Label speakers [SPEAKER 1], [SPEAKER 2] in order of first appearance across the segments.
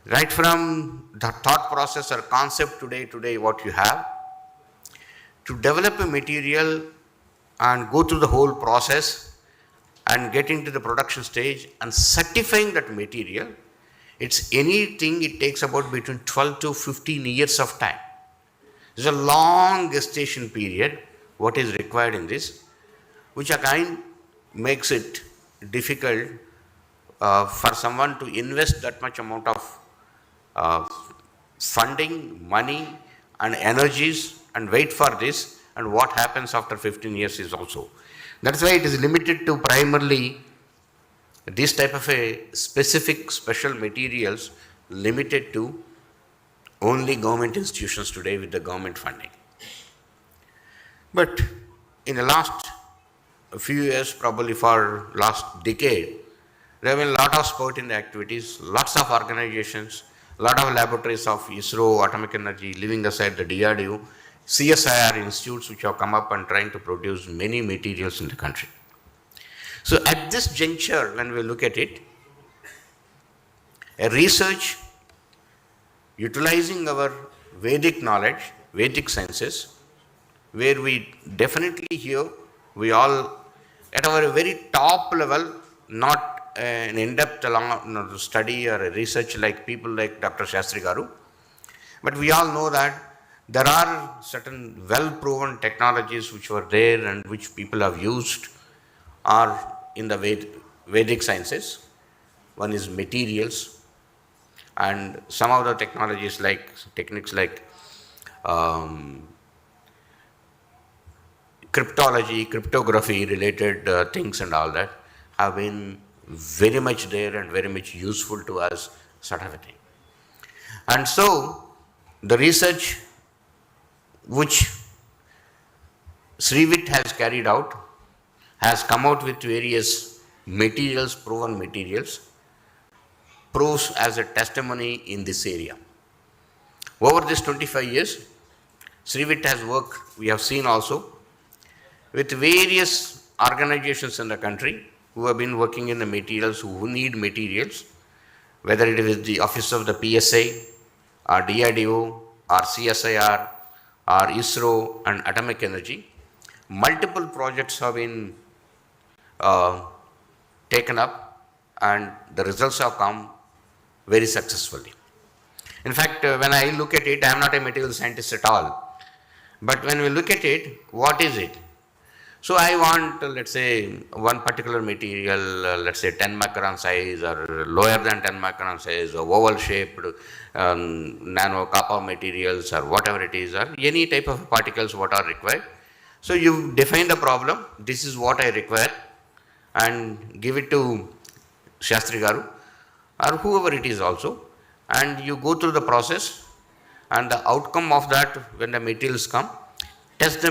[SPEAKER 1] Right from the thought process or concept today what you have, to develop a material and go through the whole process and getting to the production stage and certifying that material, it's anything, it takes about between 12 to 15 years of time. There's a long gestation period what is required in this, which again makes it difficult for someone to invest that much amount of uh, funding, money and energies and wait for this, and what happens after 15 years is also. That's why it is limited to primarily this type of a specific special materials, limited to only government institutions today with the government funding. But in the last few years, probably for last decade, there have been a lot of sport in the activities, lots of organizations, lot of laboratories of ISRO, Atomic Energy, leaving aside the DRDO, CSIR institutes which have come up and trying to produce many materials in the country. So at this juncture, when we look at it, a research utilizing our Vedic knowledge, Vedic sciences, where we definitely here, we all at our very top level, not an in-depth study or a research like people like Dr. Shastri Garu, but we all know that there are certain well-proven technologies which were there and which people have used are in the Vedic sciences. One is materials, and some of the technologies like techniques like cryptology, cryptography related things and all that have been very much there and very much useful to us, sort of a thing. And so the research which Srivit has carried out has come out with various materials, proven materials, proves as a testimony in this area. Over this 25 years, Srivit has worked, we have seen also, with various organizations in the country who have been working in the materials, who need materials, whether it is the office of the PSA, or DRDO, or CSIR, or ISRO and Atomic Energy. Multiple projects have been taken up and the results have come very successfully. In fact, when I look at it, I am not a material scientist at all. But when we look at it, what is it? So I want, let's say, one particular material, let's say 10 micron size or lower than 10 micron size, or oval shaped nano copper materials or whatever it is, or any type of particles what are required. So you define the problem, this is what I require, and give it to Shastri Garu or whoever it is also, and you go through the process, and the outcome of that, when the materials come, test the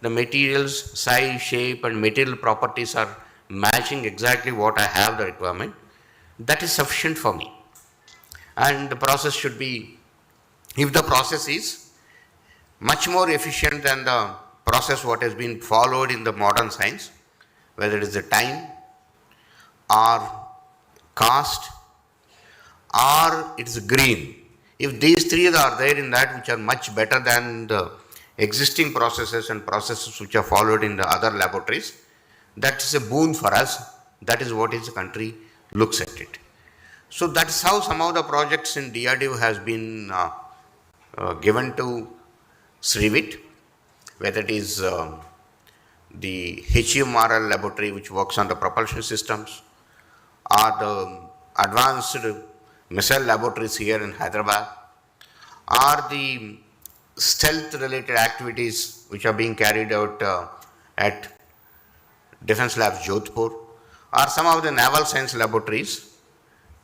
[SPEAKER 1] materials size, shape and material properties are matching exactly what I have the requirement, that is sufficient for me. And the process should be, if the process is much more efficient than the process what has been followed in the modern science, whether it is the time or cost or it is green, if these three are there in that, which are much better than the existing processes and processes which are followed in the other laboratories, that is a boon for us. That is what is the country looks at it. So that's how some of the projects in DRDO has been given to Srivit, whether it is the HUMRL laboratory which works on the propulsion systems, or the advanced missile laboratories here in Hyderabad, or the stealth related activities which are being carried out at Defence Labs Jodhpur, or some of the naval science laboratories.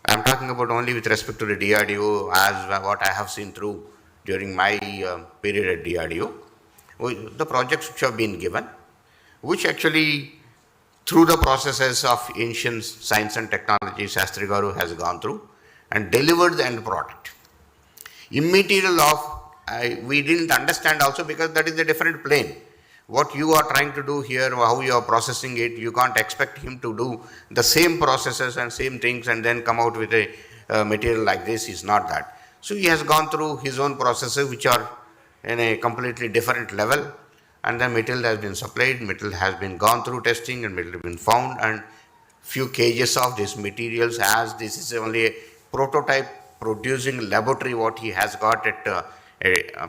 [SPEAKER 1] I am talking about only with respect to the DRDO as what I have seen through during my period at DRDO. The projects which have been given, which actually through the processes of ancient science and technology, Shastri Garu has gone through and delivered the end product. Immaterial of, we didn't understand also because that is a different plane. What you are trying to do here, how you are processing it, you can't expect him to do the same processes and same things and then come out with a material like this is not that. So he has gone through his own processes which are in a completely different level, and the material has been supplied, material has been gone through testing, and material has been found, and few cages of these materials, as this is only a prototype producing laboratory what he has got at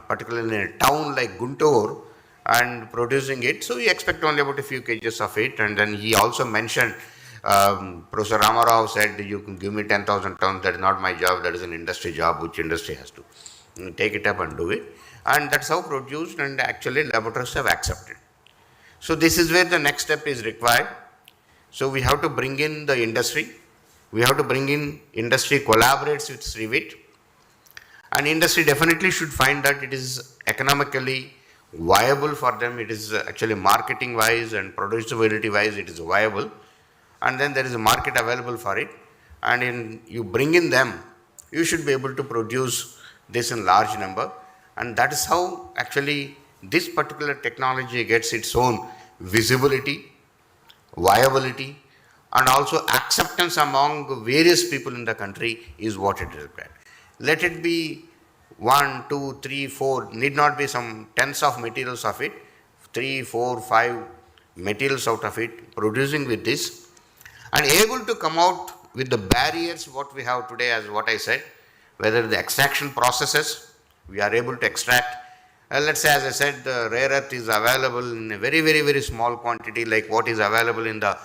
[SPEAKER 1] particularly in a town like Guntur, and producing it. So we expect only about a few cages of it. And then he also mentioned, Professor Ramarao said, you can give me 10,000 tons, that is not my job, that is an industry job which industry has to take it up and do it. And that's how produced, and actually laboratories have accepted. So this is where the next step is required. So we have to bring in the industry. We have to bring in industry collaborates with Srivit. And industry definitely should find that it is economically viable for them. It is actually marketing wise and producibility wise, it is viable. And then there is a market available for it. And you bring in them, you should be able to produce this in large number. And that is how actually this particular technology gets its own visibility, viability, and also acceptance among various people in the country is what it is required. Let it be 1, 2, 3, 4, need not be some tens of materials of it, 3, 4, 5 materials out of it, producing with this, and able to come out with the barriers what we have today, as what I said, whether the extraction processes, we are able to extract. Let's say, as I said, the rare earth is available in a very, very, very small quantity, like what is available in the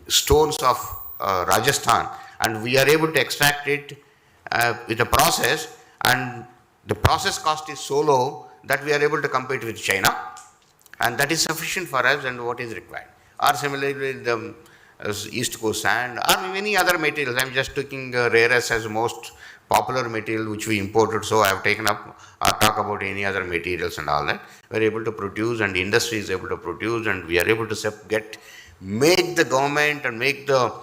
[SPEAKER 1] stones of Rajasthan, and we are able to extract it with a process, and the process cost is so low that we are able to compete with China, and that is sufficient for us and what is required. Or similarly, the East Coast sand or many other materials. I am just taking rare earths as most popular material which we imported, so I have taken up talk about any other materials and all that. We are able to produce, and the industry is able to produce, and we are able to make the government and make the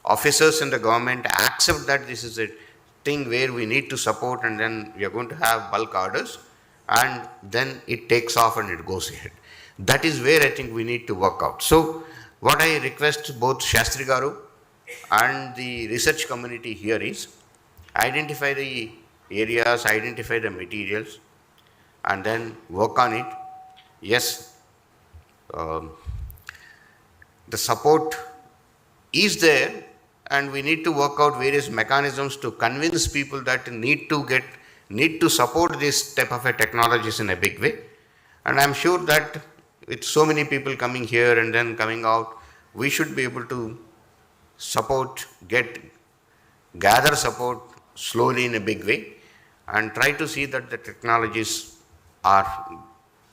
[SPEAKER 1] officers in the government accept that this is a thing where we need to support, and then we are going to have bulk orders, and then it takes off and it goes ahead. That is where I think we need to work out. So what I request both Shastri Garu and the research community here is, identify the areas, identify the materials, and then work on it. Yes, the support is there, and we need to work out various mechanisms to convince people that need to support this type of a technologies in a big way. And I am sure that with so many people coming here and then coming out, we should be able to support, gather support slowly in a big way, and try to see that the technologies are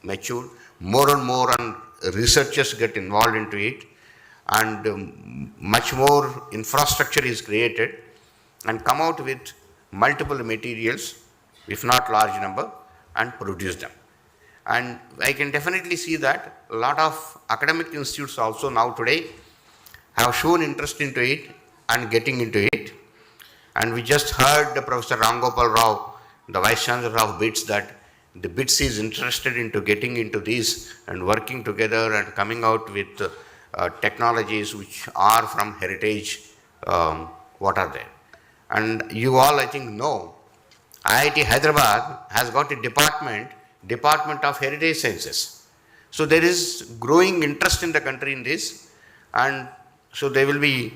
[SPEAKER 1] matured, more and more, and researchers get involved into it, and much more infrastructure is created, and come out with multiple materials, if not large number, and produce them. And I can definitely see that a lot of academic institutes also now today have shown interest into it and getting into it. And we just heard Professor Ram Gopal Rao, the Vice Chancellor of BITS, that the BITS is interested into getting into these and working together and coming out with technologies which are from heritage, what are there. And you all, I think, know, IIT Hyderabad has got a Department of Heritage Sciences. So there is growing interest in the country in this, and so there will be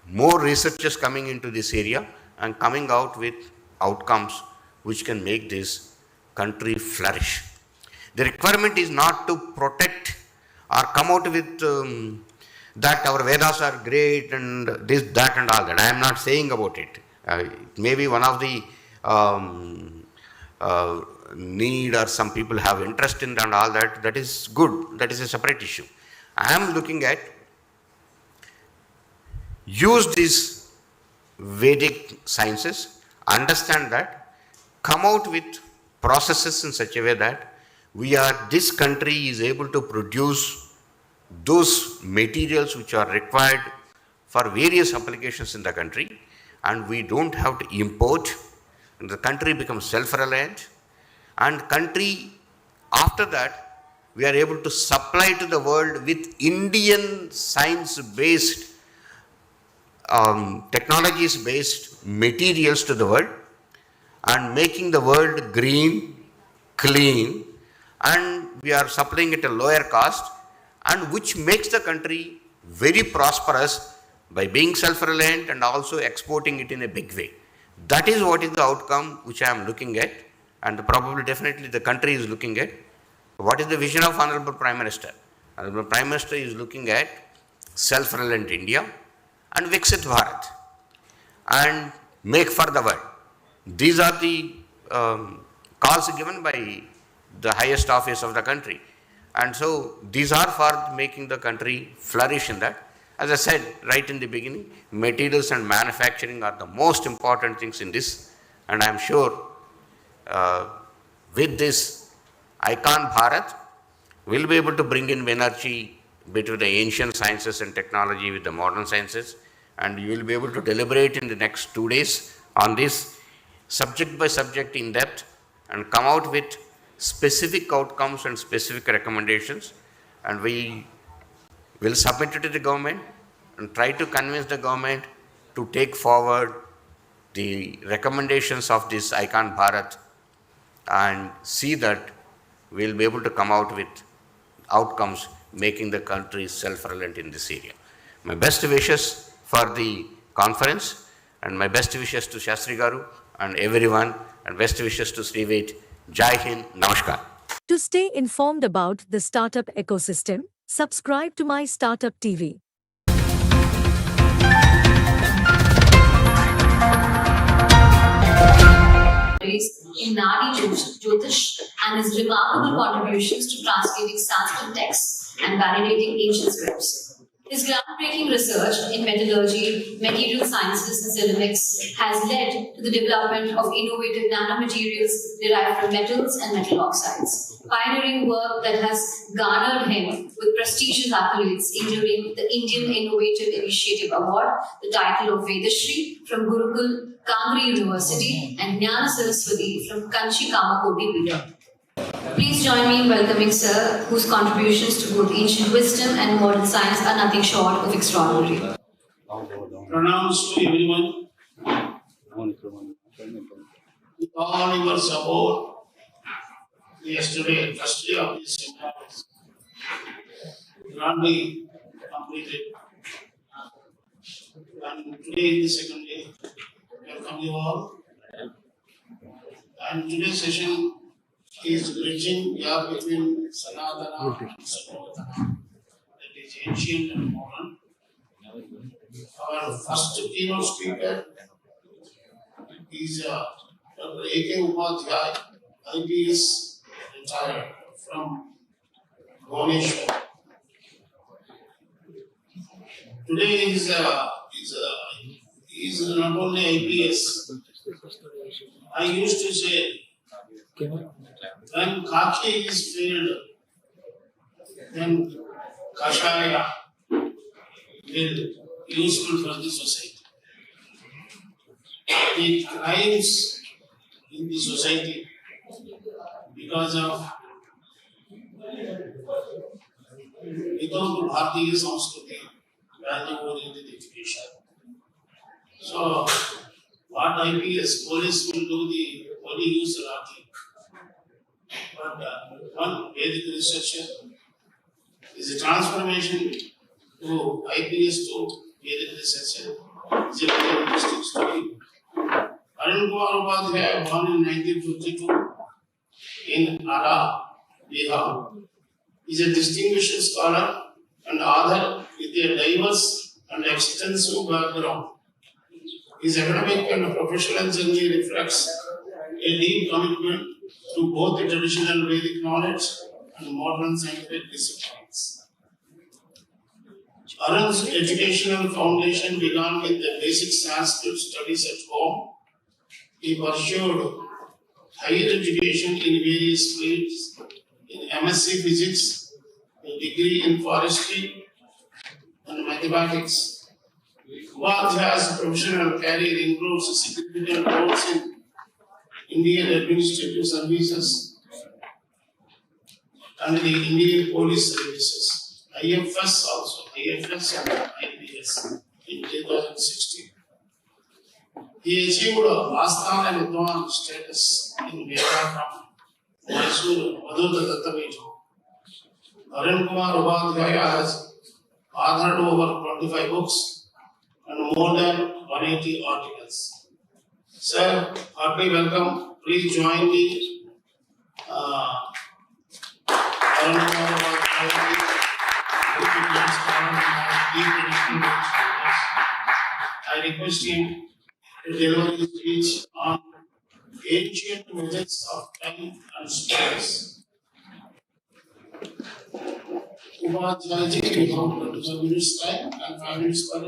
[SPEAKER 1] more researchers coming into this area and coming out with outcomes which can make this country flourish. The requirement is not to protect or come out with that our Vedas are great and this, that and all that. I am not saying about it. Maybe one of the need, or some people have interest in and all that, that is good, that is a separate issue. I am looking at use these Vedic sciences, understand that, come out with processes in such a way that this country is able to produce those materials which are required for various applications in the country, and we don't have to import, and the country becomes self-reliant, and country after that we are able to supply to the world with Indian science-based technologies-based materials to the world and making the world green, clean, and we are supplying at a lower cost, and which makes the country very prosperous by being self-reliant and also exporting it in a big way. That is what is the outcome which I am looking at, and probably definitely the country is looking at. What is the vision of Honorable Prime Minister? Honorable Prime Minister is looking at self-reliant India and Viksit Bharat and make for the world. These are the calls given by the highest office of the country. And so these are for making the country flourish in that. As I said right in the beginning, materials and manufacturing are the most important things in this. And I am sure with this icon Bharat, we'll be able to bring in energy between the ancient sciences and technology with the modern sciences. And you will be able to deliberate in the next 2 days on this subject by subject in depth and come out with specific outcomes and specific recommendations, and we will submit it to the government and try to convince the government to take forward the recommendations of this icon Bharat and see that we will be able to come out with outcomes making the country self-reliant in this area. My best wishes for the conference and my best wishes to Shastri Garu and everyone, and best wishes to Srivet. Jai Hind, Namaskar.
[SPEAKER 2] To stay informed about the startup ecosystem, subscribe to My Startup TV.
[SPEAKER 3] In Nadi Jyotish and his remarkable contributions to translating Sanskrit texts and validating ancient scripts. His groundbreaking research in metallurgy, material sciences, and ceramics has led to the development of innovative nanomaterials derived from metals and metal oxides, pioneering work that has garnered him with prestigious accolades, including the Indian Innovative Initiative Award, the title of Vedashri from Gurukul Kangri University, and Jnana Saraswati from Kanchi Kamakoti Pida. Please join me in welcoming Sir, whose contributions to both ancient wisdom and modern science are nothing short of extraordinary.
[SPEAKER 4] Pronouns to everyone. With all your support, yesterday, first day of this seminar grandly completed. And today is the second day. Welcome you all. And today's session is bridging gap between Sanatana and Sanatana, that is ancient and modern. Our first keynote speaker is Dr. A.K. Upadhyay, IPS retired from Bhubaneswar. Today is not only IPS. I used to say, when Kaki is failed, then Kashaya will be useful for the society. The crimes in the society because of without Bharatiya Samskruti, value-oriented education. So, what IPS police will do, the only use Rathi. But one Vedic researcher is a transformation to IPS to Vedic researcher. It's a very interesting story. Arun Kumar Upadhyay, born in 1952 in Ara, Bihar, is a distinguished scholar and author with a diverse and extensive background. His academic and professional journey reflects a deep commitment to both the traditional Vedic knowledge and modern scientific disciplines. Arun's educational foundation began with the basic Sanskrit studies at home. He pursued higher education in various fields, in MSc Physics, a degree in Forestry and Mathematics. Upadhyay's professional career includes significant roles in Indian Administrative Services and the Indian Police Services, IFS also, IFS and IPS. in 2016. He achieved Asthana Vidwan status in Veda from Mysore Madhura Dattapeetham. Arun Kumar Upadhyaya has authored over 25 books and more than 180 articles. Sir, heartily welcome. Please join the Arun Kumar Upadhyaya. I request him to deliver his speech on ancient methods of time and space. Upadhyaya, you have 25 minutes time and 5 minutes for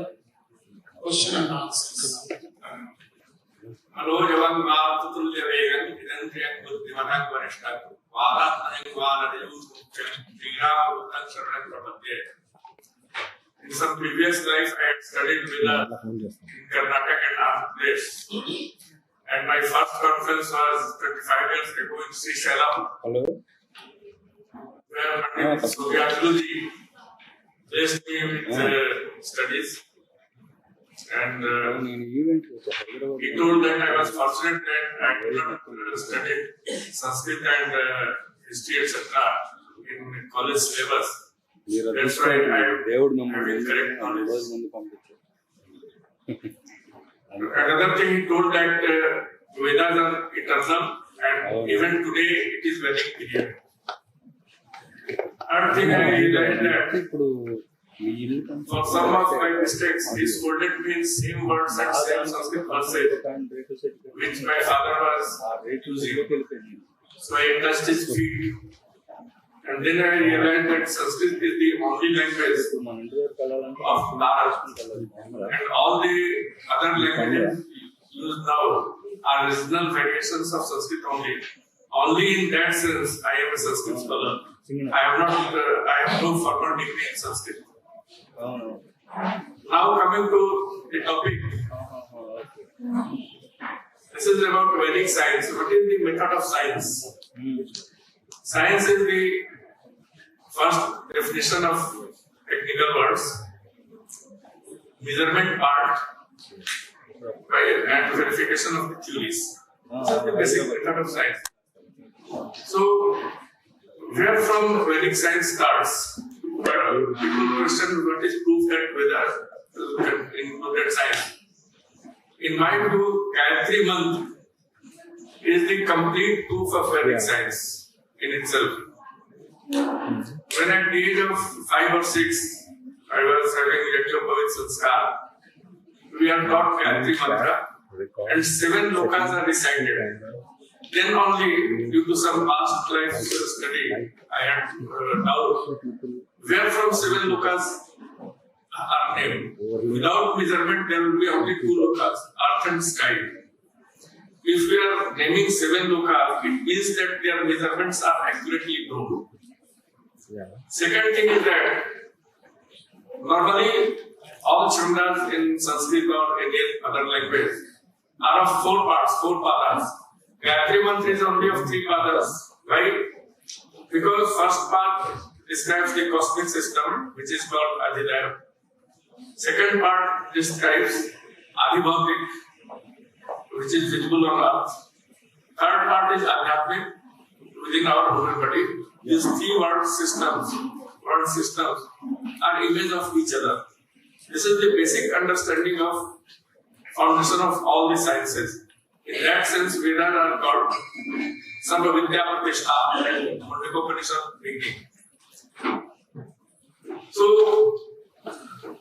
[SPEAKER 4] question and answers.
[SPEAKER 5] Hello, Javan Matulya Vegan, Identria Buddhimanak Varishta, Varat Nangwana, the youth, Srikanth, and Prabhade. In some previous life, I had studied Veda in Karnataka and Andhra Pradesh. And my first conference was 25 years ago in Srikanth, where Pandit Sogyatuluji placed me with studies. And he told that I was fortunate that I did not study Sanskrit and history, etc. in college syllabus. That's why I have correct knowledge. Another thing he told that Vedas are eternal and even today it is very clear. Third thing I realized that for some of my mistakes, he scolded me in same words and same Sanskrit verses, which my father was using. So I touched his feet. And then I realized that Sanskrit is the only language of Bharat. And all the other languages used now are regional variations of Sanskrit only. Only in that sense, I am a Sanskrit scholar. I have no formal degree in Sanskrit. Now coming to the topic. This is about Vedic science. What is the method of science? Science is the first definition of technical words. Measurement part and verification of the theories. This is the basic method of science. So, where from Vedic science starts? People question what is proof that Vedas included science. In my view, Gayatri month is the complete proof of Vedic science in itself. When at the age of 5 or 6, I was having Yagyopavit Sanskar. We are taught Gayatri mantra and 7 lokas are recited. Then only, due to some past life study, I had doubt where from 7 lokas are named. Without measurement, there will be only 2 lokas, earth and sky. If we are naming 7 lokas, it means that their measurements are accurately known. Second thing is that normally all chandas in Sanskrit or any other language are of 4 parts, 4 padas. Gayatri mantra is only of 3 padas. Why? Because first part describes the cosmic system, which is called Adhidaya. Second part describes Adhibhautik, which is visible on earth. Third part is Adhyatmic, within our human body. These 3 world systems are image of each other. This is the basic understanding of foundation of all the sciences. In that sense, Vedas are called Sarva Vidya Pratishtha and Mundakopanishad beginning. So,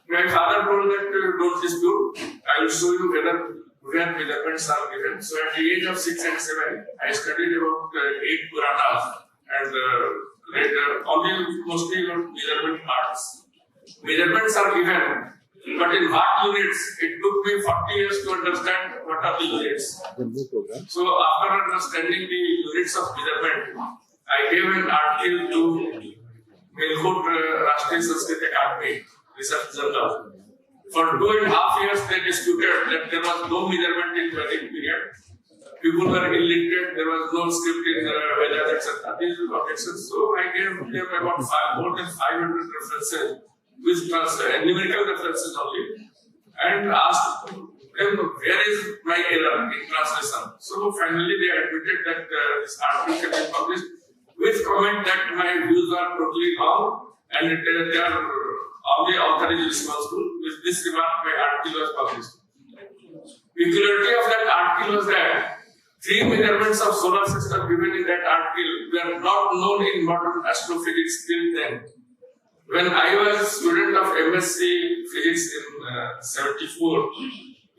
[SPEAKER 5] my father told that don't dispute, I will show you where measurements are given. So, at the age of 6 and 7, I studied about 8 Puranas and later only mostly about measurement parts. Measurements are given, but in what units? It took me 40 years to understand what are the units. So, after understanding the units of measurement, I gave an article to Milkut Rashtriya Sanskrit Academy Research Journal. For 2.5 years, they disputed that there was no measurement in Vedic period. People were illiterate, there was no script in Vedas, etc. These were objections. So I gave them about more than 500 references, with numerical references only, and asked them, where is my error in translation? So finally they admitted that this article can be published with comment that my views are totally wrong and they are only author is responsible. With this remark, my article was published. Peculiarity of that article was that 3 measurements of solar system given in that article were not known in modern astrophysics till then. When I was a student of MSc Physics in 74,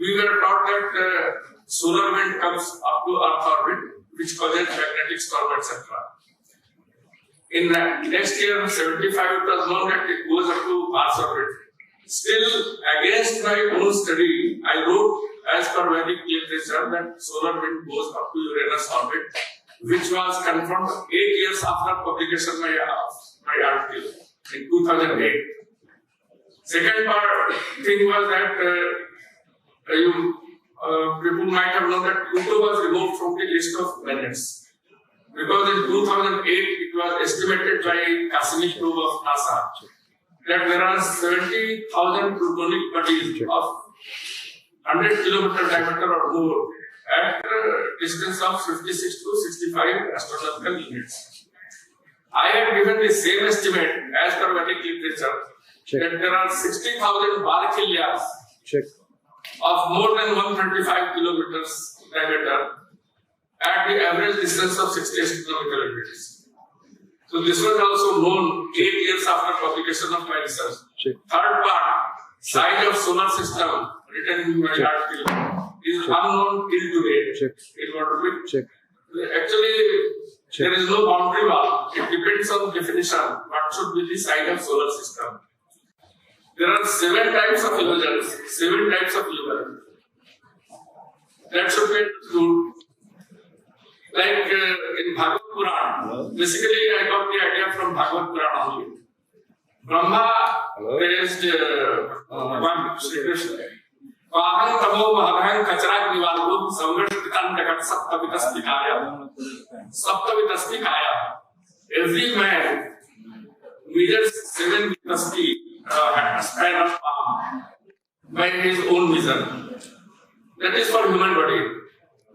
[SPEAKER 5] we were taught that solar wind comes up to Earth orbit, which causes magnetic storm, etc. In the next year, 75, it was known that it goes up to Mars orbit. Still, against my own study, I wrote, as per Vedic literature, that solar wind goes up to Uranus orbit, which was confirmed 8 years after publication of my article in 2008. Second thing was that people might have known that Pluto was removed from the list of planets. Because in 2008, it was estimated by Cassini probe of NASA that there are 70,000 plutonic bodies of 100 kilometer diameter or more at a distance of 56 to 65 astronomical units. I had given the same estimate as per Vedic literature that there are 60,000 barkilias of more than 135 kilometers diameter at the average distance of 60 astronomical units. So this was also known 8 years after publication of my research. Third part, size of solar system written in my article is unknown till today. Actually, there is no boundary wall. It depends on definition. What should be the size of solar system? There are 7 types of illusions. 7 types of illusion. That should be understood. Like in Bhagavad Puran, basically I got the idea from Bhagavad Puran only. Brahma praised Bhagavan Shri Krishna. Vahang tamo mahavang kachrak nivalum samvrishtitan jagat saptavitastikaya. Every man measures 7 vitasti span of palm by his own measure. That is for human body.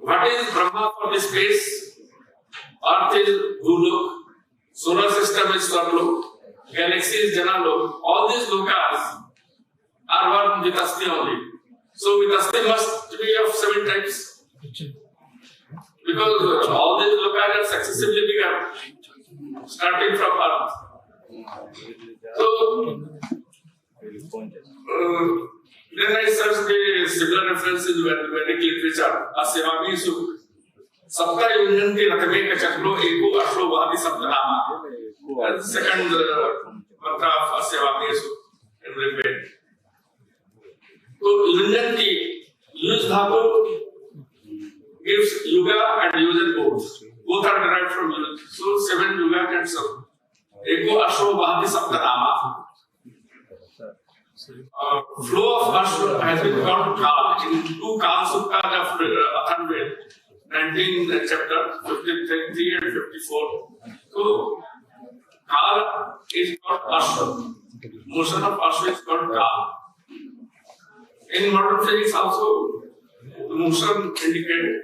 [SPEAKER 5] What is Brahma for the space? Earth is Bhulok, solar system is Swarlok, galaxy is Janalok. All these lokas are one Vitasti only. So Vitasti must be of 7 types. Because all these lokas are successively bigger, starting from Earth. So, then I searched the similar references in Vedic literature. Asevami Su Sapta Yunjanti Ratame Kachaklo Eko Ashlo Vadi Saptanama. That's the second mantra of Asevami Su in Rig. So Yunjanti, Yuz Dhaku gives Yuga and Yujan both. Both are derived from Yujan. So 7 Yuga and some. Eko Ashlo Vadi Saptanama. Flow of Ashra has been called Kal in 2 Kal Suttas of Atharvaveda, 19th chapter, 53 and 54. So, Kal is called Ashra. Motion of Ashra is called Kal. In modern physics also, the motion indicated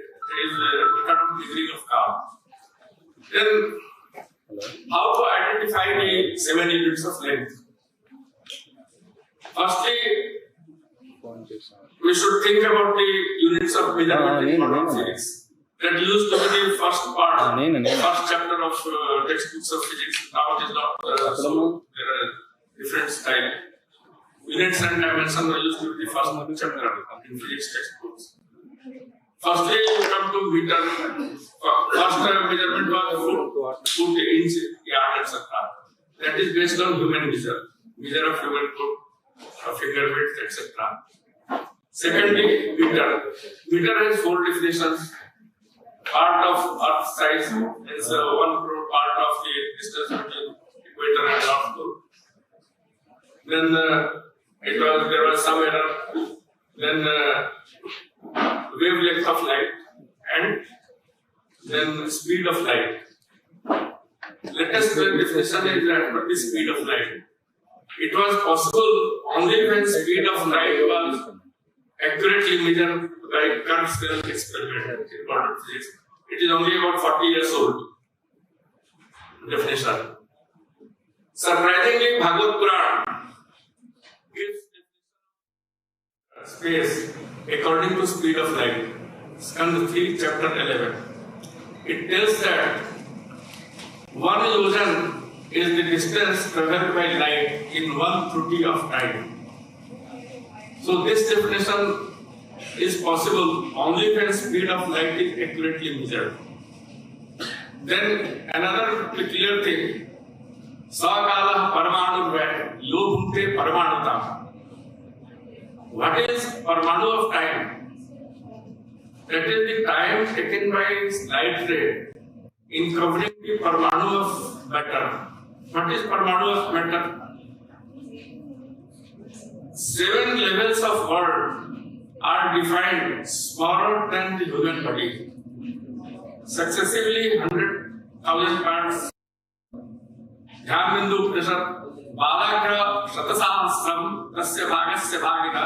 [SPEAKER 5] is the return degree of Kal. Then, how to identify the 7 units of length? Firstly, we should think about the units of measurement in modern physics. That used to be the first part, first chapter of textbooks of physics. Now it is not so. There are different styles. Units and dimensions are used to be the first chapter in physics textbooks. Firstly, you come to meter. First measurement was foot, inch, yard, etc. That is based on human measure of human foot. Finger width, etc. Secondly, meter. Meter has 4 definitions. Part of Earth size is 1 crore part of the distance between equator and North Pole. Then there was some error. Then wavelength of light and then speed of light. Latest definition is that the speed of light. It was possible only when speed of light was accurately measure by curve-scale experiment in quantum physics. It is only about 40 years old. Definition. Surprisingly, Bhagavad Puran gives space according to speed of light. Skand 3, chapter 11. It tells that one illusion is the distance traveled by light in one truti of time. So this definition is possible only when speed of light is accurately measured. Then another peculiar thing, Sakala Paramanu Vay, Yobhunte Paramanutam. What is Paramanu of time? That is the time taken by light ray in covering the Paramanu of matter. What is Paramanu of matter? 7 levels of world are defined smaller than the human body. Successively 100,000 parts. Dhyanbindu Upanishad Balagra Shatasahasram Tasya Bhagasya Bhagina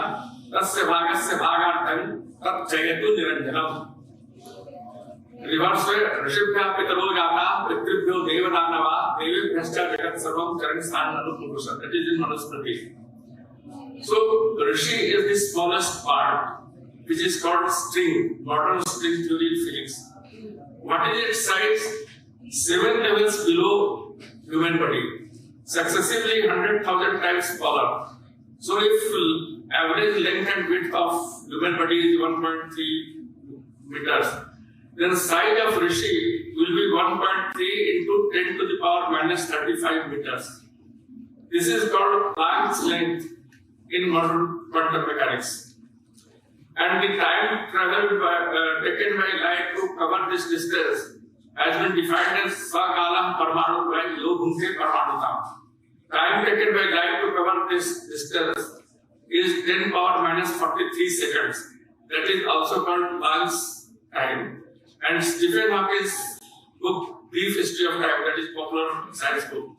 [SPEAKER 5] Tasya Bhagasya Bhagarthan Tat Jayatu Niranjanam. Reverse way, Rishibhya Pitaro Gata Pitribhyo Devadanava Devibhyascha Jagat Sarvam Charan Sthananu Purusha. That is in Manusmriti. So, Rishi is the smallest part, which is called string, modern string theory in physics. What is its size? 7 levels below human body, successively 100,000 times smaller. So, if average length and width of human body is 1.3 meters, then size of Rishi will be 1.3 into 10 to the power minus 35 meters. This is called Planck's length in modern quantum mechanics. And the time traveled taken by light to cover this distance has been defined as Sakala Paramanu by Yobhunte Paramanutam. Time taken by light to cover this distance is 10 power minus 43 seconds. That is also called Planck's time. And Stephen Hawking's book, Brief History of Time, that is popular science book,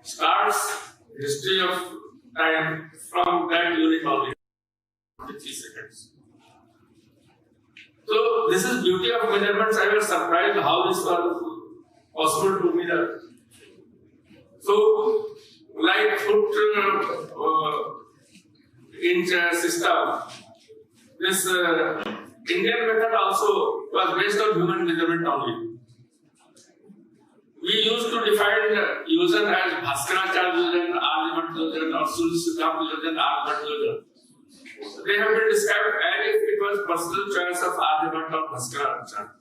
[SPEAKER 5] starts history of time from that unit only, 3 seconds. So this is beauty of measurements. I was surprised how this was possible to measure. So, like foot inch system, this Indian method also was based on human measurement only. We used to define illusion as Bhaskaracharya illusion, Aryamat illusion, or Surya illusion, Aryamat illusion. They have been described as if it was personal choice of Aryamat or Bhaskaracharya.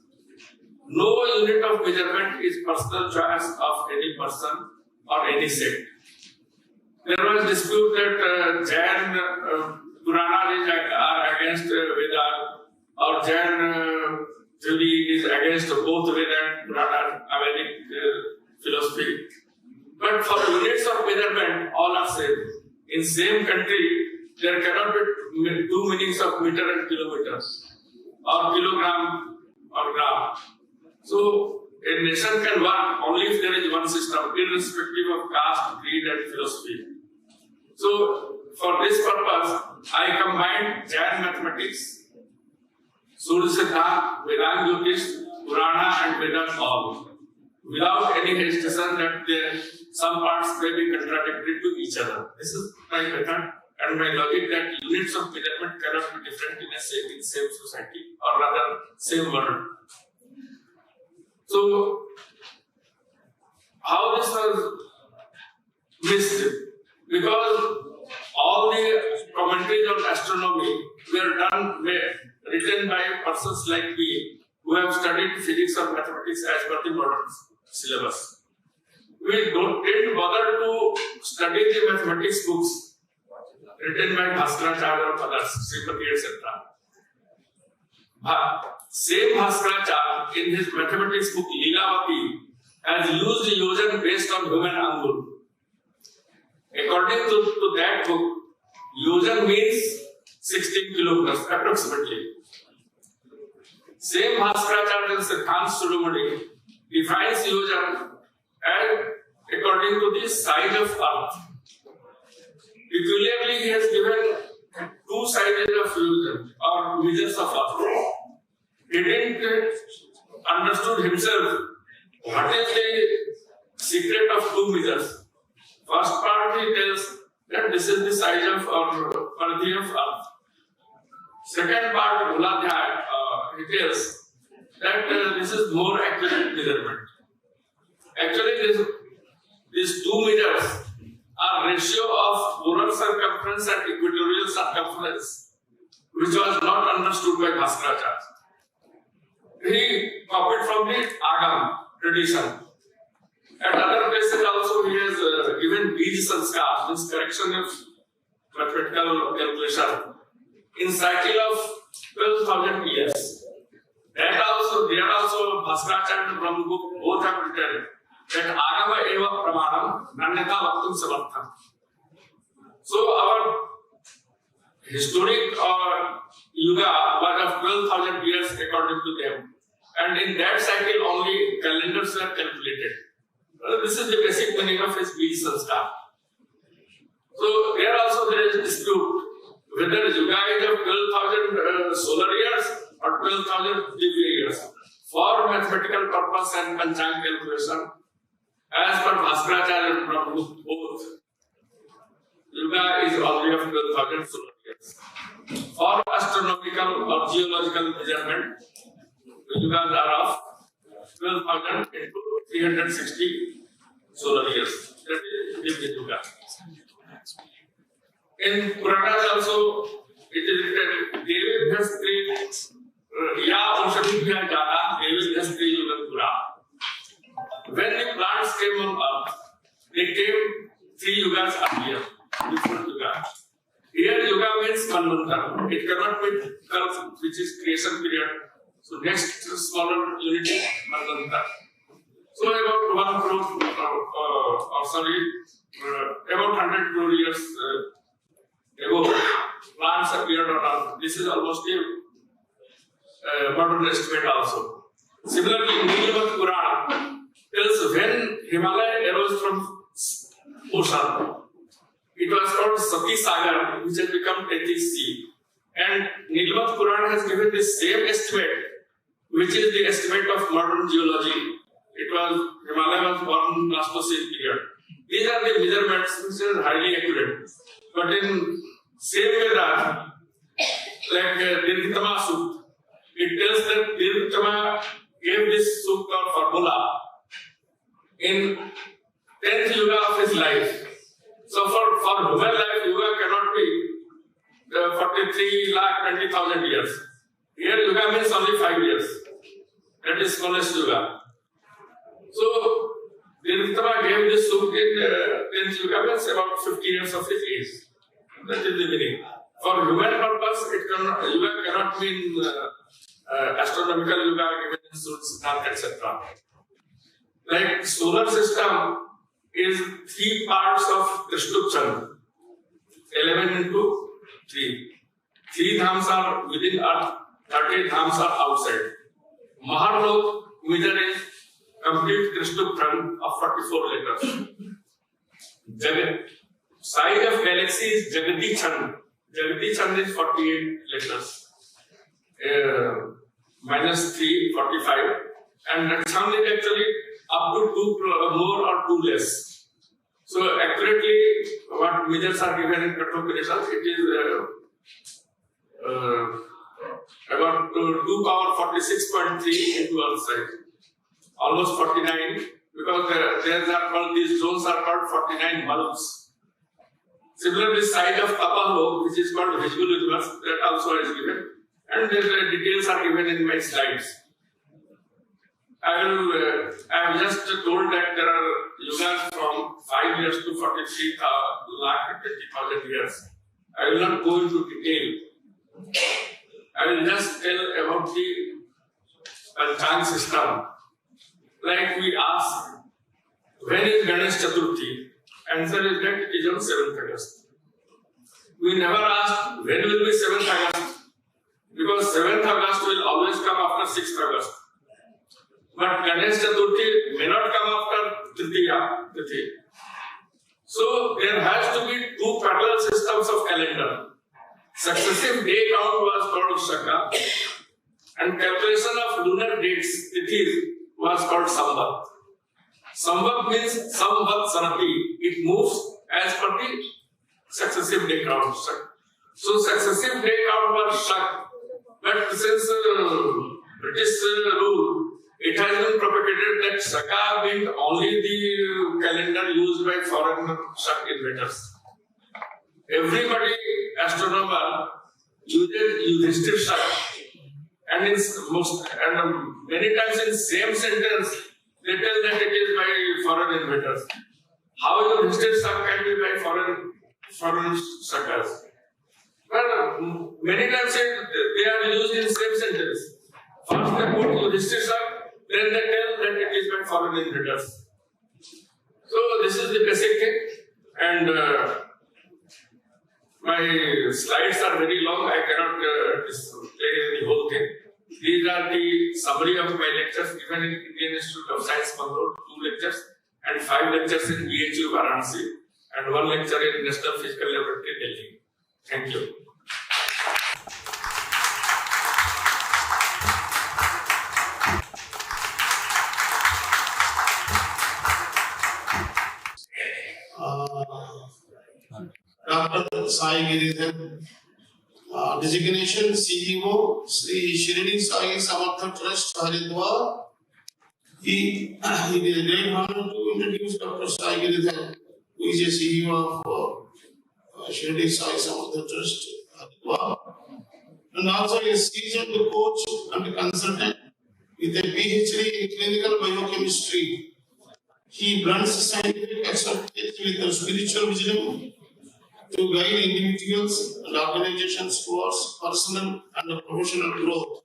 [SPEAKER 5] No unit of measurement is personal choice of any person or any sect. There was dispute that Jain Puranas are against Veda, or Jain theory is against both Veda and Purana, Vedic philosophy. But for units of measurement, all are same. In same country, there cannot be two meanings of meter and kilometers, or kilogram or gram. So, a nation can work only if there is one system, irrespective of caste, creed, and philosophy. So, for this purpose, I combined Jain mathematics, Surya Siddhanta, Vedanta Jyotish, Purana, and Vedas all, without any hesitation that some parts may be contradictory to each other. This is my method and my logic that units of measurement cannot be different in same society, or rather same world. So, how this was missed? Because all the commentaries on astronomy were written by persons like me who have studied physics or mathematics as per the modern syllabus. We didn't bother to study the mathematics books written by Bhaskaracharya or others, Sripati, etc. Same Bhaskaracharya in his mathematics book Leelavati has used illusion based on human angul. According to that book, illusion means 16 kilograms approximately. Same Bhaskaracharya in Srikanth Sudamani defines illusion as according to the size of Earth. Peculiarly, he has given two sizes of user or measures of earth. He didn't understood himself what is the secret of two measures. First part he tells that this is the size of or quality of earth. Second part, Uladhyay, he tells that this is more accurate measurement. Actually, these two measures are ratio of polar circumference and equatorial circumference, which was not understood by Bhaskaracharya. He copied from the Agam tradition. At other places also he has given Bij Sanskar, this correction of mathematical calculation, in cycle of 12,000 years. There also Bhaskaracharya and Brahmagupta both have written that Agama eva pramanam nanyata vaktum samartham. So our historic yuga was of 12,000 years according to them. And in that cycle only calendars were calculated. This is the basic meaning of his Bij Sanskar. So here also there is a dispute whether yuga is of 12,000 solar years or 12,000 Divya years. For mathematical purpose and Panchang calculation, as per Bhaskaracharya and Brahmagupta both, yuga is only of 12,000 solar years. For astronomical or geological measurement, the yugas are of 12,000 into 360 solar years. That is the yuga. In Puranas also, it is written, Devi Bhastri Ya Oshadibhya Jana Devi Bhastri Yugankura. When the plants came on earth, they came 3 yugas earlier, different yugas. Here yuga means Manvantar. It cannot be Kalp, which is creation period. So next smaller unit is Manvantar. So about 1 crore, about 100 crore years ago, plants appeared on earth. This is almost a modern estimate also. Similarly, Nilvat Purana tells when Himalaya arose from ocean, it was called Sati Sagar, which has become Tethys Sea. And Nilvat Purana has given the same estimate, which is the estimate of modern geology. It was Himalaya was born Pleistocene period. These are the measurements which are highly accurate. But in same way that, like Dirghitama Sukta, it tells that Dirghitama gave this Sukta or formula in 10th yuga of his life. So for human life, yuga cannot be 43,20,000 years. Here yuga means only 5 years. That is smallest yuga. So Dirghitama gave this Sukta in 10th yuga means about 50 years of his age. That is the meaning. For human purpose, yuga cannot mean astronomical yuga given in Srikanth, etc. Like solar system is 3 parts of Krishnupchan, 11 into 3. 3 dhams are within earth, 30 dhams are outside. Maharlok measure is complete Krishnupchan of 44 letters. Size of galaxy is Jagati Chand. Jagati Chand is 48 letters. Minus 3, 45. And that Chand is actually up to 2 more or 2 less. So accurately, what measures are given in Kathopanishad, it is about 2 power 46.3 into earth size. Almost 49, because these zones are called 49 bulbs. Similarly, size of Tapalok, which is called visible universe, that also is given. And the details are given in my slides. I have just told that there are yugas from 5 years to 43,20,000 years. I will not go into detail. I will just tell about the Panchang system. Like we ask, when is Ganesh Chaturthi? Answer is that it is on 7th August. We never ask when will be 7th August, because 7th August will always come after 6th August. But Ganesh Chaturthi may not come after Tritiya Tithi. So there has to be 2 parallel systems of calendar. Successive day count was called Shaka, and calculation of lunar dates, tithis, was called Samvat. Samvat means Samvat Sarati. It moves as per the successive day count. So successive day count was Shak, but since British rule, it has been propagated that Shaka being only the calendar used by foreign Shak inventors. Everybody, astronomer, uses Yudhishthir Shak, and many times in same sentence they tell that it is by foreign inventors. How Yudhishthir Shak can be by foreign Shakas? Well, many times they are used in same sentence. First they put Yudhishthir Shak, then they tell that it is by foreign inventors. So this is the basic thing, and my slides are very long. I cannot display the whole thing. These are the summary of my lectures given in Indian Institute of Science, Bangalore, 2 lectures, and 5 lectures in BHU, Varanasi, and 1 lecture in National Physical Laboratory, Delhi. Thank you.
[SPEAKER 4] Dr. Sai Giridhar, designation CEO, Sri Shirdi Sai Samartha Trust, Haridwar. It is a great honor to introduce Dr. Sai Giridhar, who is a CEO of Shirdi Sai Samartha Trust, Haridwar, and also a seasoned coach and consultant with a PhD in clinical biochemistry. He blends scientific expertise with a spiritual wisdom to guide individuals and organizations towards personal and professional growth.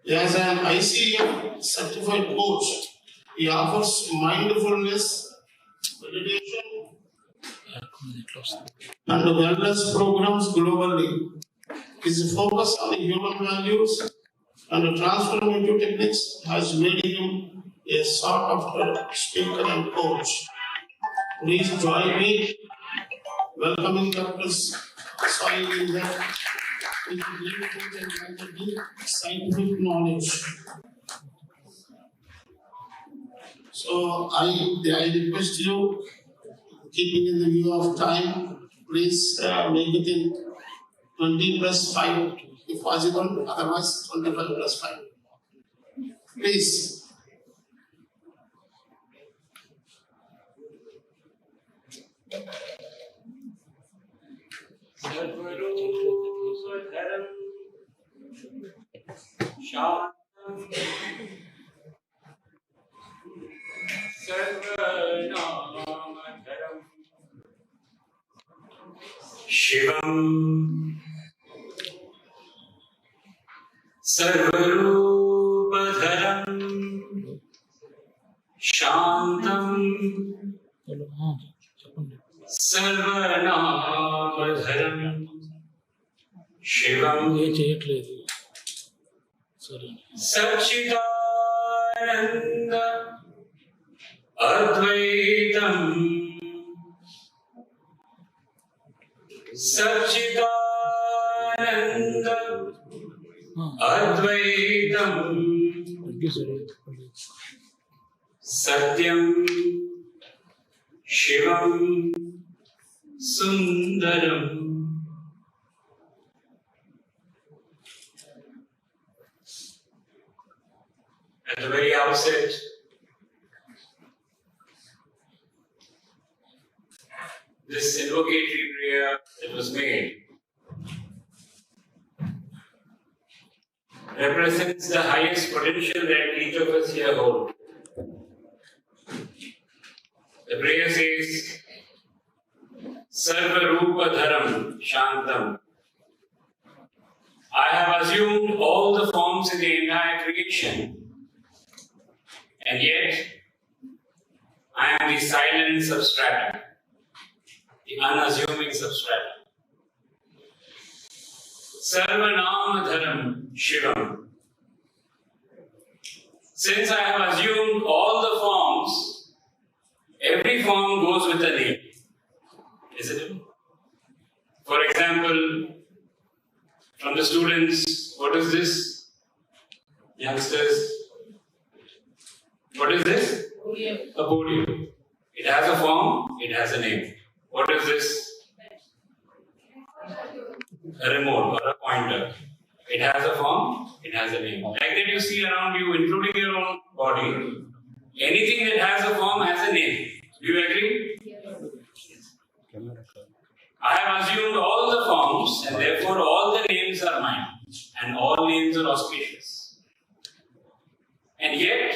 [SPEAKER 4] As an ICF certified coach, he offers mindfulness, meditation, and wellness programs globally. His focus on human values and transformative techniques has made him a sought-after speaker and coach. Please join me welcoming Dr. Sai Giridhar with deep scientific knowledge. So I request you, keeping in the view of time, please make it in 20 plus 5 if possible, otherwise 25 plus 5. Please.
[SPEAKER 6] Sarvarupadaram Shantam Sarvanamadaram Shivam Sarvarupadaram Shantam Sarvanamadaram Shivam Satchidananda Advaitam Satchidananda Advaitam Satyam Shivam Sundaram. At the very outset, this invocatory prayer that was made represents the highest potential that each of us here hold. The prayer says, Sarvarupadaram Shantam. I have assumed all the forms in the entire creation, and yet I am the silent substratum, the unassuming substratum. Sarvanamadharam Shivam. Since I have assumed all the forms, every form goes with a name, isn't it? For example, From the students, what is this? Youngsters, what is this? A podium. It has a form, it has a name. What is this? A remote or a pointer. It has a form, it has a name. Like that you see around you, including your own body. Anything that has a form has a name. Do you agree? I have assumed all the forms and therefore all the names are mine. And all names are auspicious. And yet,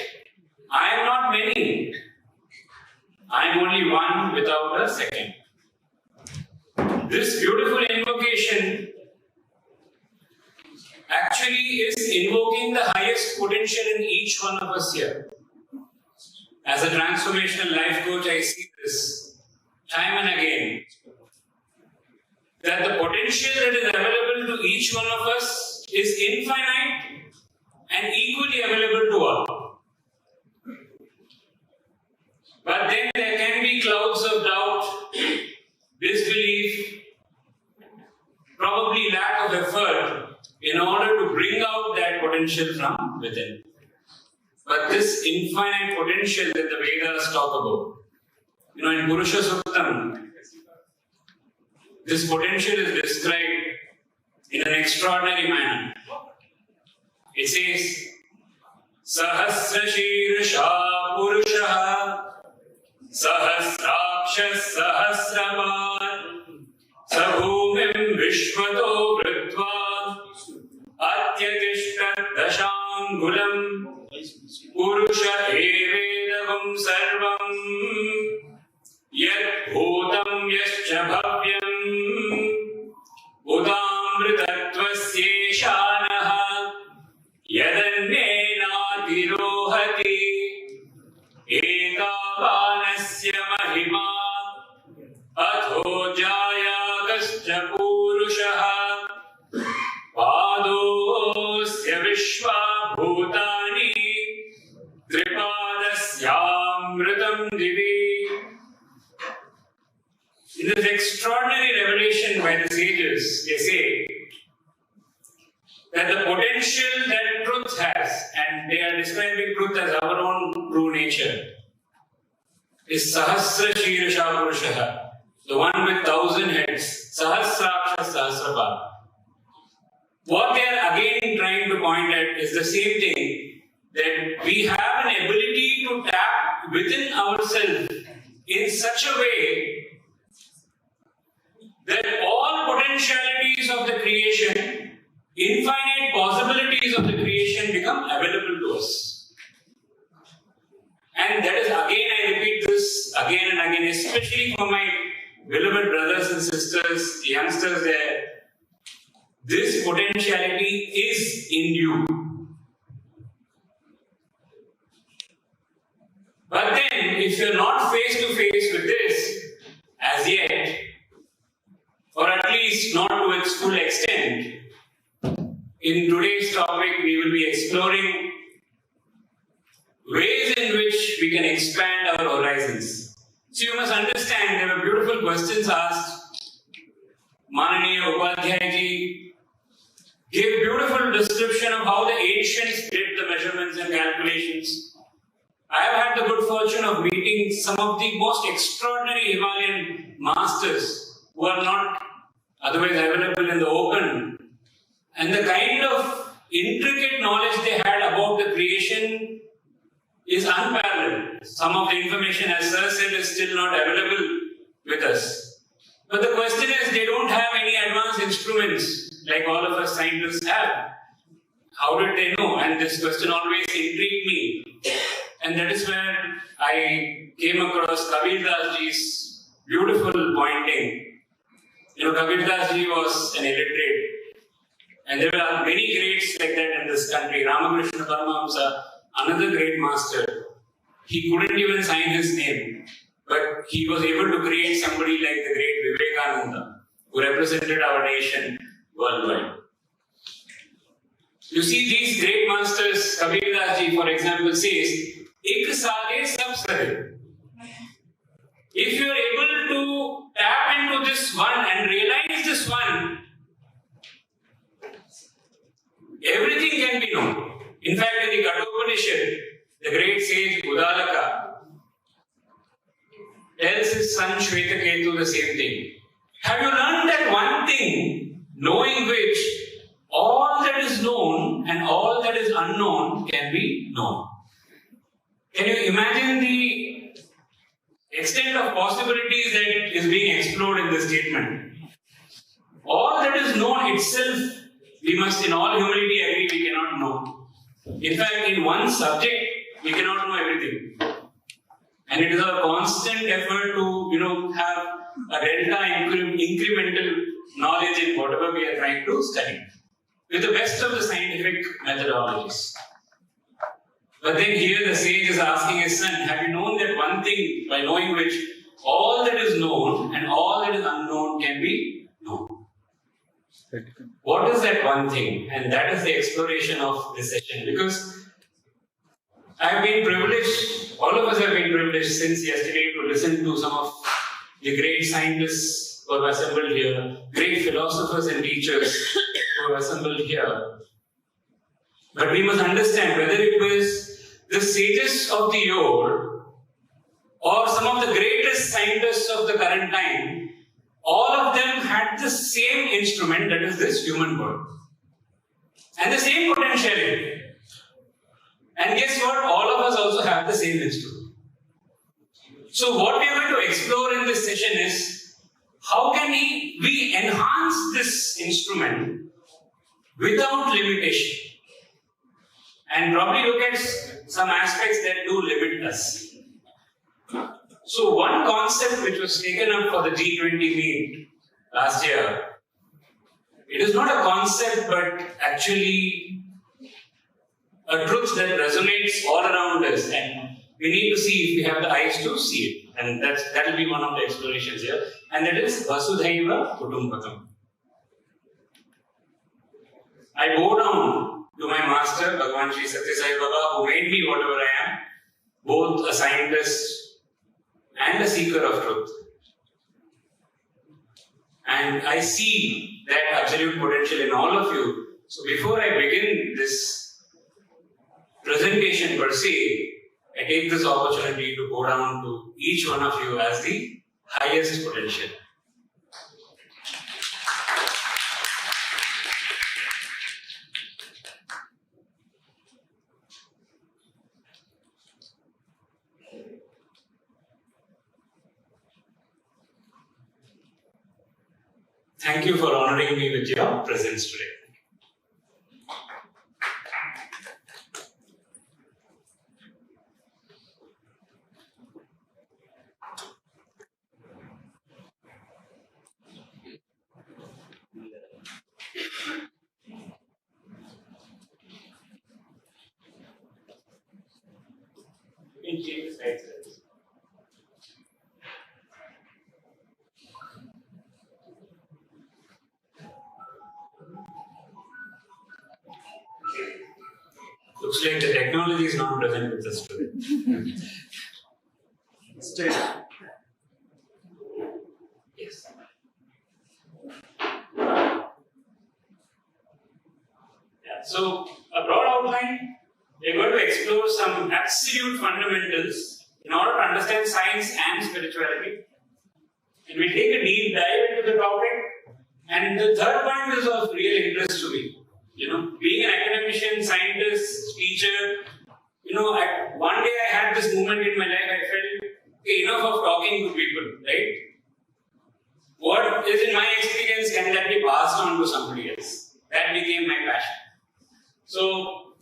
[SPEAKER 6] I am not many. I am only one without a second. This beautiful invocation actually is invoking the highest potential in each one of us here. As a transformational life coach, I see this time and again. That the potential that is available to each one of us is infinite and equally available to all. But then there can be clouds of doubt, disbelief, probably lack of effort in order to bring out that potential from within. But this infinite potential that the Vedas talk about, in Purusha Suktam, this potential is described in an extraordinary manner. It says, Sahasrashirsha Purusha Sahasrakshas Sahasravar Sabhumim Vishwato Vritva Atyatishtat Dashangulam Purusha Evedavum Sarvam Yat Bhutam Yascha Bhavyam Udamritattvasye Shanaha Yadannena Tirohati Ekavanasya Mahima Atho Jayagascha Purushaha Padosya Vishwa Bhutani Tripadasyamritam Divi. In this extraordinary revelation by the sages, they say that the potential that truth has, and they are describing truth as our own true nature, is Sahasra Shirsha Purushaha, the one with 1,000 heads, Sahasraksha Sahasrapad. What they are again trying to point at is the same thing, that we have an ability to tap within ourselves in such a way that all potentialities of the creation, infinite possibilities of the creation become available to us. And that is, again, I repeat this again and again, especially for my beloved brothers and sisters, youngsters there. This potentiality is in you. But then, if you're not face to face with this as yet, or at least not to its full extent, in today's topic we will be exploring ways in which we can expand our horizons. So you must understand, there were beautiful questions asked. Mananiya Upadhyay ji gave beautiful description of how the ancients did the measurements and calculations. I have had the good fortune of meeting some of the most extraordinary Himalayan masters who are not otherwise available in the open. And the kind of intricate knowledge they had about the creation is unparalleled. Some of the information, as Sir said, is still not available with us. But the question is, they don't have any advanced instruments like all of us scientists have. How did they know? And this question always intrigued me. And that is where I came across Kabir Das ji's beautiful pointing. Kabir Das ji was an illiterate. And there are many greats like that in this country. Ramakrishna Paramahamsa, another great master. He couldn't even sign his name. But he was able to create somebody like the great Vivekananda, who represented our nation worldwide. You see, these great masters, Kabir Das ji, for example, says, Ek saage sab sare. If you are able to tap into this one and realize this one, everything can be known. In fact, in the Kathopanishad, the great sage Udalaka tells his son Shvetaketu the same thing. Have you learned that one thing, knowing which all that is known and all that is unknown can be known? Can you imagine the extent of possibilities that is being explored in this statement? All that is known itself, we must in all humility agree we cannot know. In fact, in one subject, we cannot know everything. And it is a constant effort to have a delta incremental knowledge in whatever we are trying to study, with the best of the scientific methodologies. But then here the sage is asking his son, have you known that one thing by knowing which all that is known and all that is unknown can be known? What is that one thing? And that is the exploration of this session. Because I have been privileged, all of us have been privileged since yesterday to listen to some of the great scientists who have assembled here, great philosophers and teachers who have assembled here. But we must understand whether it was the sages of the old or some of the greatest scientists of the current time, all of them had the same instrument, that is this human body, and the same potentiality. And guess what? All of us also have the same instrument. So what we are going to explore in this session is how can we enhance this instrument without limitation, and probably look at some aspects that do limit us. So one concept which was taken up for the G20 meet last year, it is not a concept but actually a truth that resonates all around us, and we need to see if we have the eyes to see it. And that will be one of the explorations here, and that is Vasudhaiva Kutumbakam. I bow down to my master, Bhagavan Sri Satya Sai Baba, who made me whatever I am, both a scientist and a seeker of truth. And I see that absolute potential in all of you. So before I begin this presentation per se, I take this opportunity to go down to each one of you as the highest potential. Thank you for honoring me with your presence today. You can change the slide size. Looks like the technology is not present with us today.
[SPEAKER 7] Stay.
[SPEAKER 6] Yes. Yeah. So, a broad outline, we are going to explore some absolute fundamentals in order to understand science and spirituality. And we take a deep dive into the topic. And the third point is of real interest to me. Being an academician, scientist, teacher, one day I had this moment in my life, I felt, okay, enough of talking to people, right? What is in my experience, can that be passed on to somebody else? That became my passion. So,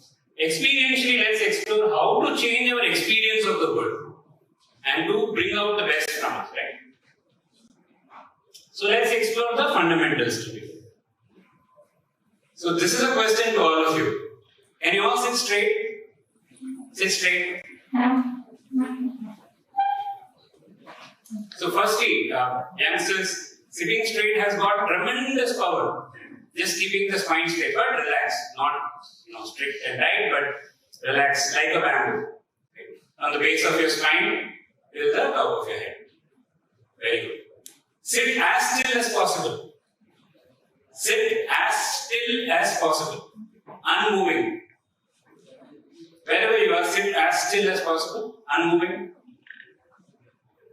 [SPEAKER 6] experientially, let's explore how to change our experience of the world and to bring out the best from us, right? So, let's explore the fundamentals today. So this is a question to all of you. Can you all sit straight? Sit straight. So firstly, youngsters, sitting straight has got tremendous power. Just keeping the spine straight, but relax. Not strict and tight, but relax like a bamboo. On the base of your spine till the top of your head. Very good. Sit as still as possible. Sit as still as possible. unmoving. Wherever you are, sit as still as possible, unmoving.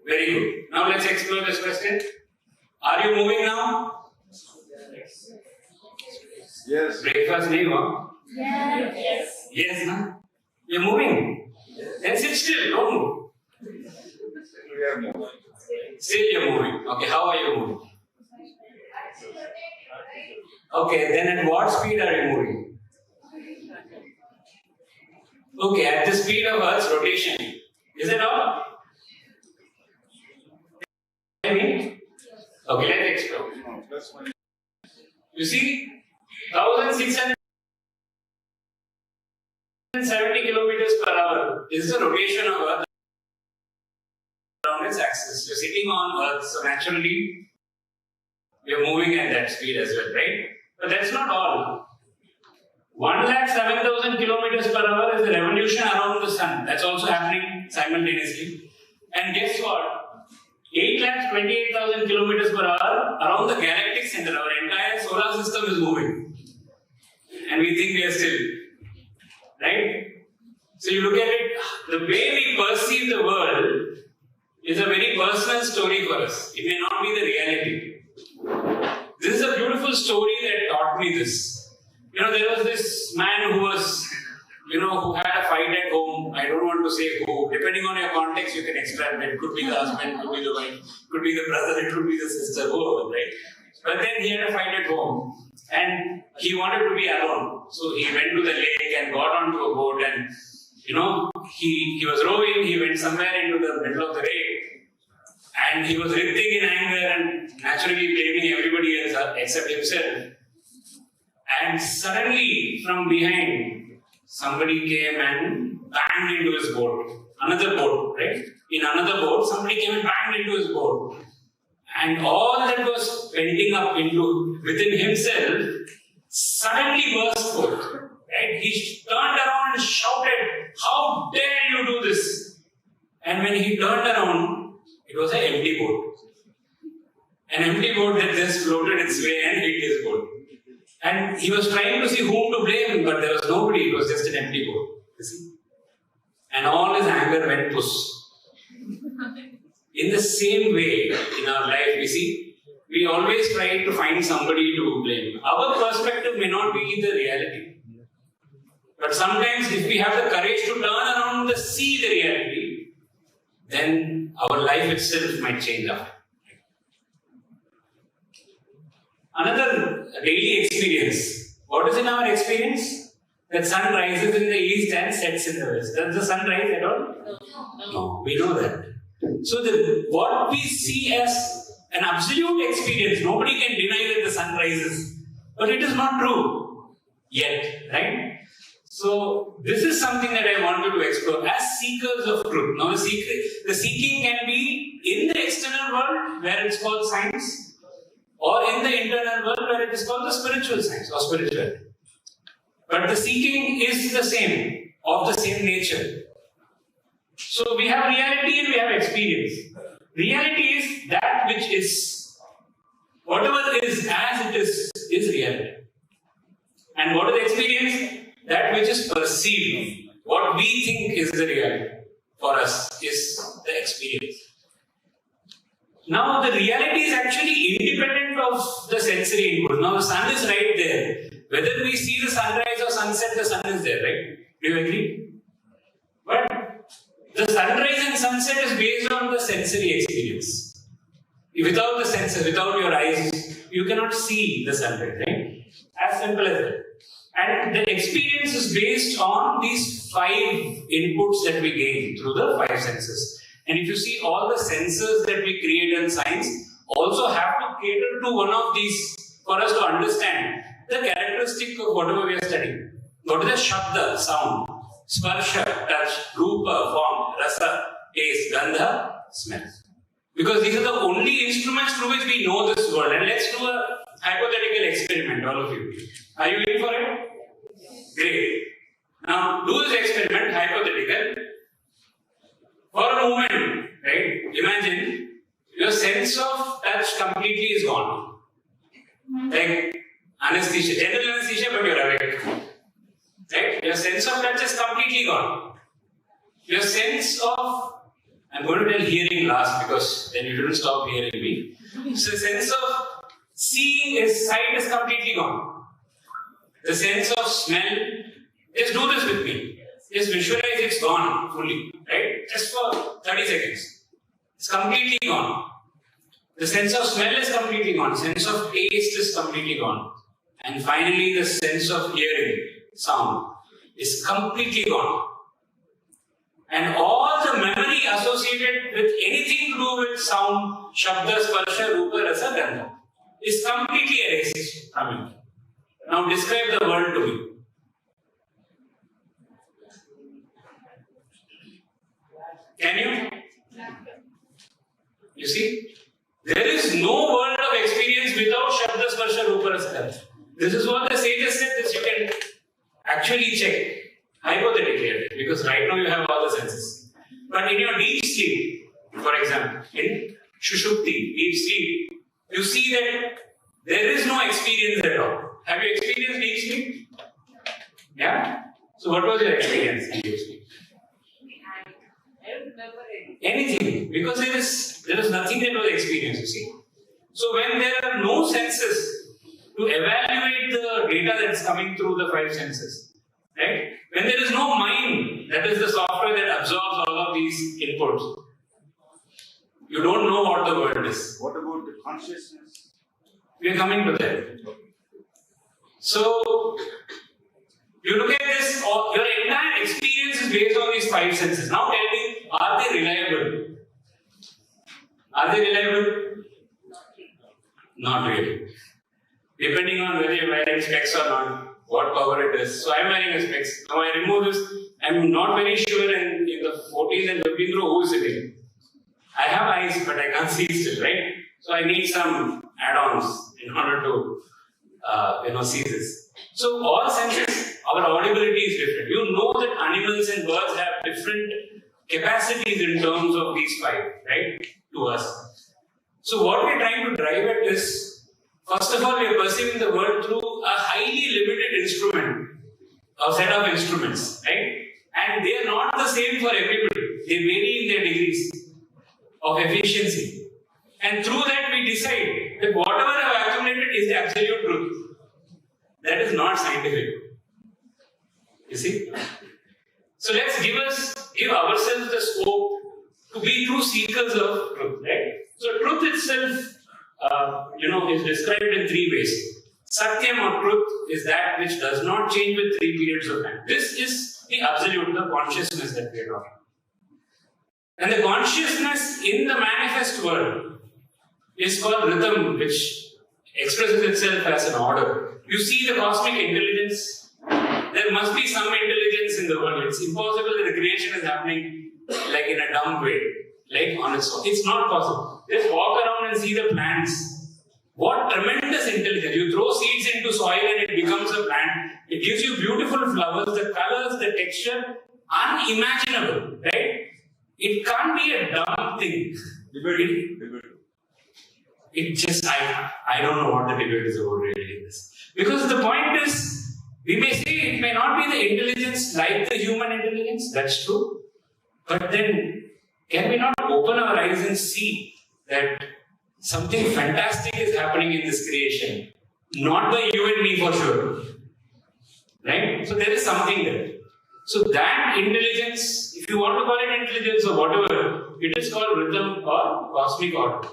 [SPEAKER 6] Very good. Now let's explore this question. Are you moving now?
[SPEAKER 7] Yes.
[SPEAKER 6] Breakfast nahi hua? Yes. Yes, na? You're moving. Then sit still, don't move.
[SPEAKER 7] We are moving.
[SPEAKER 6] Still you're moving. Okay, how are you moving? Okay, then at what speed are you moving? Okay, at the speed of Earth's rotation. Is it all? I mean? Okay, let's explore.
[SPEAKER 7] No, that's my.
[SPEAKER 6] You see, 1670 kilometers per hour is the rotation of Earth around its axis. You're sitting on Earth, so naturally you're moving at that speed as well, right? But that's not all. 107,000 kilometers per hour is the revolution around the sun. That's also happening simultaneously. And guess what? 828,000 kilometers per hour around the galactic center. Our entire solar system is moving. And we think we are still. Right? So you look at it, the way we perceive the world is a very personal story for us. It may not be the reality. This is a beautiful story that taught me this. There was this man who was, who had a fight at home. I don't want to say who. Depending on your context, you can extrapolate. It could be the husband, could be the wife, could be the brother, it could be the sister, whoever, right? But then he had a fight at home. And he wanted to be alone. So he went to the lake and got onto a boat and, he was rowing, he went somewhere into the middle of the lake. And he was writhing in anger and naturally blaming everybody else except himself. And suddenly, from behind, somebody came and banged into his boat. Another boat, right? In another boat, somebody came and banged into his boat. And all that was pending up within himself suddenly burst forth. Right? He turned around and shouted, "How dare you do this?" And when he turned around, it was an empty boat. An empty boat that just floated its way and hit his boat. And he was trying to see whom to blame, but there was nobody. It was just an empty boat. You see? And all his anger went puss. In the same way, in our life, we always try to find somebody to blame. Our perspective may not be the reality. But sometimes, if we have the courage to turn around and see the reality, then our life itself might change after. Another daily experience. What is in our experience? That sun rises in the east and sets in the west. Does the sun rise at all? No, we know that. So what we see as an absolute experience, nobody can deny that the sun rises. But it is not true yet, right? So this is something that I wanted to explore as seekers of truth. Now the seeking can be in the external world where it's called science, or in the internal world where it is called the spiritual science or spirituality. But the seeking is the same, of the same nature. So we have reality and we have experience. Reality is that which is. Whatever is as it is reality. And what is experience? That which is perceived. What we think is the reality for us is the experience. Now the reality is actually independent of the sensory input. Now the sun is right there. Whether we see the sunrise or sunset, the sun is there, right? Do you agree? But the sunrise and sunset is based on the sensory experience. Without the senses, without your eyes, you cannot see the sunrise, right? As simple as that. And the experience is based on these 5 inputs that we gain through the 5 senses. And if you see, all the senses that we create in science also have to cater to one of these for us to understand the characteristic of whatever we are studying. What is the shabda, sound, sparsha, touch, rupa, form, rasa, taste, gandha, smell. Because these are the only instruments through which we know this world. And let's do a hypothetical experiment, all of you. Are you in for it? Great. Now, do this experiment, hypothetical. For a moment, right? Imagine your sense of touch completely is gone. Like anesthesia, general anesthesia, but you're awake. right? Your sense of touch is completely gone. Your sense of, I'm going to tell hearing last because then you didn't stop hearing me. So the sense of seeing is sight is completely gone. The sense of smell, just do this with me. Just visualize it's gone fully, right? Just for 30 seconds. It's completely gone. The sense of smell is completely gone. Sense of taste is completely gone. And finally, the sense of hearing, sound, is completely gone. And all the memory associated with anything to do with sound, shabda, sparsha, rupa, rasa, gandha, is completely erased from you. Now describe the world to me. Can you? You see? There is no world of experience without shabda, sparsha, rupa, rasa, gandha. This is what the sages said, this you can actually check. Hypothetically, because right now you have all the senses. But in your deep sleep, for example, in Shushupti, deep sleep, you see that there is no experience at all. Have you experienced deep sleep? Yeah? So what was your experience in deep sleep?
[SPEAKER 8] I don't remember
[SPEAKER 6] Anything. Because there is nothing that was experienced, you see. So when there are no senses to evaluate the data that's coming through the five senses, right? When there is no mind, that is the software that absorbs all of these inputs, you don't know what the world is.
[SPEAKER 7] What about the consciousness?
[SPEAKER 6] We are coming to that. So, you look at this, your entire experience is based on these five senses. Now tell me, are they reliable? Are they reliable? Not really. Depending on whether you're wearing specs or not, what power it is. So I'm wearing a specs. Now I remove this. I'm not very sure in the 40s and 15th row who is sitting. I have eyes, but I can't see still, right? So I need some add-ons in order to see this. So all senses, our audibility is different. You know that animals and birds have different capacities in terms of these five, right? To us. So what we're trying to drive at is, first of all, we are perceiving the world through a highly limited instrument, a set of instruments, right? And they are not the same for everybody. They vary in their degrees of efficiency. And through that, we decide that whatever I have accumulated is the absolute truth. That is not scientific. You see? So let's give ourselves the scope to be true seekers of truth, right? So truth itself, is described in three ways. Satyam or truth is that which does not change with 3 periods of time. This is the absolute, the consciousness that we are talking. And the consciousness in the manifest world is called rhythm, which expresses itself as an order. You see the cosmic intelligence, there must be some intelligence in the world. It's impossible that the creation is happening like in a dumb way, like on its own. It's not possible. Just walk around and see the plants. What tremendous intelligence. You throw seeds into soil and it becomes a plant. It gives you beautiful flowers, the colors, the texture, unimaginable, right? It can't be a dumb thing. It just, I don't know what the debate is about really in this. Because the point is, we may say it may not be the intelligence like the human intelligence, that's true. But then, can we not open our eyes and see that something fantastic is happening in this creation? Not by you and me for sure. Right? So there is something there. So that intelligence, if you want to call it intelligence or whatever, it is called rhythm or cosmic order.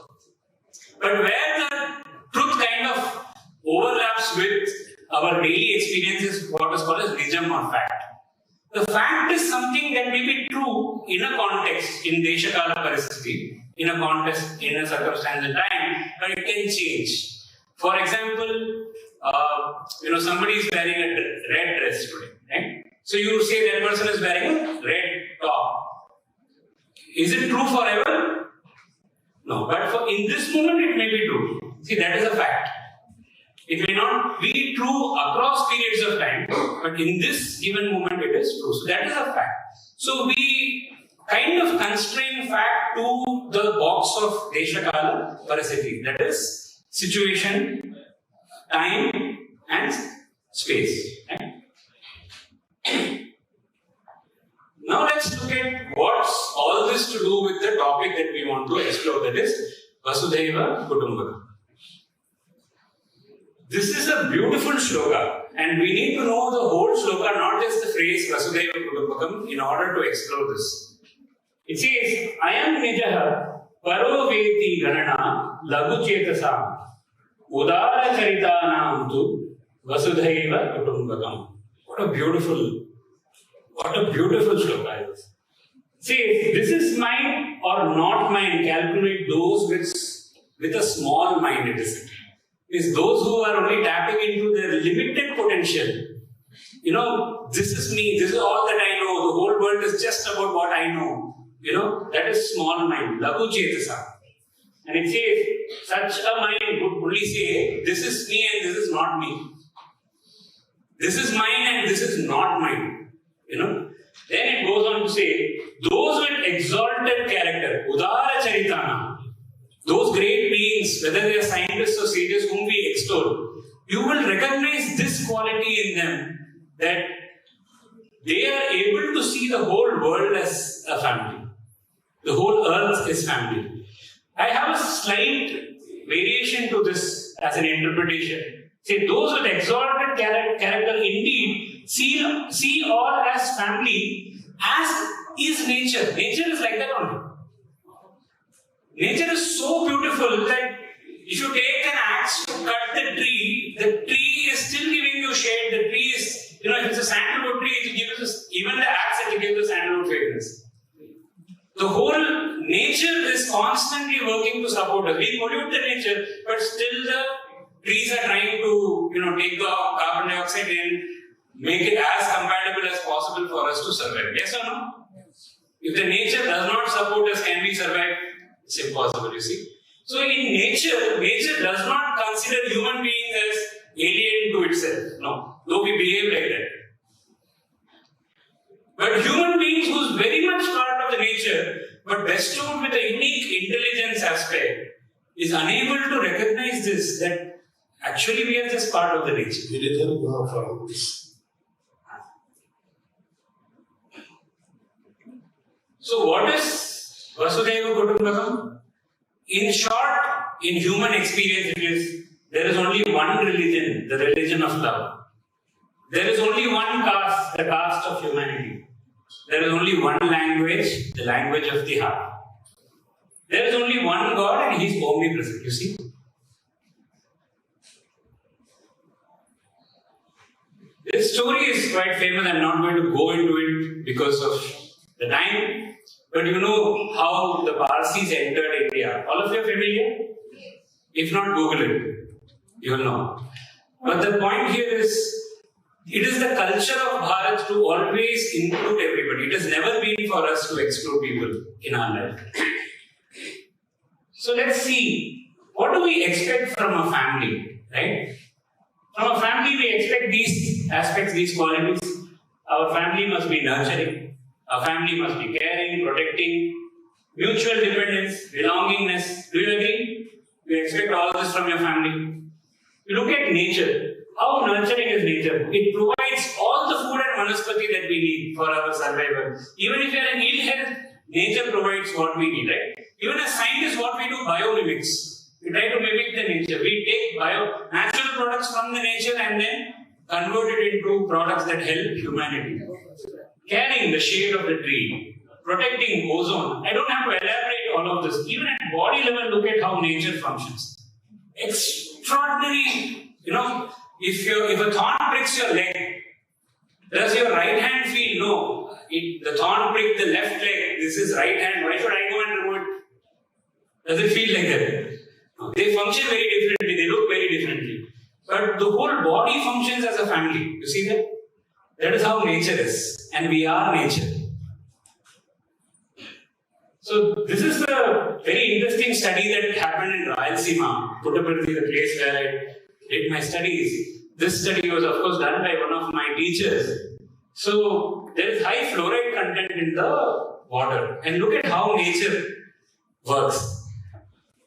[SPEAKER 6] But where the truth kind of overlaps with our daily experience is what is called as nijam or fact. The fact is something that may be true in a context, in deshakala paristhiti, in a context, in a circumstance and time, but it can change. For example, somebody is wearing a red dress today, right? So you say that person is wearing a red top. Is it true forever? No, but in this moment it may be true. See, that is a fact. It may not be true across periods of time, but in this given moment it is true. So that is a fact. So we kind of constrain fact to the box of deshakala parasiti, that is situation, time and space. Right? Now let's look at what's all this to do with the topic that we want to explore, that is Vasudhaiva Kutumbakam. This is a beautiful shloka, and we need to know the whole shloka, not just the phrase Vasudhaiva Kutumbakam, in order to explore this. It says, Ayam Nijaha Paro Veti Ganana Lagu Chetasam Udara Charitanam Tu Vasudhaiva Kutumbakam. What a beautiful shloka is. See, this is mine or not mine, calculate those with a small mind, it is. Is those who are only tapping into their limited potential. You know, this is me, this is all that I know, the whole world is just about what I know. You know, that is small mind, Lagu Chetasa. And it says, such a mind would only say, this is me and this is not me. This is mine and this is not mine. You know, then it goes on to say, those with exalted character, Udara Charitana, those great beings, whether they are scientists or sages whom we extol, you will recognize this quality in them, that they are able to see the whole world as a family. The whole earth is family. I have a slight variation to this as an interpretation. Say, those with exalted character indeed see all as family, as is nature. Nature is like that only. Nature is so beautiful that if you take an axe to cut the tree is still giving you shade. The tree is, you know, if it's a sandalwood tree, it gives us, even the axe it gives the sandalwood fragrance. The whole nature is constantly working to support us. We pollute the nature, but still the trees are trying to, you know, take the carbon dioxide and make it as compatible as possible for us to survive. Yes or no? If the nature does not support us, can we survive? It's impossible, you see. So in nature does not consider human beings as alien to itself. No, though we behave like that. But human beings who's very much part of the nature, but bestowed with a unique intelligence aspect, is unable to recognize this, that actually we are just part of the nature. So what is Vasudhaiva Kutumbakam? In short, in human experience, there is only one religion, the religion of love. There is only one caste, the caste of humanity. There is only one language, the language of the heart. There is only one God and He is omnipresent, you see. This story is quite famous. I am not going to go into it because of the time. But you know how the Parsis entered India. All of you are familiar? If not, Google it. You will know. But the point here is, it is the culture of Bharat to always include everybody. It has never been for us to exclude people in our life. So let's see, what do we expect from a family, right? From a family, we expect these aspects, these qualities. Our family must be nurturing. Our family must be caring, protecting, mutual dependence, belongingness. Do you agree? We expect all this from your family. You look at nature. How nurturing is nature? It provides all the food and vanaspati that we need for our survival. Even if you are in ill health, nature provides what we need, right? Even as scientists, what we do, biomimics. We try to mimic the nature. We take natural products from the nature and then convert it into products that help humanity. Carrying the shade of the tree, protecting ozone. I don't have to elaborate all of this. Even at body level, look at how nature functions. Extraordinary, you know. If a thorn pricks your leg, does your right hand feel? No. The thorn pricked the left leg. This is right hand. Why should I go and remove it? Does it feel like that? No. They function very differently. They look very differently. But the whole body functions as a family. You see that? That is how nature is. And we are nature. So this is a very interesting study that happened in Rayalaseema, Puttaparthi, the place where I did my studies. This study was of course done by one of my teachers. So there is high fluoride content in the water. And look at how nature works.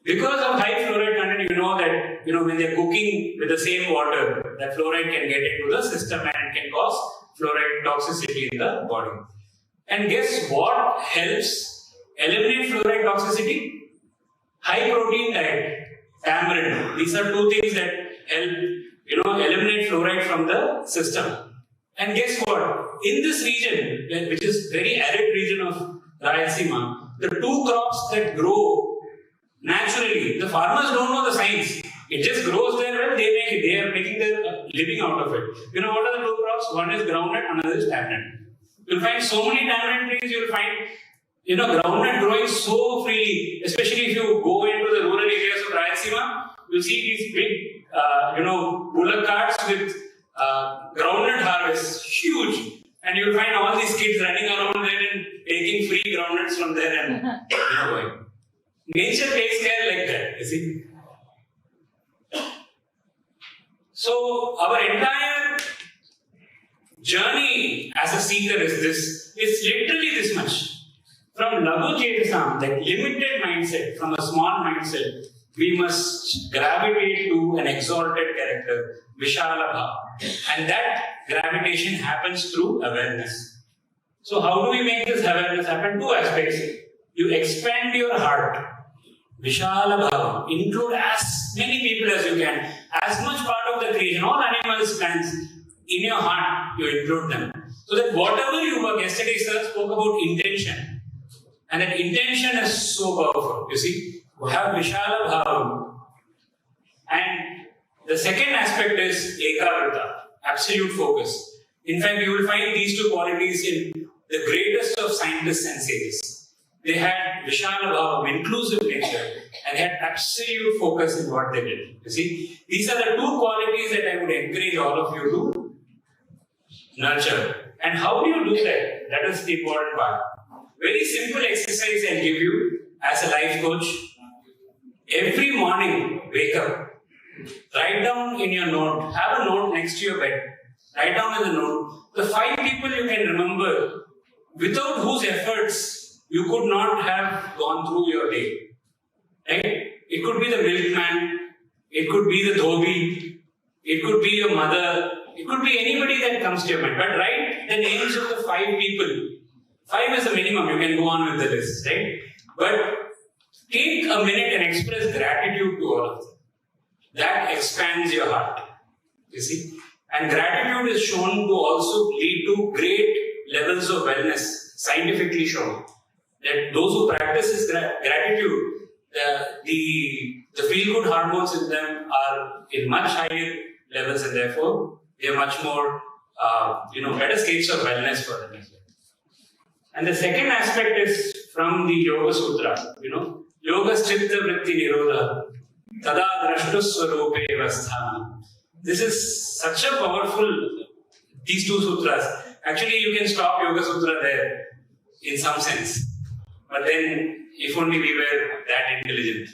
[SPEAKER 6] Because of high fluoride content, you know that when they are cooking with the same water, that fluoride can get into the system and it can cause fluoride toxicity in the body. And guess what helps eliminate fluoride toxicity? High protein diet, tamarind. These are two things that help eliminate fluoride from the system. And guess what? In this region, which is very arid region of Rayalaseema, the two crops that grow naturally, the farmers don't know the science. It just grows there when they make it. They are making their living out of it. You know what are the two crops? One is groundnut, another is tamarind. You'll find so many tamarind trees. You'll find groundnut growing so freely. Especially if you go into the rural areas of Rayalaseema, you'll see these big, bullock carts with groundnut harvest, huge. And you'll find all these kids running around there and taking free groundnuts from there and going. Nature takes care like that, you see. So our entire journey as a seeker is this. It's literally this much. From Lagu Chetasam, that limited mindset, from a small mindset, we must gravitate to an exalted character, Vishala Bhava. And that gravitation happens through awareness. So how do we make this awareness happen? Two aspects. You expand your heart. Vishala Bhava. Include as many people as you can. As much part of the creation, all animals, plants, in your heart, you include them. So that whatever you work, yesterday sir spoke about intention. And that intention is so powerful. You see, we have Vishala Bhava. And the second aspect is Ekagrata, absolute focus. In fact, you will find these two qualities in the greatest of scientists and sages. They had Vishala Bhava, inclusive nature, and had absolute focus in what they did. You see, these are the two qualities that I would encourage all of you to nurture. And how do you do that? That is the important part. Very simple exercise I'll give you as a life coach. Every morning, wake up. Write down in your note, have a note next to your bed. Write down in the note the 5 people you can remember without whose efforts you could not have gone through your day. Right? It could be the milkman, it could be the dhobi, it could be your mother, it could be anybody that comes to your mind. But write the names of the 5 people. 5 is the minimum, you can go on with the list, right? But take a minute and express gratitude to all of them. That expands your heart, you see. And gratitude is shown to also lead to great levels of wellness, scientifically shown. That those who practice this gratitude, the feel-good hormones in them are in much higher levels, and therefore they are much more, better states of wellness for them as well. And the second aspect is from the Yoga Sutra, Yoga Chitta Vritti Nirodha, Tada Drashtu Swarupe Vasthana. This is such a powerful, these two sutras. Actually, you can stop Yoga Sutra there, in some sense. But then, if only we were that intelligent.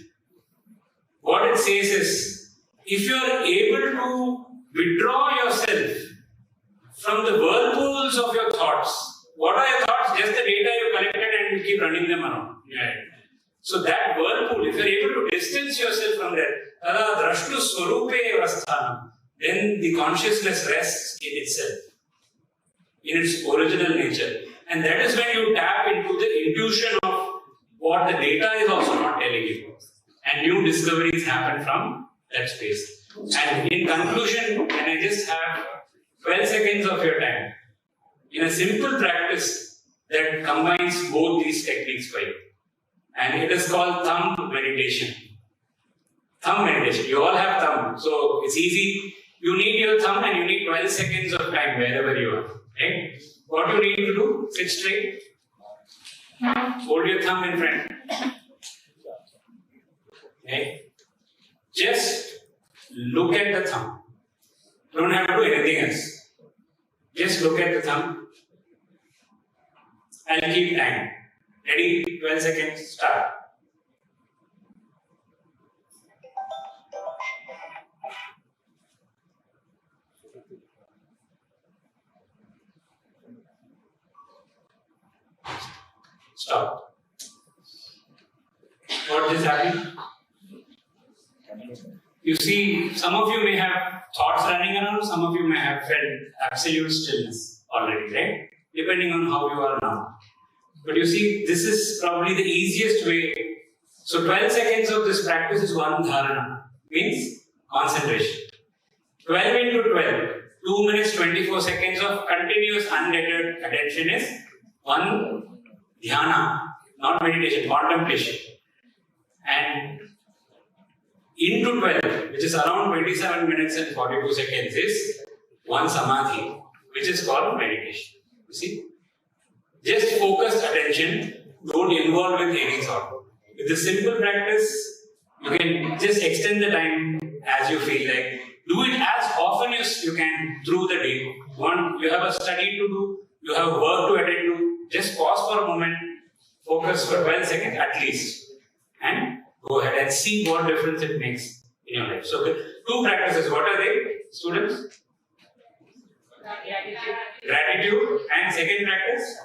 [SPEAKER 6] What it says is, if you are able to withdraw yourself from the whirlpools of your thoughts, what are your thoughts? Just the data you collected and you keep running them around. Yeah. So that whirlpool, if you are able to distance yourself from that, tada drashtu swarupe vasthana, then the consciousness rests in itself, in its original nature. And that is when you tap into the intuition of what the data is also not telling you. And new discoveries happen from that space. And in conclusion, can I just have 12 seconds of your time in a simple practice that combines both these techniques for you. And it is called thumb meditation. Thumb meditation. You all have thumb. So it's easy. You need your thumb and you need 12 seconds of time wherever you are. Right? What you need to do? Sit straight. Hold your thumb in front. Okay? Just look at the thumb. Don't have to do anything else. Just look at the thumb. I'll keep time. Ready? 12 seconds. Start. Stop. What is happening? You see, some of you may have thoughts running around, some of you may have felt absolute stillness. already, right? Depending on how you are now. But you see, this is probably the easiest way. So 12 seconds of this practice is one dharana, means concentration. 12 into 12, 2 minutes 24 seconds of continuous undeterred attention is one dhyana, not meditation, contemplation. And into 12, which is around 27 minutes and 42 seconds, is one samadhi, which is called meditation. You see? Just focused attention, don't involve with any thought. With this simple practice, you can just extend the time as you feel like. Do it as often as you can through the day. You have a study to do, you have work to attend to, just pause for a moment, focus for 12 seconds at least, and go ahead and see what difference it makes in your life. So, two practices, what are they, students? Gratitude, and second practice?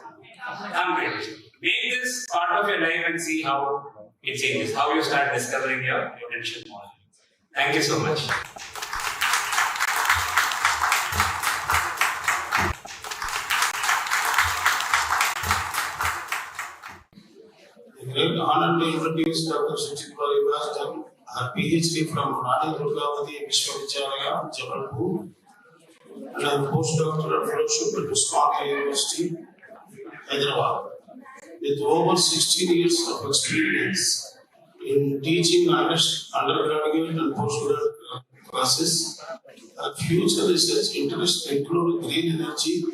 [SPEAKER 6] Meditation. Make this part of your life and see how it changes, how you start discovering your potential more. Thank you so much.
[SPEAKER 4] Great honor to introduce Dr. Srikanth who has done her PhD from Rani Durgavati Vishwavidyalaya, Jabalpur, and a postdoctoral fellowship at Usmania University, Hyderabad. With over 16 years of experience in teaching undergraduate and postgraduate classes, her future research interests include green energy,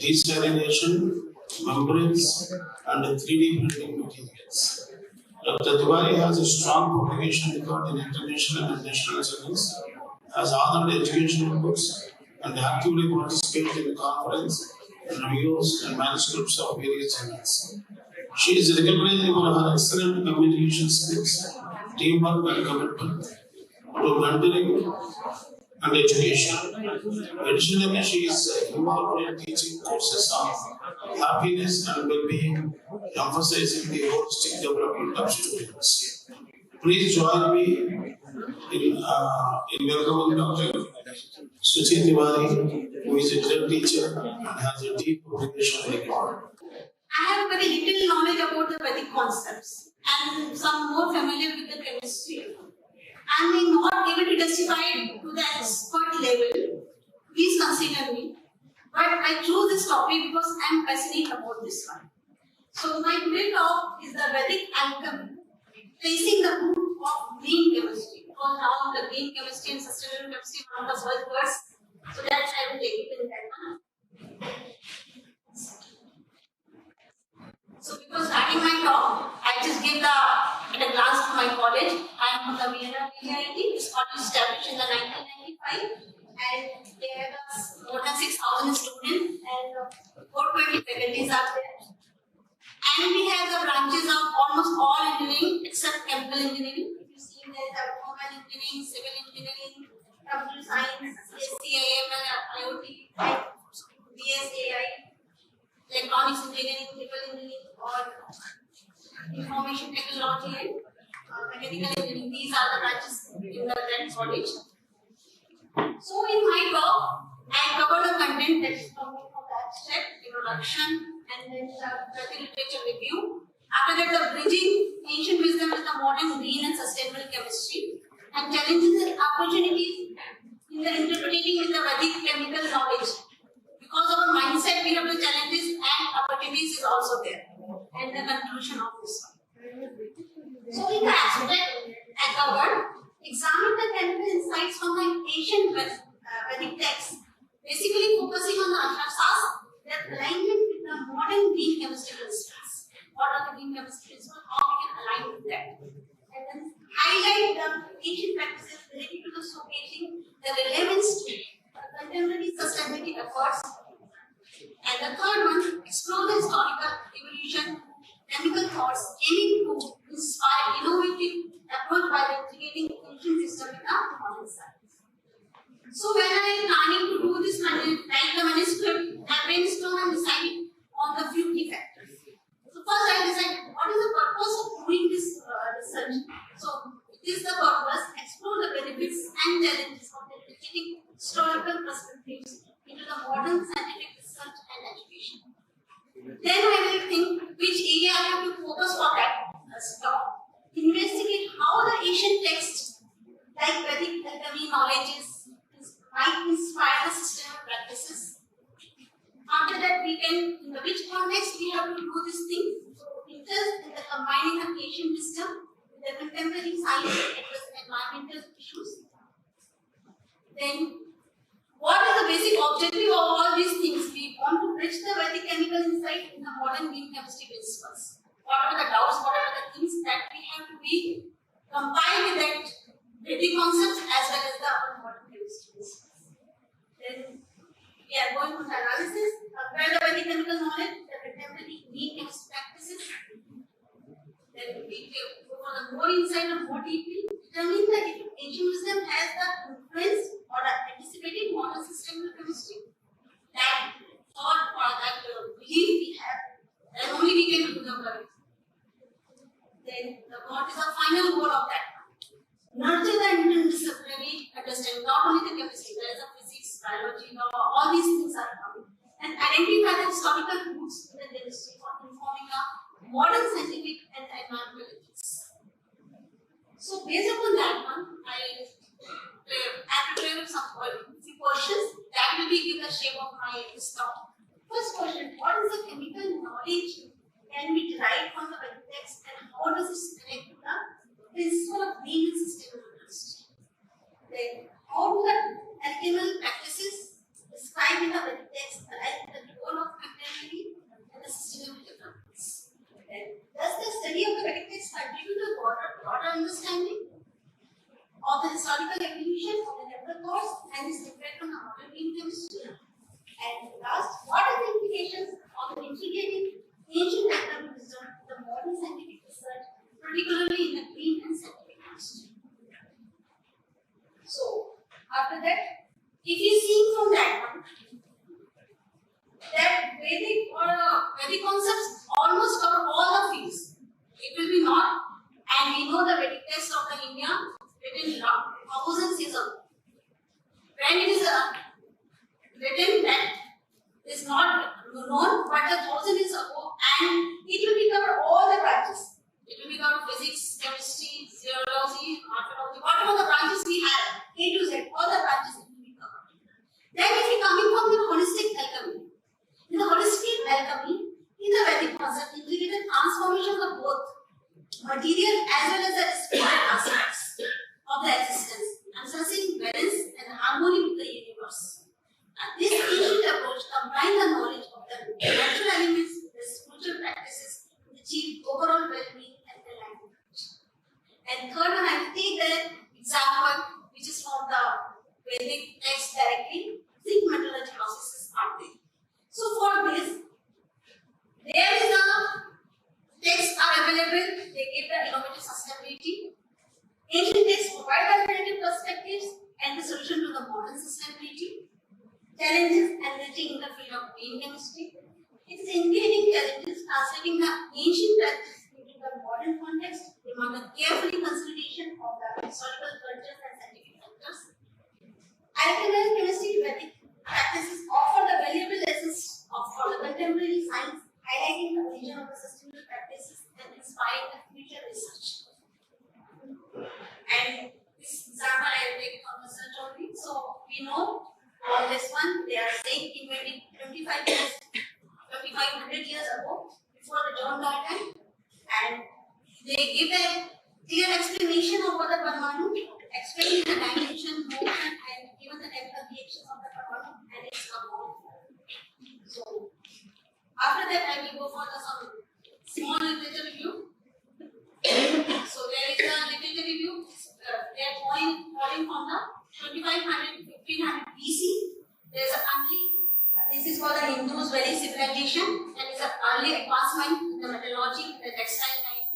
[SPEAKER 4] desalination, membranes, and 3D printing materials. Dr. Tiwari has a strong publication record in international and national journals, has authored educational books, and actively participated in conferences, reviews, and manuscripts of various journals. She is recognized for her excellent communication skills, teamwork, and commitment to mentoring and education. Additionally, she is involved in teaching courses on happiness and well-being, emphasizing the holistic development of students. Please join me in welcoming Dr. Srikanth Tiwari, who is a great teacher and has a deep educational record.
[SPEAKER 9] I have very little knowledge about the Vedic concepts and some more familiar with the chemistry. I may not able to testify to the expert level. Please consider me. But I chose this topic because I am passionate about this one. So my today talk is the Vedic alchemy, placing the root of green chemistry. Because now the green chemistry and sustainable chemistry are one of the buzzwords. So that I will take it in that one. So before starting my talk, I just give at a glance to my college. I am from the Vienna VIT. This college established in the 1995, and they have more than 6,000 students and 420 faculties are there. And we have the branches of almost all engineering except chemical engineering. If you see, there is automobile engineering, civil engineering, computer science, SCIM, IoT, BSAI. Electronics engineering, civil engineering, or information technology and mechanical engineering. These are the branches in the Trent College. So in my talk, I cover the content that is coming from the abstract, introduction, and then the literature review. After that, the bridging ancient wisdom with the modern green and sustainable chemistry, and challenges and opportunities in the interpreting with the Vedic chemical knowledge. Because of our mindset, we have the challenges and opportunities is also there. And the conclusion of this one. So in the abstract, I covered, examine the chemical insights from the ancient Vedic texts, basically focusing on the ashasas, their alignment with the modern green chemistry principles. What are the green chemistry principles? How we can align with that. And then highlight the ancient practices related to the showcasing the relevance to contemporary sustainability efforts. And the third one, explore the historical evolution, chemical thoughts, aiming to inspire innovative approach by integrating ancient wisdom in our modern science. So when I am planning to do this, write the manuscript, I brainstorm and decide on the few key factors. So first I decide what is the purpose of doing this research. So it is the purpose, explore the benefits and challenges of integrating historical perspectives into the modern scientific research context, we have to do this thing. Interest in the combining of Asian wisdom with the contemporary science to address environmental issues. Then, what is the basic objective of all these things? We want to bridge the Vedic chemical insight in the modern green chemistry principles. What are the doubts? What are the things that we have to be combined with that Vedic concepts as well as the modern chemistry principles? Then we are going to the analysis, compare the Vedic chemical knowledge, the contemporary green chemistry practices. Then we go for the more insight and more deeply, determining that if ancient wisdom has the influence or the anticipated modern system of chemistry, that thought or that belief we have, then only we can do the work. Then what is the final goal of that? Nurture the interdisciplinary understanding, not only the chemistry, there is a physics, biology, law, all these things are coming. And identify the historical roots in the chemistry for informing a modern scientific and environmental ethics. So based upon that one, I have prepared some few questions that will be give the shape of my talk. First question: what is the chemical knowledge can be derived from the Vedic text, and how does it connect to the principle of green and sustainable chemistry? Then, how do the alchemical practices described in the Vedic text align with the goal of contemporary and the sustainable developments? Then, does the study of the Vedic text contribute to a broader understanding of the historical evolution of the chemical course and its effect on the modern green chemistry? And last, what are the implications of integrating ancient chemical wisdom with the modern scientific research, particularly in the green and scientific chemistry? So, after that, if you see from that one, that Vedic or Vedic concepts almost cover all the fields. It will be not, and we know the Vedic text of the India written thousands years ago. When it is written, that is not known, but 1,000 years ago, and it will be cover all the branches. It will be cover physics, chemistry, zoology, archaeology, whatever the branches we have, A to Z, all the branches it will be covered. Then if we coming from the holistic alchemy, in the holistic alchemy, in the Vedic concept, integrated transformation of both material as well as the spiritual aspects of the existence, and sensing balance and harmony with the universe. And this ancient approach combines the knowledge of the natural elements with the spiritual practices to achieve overall well-being and alignment. And third one, I will take the example which is from the Vedic text directly. Zinc metallurgy processes are there. So for this, there is a texts are available. They give the innovative sustainability. Ancient texts provide alternative perspectives and the solution to the modern sustainability challenges and enriching in the field of green chemistry. It is engaging challenges translating the ancient practice into the modern context, demand a carefully consideration of the historical cultures and scientific factors. Alchemical chemistry Vedic practices offer the valuable lessons for the contemporary science, highlighting the origin of the sustainable practices and inspiring the future research. And this example I will take from research only. So we know on this one, they are saying invented 2500 years ago, before the John Dalton, and they give a clear explanation of what the Parmanu, explaining the dimension, motion, and even the chemical reactions of the Parmanu and its compound. So, after that, I will go for some small literature review. So, there is a literature review. They are falling from the 2500 to 1500 BC. There is a this is for the Hindus' very civilization, and is an early advancement in the metallurgy, the textile line,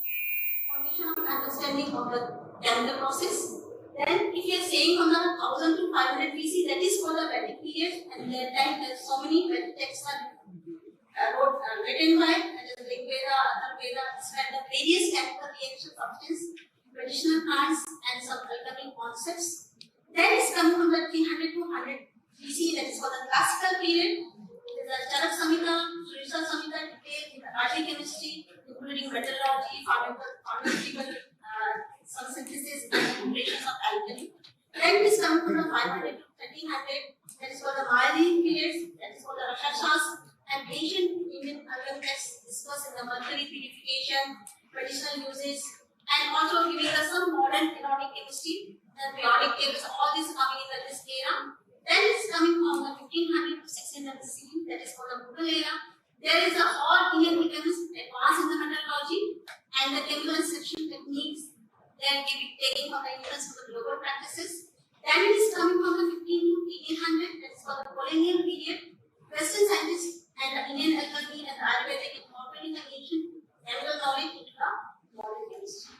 [SPEAKER 9] formation of understanding of the chemical process. Then, if you are saying from the 1000 to 500 BC, that is for the Vedic period, and that time there are so many Vedic texts are written by, that is Rig Veda, Atharva Veda, describe the various chemical reaction substances, traditional plants, and some alchemy concepts. Then it's coming from the 300 to 100 BC, that is for the classical period. There is a Charak Samhita, Srisal Samhita detailed in the early chemistry, including metallurgy, pharmaceutical, some synthesis and operations of alchemy. Then it is coming from the 500 to 1300, that is for the Mauryan periods, that is for the Rakshasas and ancient Indian certain tests discussed in the mercury purification, medicinal uses, and also giving us some modern inorganic chemistry, the periodic tables, all this coming in this era. Then it's coming from the 1500 to 1600 CE, that is called the Mughal era. There is a whole Indian chemist advanced in the metallurgy and the chemical extraction techniques. They are taking from the influence from the global practices. Then it is coming from the 15 to 1800, that is called the colonial period. Western scientists and the Indian alchemy and the Ayurvedic incorporating the ancient chemical knowledge into the modern chemistry.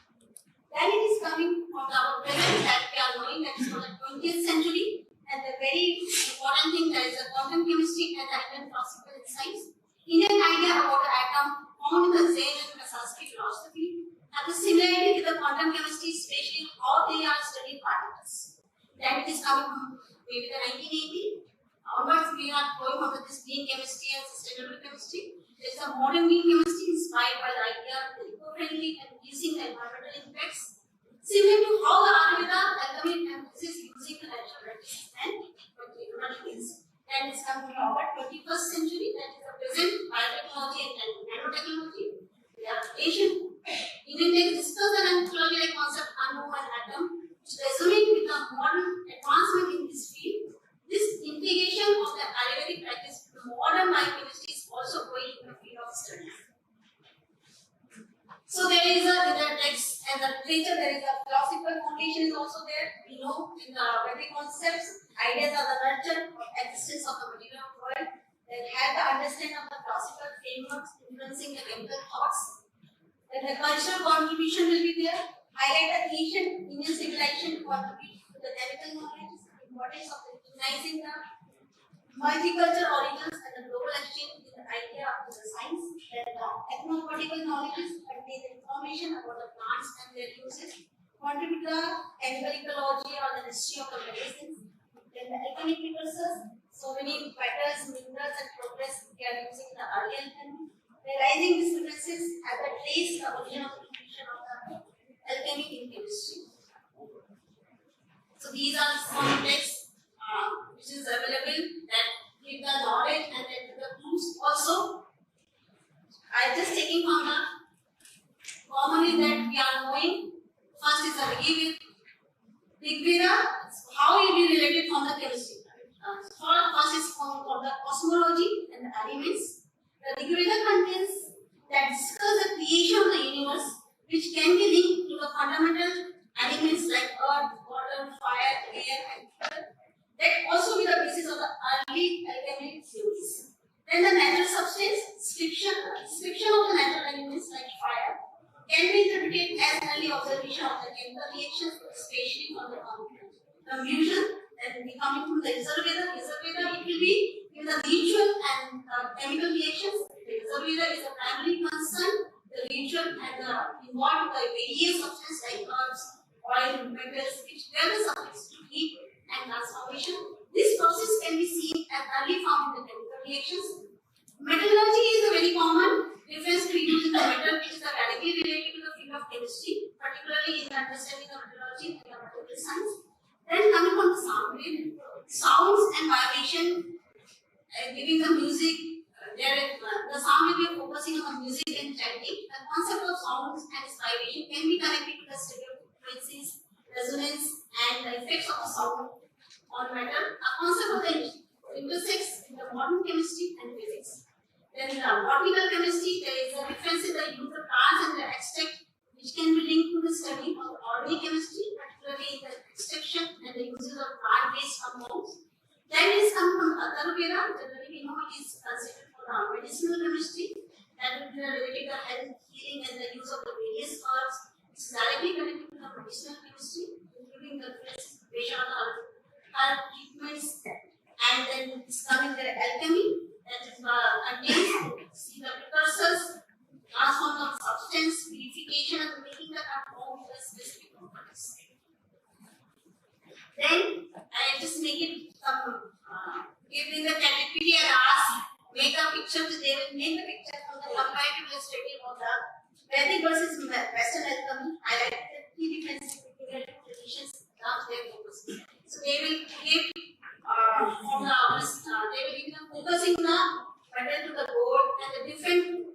[SPEAKER 9] Then it is coming from our present that we are knowing, that is for the 20th century, and the very important thing that is the quantum chemistry and the Indian classical insights. Indian idea about the atom found in the Zen and Kasasky philosophy have the similarity with the quantum chemistry, especially how they are studied particles. Then it is coming from maybe the 1980. Onwards, we are going on with this green chemistry and sustainable chemistry. There is a modern green chemistry inspired by the idea of the eco-friendly and reducing the environmental impacts. Similar to how the Ayurveda alchemy emphasizes using the natural practices and technologies. Then it's coming from our 21st century, that is the present biotechnology and nanotechnology. We have Asian. Indian texts discuss the nanotechnology concept Anu and atom, which resonate with the modern advancement in this field. This integration of the Ayurvedic practice to modern biochemistry is also going in the field of studies. So there is in the text and the literature, there is a philosophical foundation is also there. We know in the Vedic concepts, ideas are the nurture or existence of the material world that have the understanding of the philosophical frameworks influencing the chemical thoughts. Then the cultural contribution will be there. Highlight the ancient Indian civilization contribute to the chemical knowledge, the importance of recognizing the multicultural origins and the global exchange with the idea of the science. Then the ethnopolitical knowledge contain the information about the plants and their uses, contribute to the chemical ecology or the history of the medicines. Then the alchemic precursors, so many metals, minerals, and progress they are using in the early alchemy. Realizing these differences as a trace the origin of the creation of the alchemy in chemistry. So these are some texts which is available that give the knowledge and then the clues also. I just taking from the commonly that we are knowing. First is the Rigveda, how it will be related from the chemistry. First is from the cosmology and the elements. The Rigveda contains that discuss the creation of the universe, which can be linked to the fundamental elements like earth, water, fire, air, and water. That also be the basis of the early alchemic theories. Then the natural substance, description of the natural elements like fire can be interpreted as early observation of the chemical reactions, especially from the confusion. Then we coming from the Yajurveda. Yajurveda, it will be in the ritual and chemical reactions. The Yajurveda is a primary concern. The ritual and involved the various substances like herbs, oil, metals, which were the subjects to heat and transformation. This process can be seen as early form in the chemical reactions. Metallurgy is a very common reference to use in the metal, which is directly related to the field of chemistry, particularly in understanding the metallurgy and the material science. Then coming from the sound wave, sounds and vibration, giving the music. The sound wave we are focusing on the music and chanting. The concept of sounds and its vibration can be connected to the stereo frequencies, resonance, and the effects of the sound on matter. A concept of the intersects in the modern chemistry and physics. Then in the botanical chemistry, there is a reference in the use of plants and the extract, which can be linked to the study of organic chemistry, particularly in the extraction and the uses of plant-based compounds. Then it is come from Ayurveda. Generally, we know it is considered for medicinal chemistry, that will be related to the health, healing, and the use of the various herbs. It is directly connected to the medicinal chemistry, including the preservation of herb treatments, and then it's coming the alchemy, that is contains the precursors, transform of substance, purification, and making the compound with a specific properties. Then I just make it some give in the ChatGPT and ask, make a picture. They will make the picture from the comparative study of the Vedic versus Western alchemy, highlight the key differences between the two traditions. So they will give from the they will give them focusing the metal to the gold and the different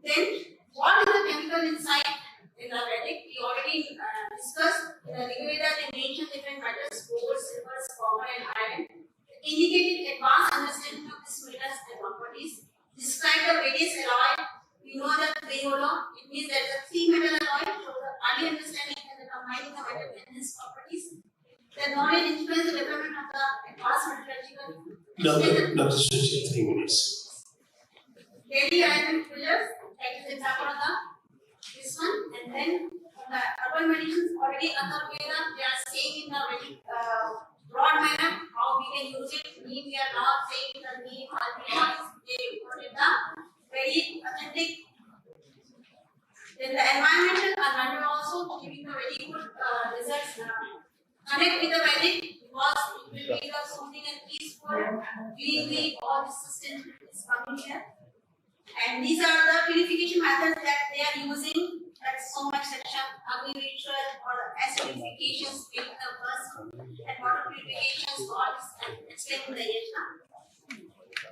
[SPEAKER 9] Then, what is the chemical inside in the Vedic? We already discussed the Rigveda they mentioned different metals, gold, silver, copper, and iron. Indicated advanced understanding of these metals and properties. Describe the various alloy. We know that Priya, it means that the three metal alloy. So the early understanding and the combining the metal and its properties. The knowledge influence the development of the advanced metallurgical.
[SPEAKER 4] Dr. Sushi, 3 minutes.
[SPEAKER 9] Daily iron pillars, that is example of this one, and then the urban medicines already Atharvaveda, they are saying in a very broad manner how we can use it. We are not saying the name or they put it the very authentic. Then the environmental are also giving a very good results. Connect with the Vedic because it will be something and peaceful, greenery, all the systems is coming here. And these are the purification methods that they are using. That's so much section, agricultural or acidifications, making the first and water purifications, all this explaining the Yajna.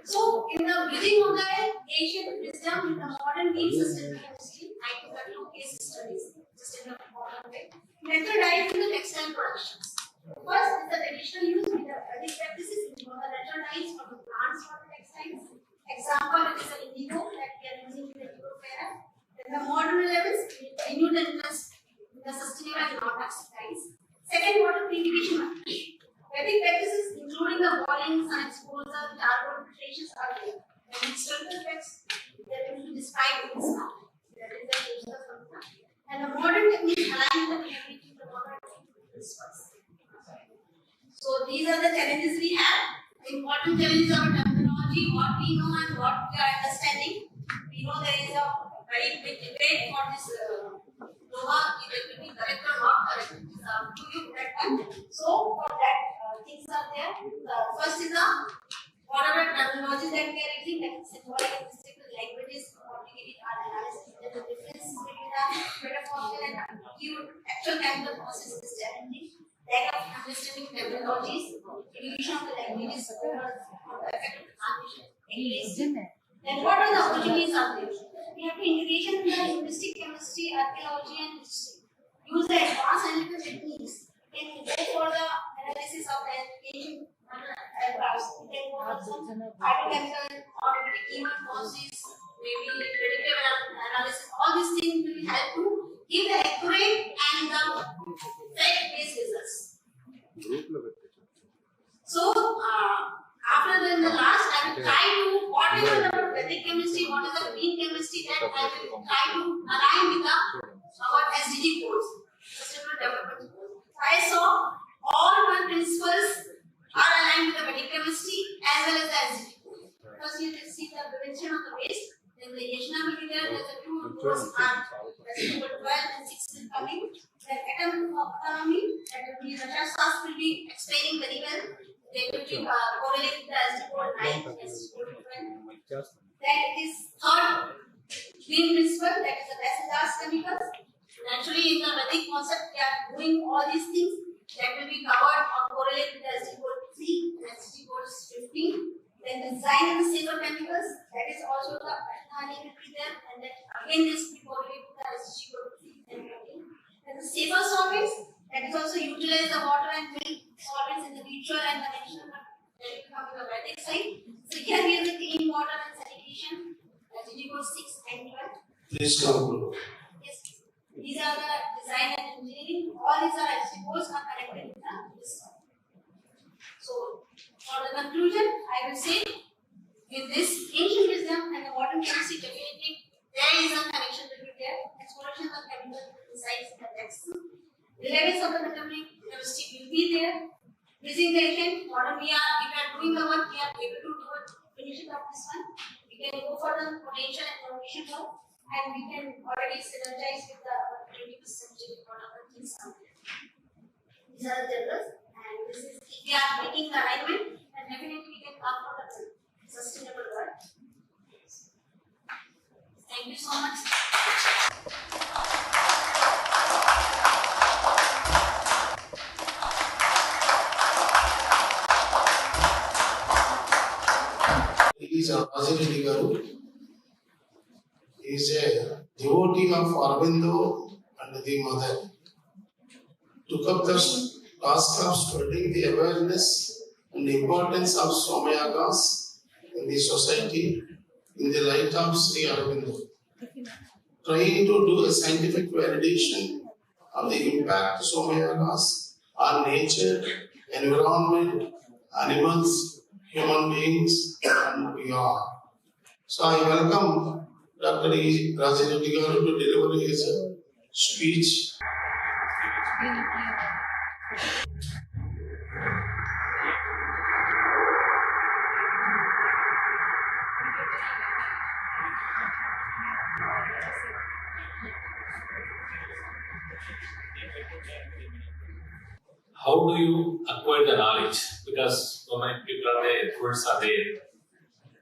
[SPEAKER 9] So, in the beginning of the Asian wisdom, in the modern meat system chemistry, I took a few case studies, just in the modern way. Methodized in the textile productions. First is the traditional use with the Vedic practices in the natural dyes from the plants for the textiles. Example, it is an indigo that we are using in the Europera. Then the modern levels, renewed interest in the sustainable and non-toxic dyes. Second, water purification. Vedic practices including the boiling, sun exposure, charcoal filtrations are there. And historical effects that will be described in this part. That is the nature of the. And the modern techniques align with the creativity of the modern principles. So these are the challenges we have. The important challenges of terminology, what we know and what we are understanding. We know there is a very big debate for this Loha, it will be correct or not correct. It is up to you that time. So for that, things are there. First is whatever terminology that we are using, that is symbolic, mystical languages, complicated analysis. There is a difference between the metaphorical and actual chemical process is challenging. Lack of understanding terminologies, illusion of the languages, or the effect of the translation. Then what are the opportunities out there? We have integration in the linguistic chemistry, archaeology, and history. Use the advanced analytical techniques. Can go for the analysis of the application. We can go for some phytochemical or chemical processes, maybe predictive analysis. All these things will help to give the accurate and the fact-based results. So, after the last, I will try to, whatever the Vedic chemistry, what is the green chemistry, that I will try to align with our SDG goals, Sustainable Development Goals. I saw all my principles are aligned with the Vedic chemistry as well as the SDG goals. First, you can see the prevention of the waste. Then the Yajna will be there. There's a 2 goals are SDG 12 and 16 coming. Then atom economy, that will be Russia SAS will be explaining very well. They will be correlated with the SDG 9 and SDG 12. Then it is third green principle, that is the best gas chemicals. Naturally, in the Vedic concept, they are doing all these things that will be covered or correlated with the SDG 3 and SDG 15. Then design and the safer chemicals, that is also the will be there, and that again this will be correlated with the SDG 3 and 14. Then the safer solvents, that is also utilize the water and milk solvents in the ritual and conventional, that will come to the Vedic side. So here we have the clean water and sanitation, SDG 6 and 12.
[SPEAKER 4] Please conclude.
[SPEAKER 9] Yes, these are the design and engineering. All these are SDG goals are connected with this. So, for the conclusion, I will say, with this ancient wisdom and the modern chemistry, definitely there is a connection between there. Exploration of chemical insights and text. Relevance of the metabolic chemistry will be there. Using the ancient modern, if we are doing the work, we are able to do it, finish it up this one. We can go for the potential and innovation work, and we can already synergize with the 21st century or other things out there. These are the generals. And this is, if we are making the alignment, then definitely we can come for the sustainable world. Thank you so much.
[SPEAKER 4] Please, Azim Garu. is a devotee of Aurobindo and the mother. Took up the task of spreading the awareness and importance of Somayagas in the society in the light of Sri Aurobindo. Trying to do a scientific validation of the impact Somayagas on nature, environment, animals, human beings, and beyond. So I welcome Dr. E. Rajareddy Garu to deliver his speech.
[SPEAKER 10] How do you acquire the knowledge? Because so many people are there, students are there.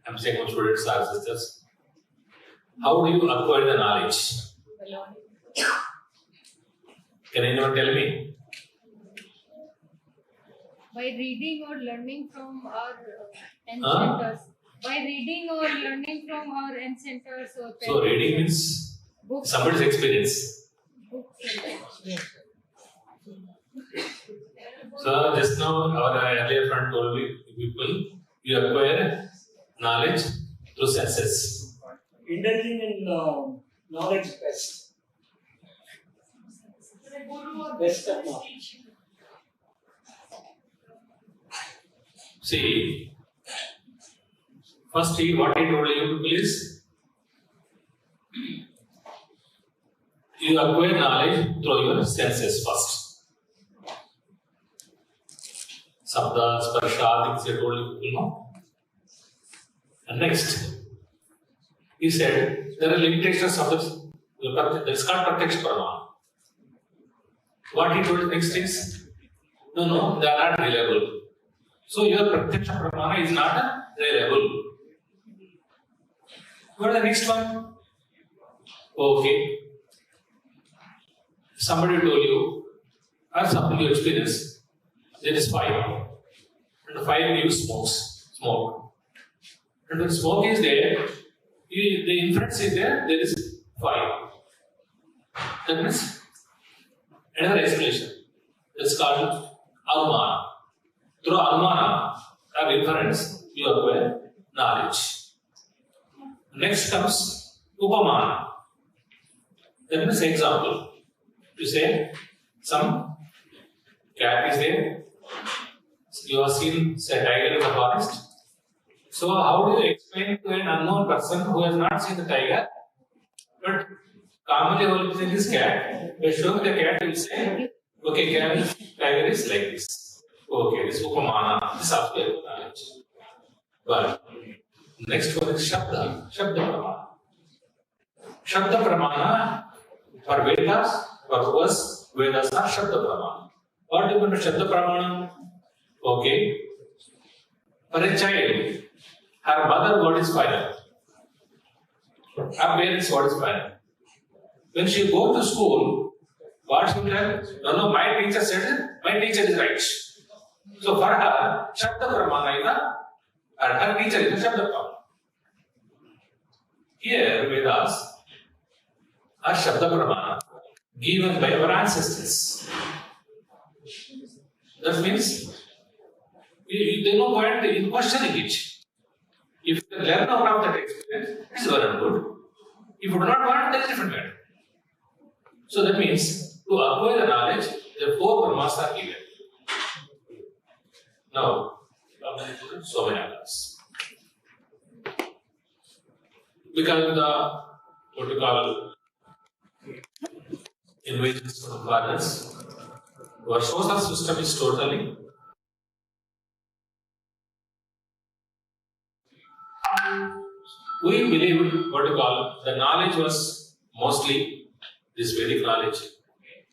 [SPEAKER 10] I'm saying what students are sisters. How do you acquire the knowledge? Can anyone tell me?
[SPEAKER 8] By reading or learning from our ancestors. By reading or learning from our ancestors. Or
[SPEAKER 10] So reading means
[SPEAKER 8] books.
[SPEAKER 10] somebody's experience.
[SPEAKER 8] Books.
[SPEAKER 10] So just now our earlier friend told me people you acquire knowledge through senses.
[SPEAKER 11] Indulging in knowledge best. Best of knowledge.
[SPEAKER 10] See, first what he told you people is you acquire knowledge through your senses first. Sabda, sparsha, things he told you people know. And next, he said there are limitations of that's called Pratyaksha Pramana. What he told next is no, they are not reliable. So your Pratyaksha Pramana is not reliable. What is the next one? Okay. Somebody told you, or something you experience, there is fire. And the fire gives smoke. And when smoke is there, the inference is there is fire. That means another explanation. It's called Anumana. Through Anumana or inference, you acquire knowledge. Next comes Upamana. That means example. You say some cat is there. You have seen say tiger in the forest. So how do you explain to an unknown person who has not seen the tiger, but calmly will see this cat? By showing the cat, you will say, okay, tiger is like this. Okay, this Upamana, this is also knowledge. But next one is Shabda Pramana. Shabda Pramana for Vedas, for us, Vedas are Shabda Pramana. What do you mean by Shabda Pramana? Okay. For a child, her mother word is final. Her parents word is final. When she goes to school, what she will tell? No, my teacher said it, my teacher is right. So for her, Shabda Pramana is her teacher is Shabda Pramana. Here, Vedas are Shabda Pramana given by our ancestors. That means there is no point in questioning it. If you can learn out of that experience, it is well and good. If you do not want, that is a different matter. So that means to acquire the knowledge, the four Brahmas are given. Now, so many others. Because the what you call invasions of foreigners, our social system is totally we believe what you call the knowledge was mostly this Vedic knowledge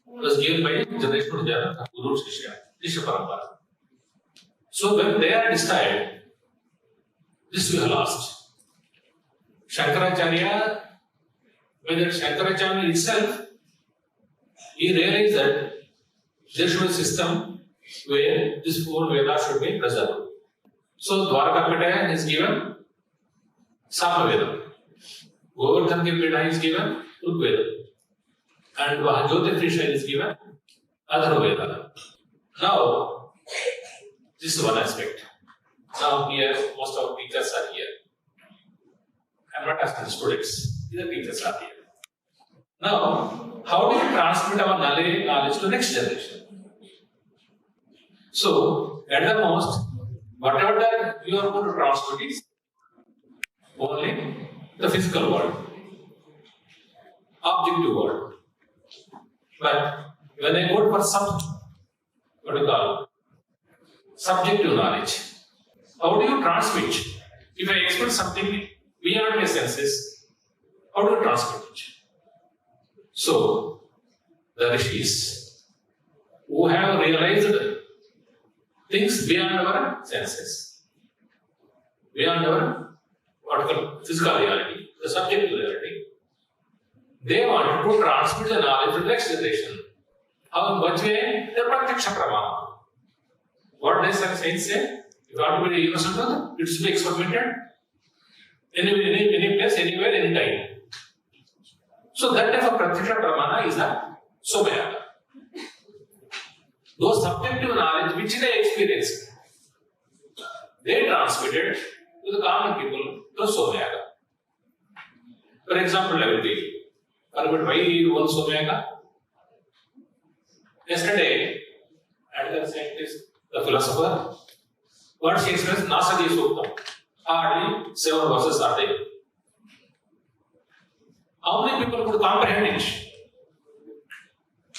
[SPEAKER 10] was given by generation to generation, Guru Shishya Parampara. So when they are destroyed, this we have lost. Shankaracharya, whether Shankaracharya itself, he realized that there should be a system where this four Vedas should be preserved. So Dwarkapataya is given Samaveda. Govardhan Pida is given Rigveda. And Jyotirshya is given Atharvaveda. Now, this is one aspect. Now here, most of teachers are here. I am not asking the students, the teachers are here. Now, how do you transmit our knowledge to the next generation? So, at the most, whatever that you are going to transmit is only the physical world, objective world. But when I go for some, what do you call it? Subjective knowledge, how do you transmit? If I expect something beyond my senses, how do you transmit it? So, the rishis who have realized things beyond our senses, beyond our physical reality, the subjective reality, they wanted to transmit the knowledge to the next generation. How in what way? The Pratyaksha Pramana. What does science say? If you want to be a universal truth, it should be experimented any place, anywhere, anytime. So that type of Pratyaksha Pramana is a Somayaga. Those subjective knowledge which they experienced, they transmitted to the common people through Somayaga. For example, I will tell you. Why one Somayaga? Yesterday, another scientist, the philosopher, what she expressed, Nasadi Sukta. Hardly 7 verses are there. How many people could comprehend it?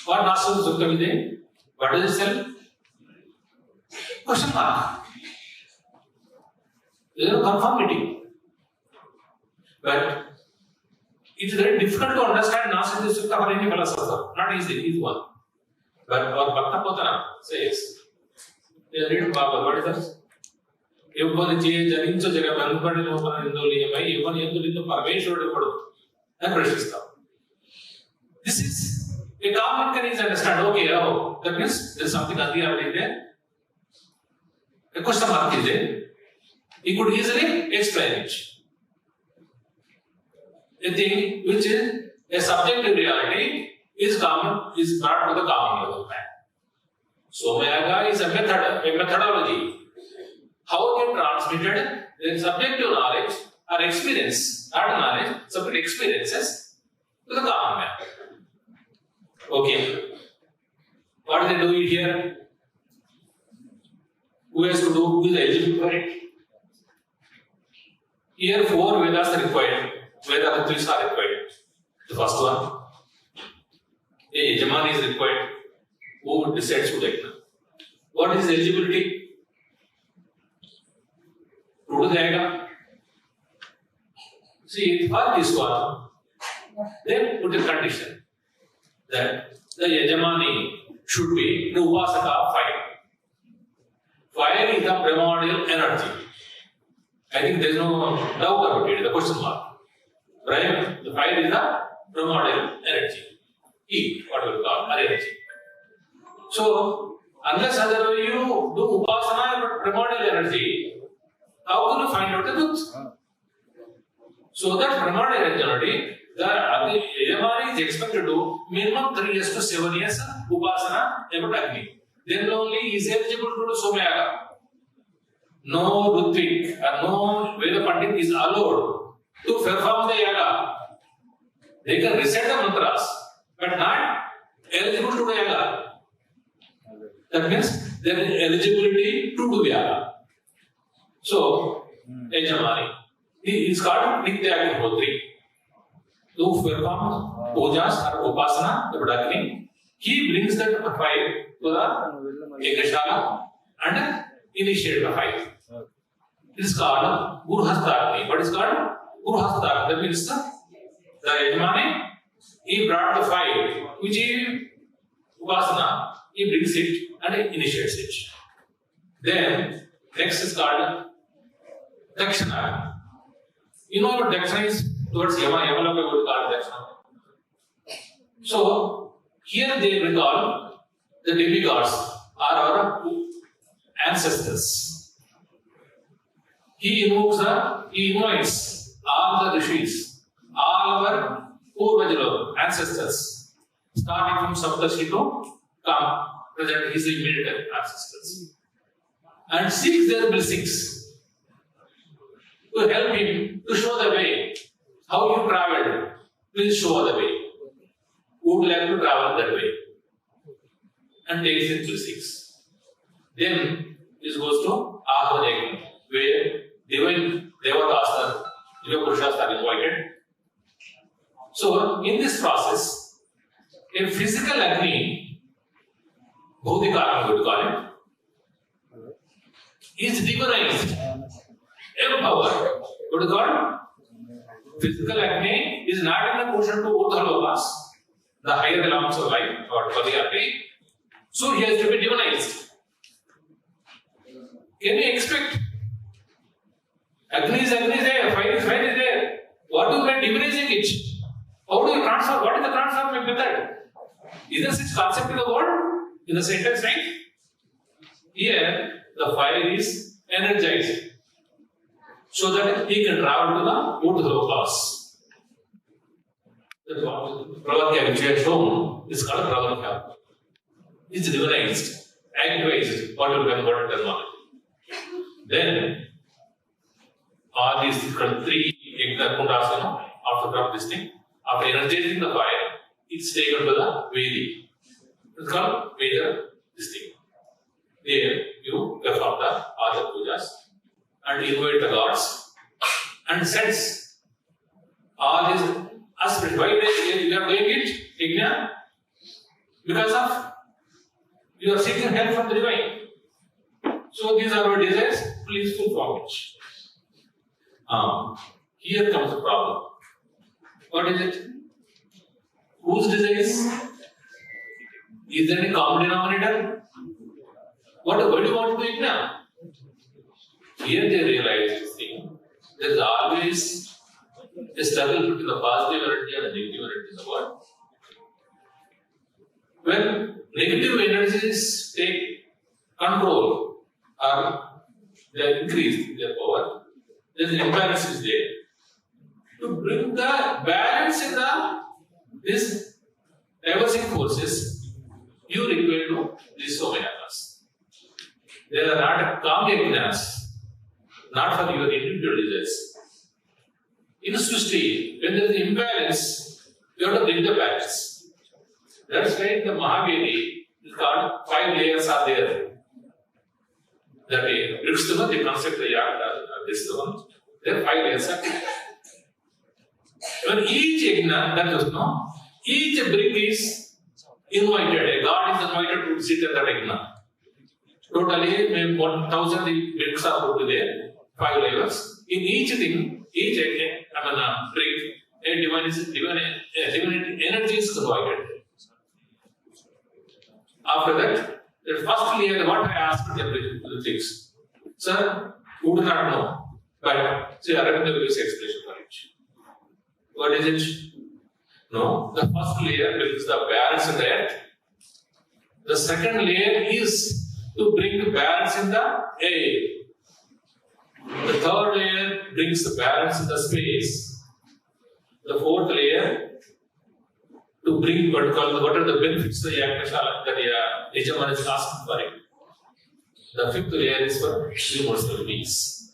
[SPEAKER 10] What Nasadi Sukta is there? What does it tell? Question mark. There is no conformity. But it is very difficult to understand Nasadi Sukta for any philosopher. Not easy, easy one. But our Bhakta Potana says, they read Baba, what is that? This is a common can easily understand. Okay, oh, that means there is something already there. A question mark is there. He could easily explain it. A thing which is a subjective reality is common, is brought to the common level of man. Somayaga is a method, a methodology. How they transmitted their subjective knowledge or experience, not knowledge, subjective experiences to the common man. Okay. What do they do here? Who has to do? Who is eligible for it? Here 4 Vedas are required. Veda Tattvas are required. The first one. A Yajaman is required. Who decides who take? What is eligibility? See, for this one, they put a condition that the Yajamani should be the Upasaka fire. Fire is the primordial energy. I think there is no doubt about it, the question mark. Right? The fire is the primordial energy. Heat, what we call energy. So, unless otherwise you do Upasana but primordial energy, how can you find out the truth? So that primordial energy, the Yajamani is expected to do minimum 3 years to 7 years Upasana about Agni. Then only he is eligible to do Somayaga. No Rutvik or no Veda Pandit is allowed to perform the Yaga. They can recite the mantras, but not eligible to do Yaga. That means there is eligibility to do Yaga. So, Yajamani, he is called Nitya Agnihotri. To perform pujas or upasana, the Agni, he brings that fire to the Yagashala and initiate the fire. It is called Guru Hasta Agni. What is called? Guru Hasta Agni. That means the Yajamani, he brought the fire, which he upasana, he brings it and initiates it. Then, next is called Dakshina. You know what Dakshina is towards Yama, Yama we would call Dakshina. So, here they recall the demigods are our ancestors. He invites all the rishis, all our Purvajalo, ancestors, starting from Saptashi to Kam, present his immediate ancestors, and seeks their blessings to help him to show the way. How you traveled, please show the way. Who would like to travel that way? And takes his blessings. Then this goes to Ahvajayagni, where divine Devatas, Diva Purushas are invited. So, in this process, a physical Agni, Bhautika, we call it, is divinized, empowered. What is called? Physical Agni is not in the portion to Urdhalokas, the higher realms of life, or Padiyati. So, he has to be divinized. Can you expect? Agni is there, fire is there. What do you mean divinizing it? How do you transfer? What is the transfer method? Is there such concept in the world? In the sentence, right? Here, the fire is energized so that he can travel to the Urdhalokas. That's what Pravatya, which we have shown, is called Pravatya. It's divinized, activized, what will be converted terminology. Then, all these three Kundas, after this thing, after energizing the fire, it's taken to the Vedi. It's called major this thing. There you perform the other pujas and invite the gods and sense all these aspects. Why you are doing it? Igna? Because of you are seeking help from the divine. So these are our desires, please fulfill it. Here comes the problem. What is it? Whose desires? Is there any common denominator? What do you want to do now? Here they realize this thing. There is always a struggle between the positive energy and the negative energy in the world. When negative energies take control or they increase their power, there is an imbalance is there. To bring the balance in this diversing forces, you require to these somayanas. They are not calm yajnas, not for your individual desires. In Srishti, when there is imbalance, you have to bring the balance. That's why the Mahavedi is called 5 layers are there. That way, Rikstama, the concept of this one, there are 5 layers are there. When each yajna, that is no, each brick is invited. A god is invited to sit at the yajna. Totally, 1,000 bricks are put there, 5 layers. In each thing, each brick, a divine energy is invited. After that, the first layer, what I asked the things. Sir, who do not know, but say Aravinda gives explanation for it. What is it? No, the first layer brings the balance in the earth. The second layer is to bring the balance in the air. The third layer brings the balance in the space. The fourth layer to bring what are the benefits the Yagna that Yajaman is asking for it. The fifth layer is for universal peace.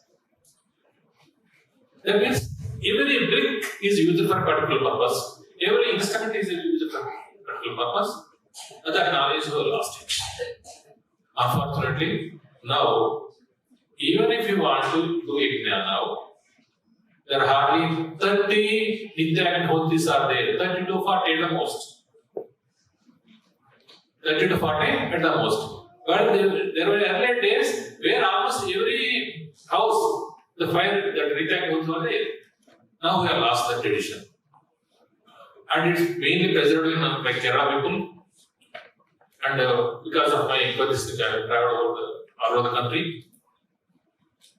[SPEAKER 10] That means every brick is used for a particular purpose. Every instrument is used for a particular purpose. That knowledge was lost. Unfortunately, now, even if you want to do it now, there are hardly 30 Nitya and Hotis are there. 30 to 40 at the most. 30 to 40 at the most. But there were earlier days where almost every house, the 5 that Nitya and Hotis were there. Now we have lost that tradition. And it's mainly preserved by Kerala people. And because of my inquiries, I have traveled all over the country.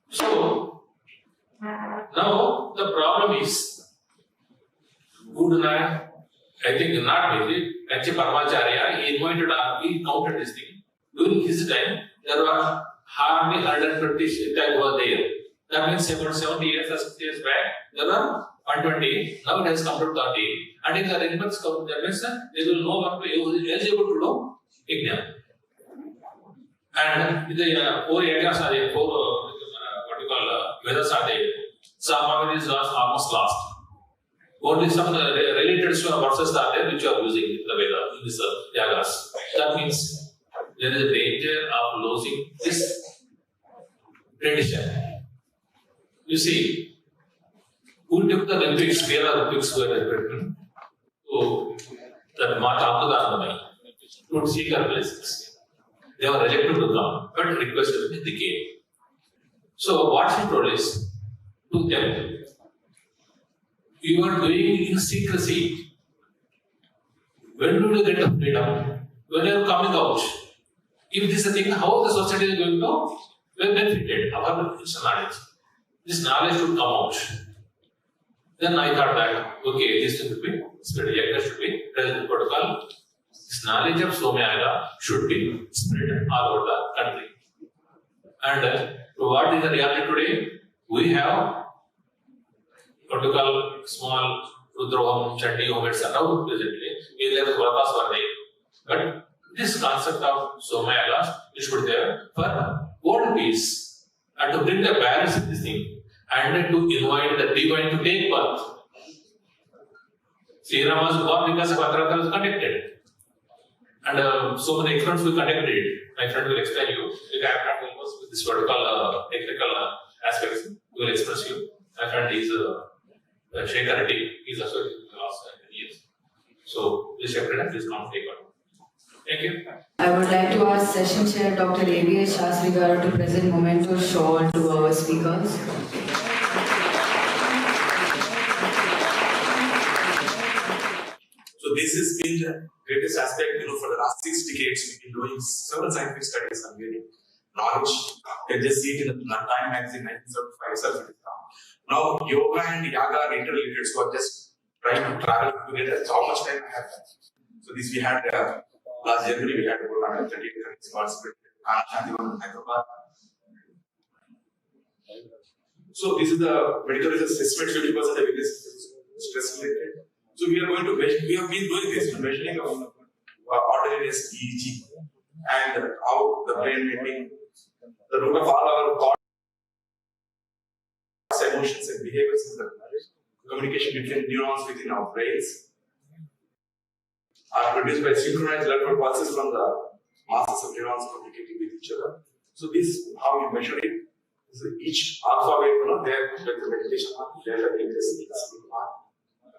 [SPEAKER 10] So, now the problem is, I think not maybe, Kanchi Paramacharya, he counted this thing. During his time, there were hardly 120 Shaitas were there. That means about 70 years or 60 years back, there were 120, now it has come to 30. And if the arrangements come, that means they will know what who is eligible to do exam. And the 4 areas are there, 4 what you call weathers are there. Some is almost lost. Only some related verses are there which are using the Veda in this yagas. That means there is a danger of losing this tradition. You see, who took the Olympics? Where are the Olympics were written? So that Mata would seek our blessings. They were rejected to come, but requested in the game. So what she told is to them, you are doing in secrecy. When do you get the freedom? When you are coming out. If this is a thing, how the society is going to be benefited? Our knowledge. This knowledge should come out. Then I thought that, okay, this should be spread. Yagna should be present protocol. This knowledge of Somyaga should be spread all over the country. And what is the reality today? We have protocol, small Rudroham, Chandi Home, etc. presently. We have Vratas were there. But this concept of Somyaga should be there for world peace and to bring the balance in this thing and to invite the divine to take birth. Sri Ram was born because Bhadrata was conducted. And so many experiments we conducted. My friend will explain you. If I have not almost with this vertical technical aspects, we will express you. My friend is Shekhar Reddy. He is also in the last 10 years. So this Shekhar please come take part. Thank you.
[SPEAKER 12] I would like to ask Session Chair Dr. A.V.S. Shastri Garu to present memento shawl to our speakers.
[SPEAKER 13] So this has been the greatest aspect, for the last 6 decades, we've been doing several scientific studies on getting knowledge. You can just see it in the Time magazine 1975 itself. Now, yoga and yaga are interrelated, so I'm just trying to travel together. That's how much time I have. So this we had last January, we had about 138 countries participate. Sandhya Devanathan, Hyderabad. So this is the medical research estimate 50% of it is stress related. So we are going to measure, we have been doing this, measuring of ordinariness, EEG, and how the brain mapping, the root of all our thoughts, emotions and behaviors is the communication between neurons within our brains are produced by synchronized electrical pulses from the masses of neurons communicating with each other. So this is how you measure it. So each alpha wave, there like the meditation one, there like the sleep one.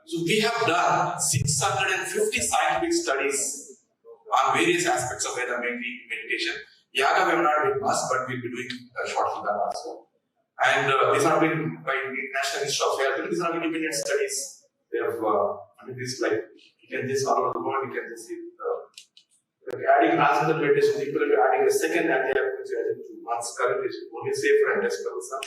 [SPEAKER 13] So we have done 650 scientific studies on various aspects of Veda meditation. Yaga we have not been much, but we'll be doing shortly that also. And these are been by the National Institute of Health. These are independent studies. They have, this like, you can just all over the world, you can just see like adding transcendental meditation is equal to adding a second anti-hypertensive to one's current is only safer and less troublesome.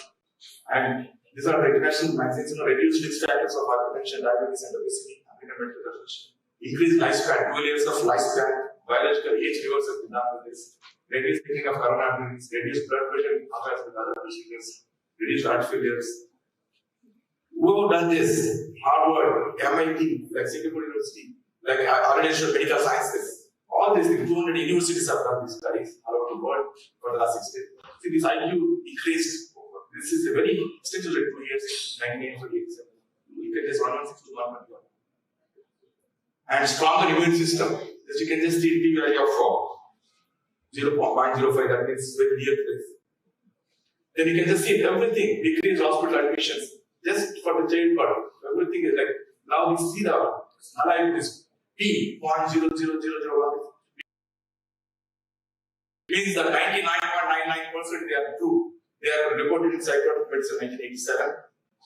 [SPEAKER 13] And these are the international magazines, reduced risk factors of hypertension, diabetes, and obesity, mental research. Increased lifespan, 2 years of lifespan, biological age reverse has been done with this. Reduced thinking of coronary disease, reduced blood pressure in contrast with other procedures, reduced heart failures. Who have done this? Harvard, MIT, like Singapore University, like Organization of Medical Sciences. All these 200 universities have done these studies around the world for the last 6 days. See, this IQ increased. This is a very extensive rate, 2 years, 1987. You can just 116 to 121. And stronger immune system. As you can just see P value of 0.05, that means very near to this. Then you can just see everything, decreased hospital admissions, just for the childbirth. Everything is like, now we see the alive is P 0.00001. Means that 99.99% they are true. They are reported in psychiatric medicine 1987.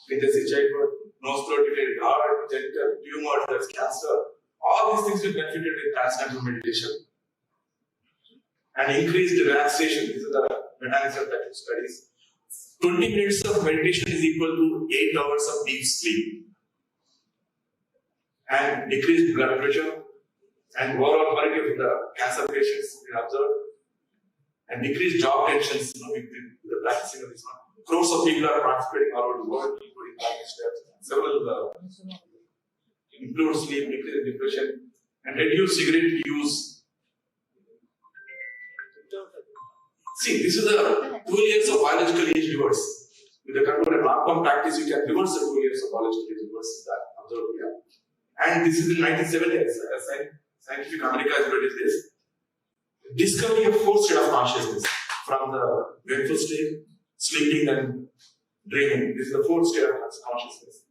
[SPEAKER 13] In the childbirth, nose throat related heart, genital tumors, there's cancer. All these things will benefit with transcendental meditation. And increased relaxation. These are the meta-analysis type studies. 20 minutes of meditation is equal to 8 hours of deep sleep. And decreased blood pressure. And overall quality of the cancer patients we observed. And decreased job tensions with the practicing of this one. crores of people are participating all over the world, including steps. Several improve sleep, decrease depression, and reduce cigarette use. See, this is the 2 years of biological age reverse. With the control and long-term practice, you can reverse the 2 years of biological age reverse that observed here. And this is in 1970, Scientific America has produced this. Discovery of 4 states of consciousness from the wakeful state, sleeping, and dreaming. This is the 4th state of consciousness.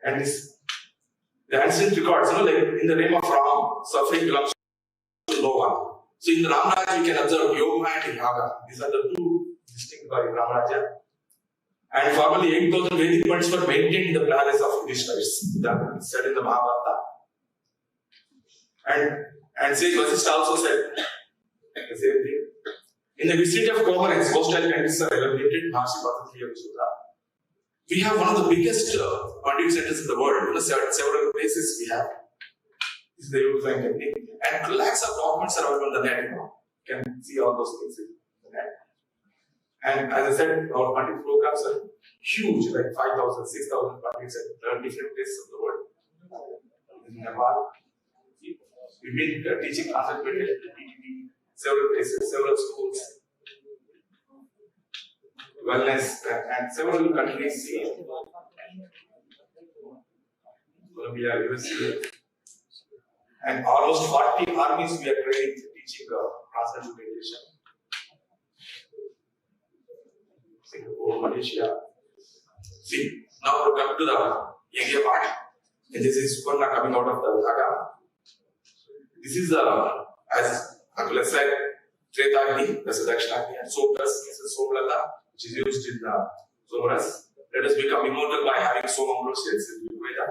[SPEAKER 13] And this, the ancient records, like in the name of Ram, suffering belongs to no one. So in the Ramraj, we can observe yoga and yaga. These are the 2 distinct by Ramraja. And formally 8,000 Vedic months were maintained in the palace of Yudhishthira, said in the Mahabharata. And Sage Vasishtha also said the same thing. In the vicinity of coherence, hostile conditions are eliminated, Mahasi Patanjali Sutra. We have one of the biggest conduit centers in the world. Several places we have. This is the unifying technique. And lakhs of documents are available on the net. You can see all those things in the net. And as I said, our content programs are huge, like 5,000, 6,000 conduits at different places of the world. In Nepal, we've been teaching concept meditation to PTP, several places, several schools, wellness, and several countries, Colombia, USA, and almost 40 armies we are training teaching transcendental meditation. Singapore, Malaysia. See, now we come to the India part. And this is Suparna coming out of the Dhaga. This is as Akula said, Tretagni, that's Dakshinagni, and Somras, this is Somlata, which is used in Somras. Let us become immortal by having Somamrosya in Veda.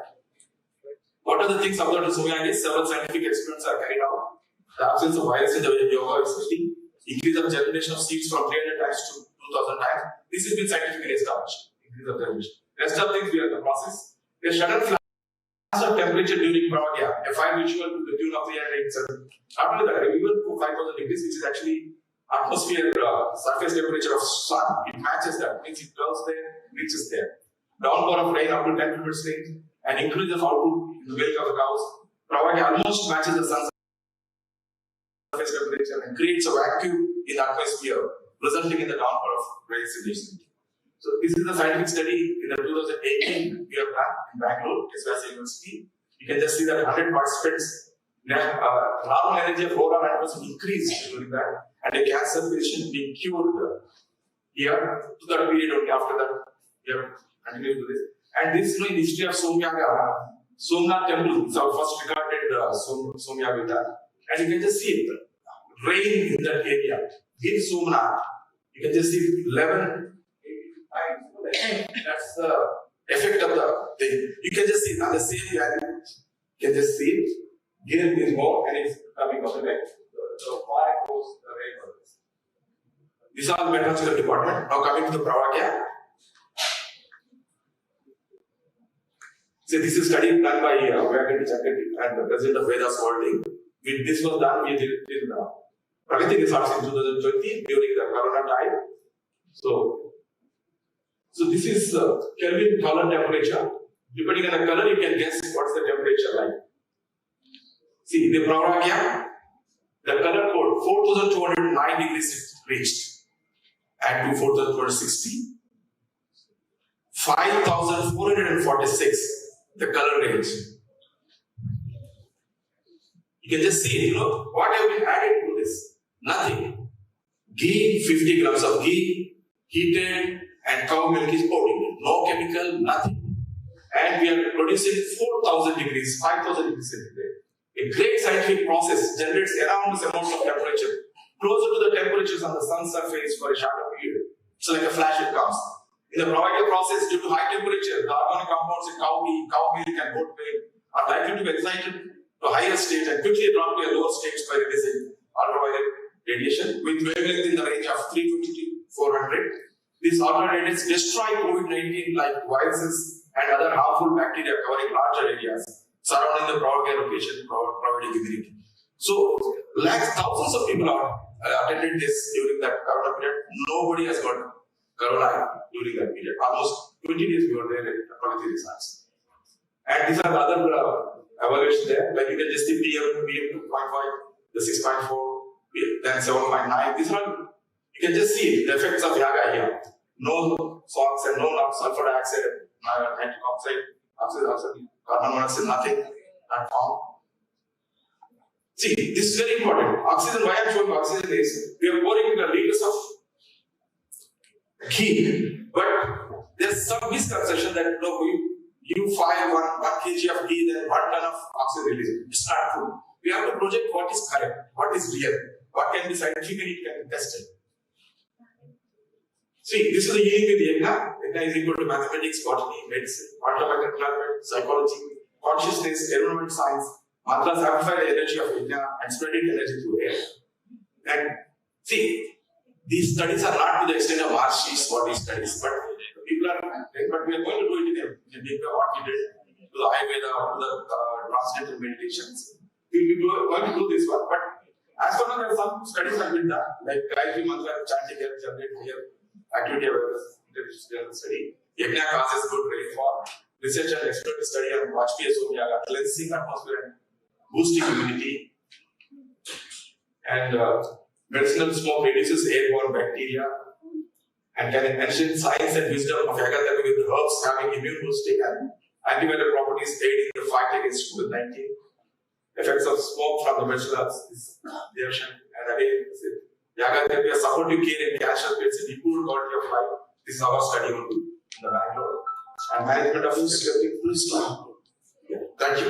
[SPEAKER 13] What are the things about the Somyagi? Several scientific experiments are carried out. The absence of virus in the yoga is 50. Increase of germination of seeds from 300 times to 2,000 times. This has been scientifically established. Increase of germination. Rest of things we are in the process. A sudden flash of temperature during Pravagya, a fine ritual to the tune of 387. Not only that, even to 5,000 degrees, which is actually atmosphere surface temperature of sun, it matches that. Means it turns there, reaches there. Downpour of rain up to 10 minutes range, and increase of output in the milk of the cows. Pravagya almost matches the sun's surface temperature and creates a vacuum in the atmosphere, resulting in the downpour of precipitation. So this is the scientific study in the 2018 we have done in Bangalore, Ipsita University. You can just see that 100 participants, normal energy of 4 hours increased during that, and a cancer patient being cured here to that period only. After that, we have continued to this. And this, in the history of Somyaga, Somnath temple is our first recorded Somyaga. And you can just see it, rain in that area. In Somnath, you can just see 11. That's the effect of the thing. You can just see it on the same value. You can just see it. Here is more, and it's coming out the neck. So far it goes the way it goes. This is all meteorological department. Now coming to the Pravagya. So this is study done by Vyagati Chakati and the president of Vedas World. This was done we did in Pragati Resorts in 2020 during the Corona time. So this is Kelvin color temperature. Depending on the color, you can guess what's the temperature like. See, the Pravagya, the color code 4,209 degrees reached and to 4,260. 5,446, the color range. You can just see it, what have been added to this? Nothing. Ghee, 50 grams of ghee, heated, and cow milk is poured in. No chemical, nothing. And we are producing 4,000 degrees, 5,000 degrees centigrade. A great scientific process generates enormous amounts of temperature, closer to the temperatures on the sun's surface for a shorter period. So like a flash it comes. In the Pravagya process, due to high temperature, the organic compounds in cow ghee, cow milk, and goat milk are likely to be excited to a higher state and quickly drop to a lower state by releasing ultraviolet radiation with wavelength in the range of 350 to 400. These ultraviolets destroy COVID-19 like viruses and other harmful bacteria covering larger areas surrounding the Pravagya location, providing immunity. So, thousands of people attended this during that Corona period. Nobody has got Corona during that period. Almost 20 days we were there in quality results. And these are the other evaluations there. Like you can just see PM 2.5, the 6.4, then 7.9. These are, you can just see the effects of Yaga here. No SOx and no sulfur dioxide, nitric oxide, carbon monoxide, nothing, not found. See, this is very important. Oxygen, why I am showing oxygen is, we are pouring in the liters of ghee, but there's some misconception that you fire 1 kg of ghee, then 1 ton of oxygen release. It's not true. We have to project what is correct, what is real, what can be scientifically tested. See, this is the unique with Yagna. Yagna is equal to mathematics, botany, medicine, quantum mechanics, psychology, consciousness, environment science. Mantras amplify the energy of Yagna and spreading energy through air. And see, these studies are not to the extent of Maharshi's body studies, but people are, but we are going to do it in what we did to the Ayurveda, to the transcendental meditations. We will going to do this one, but as for now, there are some studies that have been done, like Gayatri Mantra, chanting here, generate here, activity awareness, study. Yagna causes good rainfall. Research and expert study on Vajpayee Somyaga, cleansing atmosphere and boosting immunity. And medicinal smoke reduces airborne bacteria and can enhance science and wisdom of Yaga therapy with herbs having immune boosting and antiviral properties aiding the fight against COVID-19. Effects of smoke from the medicinal is the ocean. And again, Yaga therapy has supportive care in cancer patients and improved quality of life. This is our study on in the Bangalore. And management of epileptic please. Thank you.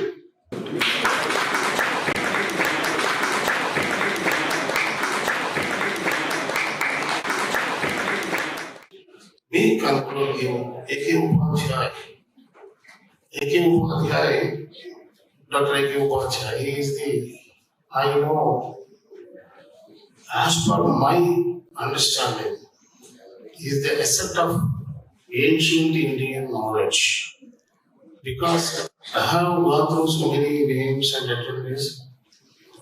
[SPEAKER 4] Me conclude Dr. A.K. Upadhyay, he is the, I know, as per my understanding, he is the asset of ancient Indian knowledge. Because I have gone through so many names and attendees.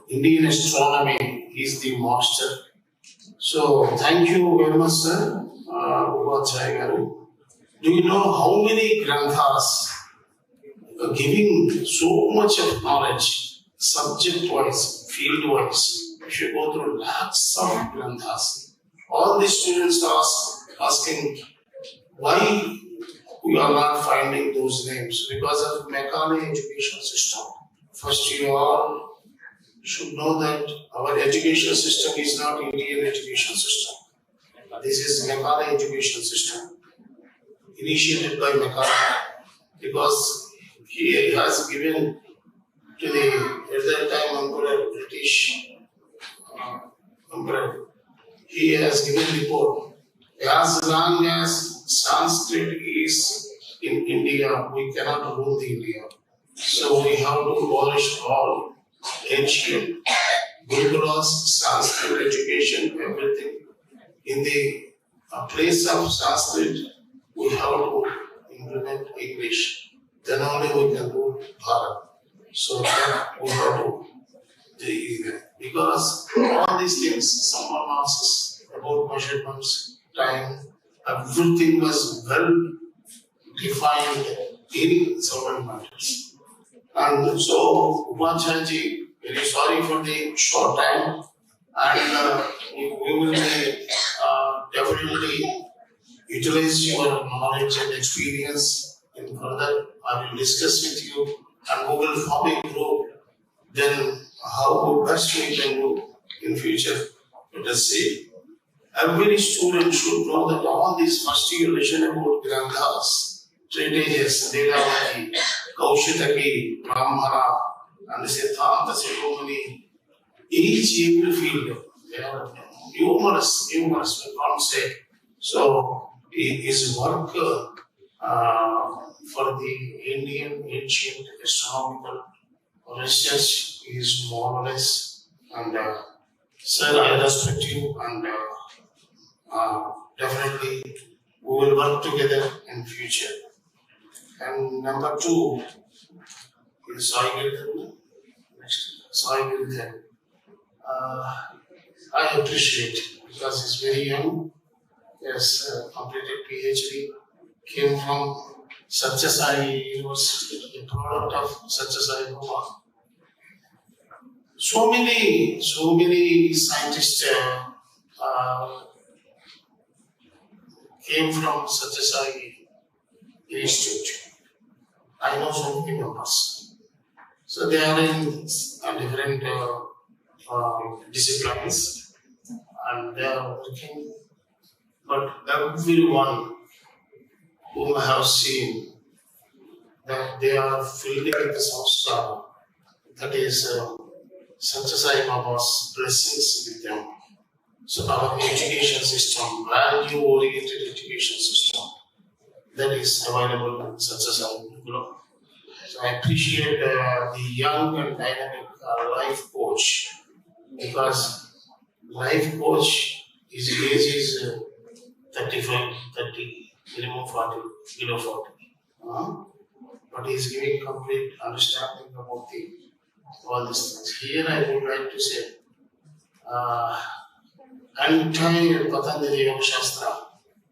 [SPEAKER 4] Indian astronomy is the master. So, thank you very much, sir. Upadhyay garu. Do you know how many granthas giving so much of knowledge, subject-wise, field-wise? If you go through lakhs of granthas, all the students are asking why we are not finding those names because of Macaulay education system. First, you all should know that our education system is not Indian education system. This is Macaulay education system, initiated by Macaulay, because he has given to the, at that time, Emperor, British Emperor, he has given report. As long as Sanskrit is in India, we cannot rule the India. So we have to abolish all ancient Gurukula's Sanskrit education, everything. In the place of Sanskrit, we have to implement English. Then only we can do Bharat. So that we have to do. Because all these things, someone asks about measurements, time, everything was well defined in certain matters. And so, Upadhyay, very sorry for the short time, and we will be definitely utilize your knowledge and experience in further. I will discuss with you and we will form a group. Then how best we can do in future. Let us see. Every student should know that all these first year lesson about granthas, treatises, Devavati, Kaushitaki, Brahmana, and the Siddhanta Siromani, each every field, there are numerous, we can't say. So, his work for the Indian ancient astronomical research is more or less, and sir, I respect you, and definitely we will work together in future. And number 2 is Sai Girdhan. Next, Sai Girdhan. I appreciate because he's very young. He has completed PhD, came from Satyasai University, a product of Satyasai Bhava. So many scientists came from Satyasai Institute. I know so many members. So they are in different disciplines and they are working. But everyone whom I have seen that they are filled with the samskara, that is Satyasai Baba's blessings with them. So our education system, value-oriented education system, that is available in Satyasai Guru. So I appreciate the young and dynamic life coach because life coach, his age is 35, 30, minimum 40, below 40. But he is giving complete understanding about all these things. Here I would like to say, entire Patanjali Yoga Shastra,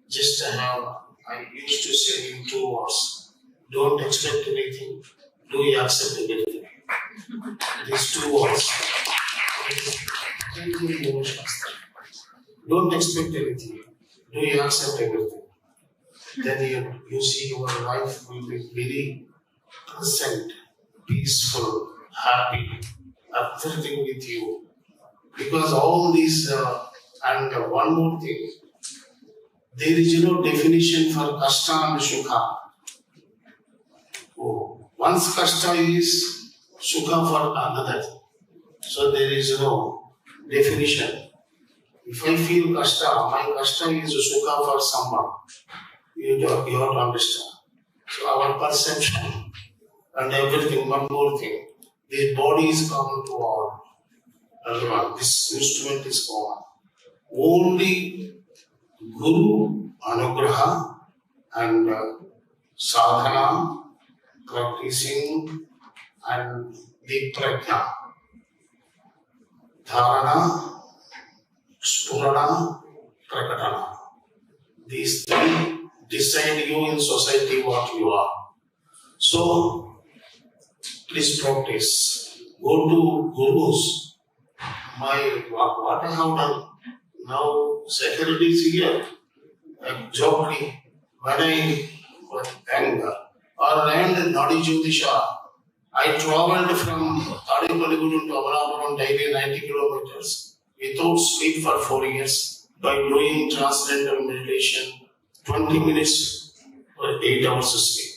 [SPEAKER 4] just to have, I used to say in 2 words, don't expect anything, do you accept everything? These 2 words. Patanjali Yoga Shastra. Don't expect anything, do you accept everything? Then you see your life will be very pleasant, peaceful, happy, everything with you. Because all these, and one more thing, there is no definition for kashta and sukha. Once kashta is sukha for another. So there is no definition. If I feel kashta, my kashta is sukha for someone. You have to understand. So our perception and everything, one more thing, the body is common to all. Everyone, this instrument is common. Only Guru, Anugraha and sadhana, practicing and the prajna, dharana, spurana, prakatana. These 3 decide you in society what you are. So, please practice. Go to gurus. What I have done. Now, security is here. Exactly. When I was Bangalore or ran Nadi Jyotisha, I traveled from Tadipalligudun to Amalapuram daily 90 kilometers without sleep for 4 years by doing transcendental meditation, 20 minutes or 8 hours of sleep.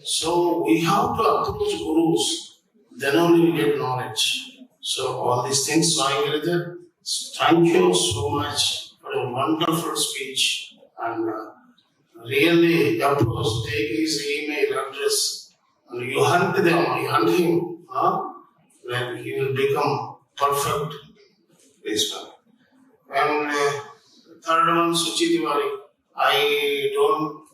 [SPEAKER 4] So we have to approach gurus, then only we get knowledge. So all these things, Sai, thank you so much for a wonderful speech and really approach, take his email address and you hunt them, you hunt him, then he will become perfect this one. And third one, Suchi Tiwari, I don't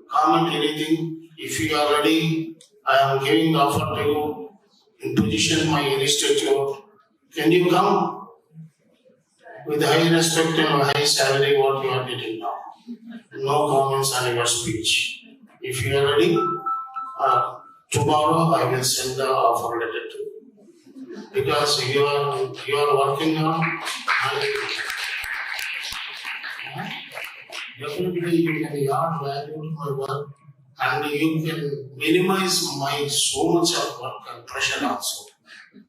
[SPEAKER 4] comment anything. If you are ready, I am giving the offer to you in position my institute. Can you come with high respect and high salary what you are getting now? No comments on your speech. If you are ready, tomorrow I will send the offer letter to you. Because you are working on definitely you can add value to my work and you can minimize my so much of work and pressure also.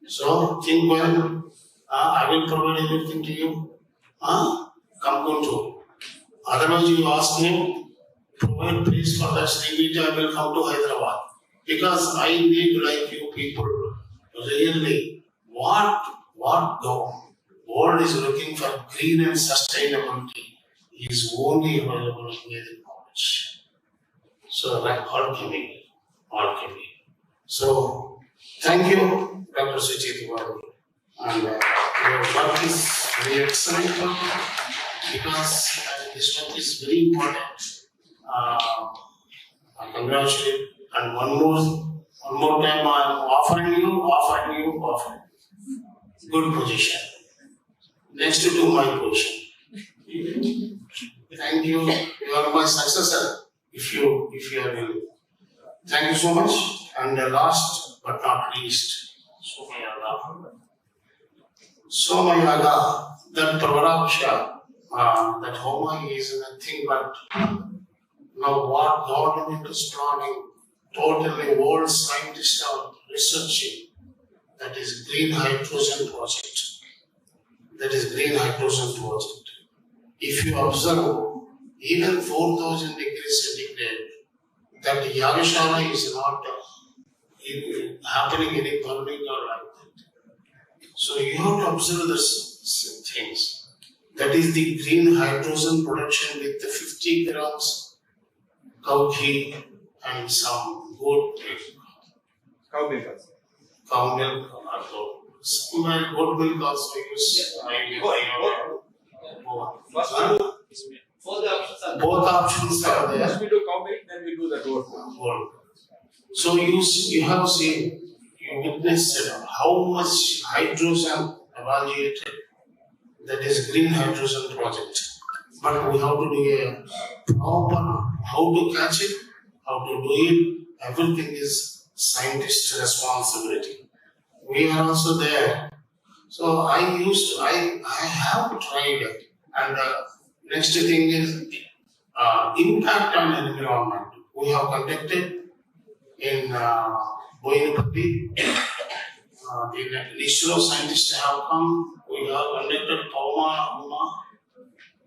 [SPEAKER 4] So think well, I will provide everything to you. Come control. Otherwise you ask me, provide place for the Srivita, I will come to Hyderabad. Because I need like you people, really, what the world is looking for green and sustainability is only available in Vedic knowledge. So like alchemy. So thank you, Dr. Suchiti. And your work is very excellent because this work is very important. I congratulate. And one more time I am offering you. Good position. next to my position. Thank you. You are my successor if you are willing. Thank you so much. And last but not least, Somayaga, that Pravaraksha, that Homa is nothing but now what government is planning, totally world scientists are researching, that is green hydrogen project. That is green hydrogen project. If you observe, even 4,000 degrees centigrade, that Yagashala is not happening any burning or like that. So you have to observe these things. That is the green hydrogen production with the 50 grams cow ghee and some goat milk.
[SPEAKER 13] Cow milk.
[SPEAKER 4] Cow milk also. Somewhere goat milk also use. Both options are there.
[SPEAKER 13] First we do cow milk, then we do the goat.
[SPEAKER 4] So you have seen, you witnessed how much hydrogen evaluated. That is green hydrogen project. But we have to do a proper, how to catch it, how to do it, everything is scientist responsibility. We are also there. So I have tried it. And next thing is impact on environment. We have conducted in Boinapalli. The ISRO scientists have come. We have conducted Homa.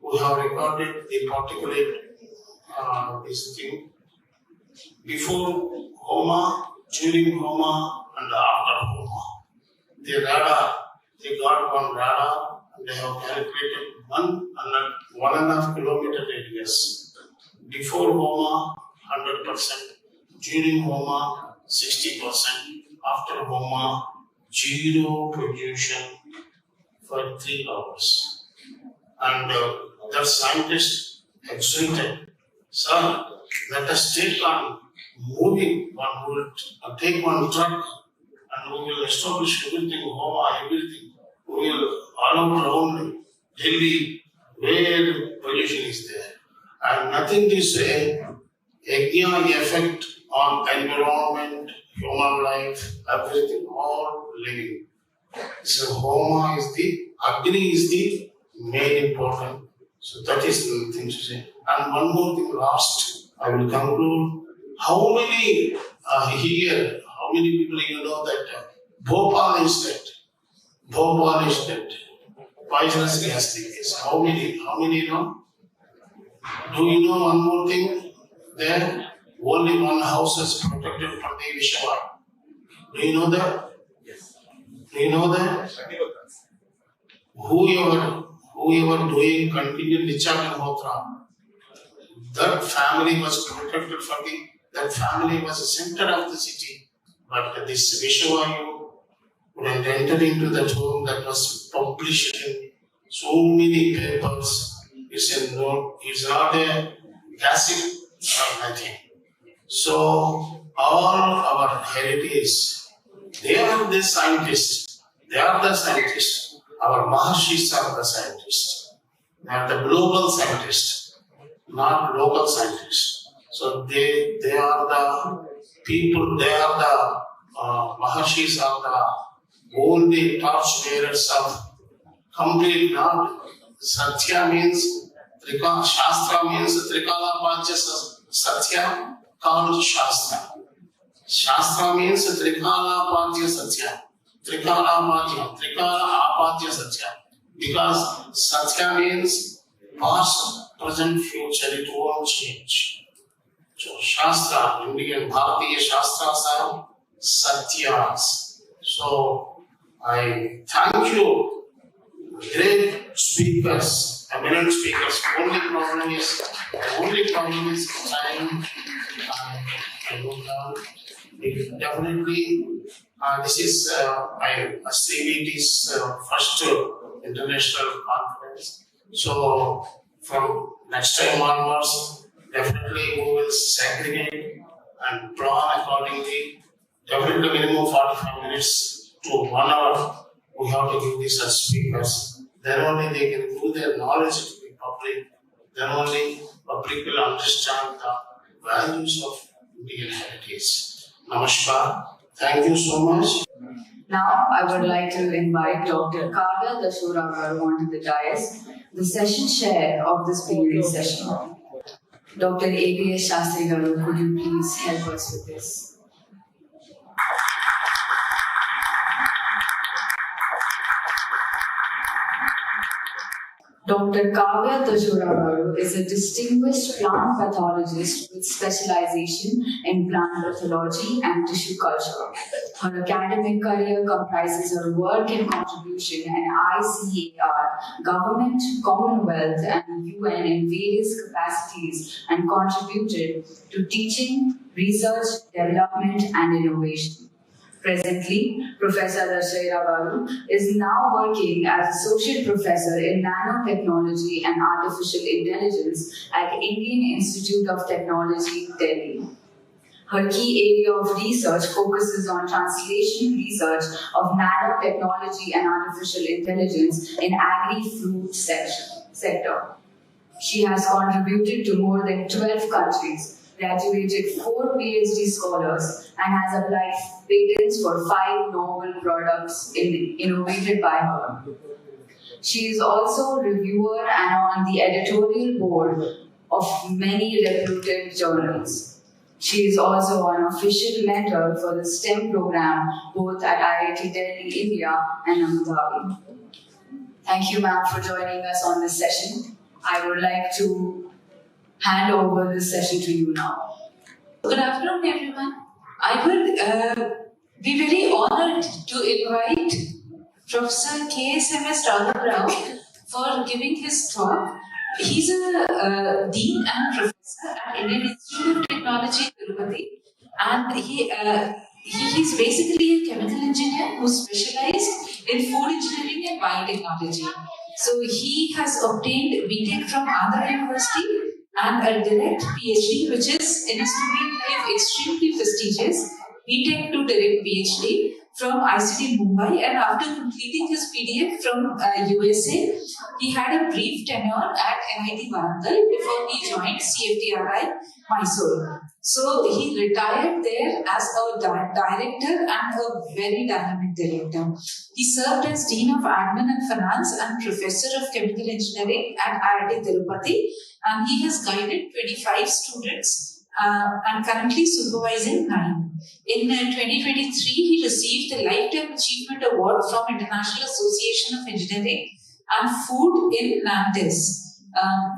[SPEAKER 4] We have recorded the particulate this thing before Homa, during Homa, and after Homa. The radar, they got one radar and they have calculated 1.5 kilometer radius. Before Homa, 100%. During Homa, 60%. After Homa, 0 pollution for 3 hours. And the scientists exulted, sir, let us take on moving one bullet, take one truck, and we will establish everything, Homa, everything. We will all around Delhi, where pollution is there. And nothing to say, Yajna effect on environment, human life, everything, all living. So Homa is Agni is the main important. So that is the thing to say. And one more thing last, I will conclude. How many here, how many people you know that Bhopal is dead? Bhopal is dead. Poisonous gas leakage. How many you know? Do you know one more thing? There, only one house is protected from the Vishwa. Do you know that?
[SPEAKER 13] Yes.
[SPEAKER 4] Do you know that? Whoever doing continued Nichak and Hotra, that family was protected from that family was the center of the city. But this Vishwayu would have entered into that home that was published in so many papers. It's not a gossip or nothing. So all our heritage, they are the scientists. They are the scientists. Our Maharshis are the scientists. They are the global scientists, not local scientists. So they are the people, they are the Maharshis are the only torch bearers of complete knowledge. Satya means, Shastra means Trikala Pachya Satya called Shastra. Shastra means Trikala Pachya Satya. Trikala Apachya Satya. Because Satya means past, present, future, it won't change. So Shastra, Indian Bharatiya Shastras are Satyas. So I thank you. Great speakers, eminent speakers. Only problem is time. I go down. Definitely, this is CBT's first international conference. So from next time onwards, definitely we will segregate and plan accordingly. Definitely minimum 45 minutes to 1 hour. We have to give these as speakers. then only they can improve their knowledge to the public, then only public will understand the values of Indian heritage. Namaskar. Thank you so much.
[SPEAKER 12] Now, I would like to invite Dr. Kavya Dasgupta onto the dais, the session chair of this plenary session. Dr. ABS Shastri Garu, could you please help us with this? Dr. Kavya Dasgupta is a distinguished plant pathologist with specialization in plant pathology and tissue culture. Her academic career comprises her work and contribution in ICAR, government, Commonwealth, and UN in various capacities, and contributed to teaching, research, development, and innovation. Presently, Professor Sandhya Devanathan is now working as Associate Professor in Nanotechnology and Artificial Intelligence at Indian Institute of Technology, Delhi. Her key area of research focuses on translation research of nanotechnology and artificial intelligence in agri-food sector. She has contributed to more than 12 countries, graduated 4 PhD scholars, and has applied patents for 5 novel products innovated by her. She is also a reviewer and on the editorial board of many reputed journals. She is also an official mentor for the STEM program both at IIT Delhi, India and Abu Dhabi. Thank you, ma'am, for joining us on this session. I would like to hand over this session to you now.
[SPEAKER 14] Good afternoon, everyone. I would be very honored to invite Professor KSMS Rao for giving his talk. He's a Dean and Professor at Indian Institute of Technology, Tirupati, and he's basically a chemical engineer who specialized in food engineering and biotechnology. So he has obtained BTech from Andhra University and a direct PhD, which is in his student life extremely prestigious, BTech to direct PhD from ICT Mumbai, and after completing his PDF from USA, he had a brief tenure at MIT Warangal before he joined CFTRI Mysore. So he retired there as a director and a very dynamic director. He served as Dean of Admin and Finance and Professor of Chemical Engineering at IIT Tirupati, and he has guided 25 students and currently supervising 9. In 2023, he received the Lifetime Achievement Award from International Association of Engineering and Food in Nantes.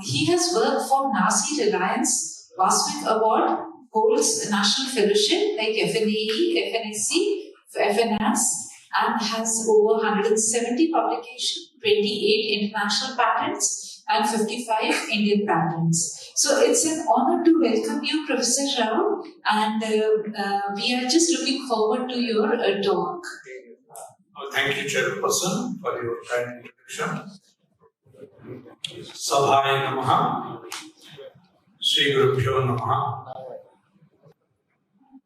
[SPEAKER 14] He has worked for Nasi Reliance, Vasvik Award, holds National Fellowship like FNAE, FNSC, FNAS, and has over 170 publications, 28 international patents, and 55 Indian patents. So it's an honor to welcome you, Professor Rao, and we are just looking forward to your talk.
[SPEAKER 15] Thank you, Chairperson, for your kind introduction. Sabhaya Namaha, Sri Gurubhyo Namaha.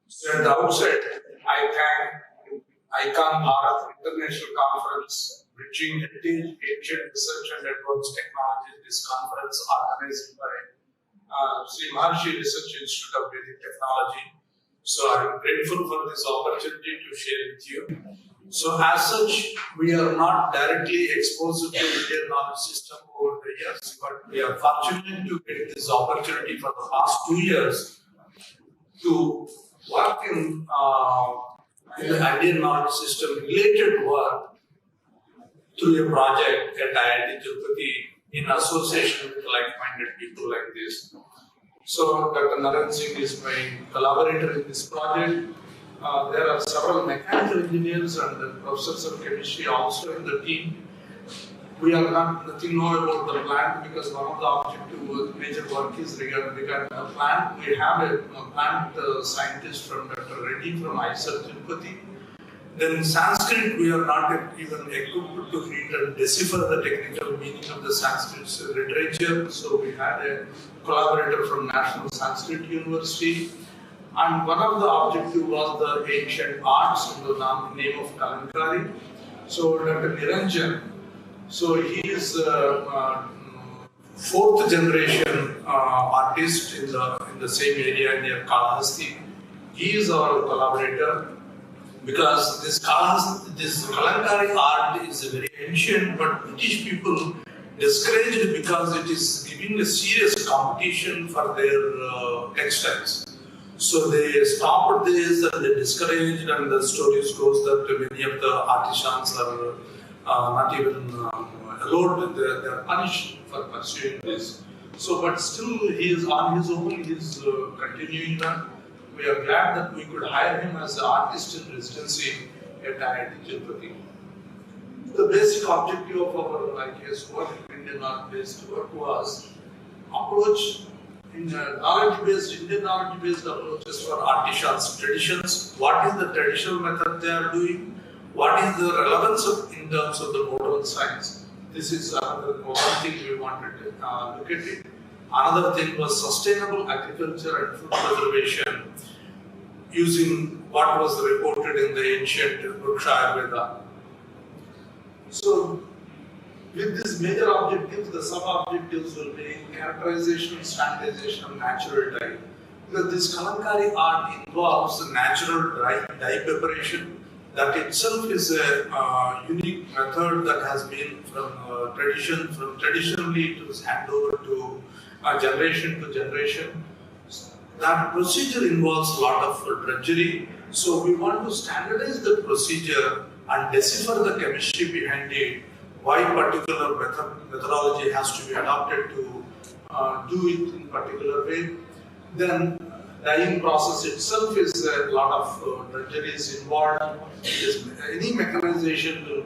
[SPEAKER 15] So at the outset, I thank ICON Bharat International Conference, Bridging Heritage, Ancient Research and Advanced Technology. This conference organized by Sri Maharshi Research Institute of Vedic Technology. So I am grateful for this opportunity to share with you. So as such, we are not directly exposed to the Indian knowledge system over the years, but we are fortunate to get this opportunity for the past 2 years to work in the Indian knowledge system related work through a project at IIT Tirupati in association with like-minded people like this. So Dr. Naren Singh is my collaborator in this project. There are several mechanical engineers and professors of chemistry also in the team. We are nothing know about the plant because one of the objective major work is regarding the plant. We have a plant scientist from Dr. Reddy from ISR Tirupati. Then in Sanskrit, we are not even equipped to read and decipher the technical meaning of the Sanskrit literature. So we had a collaborator from National Sanskrit University. And one of the objectives was the ancient arts in the name of Kalankari. So Dr. Niranjan So he is fourth generation artist in the same area near Kalahasti. He is our collaborator because this Kalankari art is very ancient, but British people discouraged because it is giving a serious competition for their textiles. So they stopped this and they discouraged, and the stories goes that many of the artisans are not even allowed, they are punished for pursuing this. So, but still he is on his own, he is continuing that. We are glad that we could hire him as an artist in residency at IIT Tirupati. The basic objective of our IKS work, Indian art-based work, was approach in knowledge-based, Indian knowledge-based approaches for artisans' traditions. What is the traditional method they are doing? What is the relevance in terms of the modern science? This is another one thing we wanted to look at it. Another thing was sustainable agriculture and food preservation using what was reported in the ancient Ayurveda. So, with these major objectives, the sub-objectives will be characterization, standardization of natural dye. Because this Kalankari art involves natural dye preparation. That itself is a unique method that has been from traditionally it was handed over to generation to generation. That procedure involves a lot of drudgery. So we want to standardize the procedure and decipher the chemistry behind it, why particular methodology has to be adopted to do it in particular way. Then dyeing process itself is a lot of drudgery is involved. Any mechanization will,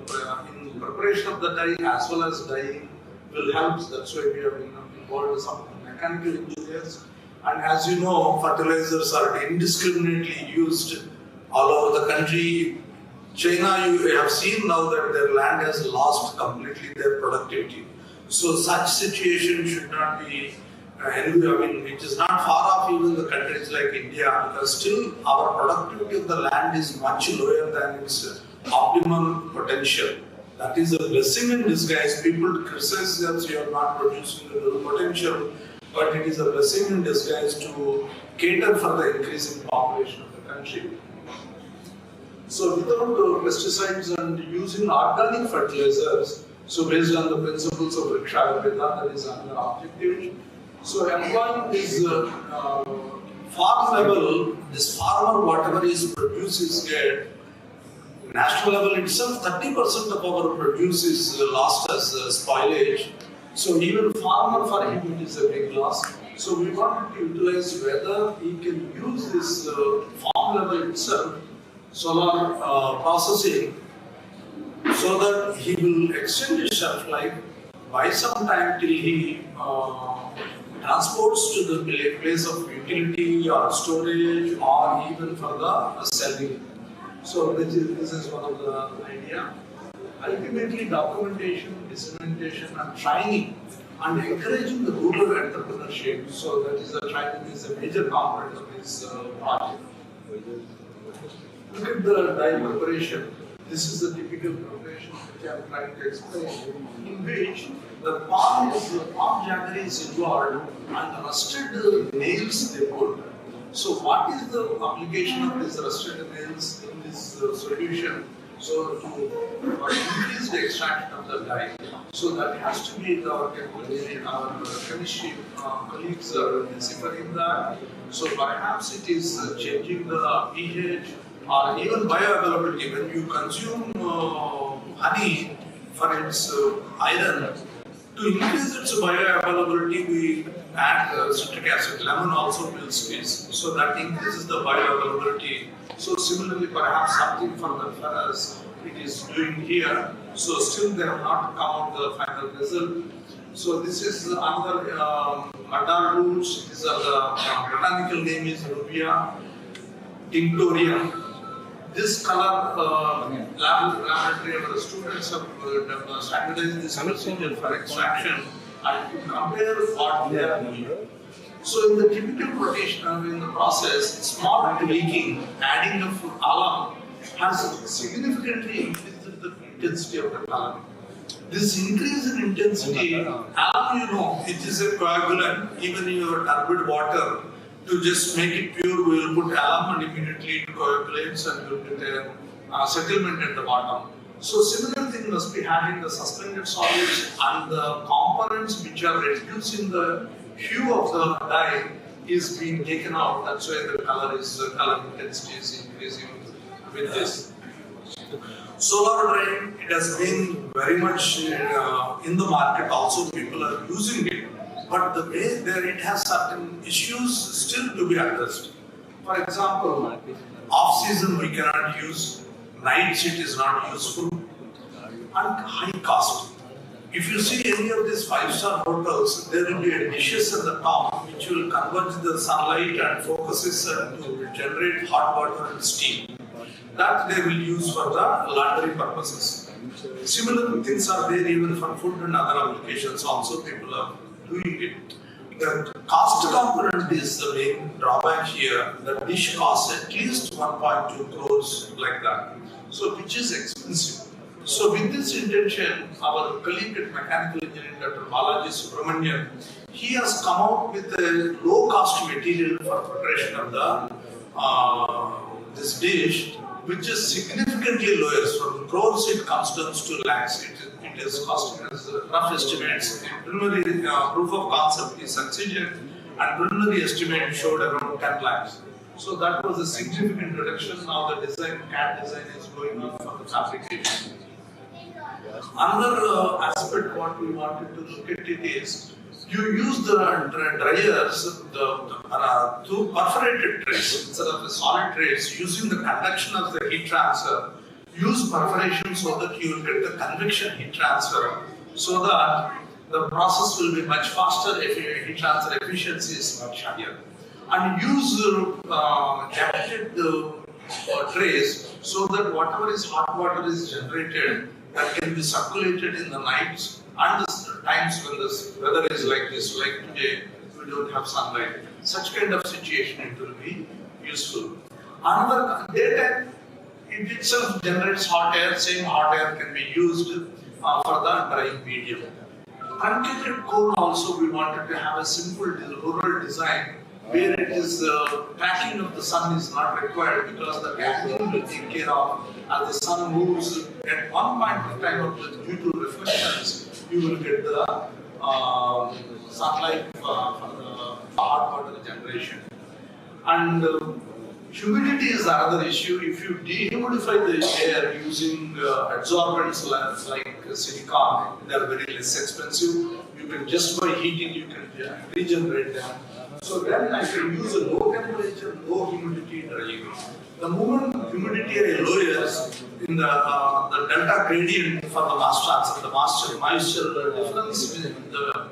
[SPEAKER 15] in preparation of the dye as well as dyeing will help. That's why we have been involved with some mechanical engineers. And as you know, fertilizers are indiscriminately used all over the country. China, you have seen now that their land has lost completely their productivity. So such situation should not be, it is not far off even the countries like India, because still our productivity of the land is much lower than its optimum potential. That is a blessing in disguise. People criticize that you are not producing the full potential, but it is a blessing in disguise to cater for the increasing population of the country. So without pesticides and using organic fertilizers, so based on the principles of Ayurveda, that is another objective. So employing this farm level, this farmer whatever is produces get, national level itself 30% of our produce is lost as spoilage. So even farmer for him it is a big loss. So we wanted to utilize whether he can use this farm level itself, solar processing, so that he will extend his shelf life by some time till he transports to the place of utility or storage or even for the selling. So this is one of the idea. Ultimately documentation, dissemination and training and encouraging the rural entrepreneurship. So that is the training is a major component of this project. Look at the dye preparation. This is the typical preparation which I am trying to explain, in which the palm jaggery is involved and rusted nails they put. So what is the application of these rusted nails in this solution? So to increase the extraction of the dye. So that has to be our chemistry colleagues are deciphering that. So perhaps it is changing the pH or even bioavailability. When you consume honey for its iron, to increase its bioavailability, we add citric acid. Lemon also will squeeze, so that increases the bioavailability. So similarly, perhaps something for the ferrous it is doing here. So still they have not come out the final result. So this is another madar roots. These are the botanical name is Rubia tinctoria. This color laboratory our students have standardized this procedure for extraction and to compare what they are doing. So in the typical rotation in the process, small tweaking, adding of alum has significantly increased the intensity of the color.
[SPEAKER 4] This increase in intensity, alum, it is a coagulant, even in your turbid water. To just make it pure, we will put alum and immediately it coagulates and you will get a settlement at the bottom. So similar thing must be had in the suspended solids, and the components which are reducing the hue of the dye is being taken out. That's why the color intensity is increasing with this. Solar drain, it has been very much in the market. Also, people are using it, but the way there it has certain issues still to be addressed. For example, off season we cannot use. Nights it is not useful, and high cost. If you see any of these 5-star hotels, there will be dishes at the top which will converge the sunlight and focuses to generate hot water and steam. That they will use for the laundry purposes. Similar things are there even for food and other applications also, people are doing it. The cost component is the main drawback here. The dish costs at least 1.2 crores like that. So which is expensive. So with this intention, our colleague at Mechanical Engineering, Dr. Balaji Subramanian, he has come out with a low cost material for preparation of the this dish, which is significantly lower. From crores it comes down to lakhs. It is costing us rough estimates. Preliminary proof of concept is succeeded, and preliminary estimate showed around 10 lakhs. So that was a significant reduction. Now the design, CAD design is going on for the fabrication. Another aspect what we wanted to look at it is, you use the dryers, two perforated trays instead of the solid trays, using the conduction of the heat transfer. Use perforation so that you will get the convection heat transfer, so that the process will be much faster, heat transfer efficiency is much higher. And use jacketed trays so that whatever is hot water is generated, that can be circulated in the nights and the times when the weather is like this, like today, we don't have sunlight. Such kind of situation, it will be useful. Another daytime, it itself generates hot air. Same hot air can be used for the drying medium. Truncated core also, we wanted to have a simple rural design where it is tracking of the sun is not required, because the gathering will take care of as the sun moves. At one point of time, due to reflections, you will get the sunlight for the hot water generation. And humidity is another issue. If you dehumidify the air using adsorbents like silicon, they are very less expensive. You can just by heating, you can regenerate them. So then I can use a low temperature, low humidity drying. The moment humidity lowers in the delta gradient for the mass transfer, the moisture difference between the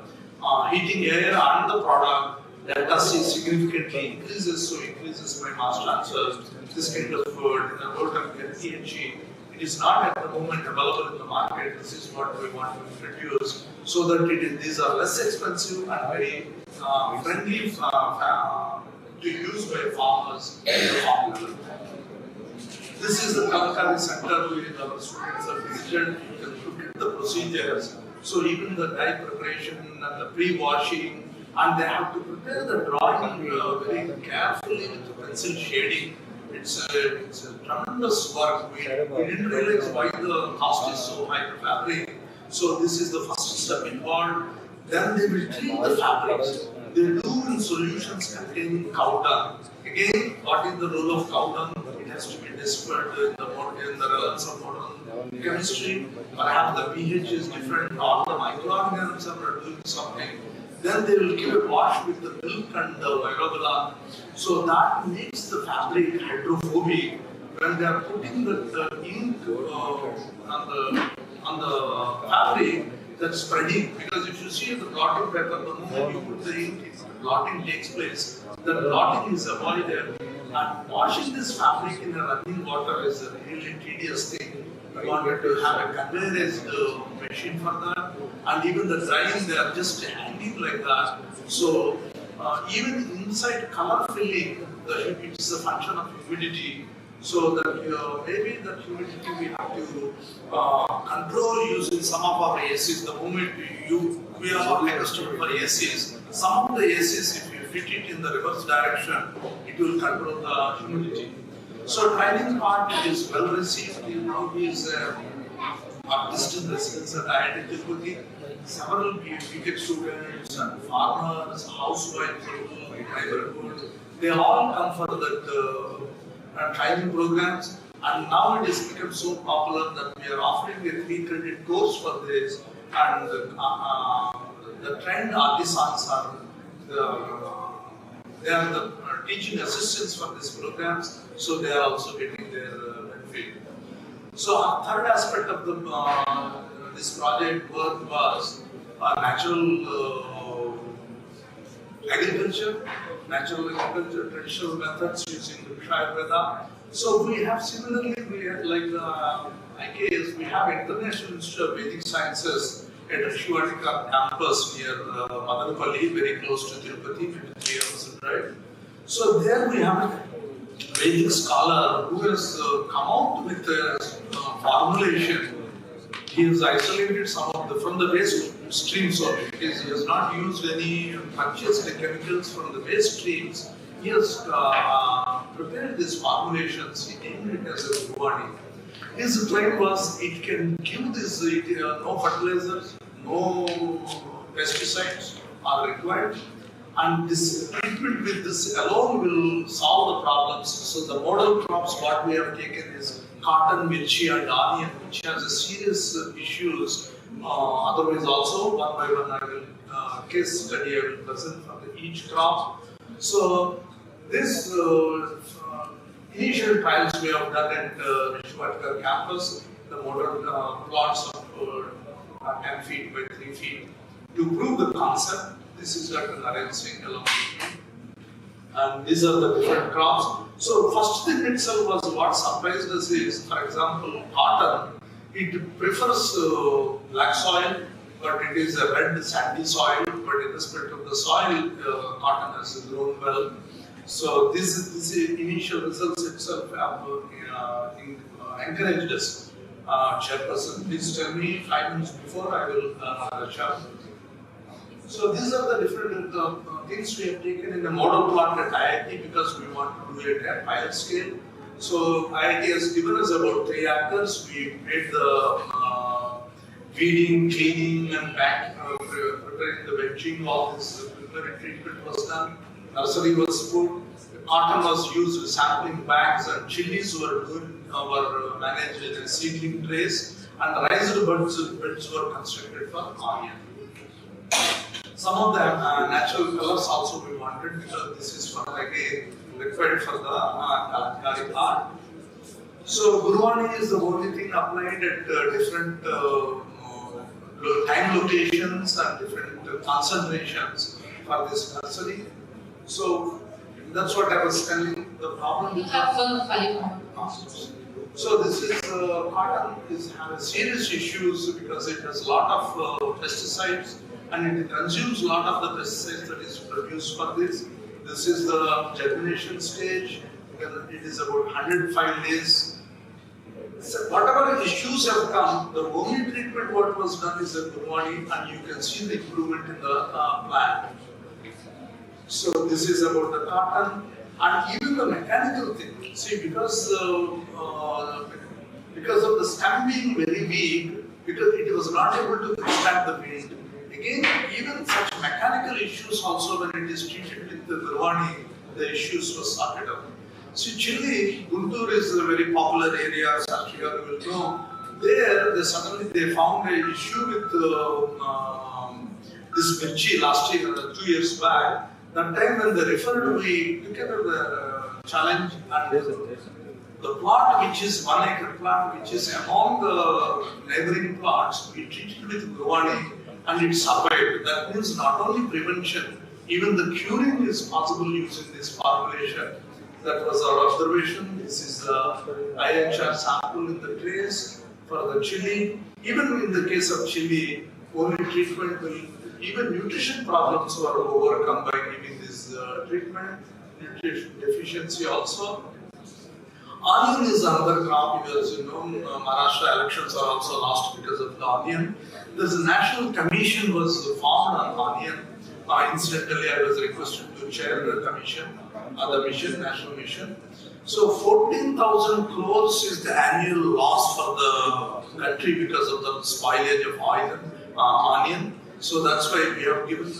[SPEAKER 4] heating air and the product, delta C significantly increases, so increases my mass transfer. This kind of word of THG, it is not at the moment available in the market. This is what we want to introduce, so that these are less expensive and very friendly to use by farmers in the farm level. This is the Kalkari Center where our students are visited. You can look at the procedures. So even the dye preparation and the pre-washing, and they have to prepare the drawing very carefully with the pencil shading. It's a tremendous work. We didn't realize why the cost is so high for fabric. So this is the first step involved. Then they will treat the fabrics. They do in solutions containing cow dung. Again, what is the role of cow dung? It has to be discovered in the realms of modern chemistry. Perhaps the pH is different, all the microorganisms are doing something. Then they will give a wash with the milk and the viola. So that makes the fabric hydrophobic. When they are putting the ink on the fabric, that's spreading. Because if you see the blotting paper, the moment you put the ink, blotting takes place. The blotting is avoided. And washing this fabric in a running water is a really tedious thing. We wanted to have a conveyor-based machine for that, and even the drying, they are just hanging like that. So even inside color filling, it is a function of humidity. So that maybe that humidity we have to control using some of our ACs. The moment we are not accustomed for ACs, some of the ACs, if you fit it in the reverse direction, it will control the humidity. So training part is well received. You know, he is artistic residents at IIT Tirupati. Several BTech students and farmers, housewives, neighborhood, they all come for that training programs. And now it has become so popular that we are offering a 3 credit course for this. And the trained artisans are they are the teaching assistants for these programs, so they are also getting their benefit. So our third aspect of the this project work was natural agriculture, traditional methods using the Ayurveda. So we have similarly, we have like the IKS, we have International Institute of Vedic Sciences at Srikanth campus near Madanapalli, very close to Tirupati, maybe 3 hours drive. So there we have a Vedic scholar who has come out with a formulation. He has isolated some of the from the waste streams only. He has not used any purchased chemicals from the waste streams. He has prepared these formulations. He named it as a Bhuwani. His claim was it can give this no fertilizers, no pesticides are required, and this treatment with this alone will solve the problems. So the model crops what we have taken is cotton, mirchi and onion, which has a serious issues. Otherwise also one by one I will case study I will present for each crop. So this initial trials we have done at Vishwakarma campus, the modern plots of 10 feet by 3 feet. To prove the concept, this is Dr. Naren Singh along with me. And these are the different crops. So first thing itself was what surprised us is, for example, cotton, it prefers black soil, but it is a red sandy soil, but irrespective of the soil, cotton has grown well. So this initial results itself have encouraged us. Chairperson, please tell me 5 minutes before I will share. So these are the different things we have taken in the model plot at IIT because we want to do it at pilot scale. So IIT has given us about 3 acres. We made the weeding, cleaning and preparing the benching. All this preparatory treatment was done. Nursery was put. Cotton was used, sampling bags, and chilies were managed in seedling trays, and raised beds were constructed for onion. Some of the natural colors also we wanted because this is for again required for the Kalankari art. So Guruvani is the only thing applied at different time locations and different concentrations for this nursery. So that's what I was telling. The problem
[SPEAKER 14] you have 5
[SPEAKER 4] So this is cotton has serious issues because it has a lot of pesticides and it consumes a lot of the pesticides that is produced for this. This is the germination stage. It is about 105 days. So whatever issues have come, the only treatment what was done is the Guruvani, and you can see the improvement in the plant. So this is about the cotton and even the mechanical thing. See, because of the stem being very weak, because it was not able to withstand the wind. Again, even such mechanical issues also when it is treated with the Guruvani, the issues were sorted out. See, Chile, Guntur is a very popular area, as you will know. There, they found an issue with this mirchi last year, 2 years back. That time when they referred, we took up the challenge and the plot which is 1 acre plot, which is among the neighboring plots, we treated with Guruvani and it survived. That means not only prevention, even the curing is possible using this formulation. That was our observation. This is the IHR sample in the trace for the chili. Even in the case of chili, only treatment will, even nutrition problems were overcome by giving this treatment, nutrition deficiency also.
[SPEAKER 15] Onion is another crop, as you know, Maharashtra elections are also lost because of the onion. There's a national commission was formed on onion. Incidentally, I was requested to chair the commission, the mission, national mission. So 14,000 crores is the annual loss for the country because of the spoilage of onion. So that's why we have given,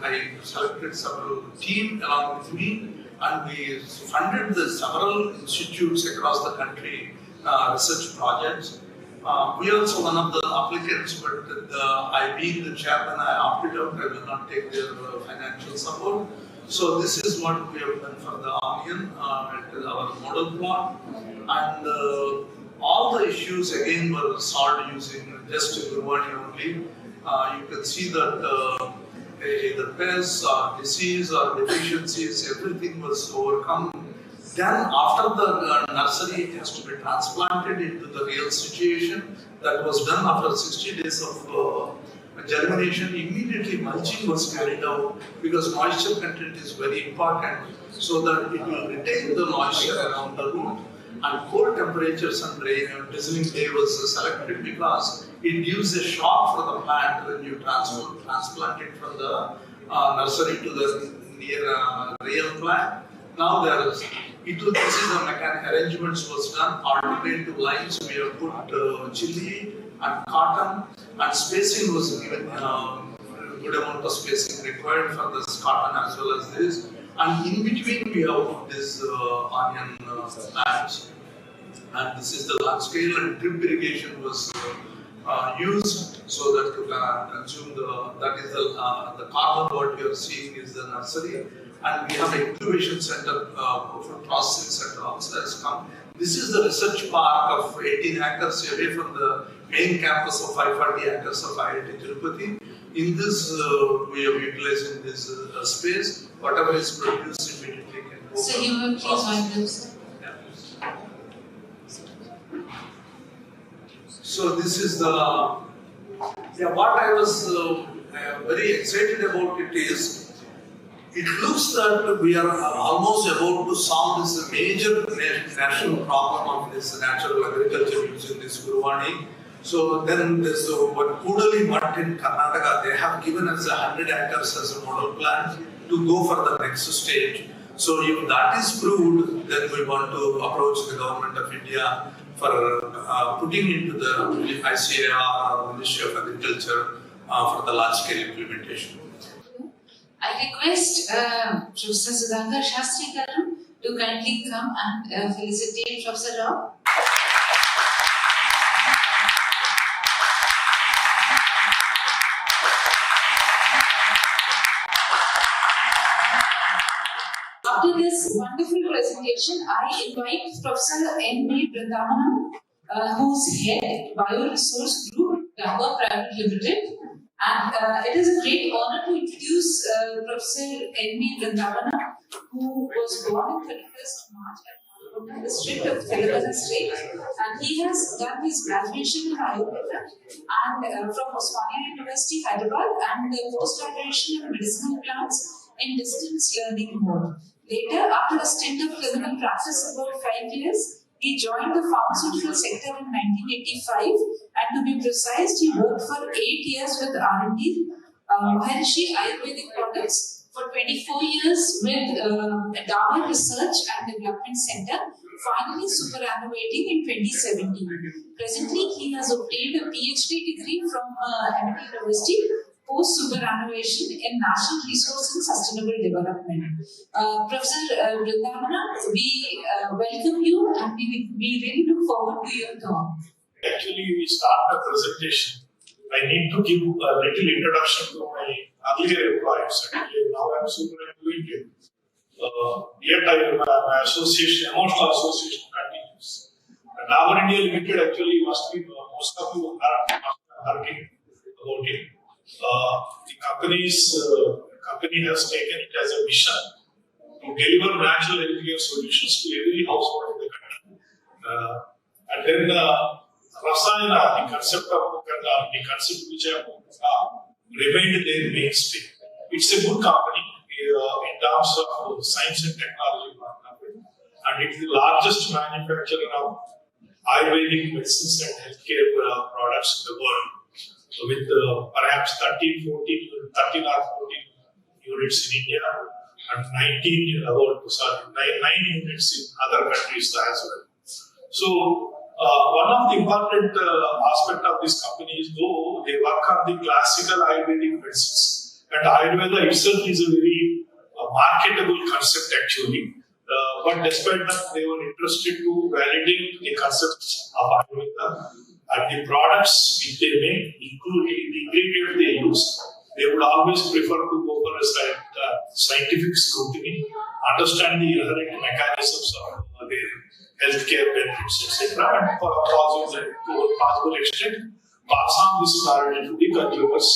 [SPEAKER 15] I selected several team along with me, and we funded the several institutes across the country, research projects. We are also one of the applicants, but I being the chairman, I opted out. I will not take their financial support. So this is what we have done for the onion, our model plot, and all the issues again were solved using just Guruvani only. You can see that either pests or disease or deficiencies, everything was overcome. Then after the nursery, it has to be transplanted into the real situation. That was done after 60 days of germination. Immediately mulching was carried out because moisture content is very important, so that it will retain the moisture around the root. And cold temperatures and rain, drizzling day was selected because it gives a shock for the plant when you transplant it from the nursery to the near real plant. Now this is the mechanical arrangements was done. Alternative lines we have put chili and cotton, and spacing was given. Good amount of spacing required for this cotton as well as this. And in between we have put this onion plants. And this is the large scale, and drip irrigation was used so that to consume that is the carbon what you are seeing is the nursery. And we have an incubation center, food processing center also has come. This is the research park of 18 acres away from the main campus of 540 acres of IIT Tirupati. In this, we are utilizing this space. Whatever is produced immediately can go.
[SPEAKER 14] So you will please join them, sir.
[SPEAKER 15] So this is the, what I was very excited about it is, it looks that we are almost about to solve this major national problem of this natural agriculture using this Guruvani. So then there's what Kudali Mutt in Karnataka, they have given us 100 acres as a model plan to go for the next stage. So if that is proved, then we want to approach the government of India for putting into the ICAR or Ministry of Agriculture for the large scale implementation.
[SPEAKER 14] I request Professor Sudhankar Shastri Garu to kindly come and felicitate Professor Rao. After this wonderful presentation, I invite Professor N.B. Vrindavanam, who's head Bioresource Group, Bangalore Private Limited. And it is a great honor to introduce Professor N.B. Vrindavanam, who was born on 31st March at the district of Telangana State. And he has done his graduation in Ayurveda and from Osmania University, Hyderabad, and post-graduation in medicinal plants in distance learning mode. Later, after a stint of clinical practice about 5 years, he joined the pharmaceutical sector in 1985, and to be precise, he worked for 8 years with R&D, Maharishi Ayurvedic Products, for 24 years with Dabur Research and Development Center, finally superannuating in 2017. Presently, he has obtained a PhD degree from MIT University, post-superannuation in National Resource and Sustainable Development. Professor Vrindavanam, we welcome you and we really look forward to your talk.
[SPEAKER 16] Actually, we start the presentation. I need to give a little introduction to my earlier employers. Actually, now I am superannuated. Yet my association, emotional association continues. And Dabur India Limited actually must be, most of you are hearing about it. The company has taken it as a mission to deliver natural healthcare solutions to every household in the country. And then Rasayana, the concept which have remained their mainstay. It's a good company in terms of science and technology. and it is the largest manufacturer of Ayurvedic medicines and healthcare products in the world, with perhaps 13 or 14 units in India and 9 units in other countries as well. So, one of the important aspects of this company is, though they work on the classical Ayurvedic medicines, and Ayurveda itself is a very marketable concept actually. But despite that, they were interested to validate the concepts of Ayurveda and the products which they make, including the ingredients they use. They would always prefer to go for a scientific scrutiny, understand the inherent mechanisms of their healthcare benefits, etc., and to a possible extent, pass on this knowledge to the consumers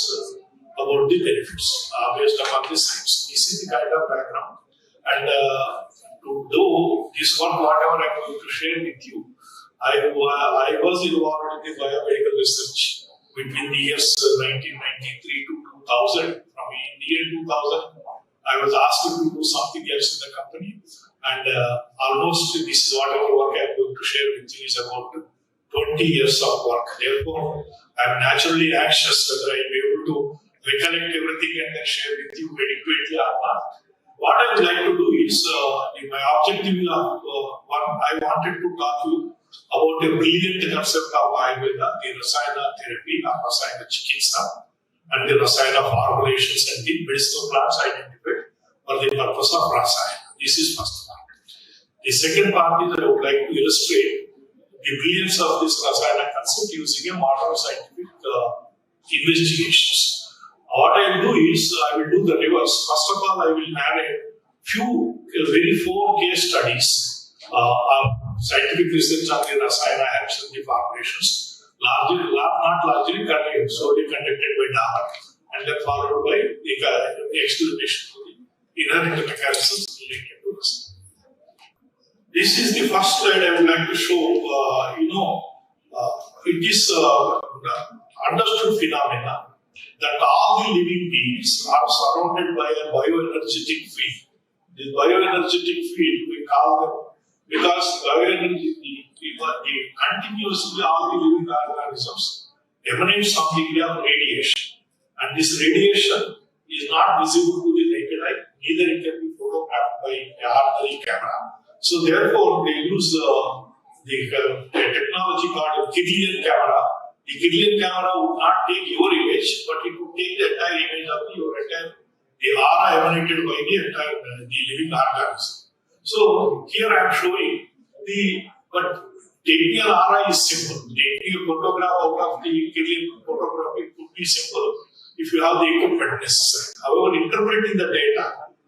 [SPEAKER 16] about the benefits based upon the science. This is the kind of background. And to do this work, whatever I'm going to share with you, I was involved in the biomedical research between the years 1993 to 2000. From the year 2000, I was asked to do something else in the company, and almost this is whatever work I'm going to share with you is about 20 years of work. Therefore, I'm naturally anxious whether I'll be able to recollect everything and then share with you adequately or not. What I would like to do is, my objective is, I wanted to talk to you about a brilliant concept of Ayurveda, the Rasayana therapy or Rasayana Chikitsa, and the Rasayana formulations and the medicinal plants identified for the purpose of Rasayana. This is first part. The second part is I would like to illustrate the brilliance of this Rasayana concept using a modern scientific investigations. What I will do is, I will do the reverse. First of all, I will narrate four case studies of scientific research on the Rasayana apps and the formulations, not largely solely conducted by DAR, and then followed by the explanation of the inherent mechanisms related to this. This is the first slide I would like to show. It is understood phenomena that all the living beings are surrounded by a bioenergetic field. This bioenergetic field, we call them, because continuously all the living organisms emanate some degree of radiation. And this radiation is not visible to the naked eye, neither it can be photographed by an ordinary camera. So therefore, they use the technology called a Kirlian camera. The Kirlian camera would not take your image, but it would take the entire image of the aura emanated by the living organism. So here I am showing but taking an aura is simple. Taking a photograph out of the Kirlian photography could be simple if you have the equipment necessary. However, interpreting the data,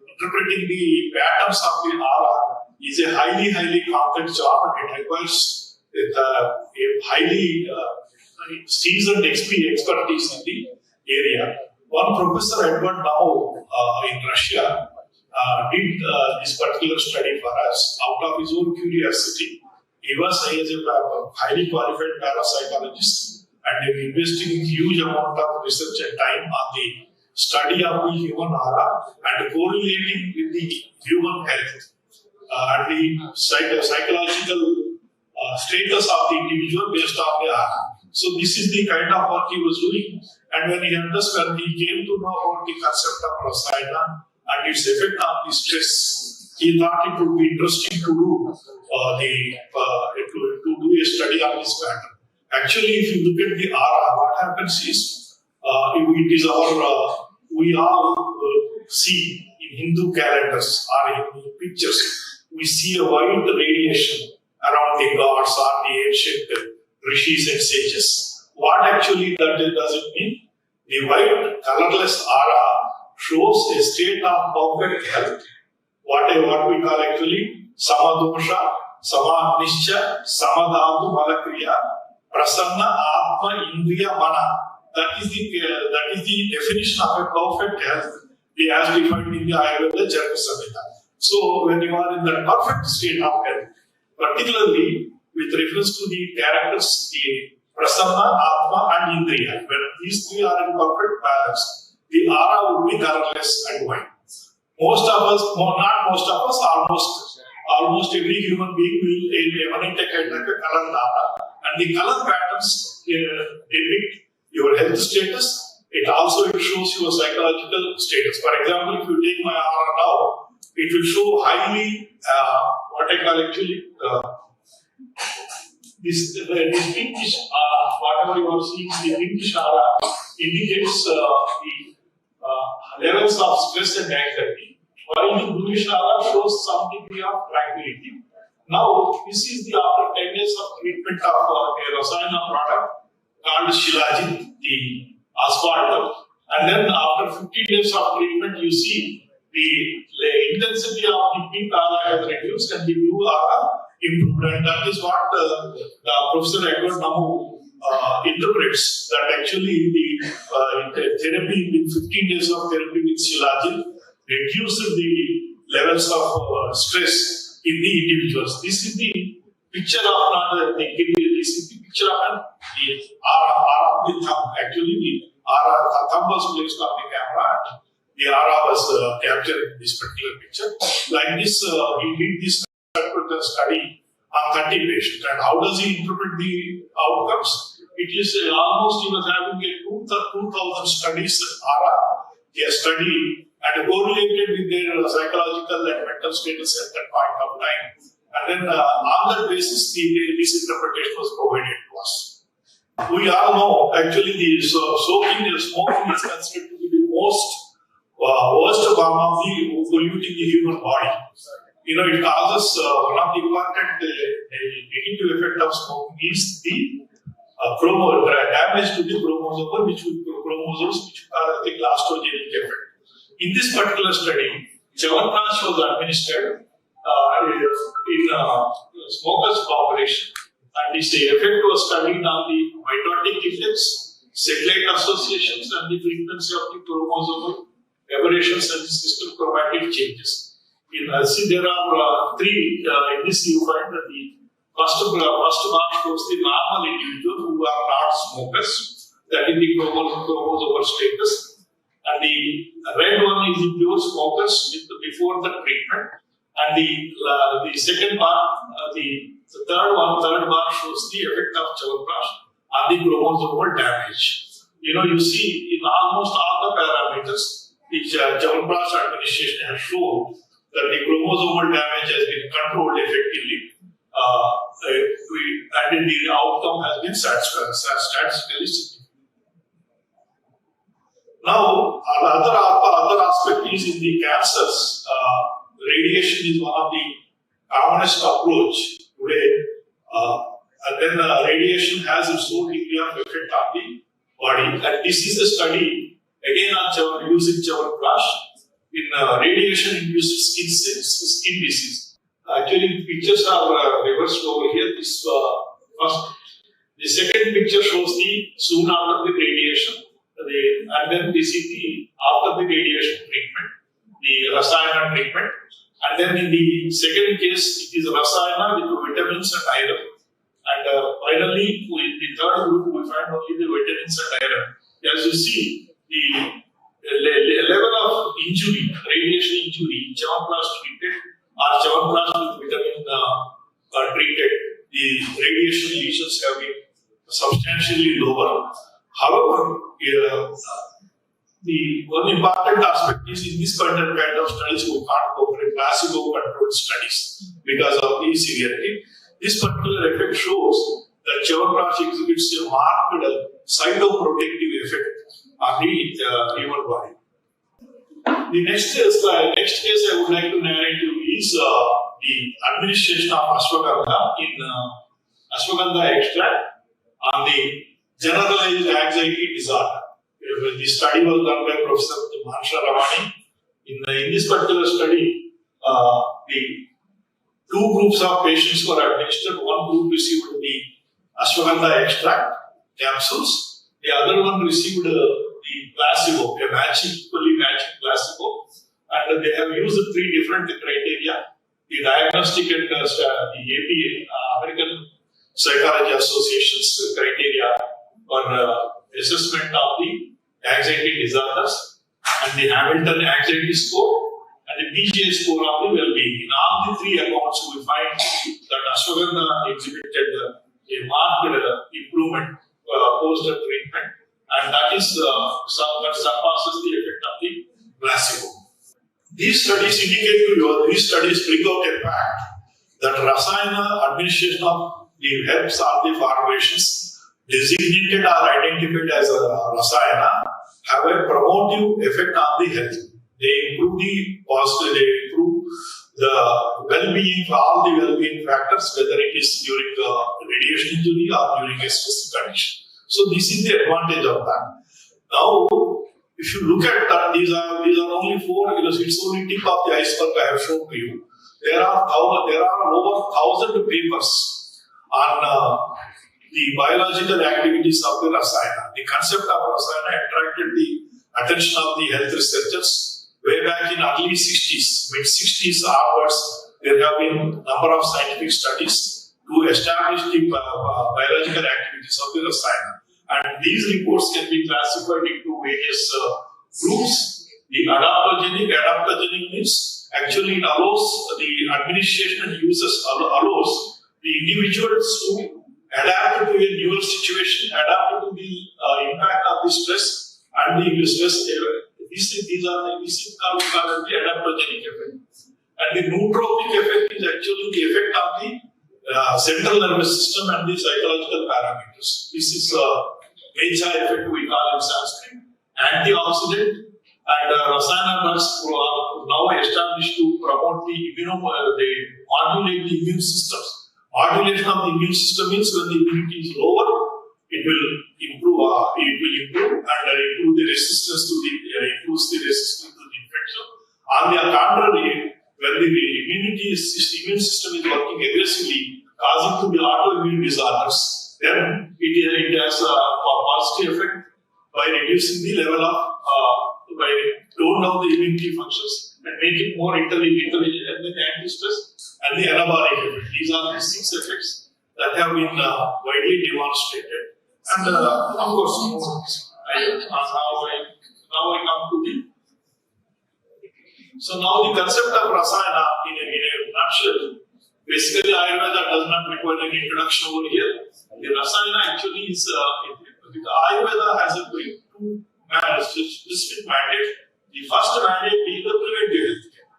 [SPEAKER 16] interpreting the patterns of the aura is a highly complex job, and it requires a highly seasoned expertise in the area. One professor, Edward Nao, in Russia, did this particular study for us out of his own curiosity. He was a highly qualified parapsychologist, and he was investing a huge amount of research and time on the study of the human aura and correlating with the human health and the psychological status of the individual based on the aura. So this is the kind of work he was doing, and when he came to know about the concept of Rasayana and its effect on the stress, he thought it would be interesting to do a study on this matter. Actually, if you look at the aura, what happens is it is we all see in Hindu calendars or in pictures, we see a white radiation around the gods or the ancient rishis and sages. What actually does it mean? The white colorless aura shows a state of perfect health. What we call actually samadosha, samadnischa, samadhatu malakriya, prasanna atma indriya mana. That is the definition of a perfect health as defined in the Ayurveda Charaka Samhita. So when you are in that perfect state of health, particularly with reference to the characters, the prasanna, atma and indriya, when these three are in perfect balance, the aura would be colorless and white. Almost almost every human being will emanate a kind of a color data. And the color patterns depict your health status. It also shows your psychological status. For example, if you take my aura now, it will show highly, what I call actually, this pinkish, whatever you are seeing, the pinkish aura indicates the levels of stress and anxiety, while the bluish aura shows some degree of tranquility. Now, this is the after 10 days of treatment of a rasayana product called Shilajit, the asphalt, and then after 15 days of treatment, you see the intensity of the pink aura has reduced and the blue aura improved, and that is what the Professor Edward Namu interprets, that actually the therapy in 15 days of therapy with Shilajit reduced the levels of stress in the individuals. This is the picture of not the kidney, this is the picture of the aura of the thumb. Actually, the thumb was placed on the camera and the aura was captured in this particular picture. Like this, he did this study on 30 patients. And how does he interpret the outcomes? It is almost he was having a 2,000 studies aura, he has studied and correlated with their psychological and mental status at that point of time. And then on that basis, this interpretation was provided to us. We all know actually the smoking is considered to be the most worst form of the polluting the human body. You know, it causes one of the important negative effect of smoking is the damage to the chromosomes, which are the claustogenic effect. In this particular study, Chyawanprash was administered in smokers' population, and its effect was studied on the mitotic index, satellite associations, and the frequency of the chromosomal aberrations and the system chromatic changes. See, there are three. In this, you find that the first bar shows the normal individual who are not smokers, that is the chromosomal status. And the red one is the pure smokers before the treatment. And the second bar, the third bar shows the effect of Chyawanprash on the chromosomal damage. You know, you see in almost all the parameters, the Chyawanprash administration has shown that the chromosomal damage has been controlled effectively. And the outcome has been statistically significant. Now, other aspect is in the cancers. Radiation is one of the commonest approach today, and then radiation has its own degree of effect on the body. And this is a study again on using Chyawanprash in radiation-induced skin disease. Actually, the pictures are reversed over here. This first, the second picture shows the soon after the radiation. And then this is the after the radiation treatment, the rasayana treatment, and then in the second case it is rasayana with vitamins and iron, and finally in the third group we find only the vitamins and iron. As you see, the level of injury, radiation injury, Chyawanprash treated or Chyawanprash with vitamin treated, the radiation lesions have been substantially lower. However, the one important aspect is in this kind of studies we can't go for placebo-controlled studies because of the severity. This particular effect shows that Chyawanprash exhibits a marked cytoprotective effect on the human body. The next case I would like to narrate to you is the administration of ashwagandha in ashwagandha extract on the generalized anxiety disorder. The study was done by Professor Mahansha. In this particular study, the two groups of patients were administered. One group received the ashwagandha extract capsules. The other one received the placebo, equally matching placebo. And they have used three different criteria. The diagnostic and the APA, American Psychology Association's criteria for assessment of the anxiety disorders, and the Hamilton Anxiety Score, and the BGI score of the well-being. In all the three accounts, we find that ashwagandha exhibited a marked improvement post-treatment, and that surpasses the effect of the placebo. These studies indicate to you, these studies bring out a fact that Rasayana administration of the herbs or the formulations designated or identified as Rasayana have a promotive effect on the health. They improve the well-being for all the well-being factors, whether it is during the radiation injury or during a stress condition. So this is the advantage of that. Now, if you look at that, these are only four. It's only tip of the iceberg I have shown to you. There are over 1,000 papers on the biological activities of the Rasayana. The concept of Rasayana attracted the attention of the health researchers way back in early 60s, mid-60s onwards. There have been a number of scientific studies to establish the biological activities of the Rasayana. And these reports can be classified into various groups. The adaptogenic means actually it allows the administration and users allows the individuals to adapt to a newer situation, adapt to the impact of the stress and the stress. These are called the adaptogenic effect. And the nootropic effect is actually the effect of the central nervous system and the psychological parameters. This is Mecha effect we call in Sanskrit. Antioxidant and Rasayana drugs are now established to promote the modulate the immune systems. Modulation of the immune system means when the immunity is lower, it will improve and improves the resistance to the infection. On the contrary, when the immune system is working aggressively, causing to be autoimmune disorders, then it has a positive effect by reducing the level of by tone down the immunity functions and make it more intelligent and then anti-stress and the anabolic effect. These are the 6 effects that have been widely demonstrated. And of course, now I come to the. So now the concept of Rasayana in a nutshell. Basically, Ayurveda does not require any introduction over here. The Rasayana actually is Ayurveda has a specific mandate. The first mandate being the preventive health care.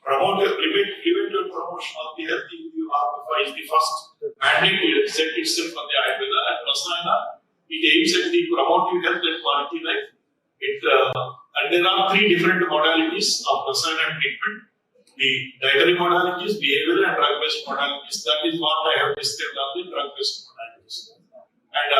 [SPEAKER 16] Preventive promotion of the health is the first mandate set itself on the Ayurveda. And Rasayana, it aims at the promoting health and quality life. And there are 3 different modalities of Rasayana treatment. The dietary modalities, behavioral and drug-based modalities. That is what I have described on the drug-based modalities. And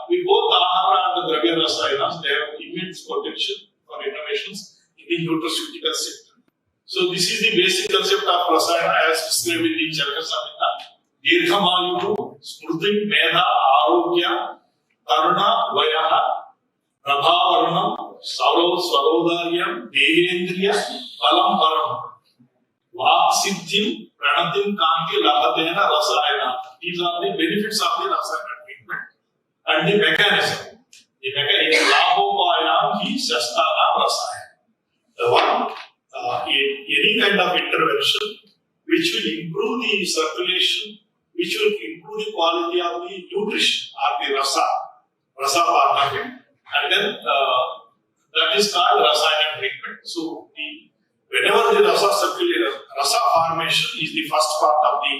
[SPEAKER 16] with both Ahara and the Dravya Rasayanas, they have immense potential for innovations in the nutraceutical sector. So this is the basic concept of Rasayana as described in the Chandra R. Dirghamayu, Smriti, Medha, Arogya, Karuna, Vayaha, Prabhavarnam, Swarodaryam, Dehendriya, Palam Param. Vaksiddhim, Pranatim, Kanti, Labhatena, Rasayana. These are the benefits of the Rasayana treatment. And the mechanism. The mechanism is Labhopayam hi Shastana Rasayana. The one, any kind of intervention which will improve the circulation, which will improve the quality of the nutrition or the rasa part of it. And then that is called Rasayana treatment. So whenever the rasa formation is the first part of the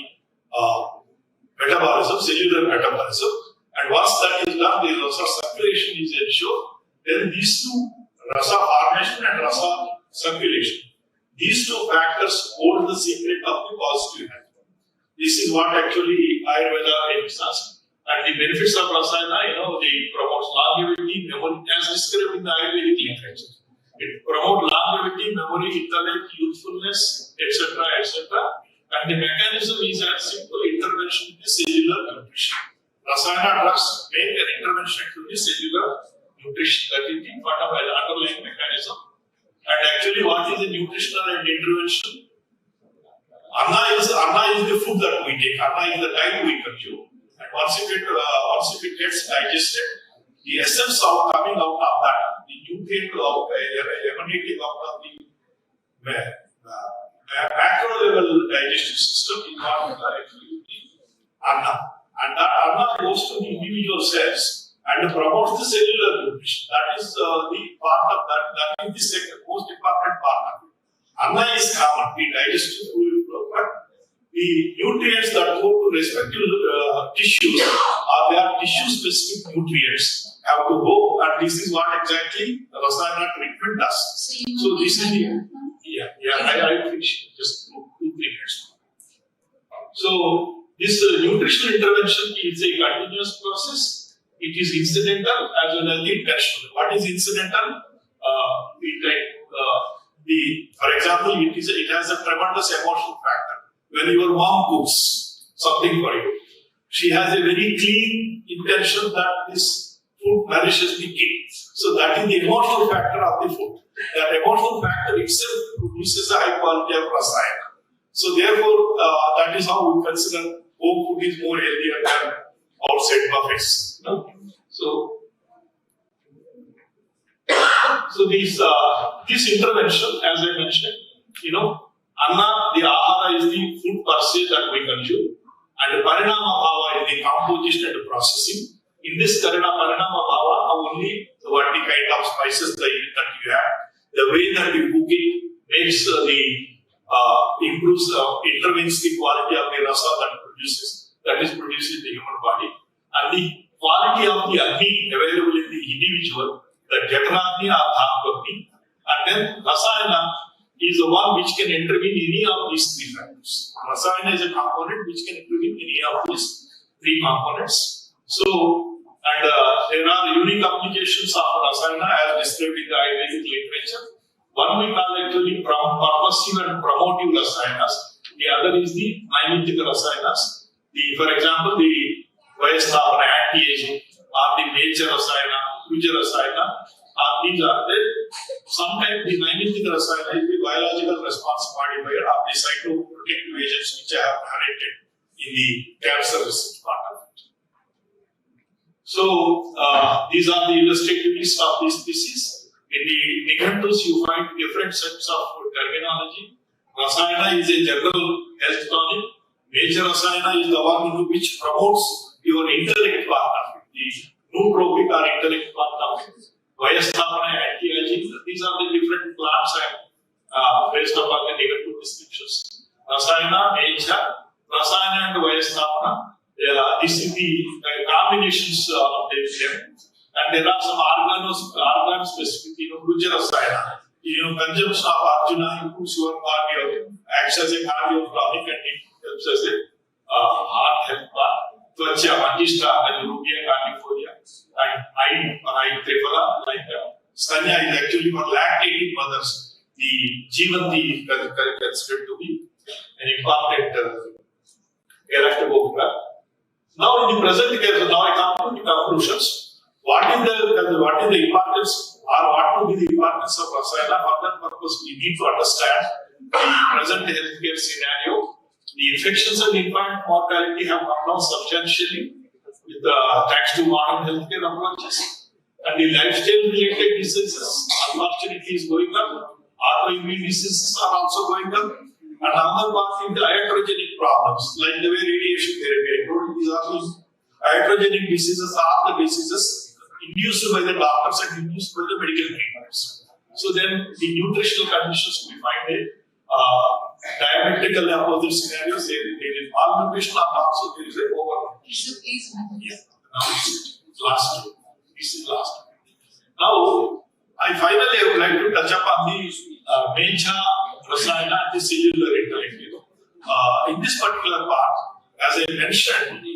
[SPEAKER 16] metabolism, cellular metabolism, and once that is done, the rasa circulation is ensured. Then these two, rasa formation and rasa circulation, these 2 factors hold the secret of the positive health. This is what actually Ayurveda aims at. And the benefits of Rasayana, they promote longevity, memory, as described in the Ayurvedic literature. It promotes longevity, memory, intellect, youthfulness, etc., etc. And the mechanism is as simple intervention in the cellular nutrition. Rasayana drugs make an intervention to the cellular nutrition. That is the fundamental underlying mechanism. And actually, what is the nutritional and intervention? Anna is the food that we take. Anna is the time we consume. And once it gets digested, the essence of coming out of that, the nutrient of emanating out of the macro level digestive system is what is actually Anna. And that Anna goes to the individual cells and promotes the cellular nutrition. That is the part of that. That is the second most important part of it. Anna is common, the digestive fluid flow, but the nutrients that go to respective tissues, they are tissue-specific nutrients, have to go, and this is what exactly Rasayana treatment does. So this is the I finish just 2-3 minutes. So this nutritional intervention is a continuous process. It is incidental as well as the intentional. What is incidental? For example, it has a tremendous emotional factor. When your mom cooks something for you, she has a very clean intention that this food nourishes the kid. So that is the emotional factor of the food. That emotional factor itself produces a high quality of rasayana. So therefore, that is how we consider home food is more healthier than outside buffets. So this intervention, as I mentioned, Anna, the ahara is the food per se that we consume, and the parinama bhava is the composition and the processing. In this parinama bhava, only what the kind of spices that you have, the way that you cook it makes intervenes the quality of the rasa that is produced in the human body, and the quality of the agni available in the individual, the jataragni or dhapagni, and then rasayana is the one which can intervene in any of these three factors. Rasayana is a component which can intervene in any of these three components. So, and there are unique applications of rasayana as described in the Ayurvedic literature. One we call actually purposive and promotive rasayanas. The other is the naimittika rasayanas. For example, the Vayasthapana, anti-aging, or the nature rasayana, future rasayana. These are there. Sometimes the naimittika rasayana is the biological response modifier of the cytoprotective agents which I have narrated in the cancer research part of it. So these are the illustrative list of these species. In the Nightus you find different sets of terminology. Rasayana is a general health tonic. Nature rasayana is the one which promotes your intellect part of it. The nootropic or intellect part of it. Vayasthapana, anti-aging, these are the different plants and based upon the negative descriptions. Rasayana, nature, rasayana and Vayasthapana, this is the combinations of them. And there are some organ-specific, future rasayana. Consumption of Arjuna improves your cardio, acts as a cardiotonic and it helps as a heart health part. Tvacha, Manjishta, and Rubia carnifolia, and I triphala, like Sandhya is actually for lactating mothers. The Jivanti is considered to be an important character. Now, in the present case, now I come to the conclusions. What is the importance, or what will be the importance of rasayana? For that purpose, we need to understand the present healthcare scenario. The infections and infant mortality have come down substantially with thanks to modern healthcare approaches. And the lifestyle-related diseases, unfortunately, is going up. Autoimmune diseases are also going up. And another part is the iatrogenic problems, like the way radiation therapy. I told you these are the iatrogenic diseases are the diseases induced by the doctors and induced by the medical treatments. So then the nutritional conditions we find it. Diametrically opposite scenarios, there is malnutrition and also there is a overnutrition. Now last. This is last. Now, I would like to touch upon the nature, rasayana, and the cellular intellect. In this particular part, as I mentioned,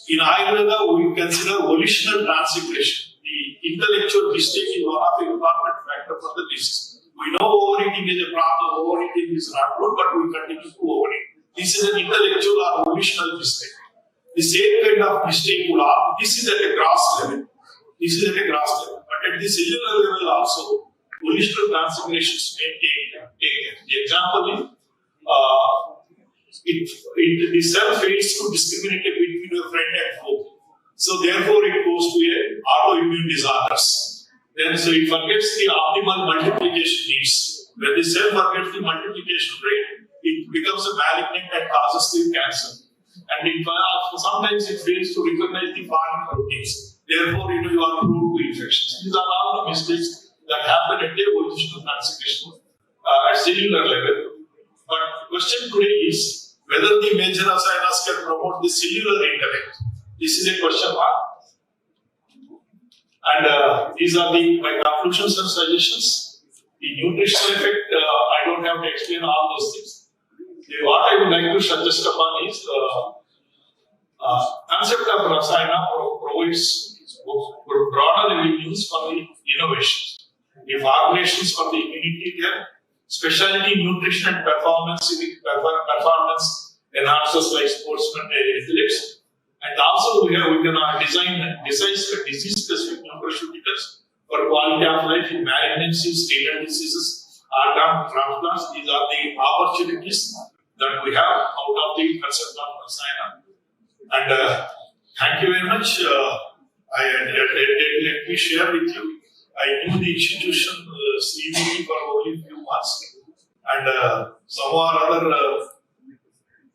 [SPEAKER 16] in Ayurveda we consider volitional transecretion. The intellectual mistake is one of the important factors for the disease. We know overeating is a problem, overeating is not good, but we continue to overeat. This is an intellectual or volitional mistake. The same kind of mistake would happen. This is at a gross level. But at the cellular level also, volitional transformations may take place. The example is, the cell fails to discriminate between a friend and foe. So therefore it goes to autoimmune disorders. Then so it forgets the optimal multiplication needs. When the cell forgets the multiplication rate, it becomes a malignant and causes the cancer. And sometimes it fails to recognize the foreign proteins. Therefore, you are prone to infections. These are all the mistakes that happen at the evolutionary transcription at cellular level. But the question today is whether the major rasinas can promote the cellular intellect. This is a question mark. And these are my conclusions and suggestions. The nutritional effect, I don't have to explain all those things. What I would like to suggest upon is concept of rasayana provides broader avenues for the innovations. The formulations for the immunity care, specialty nutrition and performance enhancers like sportsmen and athletes. And also we can design disease-specific nutraceuticals for quality of life in malignancies, renal diseases, organ transplants. These are the opportunities that we have out of the concept of rasayana. And thank you very much. Let me share with you. I knew the institution CVP for only a few months, and somehow or other,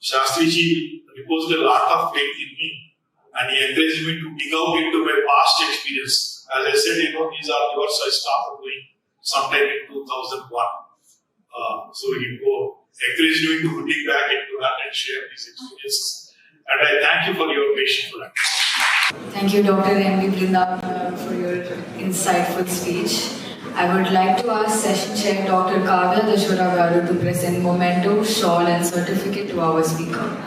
[SPEAKER 16] Shastriji reposed a lot of faith in me, and he encouraged me to dig out into my past experience. As I said, these are the works I started doing sometime in 2001. So he encouraged me to dig back into that and share these experiences. And I thank you for your patience for that.
[SPEAKER 12] Thank you, Dr. M.V. Brindavan, for your insightful speech. I would like to ask Session Chair Dr. Kavya Dashura Garu to present memento, shawl and certificate to our speaker.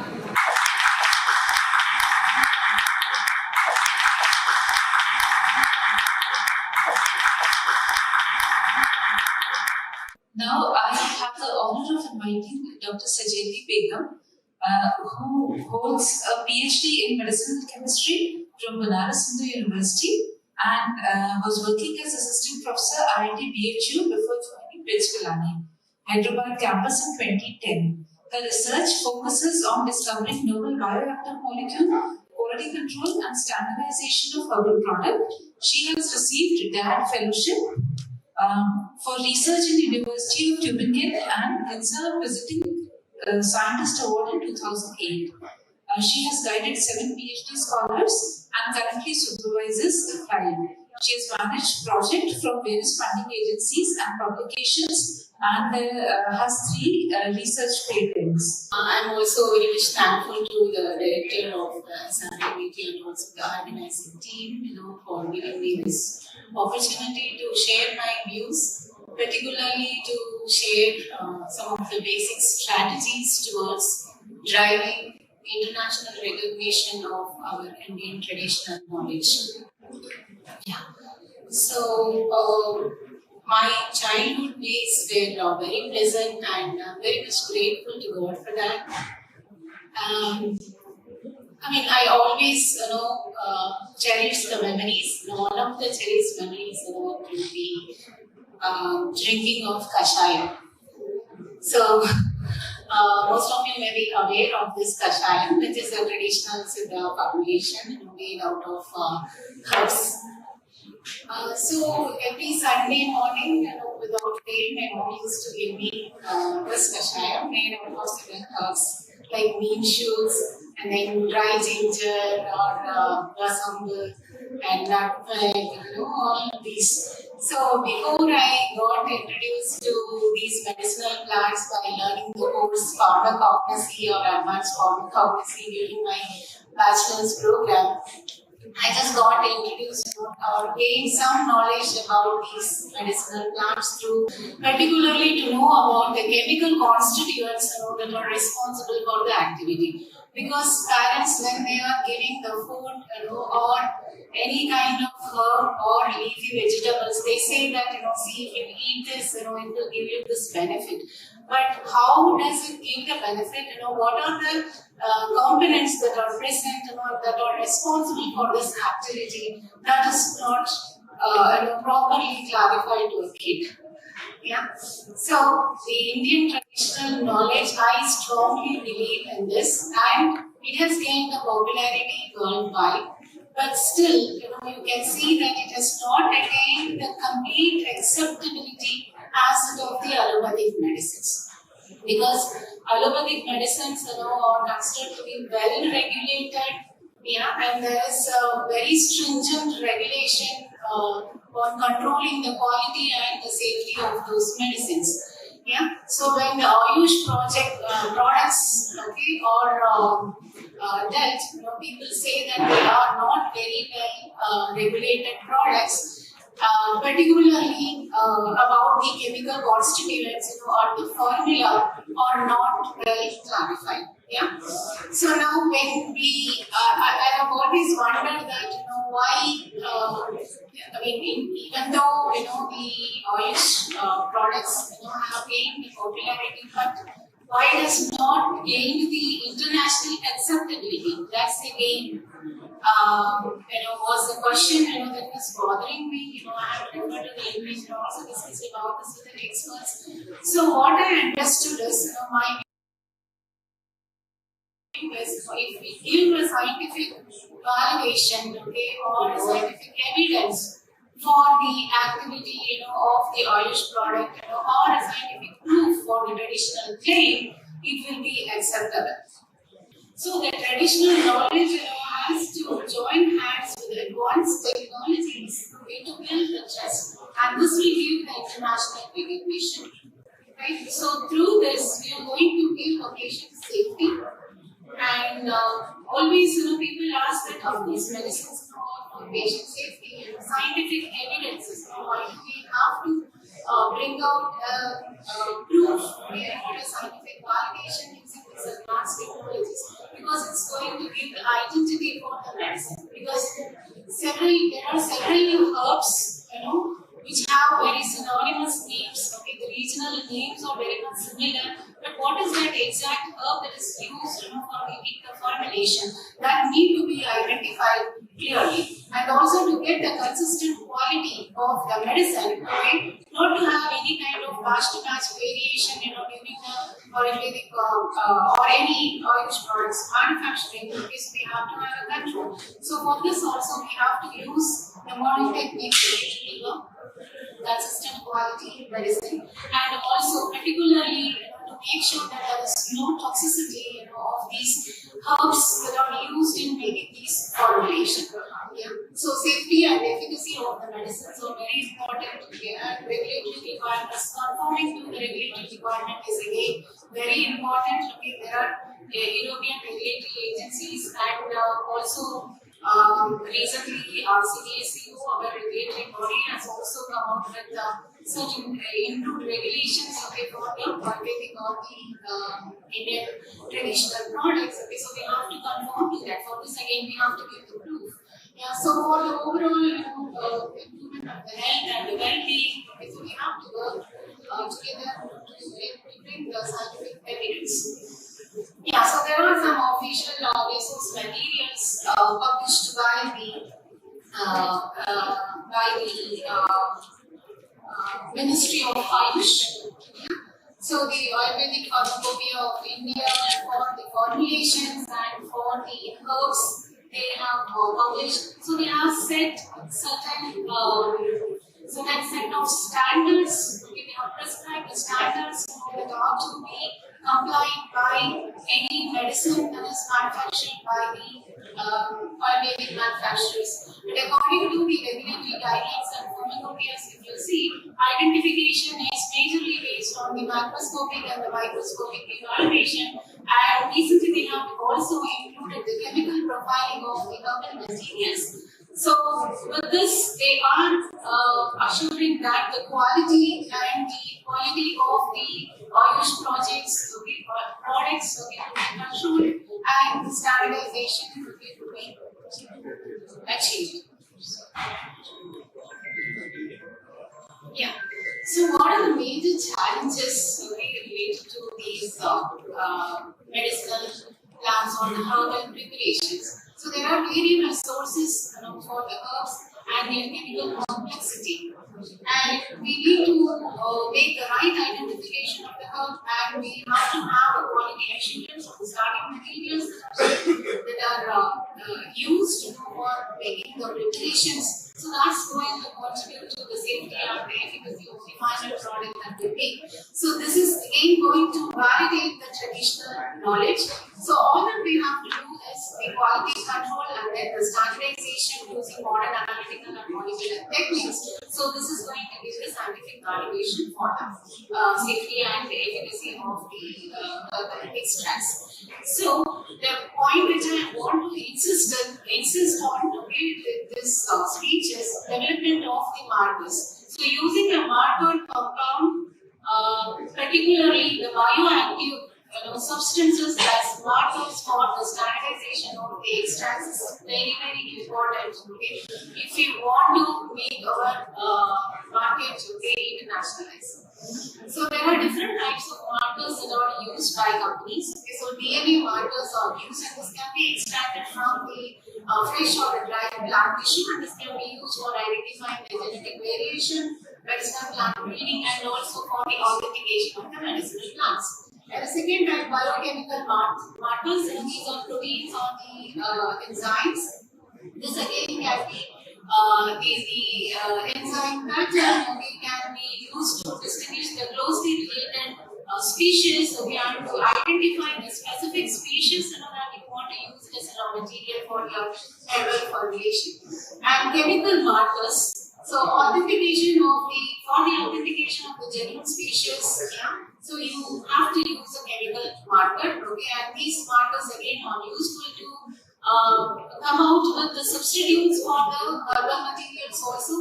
[SPEAKER 14] Now I have the honor of inviting Dr. Sajeli Begum, who holds a PhD in medicinal chemistry from Banaras Hindu University and was working as assistant professor at BHU before joining Pilani, Hyderabad campus in 2010. Her research focuses on discovering novel bioactive molecule, quality control and standardization of herbal product. She has received DAD fellowship for research in the University of Tübingen and INSA visiting Scientist Award in 2008. She has guided 7 PhD scholars and currently supervises 5. She has managed projects from various funding agencies and publications and has 3 research patents.
[SPEAKER 3] I'm also very much thankful to the director of Sandhya and also the organizing team, for giving me this opportunity to share my views, particularly to share some of the basic strategies towards driving international recognition of our Indian traditional knowledge. Yeah. So, my childhood days were very pleasant and I'm very much grateful to God for that. I always, cherish the memories. One of the cherished memories, would be drinking of kashayam. So, most of you may be aware of this kashayam, which is a traditional Siddha formulation made out of herbs. So every Sunday morning, without fail, my mom used to give me this kashayam made out of certain herbs like neem shoots and then dry ginger or rasambu and nutmeg, all these. So before I got introduced to these medicinal plants by learning the course pharmacognosy or advanced pharmacognosy during my bachelor's program, I just got introduced or gained some knowledge about these medicinal plants through particularly to know about the chemical constituents that are responsible for the activity. Because parents, when they are giving the food or any kind of herb or leafy vegetables, they say that see, if you eat this, it will give you this benefit. But how does it give the benefit? What are the components that are present, that are responsible for this activity? That is not properly clarified to a kid. Yeah. So the Indian traditional knowledge, I strongly believe in this, and it has gained a popularity worldwide.
[SPEAKER 17] but still, you can see that it has not attained the complete acceptability as of the allopathic medicines. Because allopathic medicines, are considered to be well regulated, and there is a very stringent regulation on controlling the quality and the safety of those medicines. So when the Ayush products, or dealt, people say that they are not very well regulated products, particularly about the chemical constituents, or the formula are not well clarified. So now when I have always wondered that, why, even though, the Ayush products, have gained the popularity, but why does not gain the international acceptability? That's again, was the question, that was bothering me. I have referred to the English and also discussed about this with the experts. So what I understood is, my is, if we give a scientific validation, or scientific evidence for the activity, of the Ayush product, or a scientific proof for the traditional claim, it will be acceptable. So the traditional knowledge, has to join hands with advanced technologies to build the trust, and this will give the international recognition. Right? So through this, we are going to give a patient safety. And always, people ask that of these medicines for patient safety and scientific evidences. Why do we have to bring out proof or a scientific validation using these advanced technologies? Because it's going to give the identity for the medicine. Because there are several herbs, which have very synonymous names. The regional names are very much similar. But what is that exact herb that is used, for making the formulation? That need to be identified clearly, and also to get the consistent quality of the medicine. Not to have any kind of batch-to-batch variation, during the Ayurvedic or any Ayush products manufacturing, because we have to have a control. So for this also we have to use the modern techniques to deliver consistent quality medicine, and also particularly to make sure that there is no toxicity, of these herbs that are used in making these formulations. So safety and efficacy of the medicines are very important. And regulatory requirements, conforming to the regulatory requirement is again very important. There are European regulatory agencies, and also recently CDSCO, our regulatory body, has also come out with certain improved regulations for the Ayurvedic or the Indian traditional products. So we have to conform to that. For this again, we have to give the proof. So for the overall improvement of the health and the well-being, so we have to work together to bring the scientific evidence. So there are some official resource materials published by the Ministry of Ayush. So the Ayurvedic Pharmacopoeia of India, for the formulations and for the herbs, they have published. So they have set certain set of standards. They have prescribed the standards that are to be complied by any medicine that is manufactured by the Ayurvedic manufacturers. But according to the regulatory guidelines and pharmacopoeias, if you see, identification is majorly based on the macroscopic and the microscopic evaluation. And recently they have also included the chemical profiling of the herbal materials. So with this, they are assuring that the quality and the quality of the Ayush products will be controlled, and the standardization will be achieved. So what are the major challenges related to these medicinal plants or the herbal preparations? So there are various resources for the herbs and their chemical complexity. And we need to make the right identification of the herb, and we have to have a quality assurance of the starting materials that are used for making the preparations. So that's going to contribute to the safety and the efficacy of the final product that we make. So this is again going to validate the traditional knowledge. So all that we have to do is the quality control and then the standardization using modern analytical and molecular techniques. So this is going to give the scientific validation for the safety and the efficacy of the extracts. So the point which I want to insist on with this speech is development of the markers. So using a marker compound, particularly the bioactive substances as markers for the standardization of the extracts is very, very important. Okay? If we want to make our market internationalize. So there are different types of markers that are used by companies. Okay, so DNA markers are used, and this can be extracted from the fresh or dry plant tissue, and this can be used for identifying the genetic variation, medicinal plant breeding, and also for the authentication of the medicinal plants. And the second type, biochemical markers, and these are proteins or the enzymes. This again can be the enzyme pattern can be used to distinguish the closely related species. So we have to identify the specific species that you want to use as a raw material for your herbal formulation. And chemical markers. So authentication of for the authentication of the genuine species. So you have to use a chemical marker. Okay, and these markers again are useful to come out with the substitutes for the herbal materials also,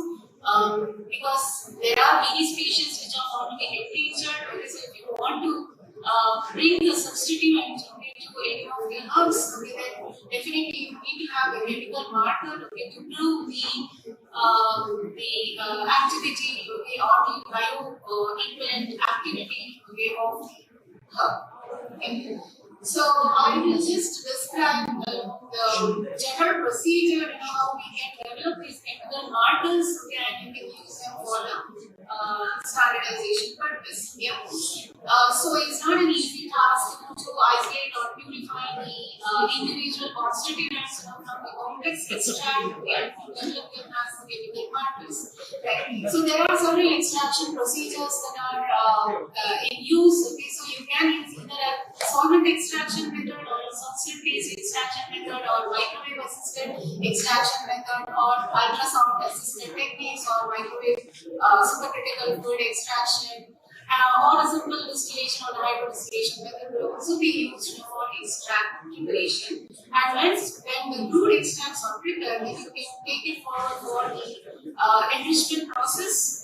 [SPEAKER 17] because there are many species which are found to be endangered. Okay, so if you want to bring the substituent to any of the herbs, okay, then definitely you need to have a chemical marker to prove the activity, or the bioequivalent activity, of the herb. Okay. So I will just describe the general procedure, how we can develop these chemical markers, and you can use them for the standardization purpose. So it's not an easy task to isolate or purify the individual constituents from the complex extract and develop them as chemical markers. Right. So there are several extraction procedures that are in use. Okay, so you can use either a solvent extraction method, or a substrate-based extraction method, or microwave-assisted extraction method, or ultrasound-assisted techniques, or microwave supercritical fluid extraction, or a simple distillation or hydrodistillation method will also be used for extract preparation. And when the crude extracts are prepared, then you can take it forward for the enrichment process.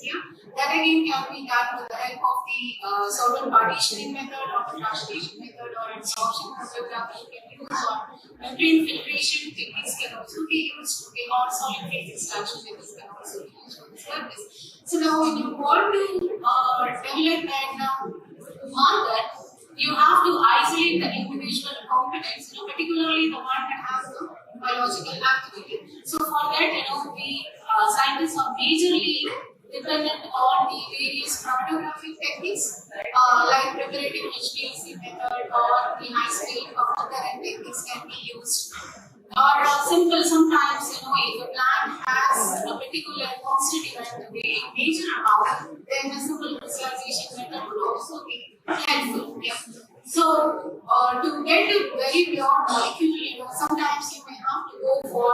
[SPEAKER 17] That again can be done with the help of the solvent partitioning method, or the fractionation method, or absorption chromatography can be used, or membrane filtration techniques can also be used, or solid phase extraction methods can also be used for this purpose. So now when you want to develop a marker, you have to isolate the individual components, particularly the one that has the biological activity. So for that, we scientists are majorly dependent on the various chromatographic techniques, like preparative HPLC method, or the high-speed current techniques can be used. Or simple, sometimes, if a plant has a particular constituent in major amount, then a simple crystallization method would also be helpful. So, to get a very pure molecule, sometimes you may have to go for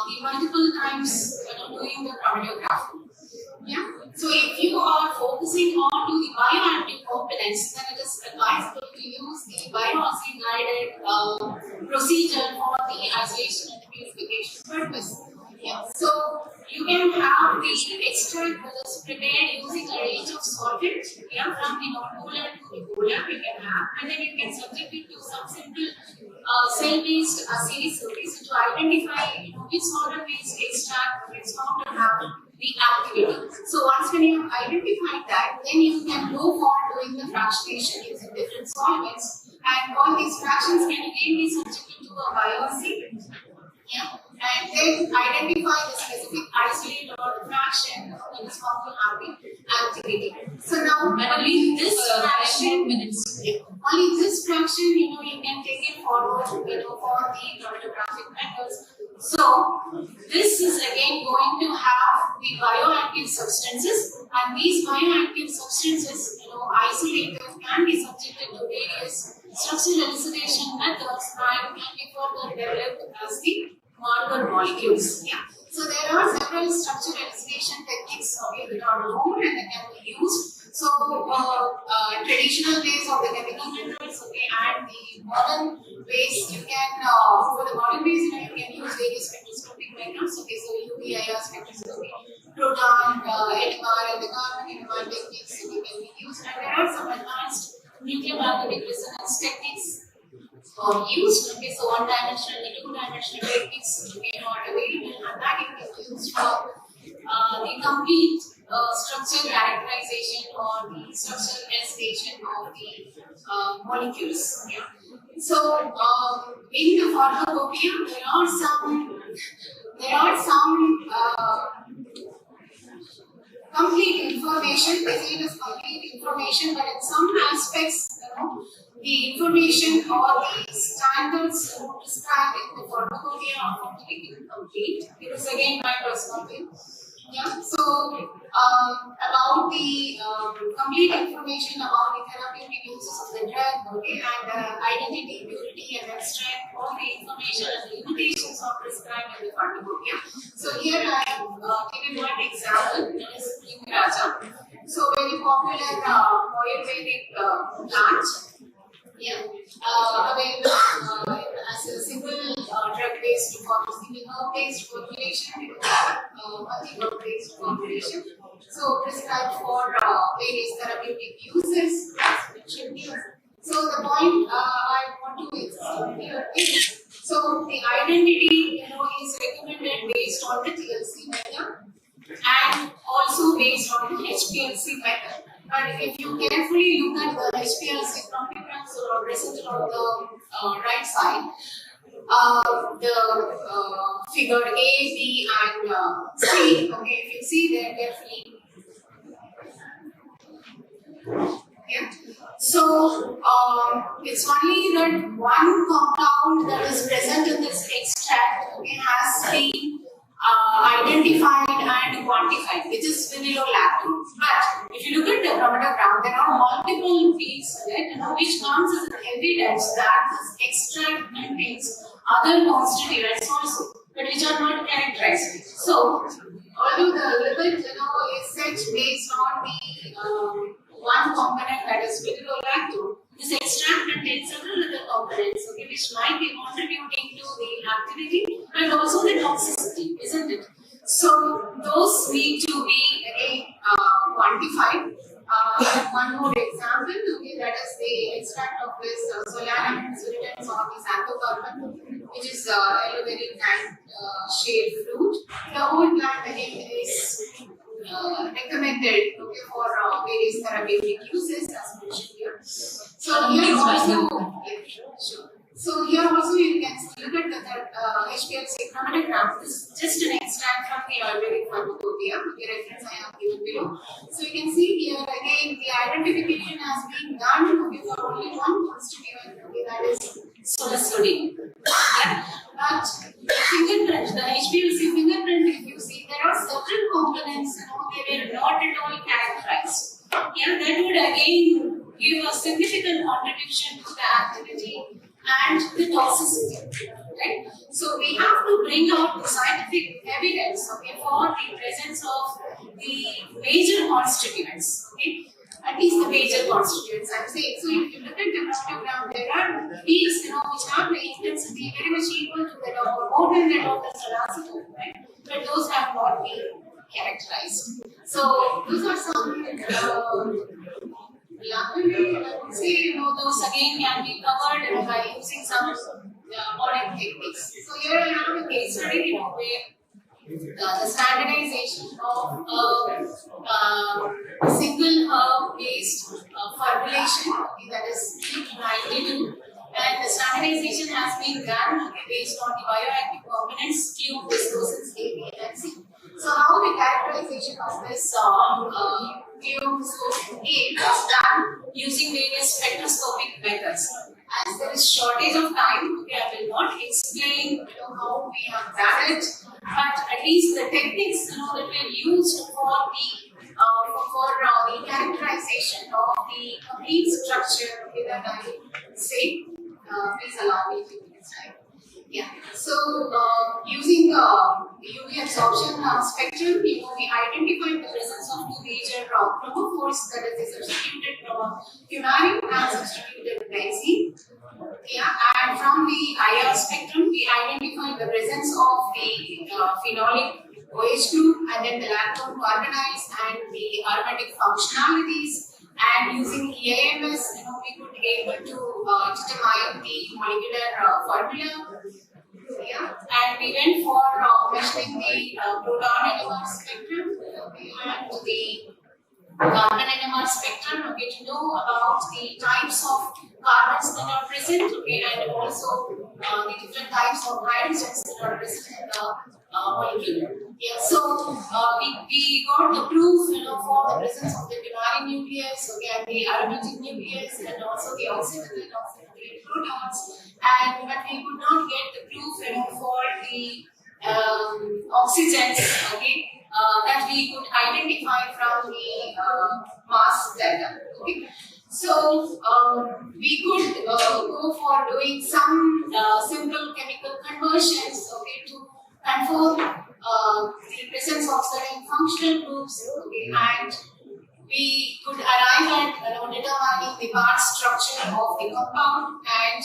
[SPEAKER 17] the multiple times doing the chromatography. So if you are focusing on to the bioactive components, then it is advisable to use the bioassay guided procedure for the isolation and the purification purpose. So you can have the extract that is prepared using a range of solvent, from the non-polar to the polar we can have, and then you can subject it to some simple cell-based assays, so to identify which solvent-based extract is found to have the activity. So once when you have identified that, then you can go for doing the fractionation using different solvents, and all these fractions can again be subjected to a bioassay. And then identify the specific isolate or the fraction that is found to have the activity. So now only this fraction, you can take it forward, for the chromatographic methods. So this is again going to have the bioactive substances, and these bioactive substances, isolated, can be subjected to various structural elucidation methods and can be further developed as the marker molecules. Yeah. So there are several structural elucidation techniques that are known and that can be used. So traditional ways of the chemical methods, and the modern ways you can for the modern ways you can use various spectroscopic methods. So UV-IR spectroscopy, proton, NMR, and the carbon NMR techniques can be used. And there are some advanced nuclear magnetic resonance techniques used. So one-dimensional and two-dimensional techniques are available, and that can be used for the complete structural characterization or the structural elucidation of the molecules. Yeah. So in the pharmacopoeia, there are some complete information. They say it is complete information, but in some aspects, the information or the standards described in the pharmacopoeia are completely incomplete. It is again my personal view. Yeah. So about the complete information about the therapeutic uses of the drug, and identity, purity, and extract, all the information and the limitations are prescribed in the pharmacopoeia. So here I have given one example, that is Raja. So very popular Ayurvedic plant. Yeah, available as a single drug-based or single herb-based formulation, multi-herb-based formulation. So prescribed for various therapeutic uses, as mentioned here. So the point I want to explain here is, so the identity, is recommended based on the TLC method and also based on the HPLC method. But if you carefully look at the HPLC chromatograms that are presented on the right side, the figure A, B, and C, if you see there carefully. Yeah. So it's only that one compound that is present in this extract has been identified and quantified, which is phenylolactone. But if you look at the chromatogram, there are multiple peaks in it, which comes as an evidence that this extract contains other constituents also, but which are not characterized. So, although the lipid is set based on the one component, that is phenylolactone, this extract contains several other components, which might be contributing to the activity and also the toxicity, isn't it? So those need to be again quantified. One more example, that is the extract of this solanum insurgens or the xanthocarbon, which is a very nice shade fruit. The whole plant again is recommended for various therapeutic uses, as mentioned here. So here also, sure. So here also you can look at the HPLC chromatogram. This is just an extract from the Ayurvedic pharmacopoeia. The reference I have given below. So you can see here again the identification has been done for only one constituent, that is sodium. Yeah. But the fingerprint, the HPLC fingerprint, if you see, there are several components, they were not at all characterized. Yeah, that would again give a significant contribution to the activity and the toxicity. Right? So we have to bring out the scientific evidence for the presence of the major constituents. At least the major constituents, I'm saying. So if you look at the histogram, there are peaks, which have the intensity very much equal to that of more than that of the solacetone, right? But those have not been characterized. So those are some I would say, those again can be covered by using some modern techniques. So here I have a case study, where the standardization of a single herb-based formulation, that is 92, and the standardization has been done based on the bioactive components Q, viscosins, A, B, and C. So how the characterization of this Q, viscosins, A was done using various spectroscopic methods. as there is shortage of time, okay, I will not explain how we have done it, but at least the techniques that we have used for the characterization of the complete structure, okay, that I will say. Please allow me 2 minutes time. Yeah. So using UV absorption spectrum, we identified the presence of two major chromophores, that is, they substituted fumarine and substituted benzene. Yeah, and from the IR spectrum, we identified the presence of the phenolic OH group, and then the lactone carbonyls and the aromatic functionalities. And using EAMS, we could be able to determine the molecular formula. Yeah, and we went for measuring the proton NMR spectrum and the carbon NMR spectrum, okay, to know about the types of carbons that are present, okay, and also the different types of hydrogens that are present in the molecule. Yeah, so we got the proof, for the presence of the binary nucleus, okay, and the aromatic nucleus, and also the oxygen and oxygen protons. And but we could not get the proof, for the oxygens, okay, that we could identify from the mass data. Okay. So we could go for doing some simple chemical conversions, okay, to confirm the presence of certain functional groups, okay, and we could arrive at determining the part structure of the compound, and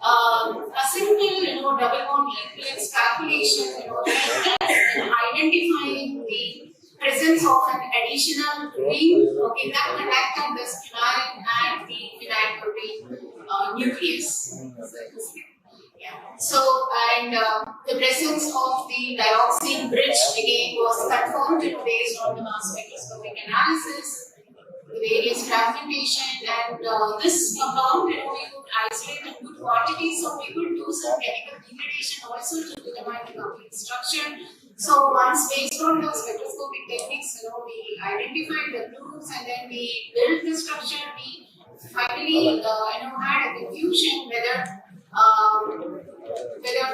[SPEAKER 17] a simple double bond length calculation in identifying the presence of an additional ring, okay, that connected the fumarine and the phenylchlorine nucleus. Yeah. So, and the presence of the dioxine bridge again was confirmed based on the mass spectroscopic analysis, the various fragmentation, and this compound we could isolate in good quantity, so we could do some chemical degradation also to determine the complete structure. So once based on the spectroscopic techniques, we identified the groups and then we built the structure. We finally had a confusion whether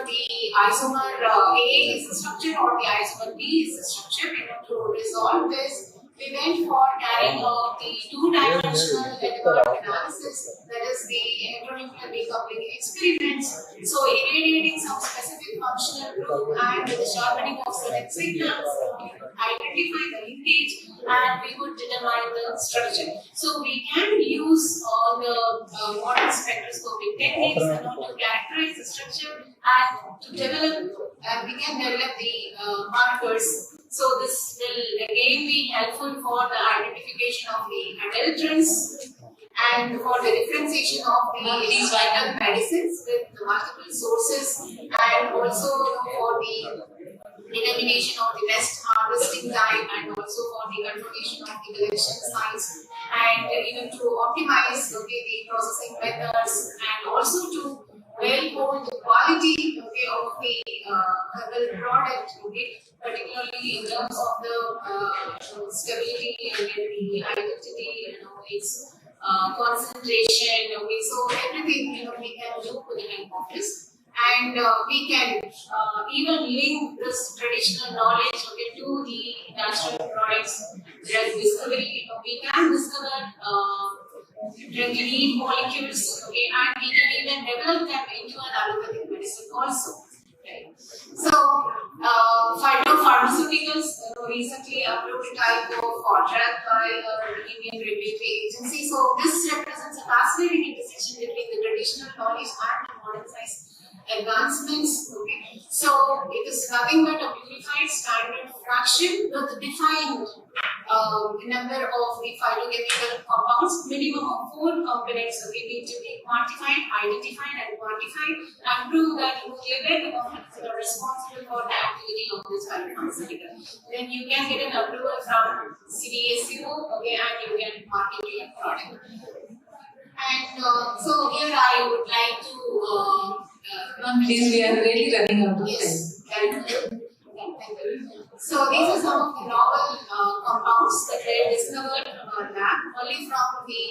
[SPEAKER 17] the isomer A is the structure or the isomer B is the structure. To resolve this, we went for carrying out the two-dimensional NMR analysis, that is the electronuclear decoupling experiments. So irradiating some specific functional group and the sharpening of certain signals, identify the linkage, and we would determine the structure. So we can use all the modern spectroscopic techniques to characterize the structure and to develop, we can develop the markers. So this will again be helpful for the identification of the adulterants and for the differentiation of these vital medicines with the multiple sources, and also for the determination of the best harvesting time, and also for the confirmation of the collection sites, and even to optimize the processing methods, and also to hold the quality of the herbal product, particularly in terms of the stability and the identity, its concentration. So everything we can do with the help of this, and we can even link this traditional knowledge to the natural products drug discovery. We can discover drug lead molecules, and we can even develop them into an allopathic medicine also. Right. So, phytopharmaceuticals recently approved a type of drug by the Indian Regulatory Agency. So, this represents a fascinating intersection between the traditional knowledge and the modern science advancements. So, it is nothing but a unified standard fraction with defined number of the phytochemical compounds, minimum of 4 components need to be quantified, identified, and quantified, and prove that nucleic components are responsible for the activity of this phytopharmaceutical. Then you can get an approval from CDSCO, and you can market your product. And so here I would like to
[SPEAKER 14] please, we are really running out of time.
[SPEAKER 17] Yes, thank you. So these are some of the novel compounds that were discovered in our lab, only from the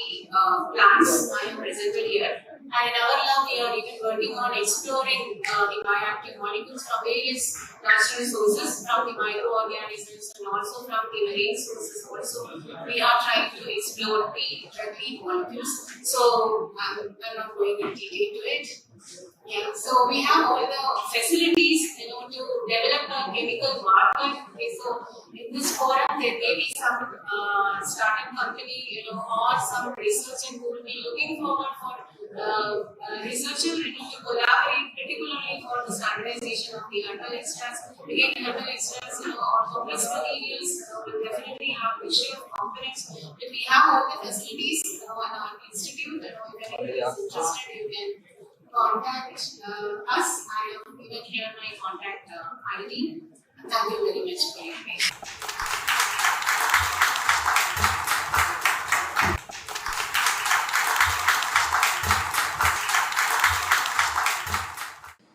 [SPEAKER 17] plants I have presented here. And in our lab, we are even working on exploring the bioactive molecules from various natural sources, from the microorganisms and also from the marine sources also. We are trying to explore the drug molecules. So I'm not going in detail to it. Yeah, so we have all the facilities, to develop a chemical marker. Okay, so in this forum, there may be some startup company, or some researcher who will be looking forward for researchers to collaborate, particularly for the standardization of the herbal extracts. Again, herbal extracts, or complex materials will definitely have a share of components. If we have all the facilities, in our institute, if anybody is interested, you can contact us. I have given here my contact ID. Thank you very much for your patience.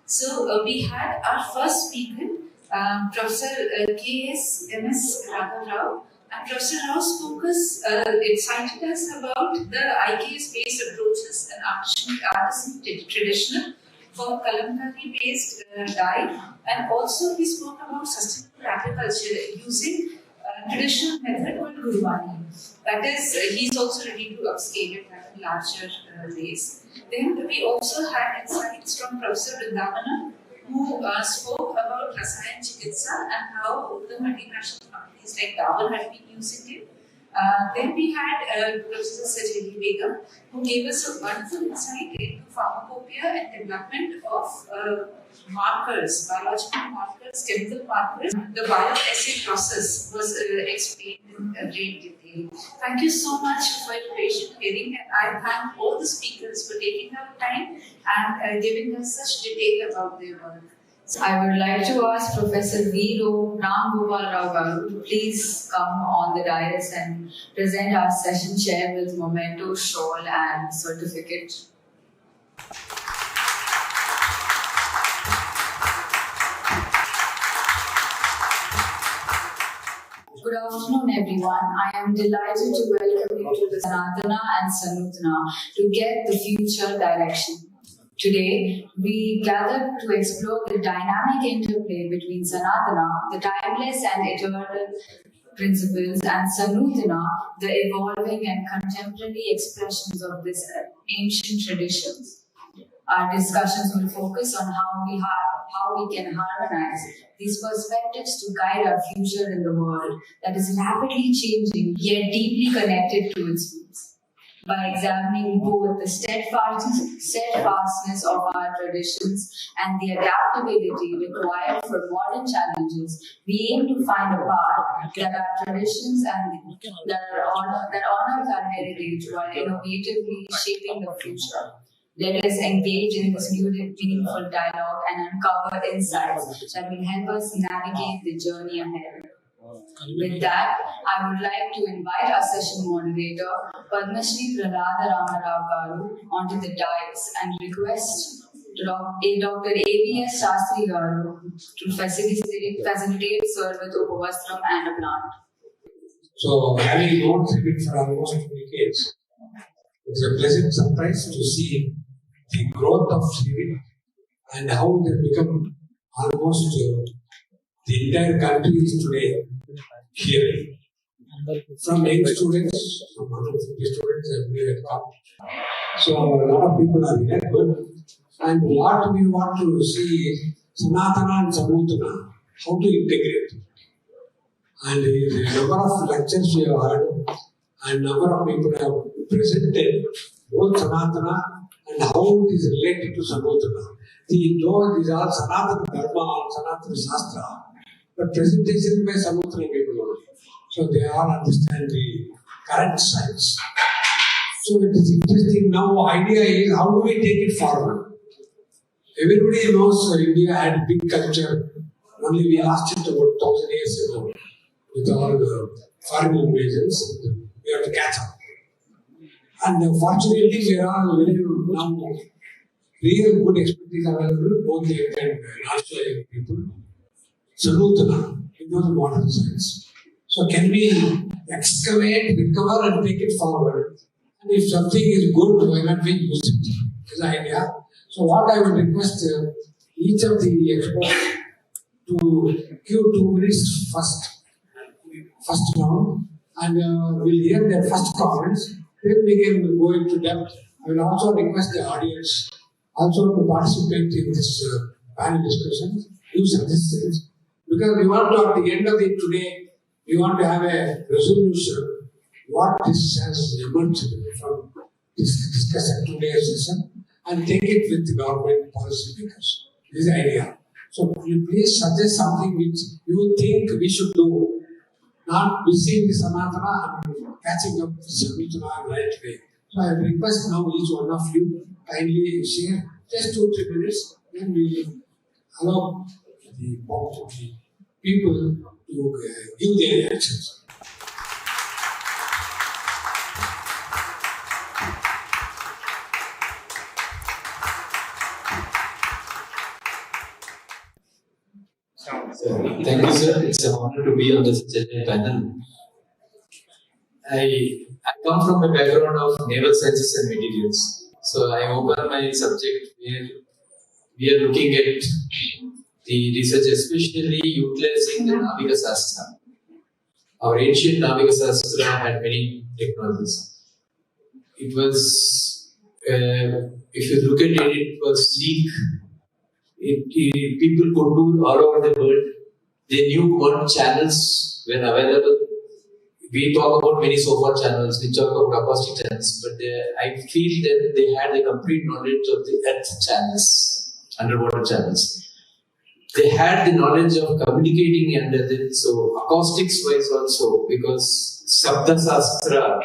[SPEAKER 14] So we had our first speaker, Professor K.S. M.S. Raghav Rao. And Professor Rao spoke us, excited us about the IKS-based approaches and artisan traditional for Kalamkari-based dye, and also we spoke about sustainable agriculture using traditional method called Gurwani. That is, he's also ready to upscale it at a larger race. Then we also had insights from Professor Vrindavana, who spoke about Rasayan Chikitsa and how the multinational companies like Dabur had been using it. Then we had Professor Sajali Begum, who gave us a wonderful insight into pharmacopoeia and development of markers, biological markers, chemical markers. The bioassay process was explained in great detail. Thank you so much for your patient hearing, and I thank all the speakers for taking their time and giving us such detail about their work.
[SPEAKER 12] I would like to ask Professor V. Ram Gopal Rao Garu to please come on the dais and present our session chair with memento, shawl and certificate. Good afternoon, everyone. I am delighted to welcome you to the Sanatana and Sanutana to get the future direction. Today, we gathered to explore the dynamic interplay between Sanatana, the timeless and eternal principles, and Sanutana, the evolving and contemporary expressions of these ancient traditions. Our discussions will focus on how we can harmonize these perspectives to guide our future in the world that is rapidly changing yet deeply connected to its roots. By examining both the steadfastness of our traditions and the adaptability required for modern challenges, we aim to find a path that our traditions and that honors our heritage while innovatively shaping the future. Let us engage in this new meaningful dialogue and uncover insights that will help us navigate the journey ahead. With that, I would like to invite our session moderator, Padma Shri Prahlada Ramarao Garu, onto the dais and request Dr. A.B.S. Shastri Garu to facilitate sir with Upavastram and a plant.
[SPEAKER 18] So, having known Srikanth for almost 20 decades, it's a pleasant surprise to see the growth of Srikanth and how it has become almost the entire country is today here. From 8 students, from 150 students, and we have come. So a lot of people are here, good. And what we want to see, Sanatana and Samutana, how to integrate. And the number of lectures we have heard, and number of people have presented both Sanatana and how it is related to Samutana. Though these are Sanatana Dharma and Sanatana Shastra, but presentation by Samutana people only. So they all understand the current science. So it is interesting. Now idea is how do we take it forward? Everybody knows India had big culture. Only we lost it about 1,000 years ago with all the foreign invasions. We have to catch up. And fortunately we are all very now real good expertise available, both young and not so young people. Sanutana, it was modern science. So can we excavate, recover and take it forward? And if something is good, why not we use it? is the idea. So what I would request each of the experts to give 2 minutes first round, and we'll hear their first comments. Then we can go into depth. I will also request the audience also to participate in this panel discussion, give suggestions, because we want to, at the end of the today, we want to have a resolution what this has emerged from this discussion today's session, and take it with the government policy makers. This is the idea. So please suggest something which you think we should do, not missing the Sanatana and catching up with Sanatana right away. So I request now each one of you kindly share just 2-3 minutes, then we will allow the people to give their reactions.
[SPEAKER 19] Thank you, sir. It's an honor to be on this panel. I come from a background of naval sciences and materials. So I open my subject where we are looking at the research, especially utilizing the Navika Sastra. Our ancient Navika Sastra had many technologies. It was, if you look at it, it was sleek. People could do all over the world. They knew what channels were available. We talk about many so-far channels, we talk about acoustic channels, but I feel that they had the complete knowledge of the earth channels, underwater channels. They had the knowledge of communicating under it, so acoustics-wise also, because Sabda Sastra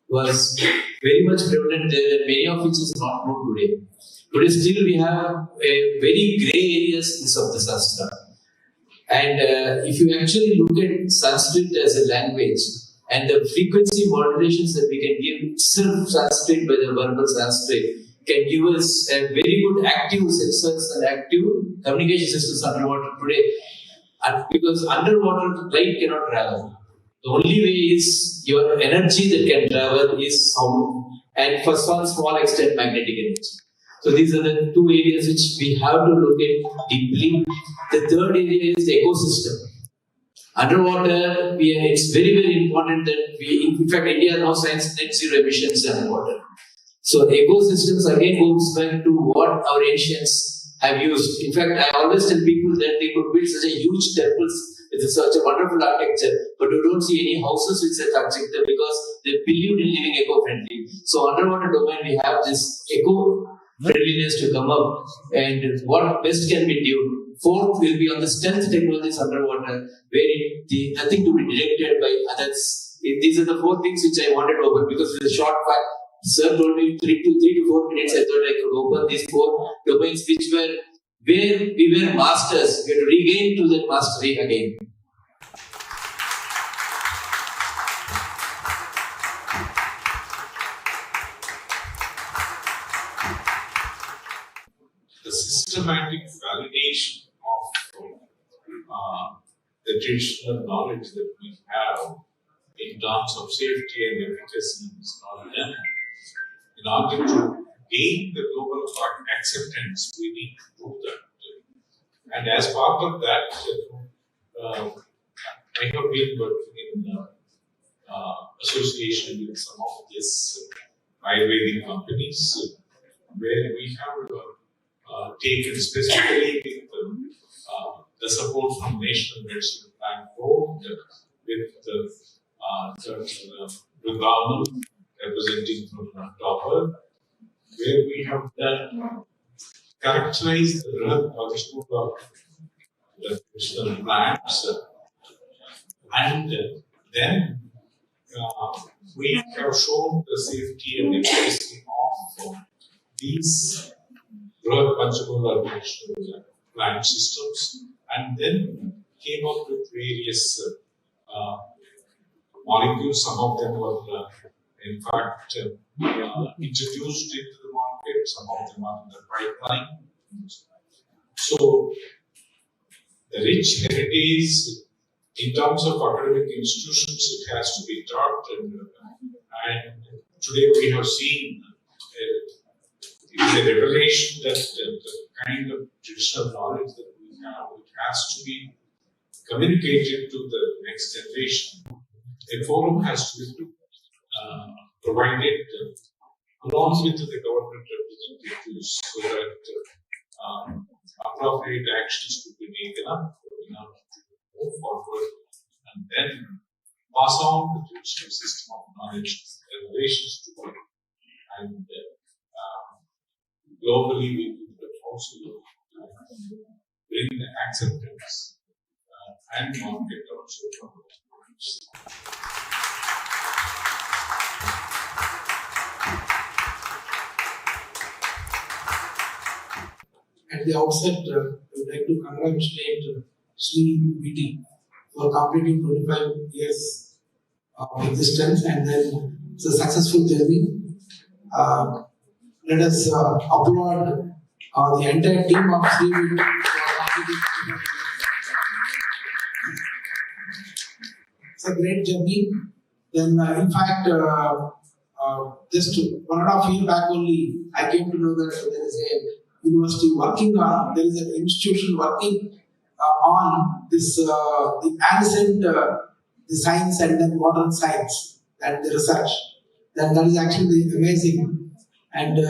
[SPEAKER 19] was very much prevalent there, and many of which is not known today. Today still we have very grey areas in Sabda Sastra. And if you actually look at Sanskrit as a language and the frequency modulations that we can give self-Sanskrit by the verbal Sanskrit can give us a very good active sensors and active communication systems underwater today. And because underwater light cannot travel. The only way is your energy that can travel is sound and for some small extent magnetic energy. So these are the 2 areas which we have to look at deeply. The third area is the ecosystem. Underwater, it's very, very important that in fact, India now signs net zero emissions underwater. So ecosystems again goes back to what our ancients have used. In fact, I always tell people that they could build such a huge temples with such a wonderful architecture, but you don't see any houses with such architecture because they believe in living eco-friendly. So underwater domain, we have this eco-friendliness to come up, and what best can be done. Fourth will be on the stealth technologies underwater, where nothing to be detected by others. These are the 4 things which I wanted to open because it's a short file. Sir told me 3 to 4 minutes. I thought I could open these 4 domains which were where we were masters. We had to regain to that mastery again.
[SPEAKER 15] The systematic validation of the traditional knowledge that we have in terms of safety and efficacy is not done. In order to gain the global acceptance, we need to do that. And as part of that, I have been working in association with some of these Ayurvedic companies where we have taken specifically with the support from National Medicine Plan Board with the Vrindavan representing from Topper, where we have characterized the drug functional of the medicinal plants, and then we have shown the safety and efficacy of these drug fungible medicinal plant systems, and then came up with various molecules. Some of them were in fact introduced into the market, some of them are in the pipeline. So the rich heritage in terms of academic institutions, it has to be taught, and today we have seen is a revelation that the kind of traditional knowledge that we have, it has to be communicated to the next generation. A forum has to be provided along with the government representatives so that appropriate actions could be taken up to move forward and then pass on the traditional system of knowledge generations to them. And globally, we could also bring the acceptance and market also from the
[SPEAKER 20] At the outset, I would like to congratulate Sri BT for completing 25 years of existence, and then it's a successful journey. Let us applaud the entire team of Sri BT for completing 25 years. It's a great journey. Then, in fact, just 1.5 years back only, I came to know that there is a university working on, there is an institution working on this, the ancient, the science and then modern science and the research. Then that is actually amazing. And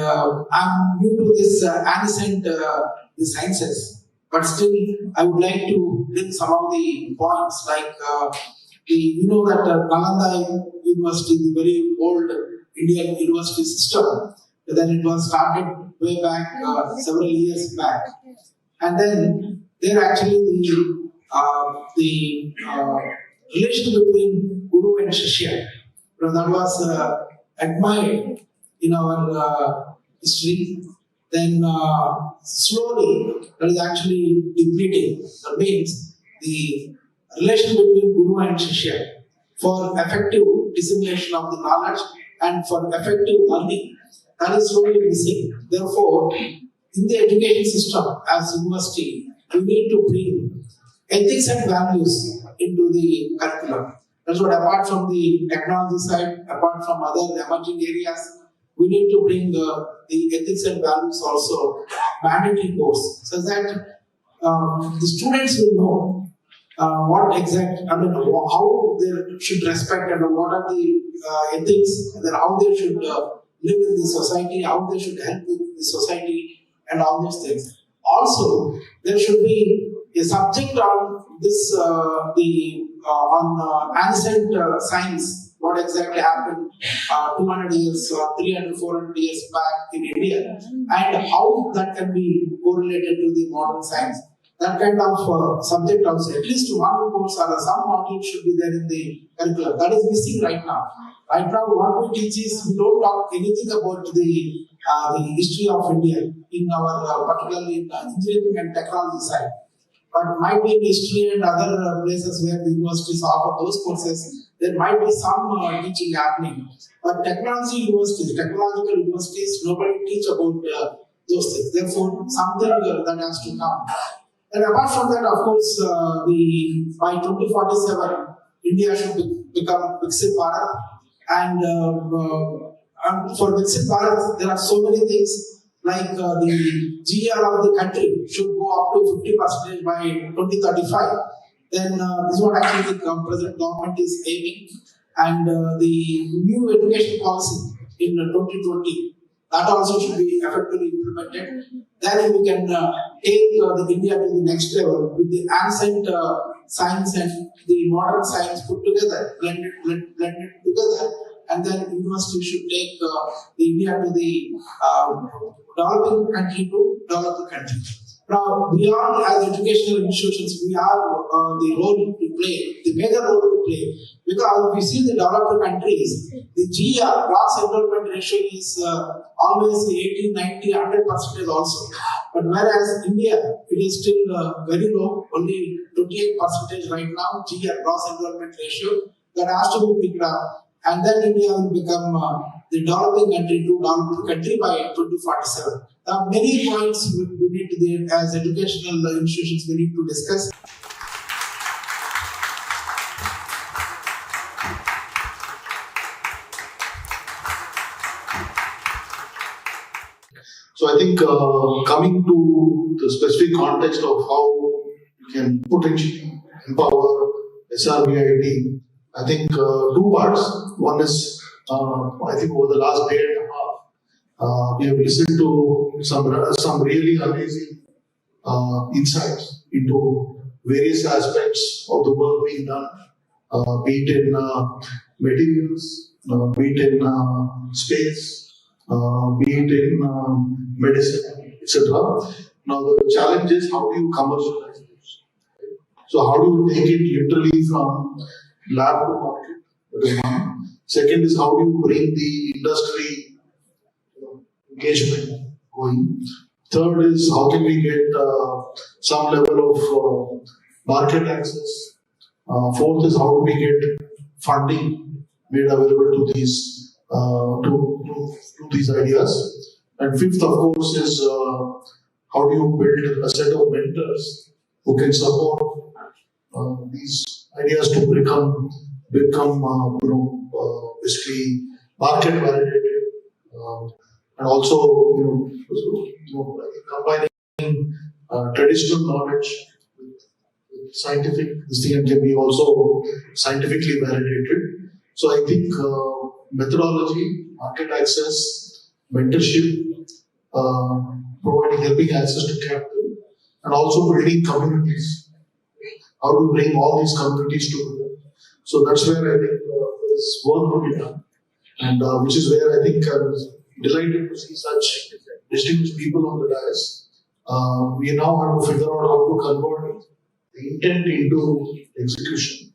[SPEAKER 20] I'm new to this ancient the sciences, but still I would like to bring some of the points like you know that Nalanda University is a very old Indian university system. Then it was started way back several years back, and then there actually the relation between Guru and Shishya, that was admired in our history. Then slowly that is actually depleting. That means the relation between Guru and Shishya for effective dissemination of the knowledge and for effective learning, that is slowly missing. Therefore, in the education system as university, we need to bring ethics and values into the curriculum. That's what, apart from the technology side, apart from other emerging areas, we need to bring the ethics and values also mandatory course, so that the students will know what exact, I mean, how they should respect and what are the ethics, and then how they should live in the society, how they should help with the society, and all these things. Also, there should be a subject on this, on ancient science, what exactly happened 200 years, 300, 400 years back in India, and how that can be correlated to the modern science. That kind of subject also, at least one course or some module should be there in the curriculum. That is missing right now. Right now, what we teach is we don't talk anything about the history of India in our particularly in engineering and technology side. But might be in history and other places where the universities offer those courses, there might be some teaching happening. But technology universities, technological universities, nobody teach about those things. Therefore, something that has to come. And apart from that, of course, by 2047, India should become Viksit Bharat. And for Viksit Bharat, there are so many things. Like the GR of the country should go up to 50% by 2035. Then this is what actually the present government is aiming. And the new education policy in 2020, that also should be effectively implemented. Then we can take the India to the next level with the ancient science and the modern science put together, blended together. And then university should take the India to the developing country to developed country. Now, beyond as educational institutions, we have the role to play, the major role to play. Because if we see the developed countries, the GR, gross enrollment ratio is always 80, 90, 100% also. But whereas India, it is still very low, only 28% right now, GR, gross enrollment ratio, that has to be picked up. And then India will become the developing country to developed country by 2047. There are many points we need to, as educational institutions, we need to discuss.
[SPEAKER 21] I think coming to the specific context of how you can potentially empower SRBIT, I think two parts. One is, I think over the last day and a half, we have listened to some really amazing insights into various aspects of the work being done, be it in materials, be it in space, be it in medicine, etc. Now the challenge is how do you commercialize this? So how do you take it literally from lab to market? That is one. Second is how do you bring the industry engagement going? Third is how can we get some level of market access? Fourth is how do we get funding made available to these to these ideas? And fifth, of course, is how do you build a set of mentors who can support these ideas to become basically market validated, and also combining traditional knowledge with scientific. This thing can be also scientifically validated. So I think methodology, market access, mentorship, helping access to capital, and also building communities. How to bring all these communities together. So that's where I think there's work to be done, and which is where I think I was delighted to see such distinguished people on the dais. We now have to figure out how to convert the intent into execution,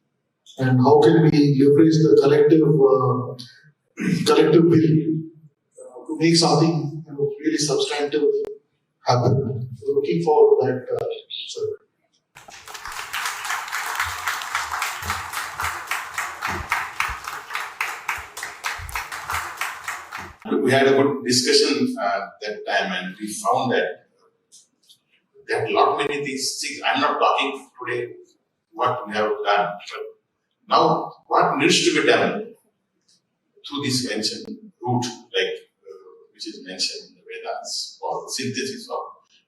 [SPEAKER 21] and how can we leverage the collective will to make something really substantive happen. So looking forward to that.
[SPEAKER 22] We had a good discussion that time, and we found that there are a lot many things. See, I'm not talking today what we have done, but now what needs to be done through this ancient route, like which is mentioned in the Vedas, or the synthesis of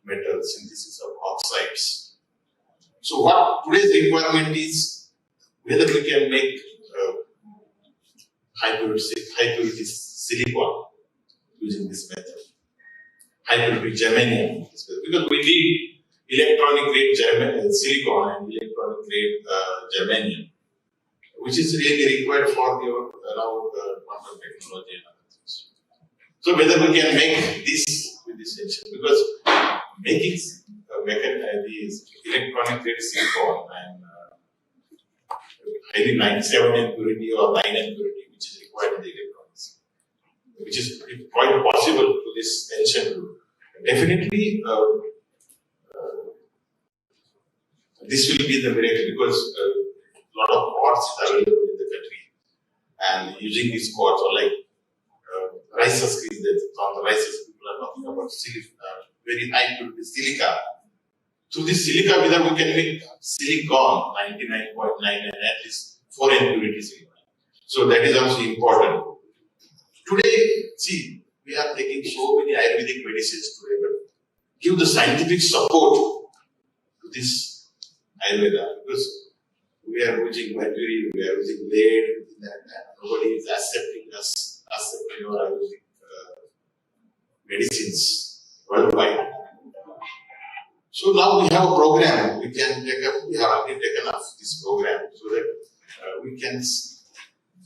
[SPEAKER 22] metals, synthesis of oxides. So what today's requirement is whether we can make high purity silicon using this method, high purity germanium, because we need electronic grade silicon and electronic grade germanium, which is really required for your quantum technology and other things. So whether we can make this with this engine, because making these electronic grade silicon and highly 97 impurity or 9 impurity, which is required in the electronics, which is quite possible to this ancient route. Definitely, this will be the miracle, because a lot of quartz is available in the country, and using these quartz, or like rice screens, on the rice people are talking about very high purity silica. Through this silica, whether we can make silicon 99.9 and at least 4 impurity silicon. So that is also important. Today, see, we are taking so many Ayurvedic medicines today, but give the scientific support to this Ayurveda, because we are using mercury, we are using lead, and nobody is accepting our Ayurvedic medicines worldwide. So now we have a program, we have already taken up this program so that we can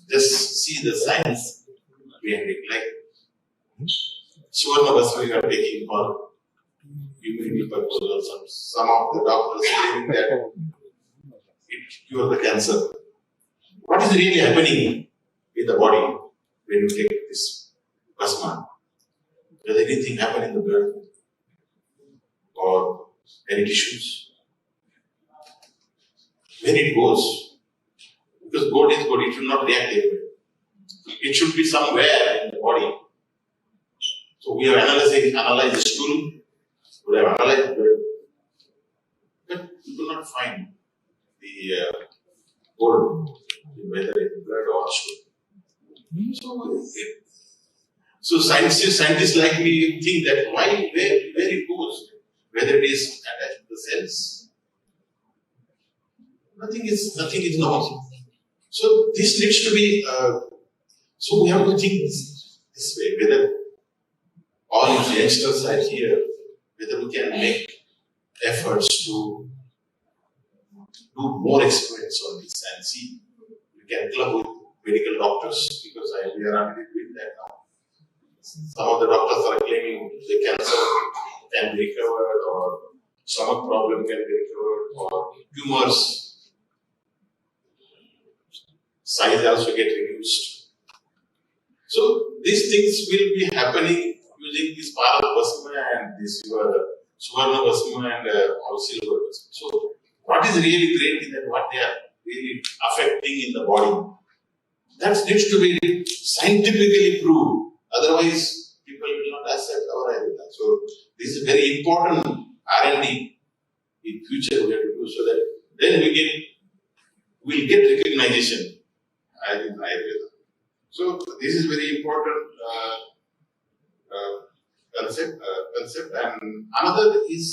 [SPEAKER 22] just see the science behind it. Like Suvarna Basra we are taking for immunity purpose, or some of the doctors claiming that it cures the cancer. What is really happening in the body when you take this plasma? Does anything happen in the blood or any tissues? When it goes, because gold is gold, it should not react anywhere. It should be somewhere in the body. So we have analyzed the stool, we have analyzed the blood, but we do not find the gold, whether in blood or stool. So scientists like me think that where it goes, whether it is attached to the cells, nothing is known. So this needs to be. So we have to think this way, whether all the youngsters are here, whether we can make efforts to do more experiments on this and see we can club with medical doctors, because we are already doing that now. Some of the doctors are claiming the cancer can be recovered, or stomach problem can be recovered, or tumors size also get reduced. So these things will be happening using this Parabhasma and this Suvarna Bhasma and or Silver Bhasma. So what is really great is that what they are really affecting in the body, that needs to be scientifically proved. Otherwise, people will not accept our idea. So this is very important R&D in future we have to do, so that then we'll get recognition in Ayurveda. So this is very important concept. And another is,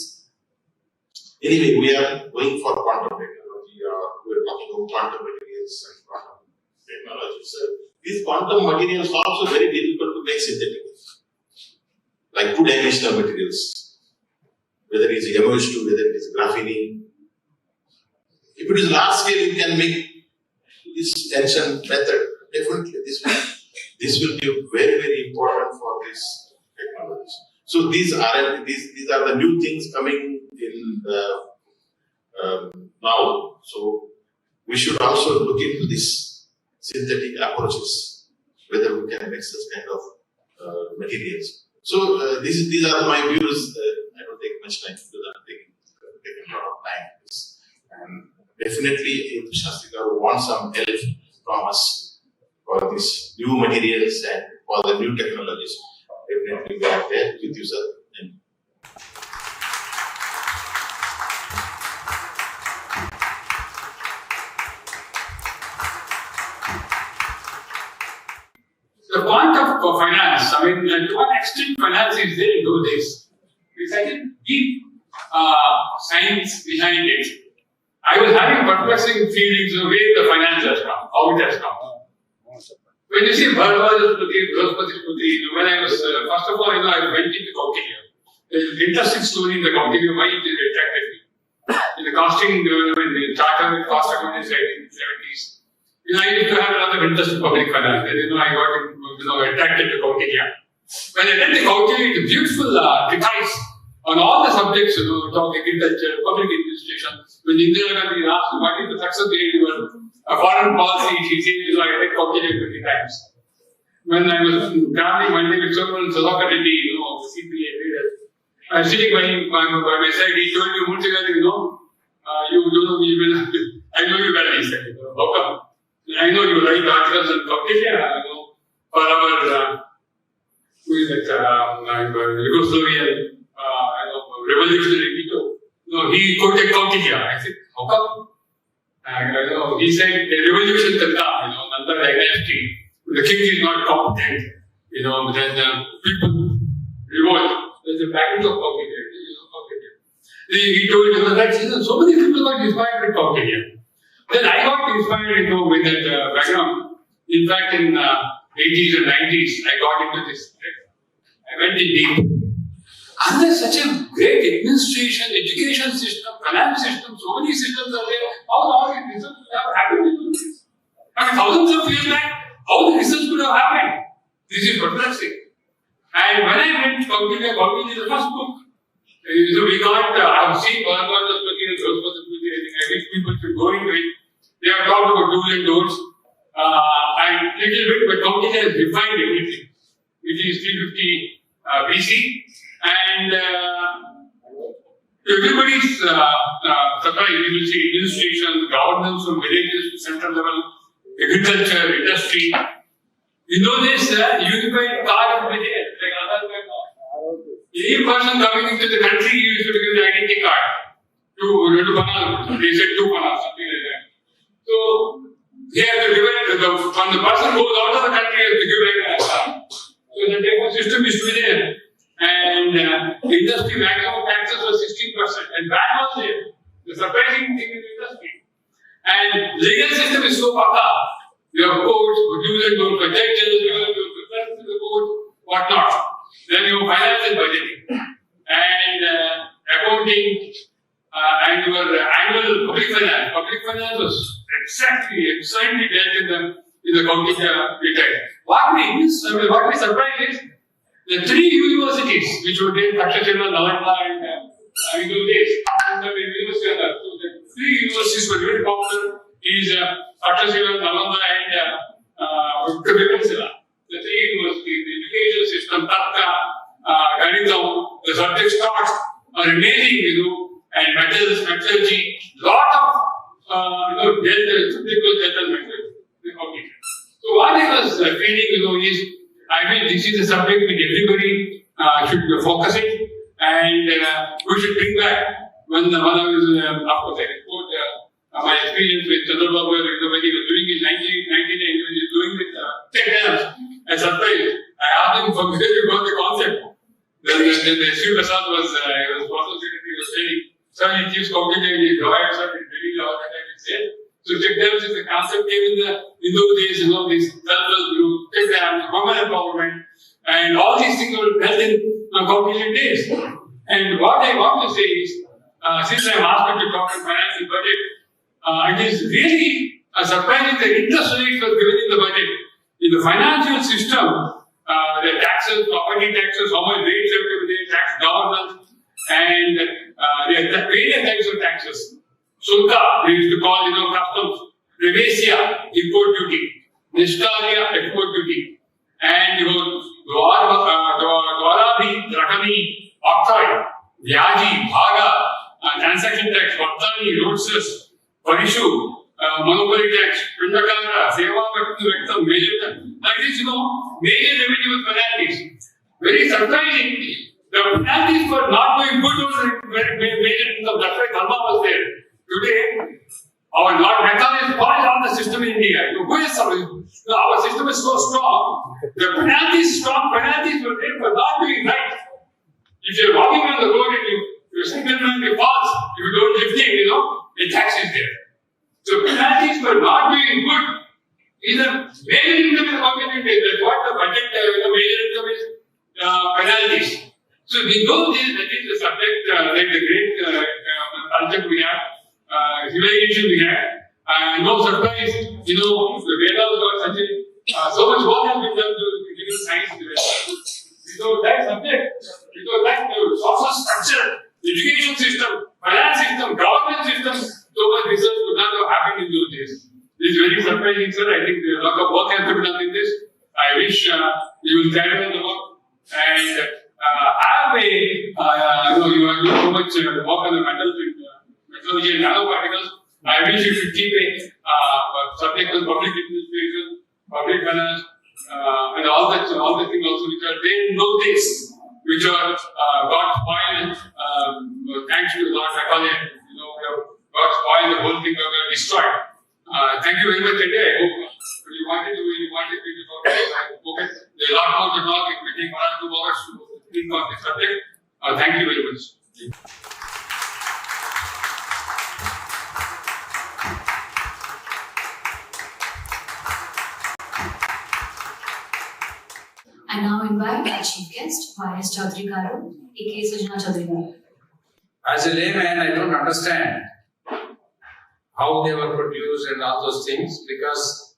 [SPEAKER 22] anyway, we are going for quantum technology, we are talking about quantum materials and quantum technology. So these quantum materials are also very difficult to make synthetic, like two-dimensional materials, whether it is MOH2, whether it is graphene. If it is large scale, you can make this tension method. Definitely, this will be very, very important for this technology. So these are the new things coming in now. So we should also look into this synthetic approaches, whether we can make such kind of materials. So these are my views. I don't take much time because I'm taking a lot of time. And definitely, if Shastrika wants some help from us for these new materials and for the new technologies, definitely we are there with you, sir.
[SPEAKER 6] The point of finance, I mean, to what extent finance is there in those days? It's like a deep science behind it. I was having perplexing feelings of where the finance has come, how it has come. When you see Bharadwaj Putri, when I was, first of all, I went into Kautilya. There's an interesting story in the Kautilya, why it attracted me. In the costing, when the charter cost accounting in the 70s, I used to have a lot of interest in public finance. I got attracted to Kautilya. When I read the Kautilya, it's a beautiful treatise on all the subjects, talk agriculture, public administration. When Indira Gandhi asked, what is the success rate of your foreign policy, she said, I read Kautilya 20 times. When I was traveling one day with someone, Sudhakar Reddy, CPA leader, I was sitting by my side, he told me, Murthy, you I know you well, he said, how come? I know you write articles on Kautilya, for our Yugoslavian revolutionary people. He quoted Kautilya. I said, how come? He said, a revolution can come, Nanda dynasty. The king is not competent, then people revolt. There's a package of Kautilya. He told that so many people got inspired with Kautilya. Then I got inspired with that background. In fact, in 80s and 90s, I got into this. I went in deep. And there's such a great administration, education system, finance system, so many systems are there. How all these results have happened in this? I mean, thousands of years back, how the results could have happened? This is perplexing. And when I went to Kautilya is the first book. So we got, I have seen Bharadwaj Putri and Rospati, I wish people should go into it. They have talked about do's and don'ts. And little bit, but Kautilya has defined everything. It is 350 BC. And everybody's surprised. You will see administration, governance from villages to central level, agriculture, industry. In those days, unified card would be there, like Aadhaar card now. Any person coming into the country used to give the identity card to Bangalore. They said 2 Bangalore, something like that. So, they have to give it, when the person goes out of the country, he has to give it a card. So, the
[SPEAKER 1] system used to be there. And industry maximum taxes were 16%. And VAT was there. The surprising thing in the industry. And legal system is so pakka. You have courts, do's and don'ts for judges, you have to the court, whatnot. Then you have finance and budgeting. And accounting, and your annual public finance. Public finance was exactly dealt in the county detail. What we surprised is the 3 universities which were there, Takshashila, Nalanda, and in those days, so the 3 universities were very popular. Is Takshashila, Nalanda, and Ipsita. The 3 universities, the education system, Tarka, Ganitam, the subject starts are amazing, and metals, metallurgy, lot of subject and metals. So what I was feeling, is, this is a subject which everybody should focus it, and we should bring back when I was, of course, I report my experience with Chandra R, when he was doing in 1999, when he was doing with tech labs. I surprised. I asked him from where you got the concept. Then Ipsita Dasgupta was process secretary, was saying, sir, he keeps complicating his lawyers, sir, he's reading all that I can say. So tech labs is the concept came in those days, these self-help groups, tech labs, women empowerment, and all these things were built in complicated days. And what I want to say is, since I am asked to talk about finance and budget, it is really surprising that interest rates were given in the budget. In the financial system, the taxes, property taxes, how much rates have to be there, tax governance, and there are various types of taxes. Shulka, we used to call, customs, Revesia, import duty, Nishkarya, export duty, and Dwaradi, Rakami, Octroi, Vyaji, Bhaga, transaction tax, Vattani, road cess, Parishu, monopoly tax, Pindakara, Seva, Vectum, major, like this, major revenue penalties. Very surprising, the penalties for not doing good was major income. That's why Dharma was there. Today, our Lord Mehta is polished on the system in India. Our system is so strong, the penalties, strong penalties were there for not doing right. If you're walking on the road and your signalman falls, if you don't lift him, a tax is there. So penalties for not doing good is a major income in the community. That's what the budget, major income is penalties. So we know this, that is the subject, like the great culture we have, civilization we have. No surprise, the Vedas got such so much work has been done to giving science to it. Without that subject, without that social structure, education system, finance system, government system, so much research could not have happened in those days. This is very surprising, sir. I think a lot of work has to be done in this. I wish you will carry on the work and have a, you are doing so much work on the metals and metallurgy and nanoparticles. I wish you should keep a subject on public administration, public finance, and all the things also which are there in those days, which are got spoiled, thanks to Lord Napoleon, we have got spoiled, the whole thing got destroyed. Thank you very much, Chandra. I hope you wanted me to talk. Okay, there are a lot more to talk. It will take 1 or 2 hours to think on this subject. Thank you very much.
[SPEAKER 3] I now invite our chief guest, Y.S. Chaudhary Garu, a.k.a. Sujna Chaudhary Garu.
[SPEAKER 2] As a layman, I don't understand how they were produced and all those things, because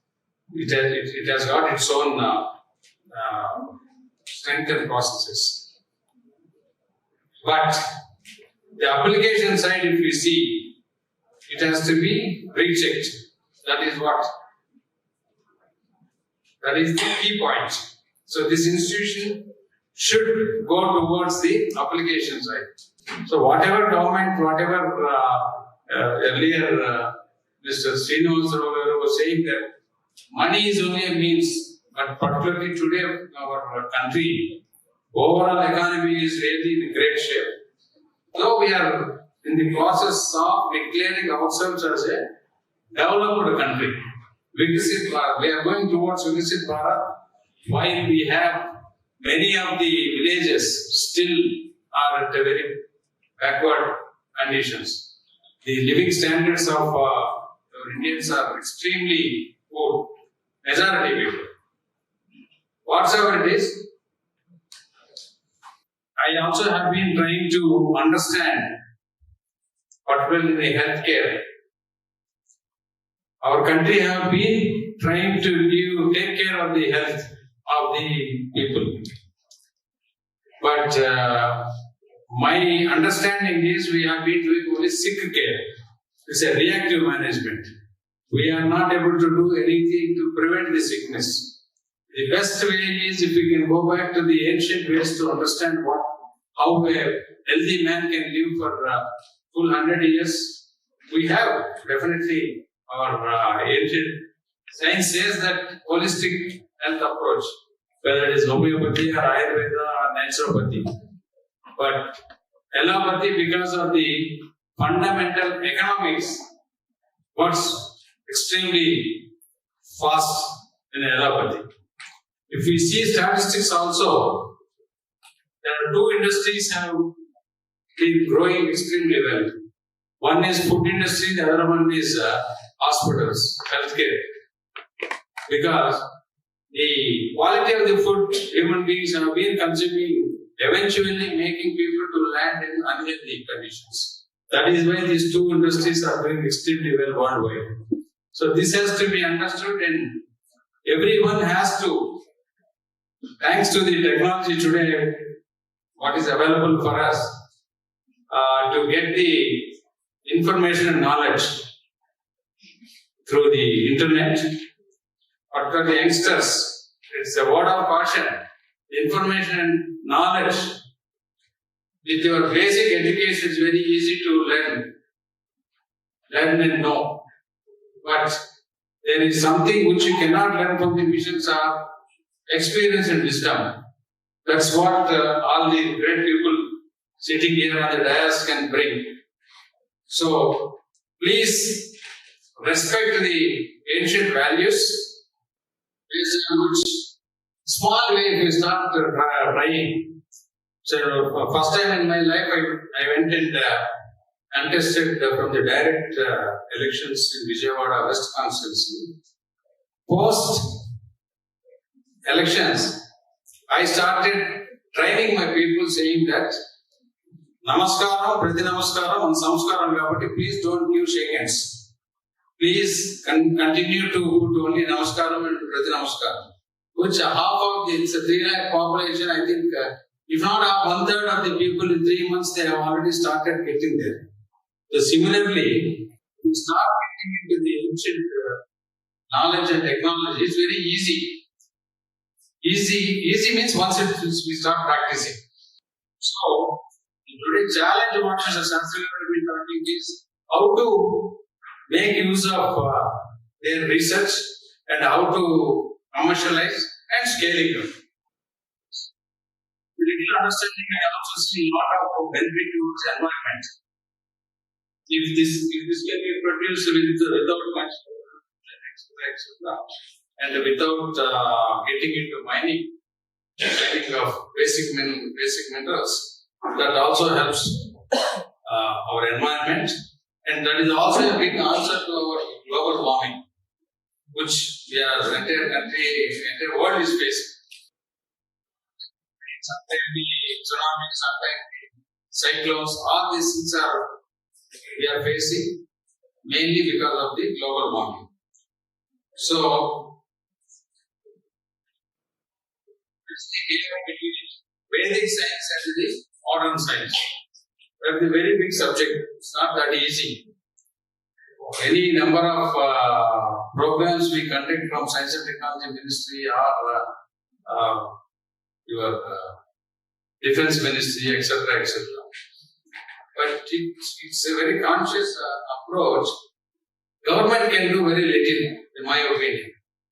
[SPEAKER 2] it has got its own strength and processes. But the application side, if we see, it has to be rechecked. That is the key point. So this institution should go towards the application side. So whatever government, whatever earlier Mr. Srikanth was saying that money is only a means, but particularly today our country, overall economy is really in great shape. So we are in the process of declaring ourselves as a developed country. We are going towards Viksit Bharat. While we have many of the villages still are at a very backward conditions. The living standards of Indians are extremely poor, majority people. Whatsoever it is, I also have been trying to understand, particularly in the healthcare. Our country have been trying to take care of the health of the people. But my understanding is we have been doing only sick care. It's a reactive management. We are not able to do anything to prevent the sickness. The best way is if we can go back to the ancient ways to understand how a healthy man can live for full 100 years. We have definitely our ancient science says that holistic health approach, whether it is homeopathy or Ayurveda or naturopathy. But allopathy, because of the fundamental economics, works extremely fast in allopathy. If we see statistics also, there are two industries have been growing extremely well. One is food industry, the other one is hospitals, healthcare. Because the quality of the food human beings have been consuming eventually making people to land in unhealthy conditions. That is why these two industries are doing extremely well worldwide. So this has to be understood, and everyone has to, thanks to the technology today, what is available for us, to get the information and knowledge through the internet. But for the youngsters, it's a word of caution. Information and knowledge with your basic education is very easy to learn and know. But there is something which you cannot learn from the missions are experience and wisdom. That's what all the great people sitting here on the dais can bring. So please respect the ancient values. Small way if you start trying. So first time in my life I went and contested from the direct elections in Vijayawada West constituency. Post elections, I started training my people saying that Namaskaram, Prati Namaskaram and Samskaram Gabati, please don't give shake hands. Please continue to put only Namaskaram and Prati Namaskaram. Which half of the 3 lakh population, I think, if not half, 1/3 of the people in 3 months, they have already started getting there. So similarly, you start getting into the ancient knowledge and technology, it's very easy. Easy means once we start practicing. So, today's challenge what Mr. Sandhya will be talking is how to make use of their research and how to commercialize and scaling them. With little understanding, I also see a lot of benefit towards the environment. If this can be produced without much and without getting into mining of basic minerals, that also helps our environment, and that is also a big answer to our global warming, which the entire world is facing. Sometimes the tsunamis, sometimes the cyclones, all these things we are facing mainly because of the global warming. So, it's the game between Vedic science and the modern science. That's a very big subject. It's not that easy. Any number of programs we conduct from Science and Technology Ministry or your Defense Ministry, etc., etc. But it's a very conscious approach. Government can do very little, in my opinion.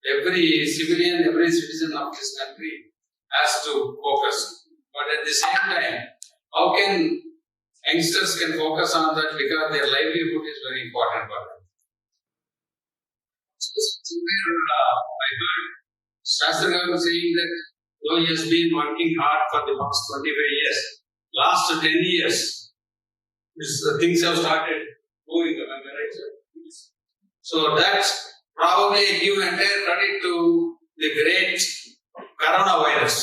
[SPEAKER 2] Every civilian, every citizen of this country has to focus. But at the same time, how can youngsters can focus on that because their livelihood is very important for them. So I heard Shastra saying that though he has been working hard for the past 25 years, last 10 years, things have started moving. Am I right, sir? So that's probably I give entire credit to the great coronavirus.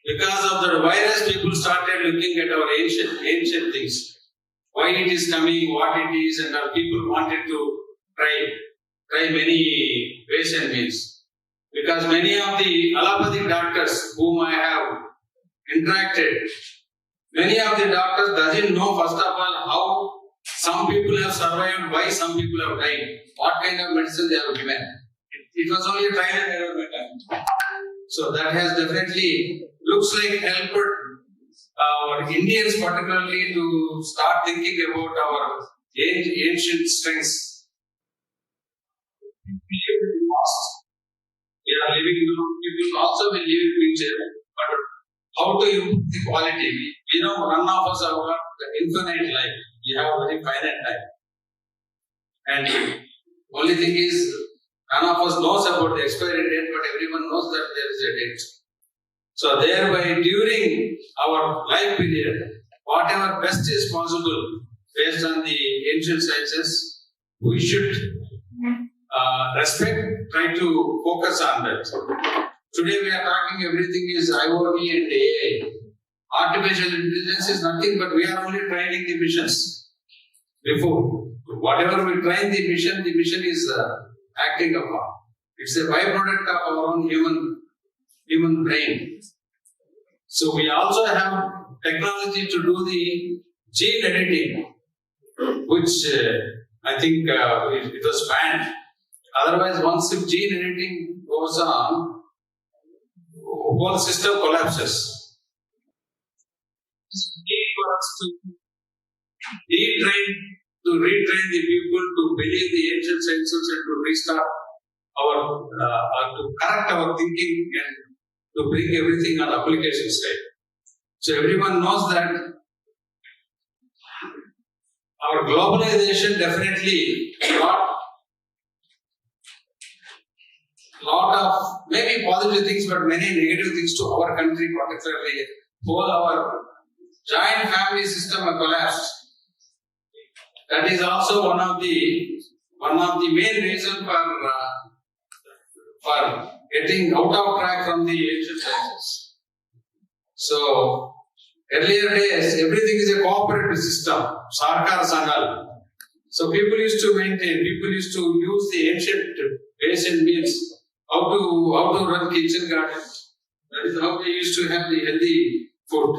[SPEAKER 2] Because of the virus, people started looking at our ancient things. Why it is coming, what it is, and our people wanted to try many ways and means. Because many of the allopathic doctors whom I have interacted, many of the doctors doesn't know first of all how some people have survived, why some people have died, what kind of medicine they have given. It was only a trial and error method. So that has definitely looks like helped our Indians particularly to start thinking about our ancient strengths. We are living in people also will live in future, but how to improve the quality? You know, none of us have got infinite life. We have a very finite life. And only thing is, none of us knows about the expiry date, but everyone knows that there is a date. So thereby, during our life period, whatever best is possible based on the ancient sciences, we should respect, try to focus on that. Today we are talking everything is IoT and AI. Artificial intelligence is nothing but we are only training the missions. Before, whatever we train the mission is acting upon. It's a byproduct of our own human brain. So we also have technology to do the gene editing, which I think it was banned. Otherwise, once if gene editing goes on, whole system collapses. To retrain the people to believe the ancient sciences and to restart our, to correct our thinking and to bring everything on application side. So everyone knows that our globalization definitely brought lot of maybe positive things, but many negative things to our country, particularly whole our giant family system has collapsed. That is also one of the main reasons for getting out of track from the ancient sciences. So earlier days, everything is a cooperative system, Sarkar Sangal. So people used to use the ancient ways and means how to run kitchen garden. That is how they used to have the healthy food.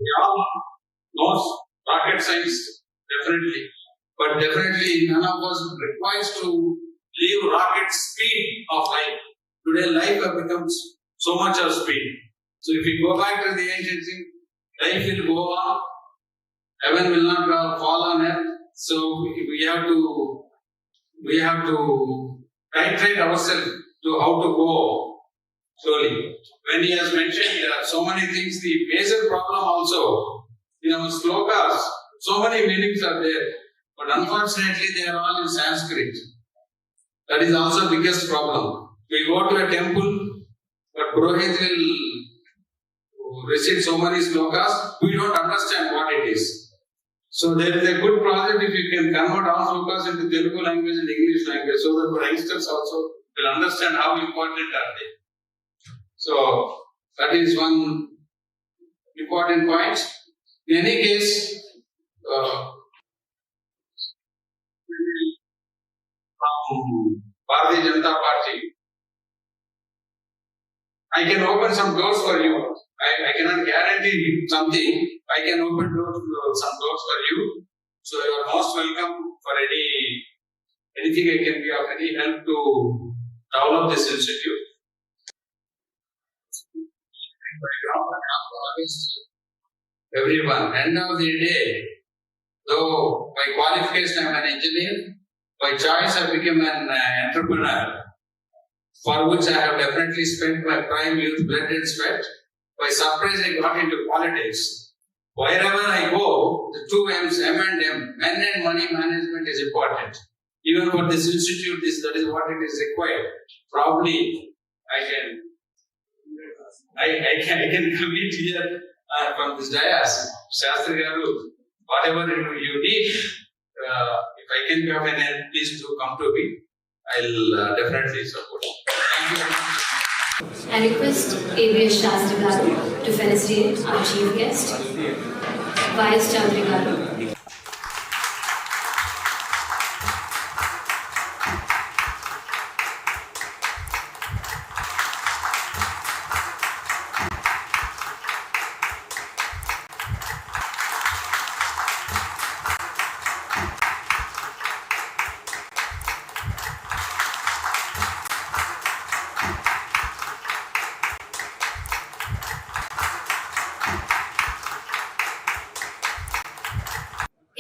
[SPEAKER 2] We all know rocket science, definitely. But definitely none of us requires to leave rocket speed of life. Today life has become so much of speed. So if we go back to the ancient thing, life will go on, heaven will not fall on earth. So we have to titrate ourselves to how to go slowly. When he has mentioned so many things, the major problem also in our slokas, so many meanings are there, but unfortunately they are all in Sanskrit. That is also the biggest problem. We go to a temple, but Purohit will recite so many slokas, we don't understand what it is. So there is a good project if you can convert all slokas into Telugu language and English language, so that for youngsters also will understand how important are they. So that is one important point. In any case, from Bharatiya Janata Party, I can open some doors for you. I cannot guarantee something. I can open some doors for you. So you are most welcome for anything I can be of any help to develop this institute. Everyone, end of the day, though by qualification I am an engineer, by choice I became an entrepreneur, for which I have definitely spent my prime youth, blood and sweat. By surprise I got into politics. Wherever I go, the two M's, M and M, men and money management is important. Even for this institute, that is what it is required. Probably I can commit here from this dais, Shastri Garu, whatever you need, if I can be of an help, please do come to me. I'll definitely support. Thank you very much.
[SPEAKER 3] I request ABS Shastri Garu to felicitate our chief guest, Vice Chandra Garu.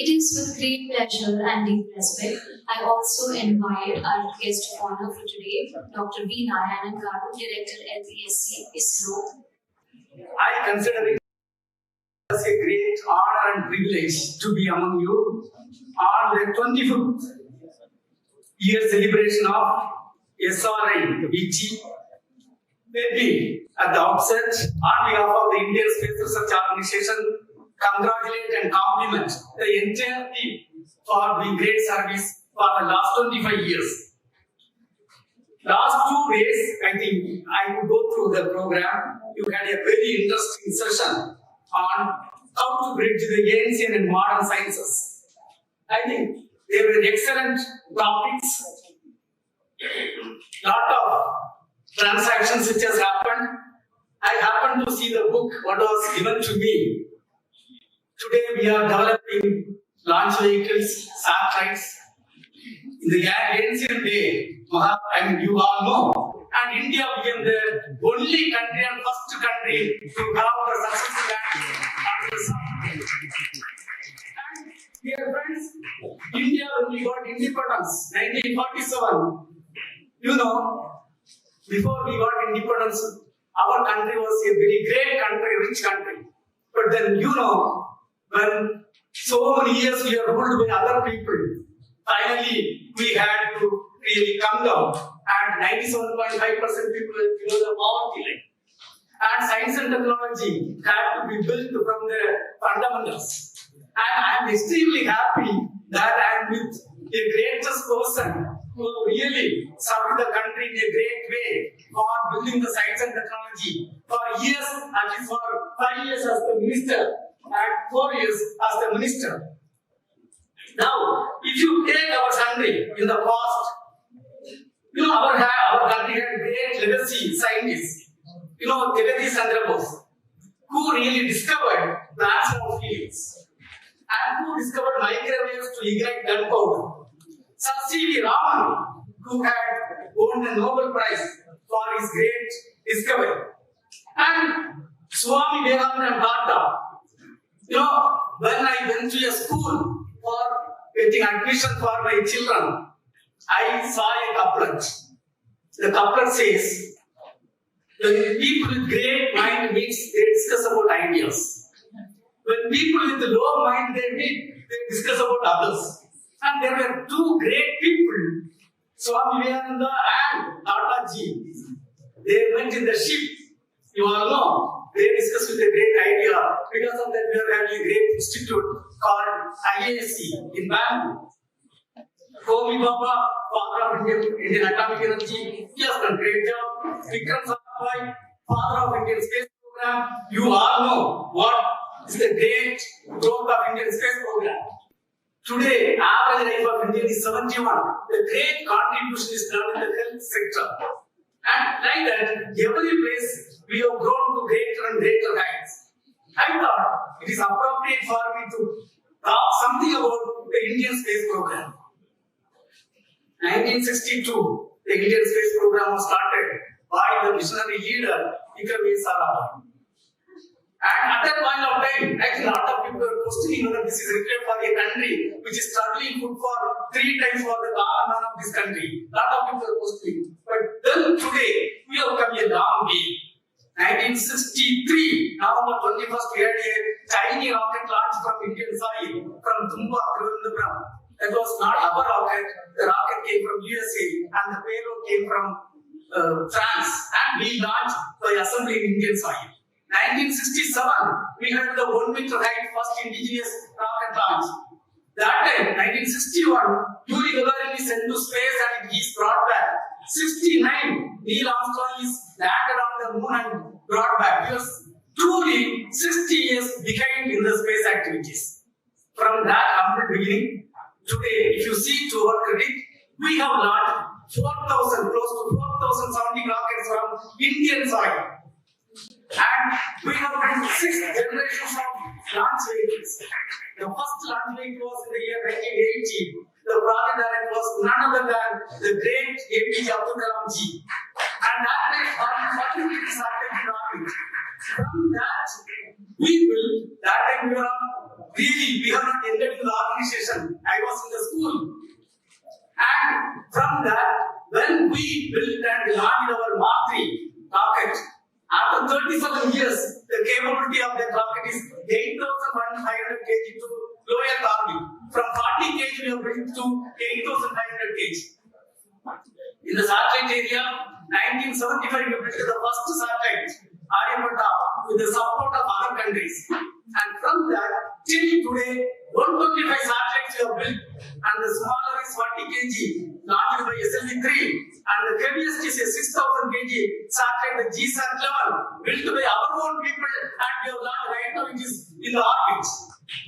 [SPEAKER 3] It is with great pleasure and deep respect, I also invite our guest of honor for today, Dr. V. Narayanan Garu, Director LPSC, ISRO.
[SPEAKER 5] I consider it as a great honor and privilege to be among you on the 25th year celebration of SRI, VG. Let me, at the outset, on behalf of the Indian Space Research Organization, congratulate and compliment the entire team for doing great service for the last 25 years. Last 2 days, I think I would go through the program. You had a very interesting session on how to bridge the ancient and modern sciences. I think they were excellent topics. Lot of transactions which has happened. I happened to see the book what was given to me. Today we are developing launch vehicles, satellites. In the ancient day, you all know, and India became the only country and first country to have the successful landing. And dear friends, India when we got independence, 1947, you know, before we got independence, our country was a very great country, rich country. But then, you know, when so many years we are ruled by other people, finally we had to really come down, and 97.5% people are below the poverty line. And science and technology had to be built from the fundamentals. And I am extremely happy that I am with a greatest person who really served the country in a great way for building the science and technology. For years, at least for 5 years as the minister, and 4 years as the minister. Now, if you take our country in the past, you know, our country had great legacy scientists. You know, Chandra R, who really discovered the answer of physics, and who discovered microwaves to ignite gunpowder. Sir C.V. Raman, who had won the Nobel Prize for his great discovery. And Swami Vivekananda Tata. You know, when I went to a school for getting admission for my children, I saw a couplet. The couplet says, when people with great mind meet, they discuss about ideas. When people with low mind they meet, they discuss about others. And there were two great people, Swami Vivekananda and Tata Ji. They went in the ship. You all know. They discussed with a great idea. Because of that, we are having a great institute called IAC in Bangalore. Homi Baba, father of Indian atomic energy, he has done a great job. Vikram Sarabhai, father of Indian space program. You all know what is the great growth of Indian space program. Today, average life of India is 71. The great contribution is done in the health sector. And like that, every place we have grown to greater and greater heights. I thought it is appropriate for me to talk something about the Indian space program. 1962, the Indian space program was started by the visionary leader, Ipsita. And at that point of time, actually a lot of people are questioning whether this is required for a country which is struggling food for 3 times for the common man of this country. A lot of people are questioning. But then today, we have come a long way. 1963, November 21st, we had a tiny rocket launch from Indian soil, from Tumba, That was not our rocket. The rocket came from USA and the payload came from France, and we launched by assembly in Indian soil. 1967, we had the 1 meter height first indigenous rocket launch. That time, 1961, Yuri Gagarin is sent to space and he is brought back. 69, Neil Armstrong is landed on the moon and brought back. He was truly 60 years behind in the space activities. From that humble beginning, today, if you see to our credit, we have launched 4,000, close to 4,000 sounding rockets from Indian soil. And we have built 6 generations of launch vehicles. The first launch vehicle was in the year 1980. The project director was none other than the great APJ Abdul Kalam ji. And that day, our vehicles are taken orbit. From that, we built, that time we were really, we have not ended in the organization. I was in the school. And from that, when we built and launched our Mark III rocket, after 37 years, the capability of that rocket is 8,500 kg to low Earth orbit. From 40 kg, we have built to 8,500 kg. In the satellite area, 1975, we built the first satellite, Aryabhatta, with the support of other countries. And from that, till today, 125 satellites we have built, and the smaller is 40 kg, launched by SLV-3, and the heaviest is a 6,000 kg satellite, the GSAT-11, built by our own people, and we have launched right now, it is in the orbit.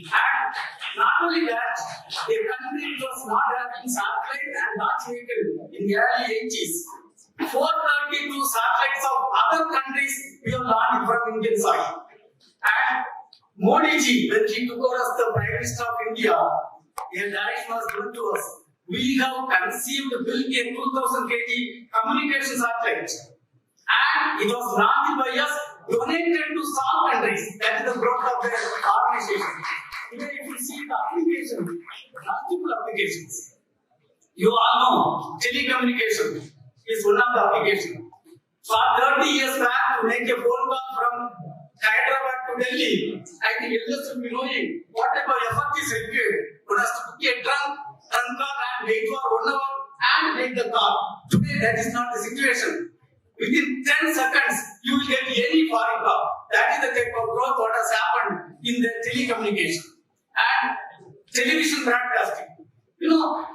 [SPEAKER 5] And not only that, a country which was not having satellite and launch vehicle in the early 80s, 432 satellites of other countries we have launched from Indian soil. And Modi ji, when he took over as the Prime Minister of India, a direction was given to us. We have conceived, built a 2,000 kg communication satellite. And it was launched by us, donated to some countries. That is the growth of the organization. Today, if you see the application, multiple applications. You all know, telecommunication is one of the applications. For 30 years back, to make a phone call from Hyderabad to Delhi, I think elders will be knowing what type of effort is required. One has to book a trunk call and wait for 1 hour and make the call. Today, that is not the situation. Within 10 seconds, you will get any foreign call. That is the type of growth what has happened in the telecommunication. And television broadcasting. You know,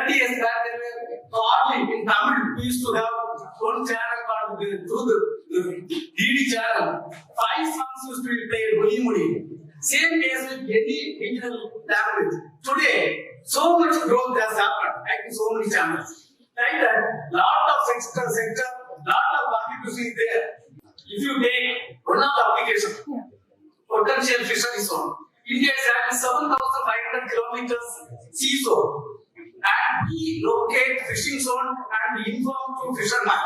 [SPEAKER 5] 30 years back, there were hardly in Tamil, we used to have one channel called through the DD channel. 5 songs used to be played, Muli Muli. Same case with any regional language. Today, so much growth has happened, like so many channels. Like that, lot of sector, lot of contribution is there. If you take one of the applications, potential fishery zone. India is having 7,500 kilometers sea zone. And we locate fishing zone and we inform to fishermen.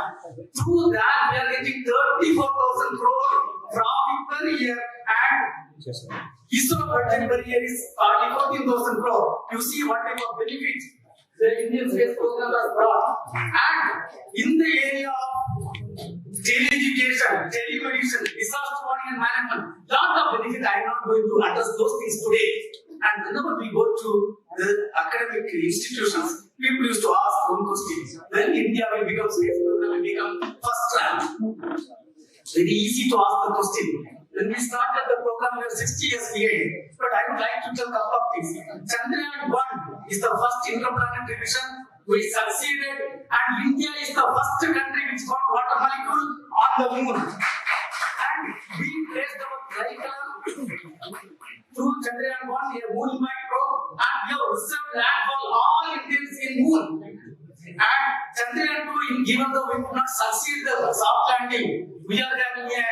[SPEAKER 5] Through that, we are getting 34,000 crore profit per year, and ISRO budget per year is 14,000 crore. You see what type of benefit the Indian space program has brought. And in the area of tele-education, telemedicine, disaster warning and management, lot of benefit. I am not going to address those things today. And whenever we go to the academic institutions, people used to ask one question: when India will become space program, will become first rank? Very easy to ask the question. When we started the program, we were 60 years behind. But I would like to tell a couple of things. Chandra R is the first interplanetary mission. We succeeded, and India is the first country which got water molecule on the moon. And we placed our vehicle through Chandra R, a moon impact probe, and we have reserved landfall all Indians in moon. And Chandra R, even though we could not succeed the soft landing, we are having a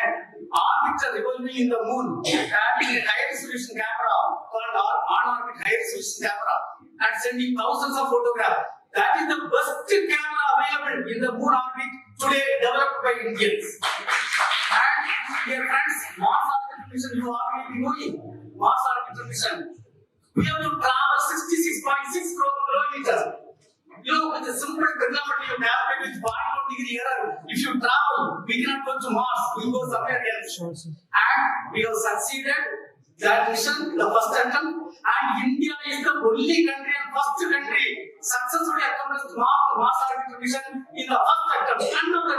[SPEAKER 5] orbiter revolving in the moon, having a high resolution camera called on-orbit high resolution camera, and sending thousands of photographs. That is the best camera available in the moon orbit today, developed by Indians. And dear friends, Mars orbit mission, you already knowing Mars orbit mission. We have to travel 66.6 kilometers. You know, with a simple trigonometry you calculate with 0.1 degree error. If you travel, we cannot go to Mars, we go somewhere else. And we have succeeded that mission, the first attempt, and India is the only country and first country successfully accomplished Mars orbit mission in the first attempt. None of the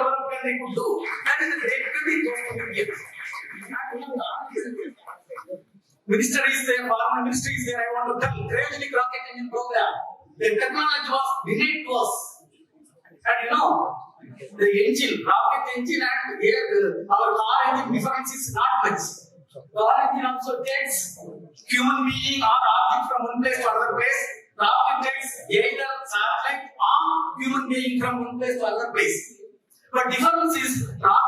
[SPEAKER 5] the technology was denied to us. And you know, the engine, rocket engine and our car engine difference is not much. Car engine also takes human being or object from one place to another place. Rocket takes either satellite or human being from one place to another place. But difference is the car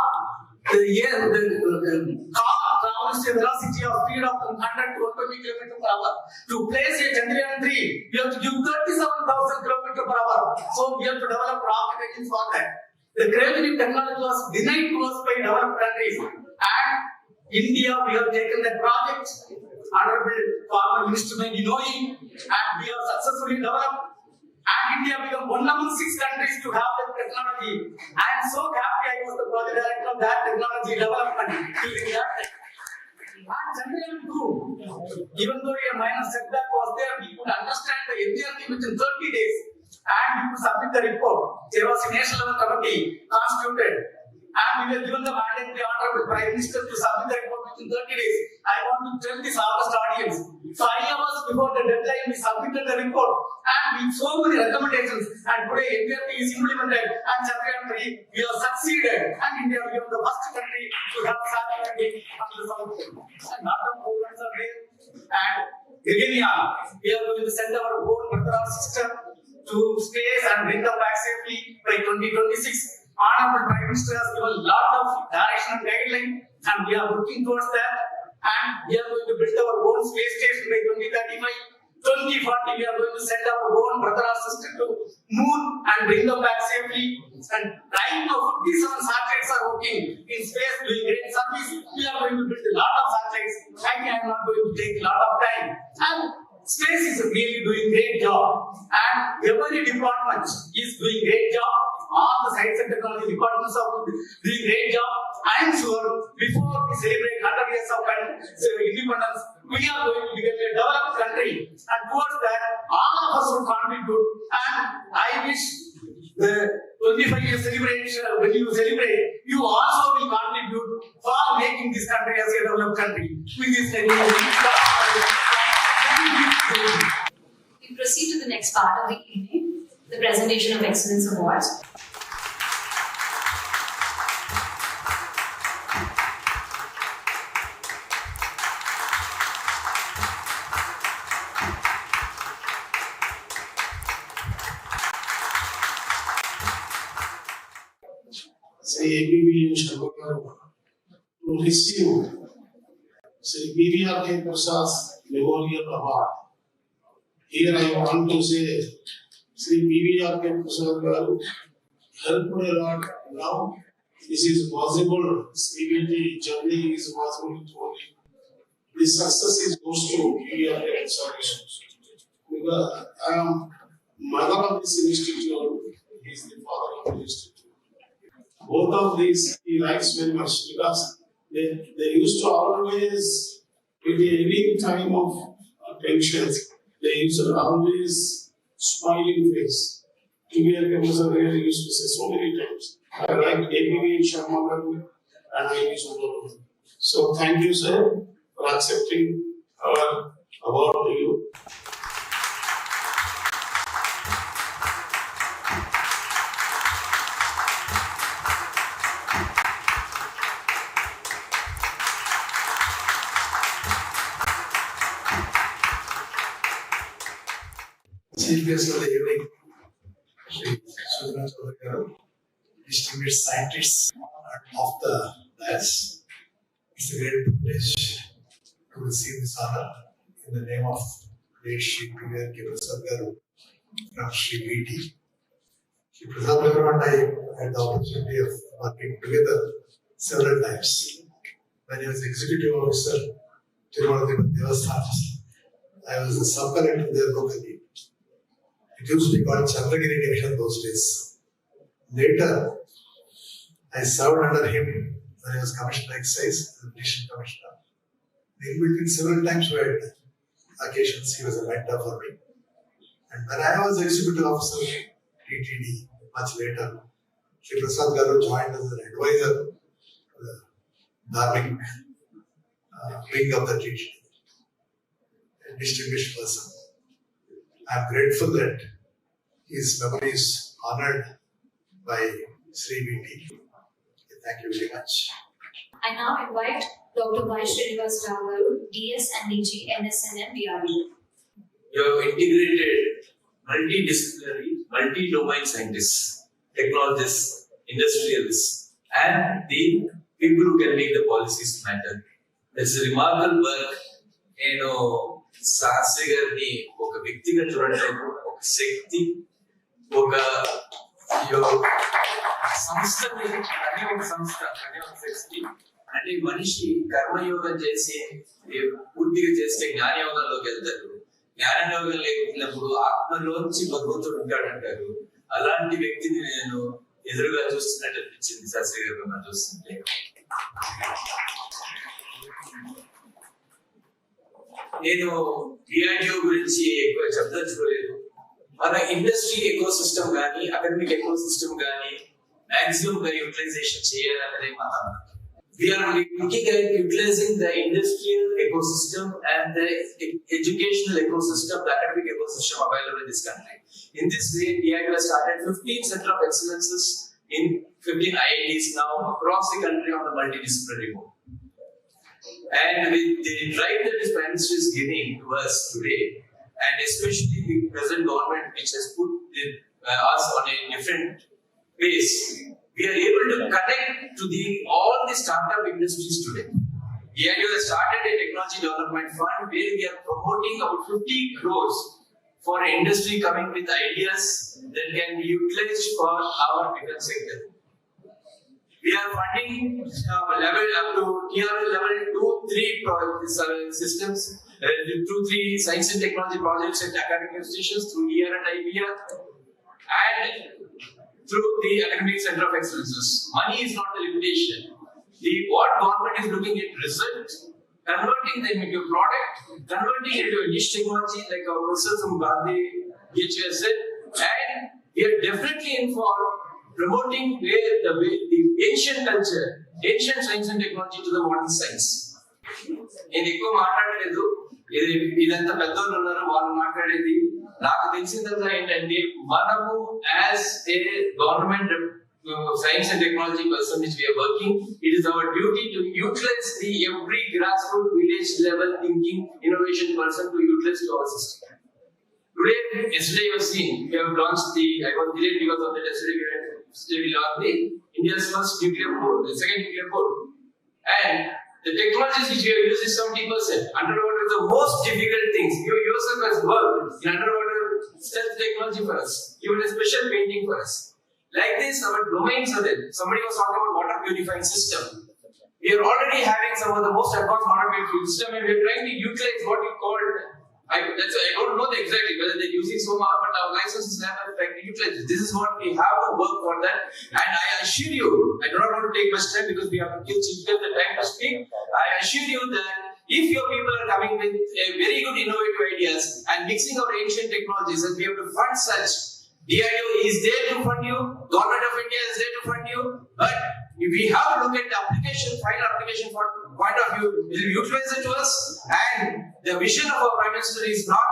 [SPEAKER 5] travels a velocity of speed of 100 to 120 km/h. To place a Chandrayaan 3, you have to give 37,000 km/h. So we have to develop rocket engines for that. The cryogenic technology was denied to us by developed countries. And India, we have taken that project. Honorable Former Minister may be knowing, and we have successfully developed. And India became one among 6 countries to have that technology. I am so happy I was the project director of that technology development during that time. And Chandrayaan 2, even though a minor setback was there, we could understand the entire thing within 30 days. And we could submit the report. There was a national level committee constituted. And we were given the mandate by the Honorable Prime Minister to submit the report within 30 days. I want to tell this August audience. 5 hours before the deadline, we submitted the report. And with so many recommendations. And today, India is implemented. And Chandrayaan 3, we have succeeded. And India became the first country to have satellite on the South Pole. And not the programs are there. And again, we are going to send our own Bhadrara system to space and bring them back safely by 2026. Honorable Prime Minister has given a lot of direction and guideline, and we are working towards that. And we are going to build our own space station by 2035. 2040, we are going to send our own Bhadrara system to Moon and bring them back safely. And right now, 57 satellites are working in space, doing great service. We are going to build a lot of satellites. I am not going to take a lot of time. And space is really doing great job. And every department is doing great job. All the science and technology departments are doing great job. I am sure before we celebrate 100 years of independence, we are going to become a developed country. And towards that, all of us will contribute. And I wish the 25 years celebration, when you celebrate, you also will contribute for making this country as a developed country. With this,
[SPEAKER 3] we proceed to the next part of the evening, the presentation of Excellence Awards.
[SPEAKER 4] ABB Sharma to receive Sri BVR Prasad's Memorial Award. Here I want to say Sri BVR Prasad Garu helped a lot. Now this is possible. CBT journey is possible to only. This success is goes to BVR Prasad. Because I am mother of this institute. He is the father of the institute. Both of these he likes very much because they used to always, in any time of tensions, they used to always smiling face. TVR Professor really used to say so many times, I like ABB Sharma Garu and I used to love him. So thank you, sir, for accepting our award to you.
[SPEAKER 7] Chief guest of the evening, Srikanth, distinguished scientists of the dais. It's a great privilege to receive this honor in the name of Sri Priya Mohan from Sri VT. Sri Prasad Garu and I had the opportunity of working together several times. When I was executive officer, Tirumala Devasthanas, I was the sub-collector there locally. It used to be called Chandragiri Division those days. Later, I served under him when he was Commissioner Excise, the Division Commissioner. In between, several times we had occasions, he was a mentor for me. And when I was Executive Officer, TTD, much later, Sri Prasad Garu joined as an advisor to the Dharmic wing of the TTD. A distinguished person. I am grateful that his memory is honored by Sri VT. Thank you very much.
[SPEAKER 3] I now invite Dr. Y. Srinivasan, DS and DG, NSNM, DRDO.
[SPEAKER 8] You have integrated multidisciplinary, multi-domain scientists, technologists, industrialists, and the people who can make the policies matter. It's a remarkable work. Sastri garni oka vyaktiga chudante oka shakti oka సంస్థ అనే ఒక సంస్థ అనే ఒక శక్తి అంటే మనిషి కర్మయోగం చేసి పూర్తిగా చేస్తే జ్ఞానయోగంలోకి వెళ్తారు. జ్ఞానయోగం లేకున్నప్పుడు ఆత్మలోంచి భగవంతుడు ఉంటాడంటారు. అలాంటి వ్యక్తిని నేను ఎదురుగా చూస్తున్నట్టు అనిపించింది శాస్త్రి గారు చూస్తుంటే. నేను డిఆర్డిఓ గురించి ఎక్కువ చెప్పదలుచుకోలేదు. మన ఇండస్ట్రీ ఎకో సిస్టమ్ కానీ అకాడమిక్ ఎకో సిస్టమ్ కానీ మాక్సిమం యూటిలైజేషన్ చేయాలనేది మన we are looking at utilizing the industrial ecosystem and the educational ecosystem, the academic ecosystem available in this country. In this way, DIU has started 15 Center of Excellences in 15 IITs now across the country on the multidisciplinary mode. And with the drive that this Prime Minister is giving to us today, and especially the present government which has put us on a different pace, we are able to connect to all the startup industries today. DIU has started a technology development fund where we are promoting about 50 crores for industry coming with ideas that can be utilized for our defense sector. We are funding level up to TRL level 2-3 systems, 2-3 science and technology projects at academic institutions through ER and IPR, and through the academic center of excellences. Money is not the limitation. What government is looking at result, converting them into a product, converting it into a niche technology like our professor from Gandhi, BHS said, and we are definitely in for promoting the ancient culture, ancient science and technology to the modern science. నేను ఎక్కువ మాట్లాడలేదు, ఇదంతా పెద్దోళ్ళు ఉన్నారు వాళ్ళు మాట్లాడేది. నాకు తెలిసిందంతా ఏంటంటే మనము as a government science and technology person which we are working, it is our duty to utilize the every grassroots village level thinking innovation person to utilize to our system. Yesterday you have seen, we have launched I was delayed because of that. Yesterday we launched the India's first nuclear port, the second nuclear port. And the technologies which we have used is 70%. Underwater is the most difficult things. You yourself has worked in underwater stealth technology for us, even a special painting for us. Like this, our domains are there. Somebody was talking about water purifying system. We are already having some of the most advanced water purifying system, and we are trying to utilize what we called. I don't know exactly whether they're using so much, but our licenses have trying to utilize it. This is what we have to work for that. And I assure you, I do not want to take much time because we have to give Chief the time to speak. I assure you that if your people are coming with very good innovative ideas and mixing our ancient technologies, and we have to fund such, DIU is there to fund you, Government of India is there to fund you, but if we have to look at the application, final application for point of view, will utilize it to us, and the vision of our Prime Minister is not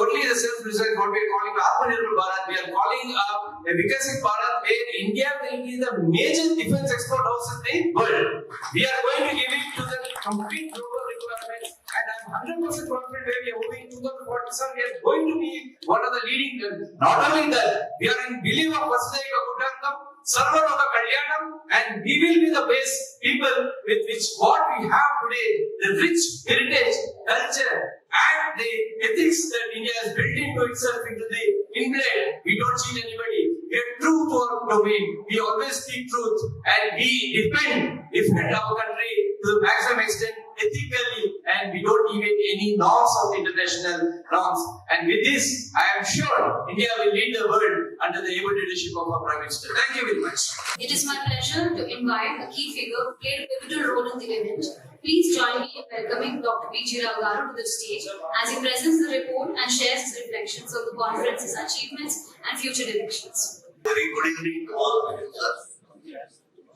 [SPEAKER 8] only the self-reliance, what we are calling Atmanirbhar Bharat, we are calling a Vikasit Bharat where India will be the major defense export house in the world. We are going to give it to the complete global requirements, and I am 100% confident where we are moving 2047, we are going to be one of the leading. Not only that, we are in belief of Vasudhaiva Kutumbakam, Sarvaloka Kalyanam, and we will be the best people with which what we have today, the rich heritage, culture, and the ethics that India has built into itself into the inbred. We don't cheat anybody. We are true to our domain. We always speak truth, and we defend our country to the maximum extent ethically, and we don't deviate any norms of international norms. And with this, I am sure India will lead the world under the able leadership of our Prime Minister. Thank you very much.
[SPEAKER 3] It is my pleasure to invite a key figure who played a pivotal role in the event. Please join me in welcoming Dr. P.G. Rao to the stage as he presents the report and shares his reflections on the conference's achievements and future directions.
[SPEAKER 9] Very good evening to all of you, sir.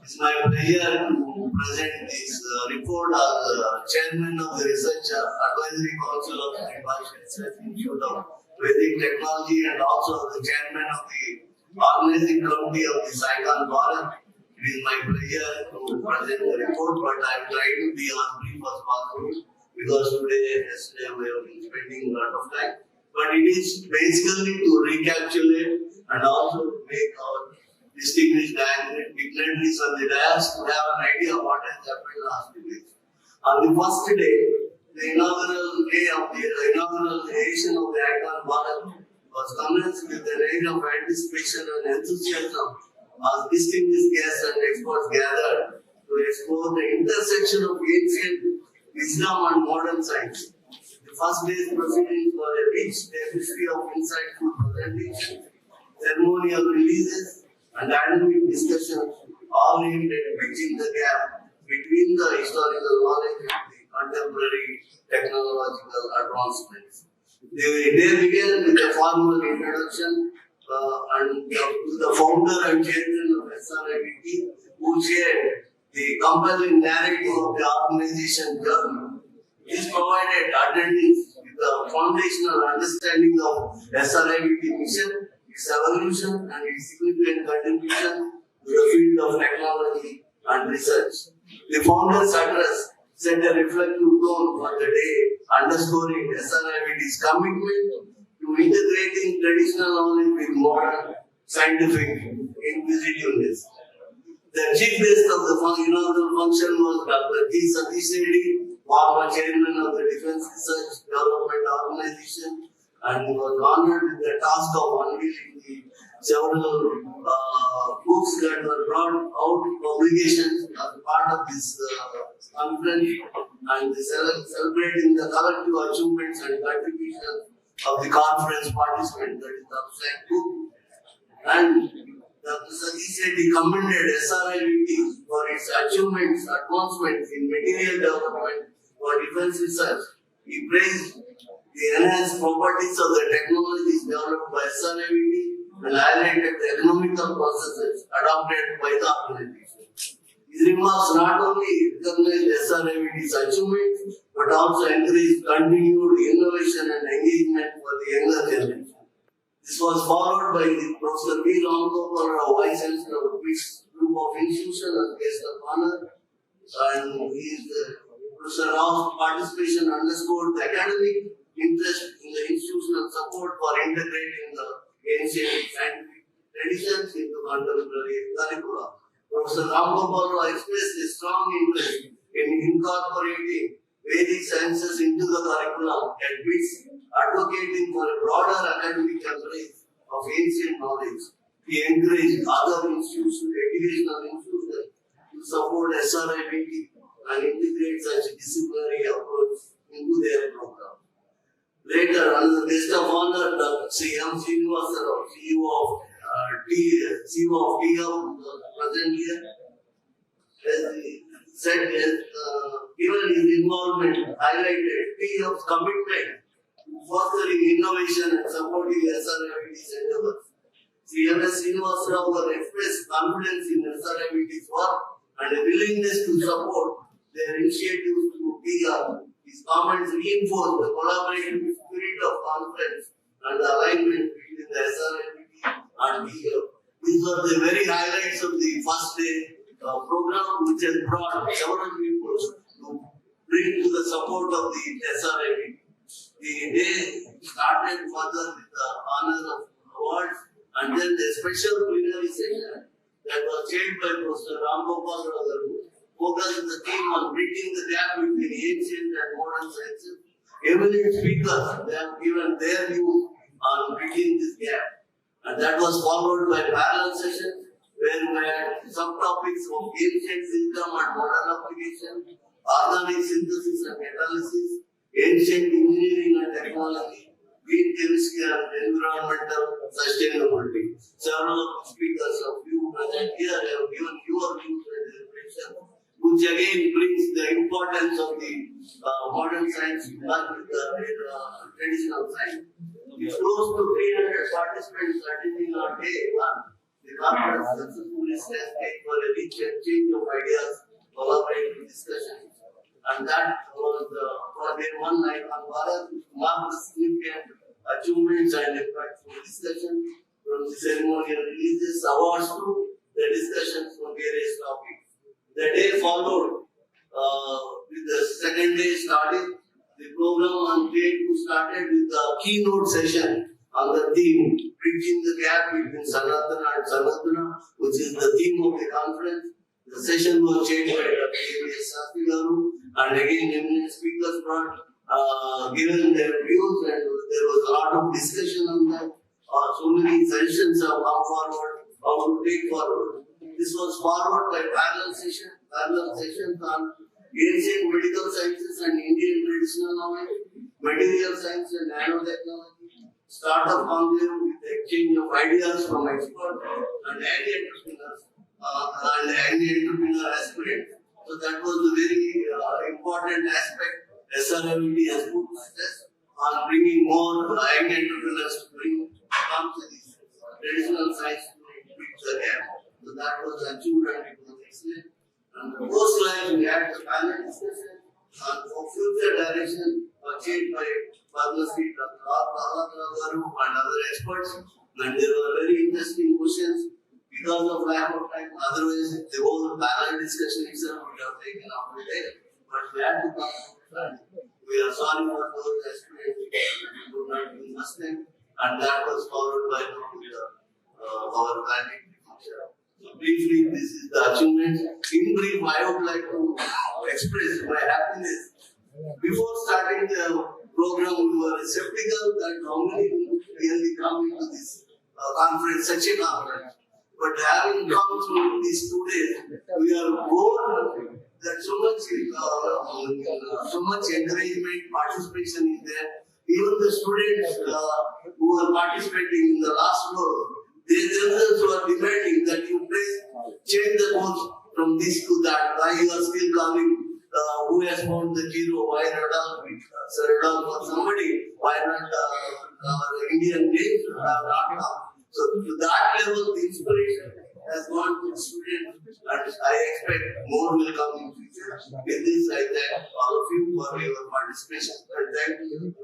[SPEAKER 9] It's my pleasure to present this report as chairman of the Research Advisory Council of the Research Institute of Vedic Technology and also the chairman of the organizing committee of this Icon Bharat. It is my pleasure to present the report, but I will try to be as brief as possible because yesterday we have been spending a lot of time. But it is basically to recapitulate and also make our distinguished dignitaries on the dais to have an idea of what has happened last 2 days. On the first day, the inaugural day of the inaugural edition of the Icon Bharat was commenced with an age of anticipation and enthusiasm as distinguished guests and experts gathered to explore the intersection of ancient wisdom and modern science. The first day's proceedings were a rich tapestry of insightful presentations, ceremonial releases, and dynamic discussions, all aimed at bridging the gap between the historical knowledge and the contemporary technological advancements. The day began with a formal introduction to the founder and chairman of SRIVT, who shared the compelling narrative of the organization journey. This provided attendees with a foundational understanding of SRIVT mission, its evolution, and its significant contribution to the field of technology and research. The founder's address set a reflective tone for the day, underscoring SRIVT's commitment to integrating traditional knowledge with modern scientific inquisitiveness. The chief guest of the inaugural function was Dr. G. Satish Reddy, former chairman of the Defense Research Development Organization, and he was honored with the task of unveiling the several books that were brought out publications as part of this conference and celebrating the collective achievements and contributions of the conference participants, that is the abstract book. And Dr. Satish Reddy commended SRIVT for its achievements, advancements in material development for defense research. He praised the enhanced properties of the technologies developed by SRIVT and highlighted the economical processes adopted by the organization. His remarks not only recognized SRIVT's achievements but also encouraged continued innovation and engagement for the younger generation. This was followed by Professor V. Ramgopal Rao, Vice Chancellor of which group of institutions as guest of honor, and Professor Rao's participation underscored the academic interest in the institutional support for integrating the ancient scientific traditions into contemporary curricula. Professor Ramgopal Rao expressed a strong interest in incorporating Vedic sciences into the curriculum at which advocating for a broader academic embrace of ancient knowledge. He encouraged other educational institutions to support SRIVT and integrate such disciplinary approach into their program. Later, another guest of honor, Dr. C. M. Srinivasa Rao, CEO of TM, present here, said given his involvement, highlighted TM's commitment fostering innovation and supporting SRIVT's endeavors. CMS Srinivasa Rao expressed confidence in SRIVT's work and a willingness to support their initiatives through PR. His comments reinforced the collaborative spirit of conference and the alignment between the SRIVT and PR. These were the very highlights of the first day program, which has brought several people to bring to the support of the SRIVT. The day started further with the honor of awards and then the special plenary session that was chaired by Professor Ramgopal Rao, focused the theme on bridging the gap between ancient and modern sciences. Eminent speakers have given their view on bridging this gap, and that was followed by parallel sessions where we had subtopics of ancient wisdom and modern application, organic synthesis and catalysis, ancient engineering and technology, green chemistry and environmental sustainability. Several speakers of you present here have given your views and reflections, which again brings the importance of the modern science back with the traditional science. With close to 300 participants attending on day one, the conference successfully stands for a rich exchange of ideas, collaborative discussions. And that was for day one Icon Bharat, marked the significant achievements and impactful discussion from the ceremonial releases, awards to the discussions on various topics. The day followed with the second day started. The program on day 2 started with the keynote session on the theme Bridging the Gap between Sanatana and Sanatana, which is the theme of the conference. The session was chaired by Dr. Sastry Garu, and again eminent speakers brought given their views, and there was a lot of discussion on that. So many sessions have come forward, how to take forward. This was followed by parallel sessions on ancient medical sciences and Indian traditional knowledge, material science and nanotechnology, startup conclave with exchange of ideas from experts and any entrepreneurs and any entrepreneur aspirants. So that was a very important aspect. SRLT has put stress on bringing more young entrepreneurs to bring arms to these traditional science to bridge the gap. So that was achieved and it was excellent. And post lunch we had the panel discussion on for future direction chaired by Padma Sri Dr. R and other experts. And there were very interesting questions because of lack of time. Otherwise, the whole panel discussion itself would have taken up the day. But we had to come to we are sorry for those aspirants who could not be Muslim, and that was followed by our planning. So briefly, this is the achievement. In brief, I would like to express my happiness. Before starting the program, we were skeptical that how many people really come into this conference, such a conference. But having come through these 2 days, we are more that so much encouragement, participation is there. Even the students who are participating in the last row, they themselves were demanding that you please change the course from this to that. Why you are still coming? Who has found the hero? Why Radha? Sir Radha or somebody? Why not our Indian names have not come? So to that level, the inspiration has gone to the students, and I expect more will come in future. With this, I thank all of you for your participation, and thank you.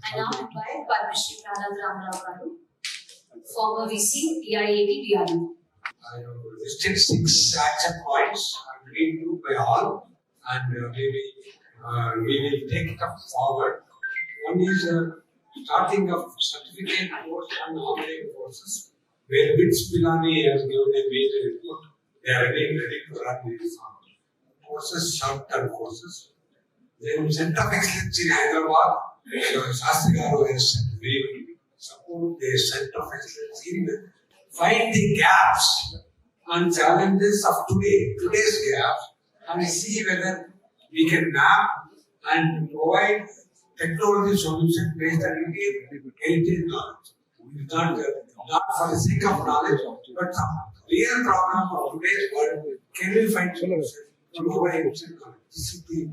[SPEAKER 3] I now invite Padmashri Pranad Garu, former VC, PIAT, DRU.
[SPEAKER 18] I have listed 6 action points. I will read you by all, and we will take it up forward. One is starting of certificate course on online courses, where BITS Pilani has given a major input. They are ready to run these courses, short-term courses. Then Center of Excellence in Hyderabad, Sastry Garu has said we will support the Center of Excellence in find the gaps and challenges of today's gaps, and see whether we can map and provide technology solution based on Indian heritage knowledge. Not for the sake of knowledge, but some real problem of today's world. Can we find solution from our ancient knowledge? This is the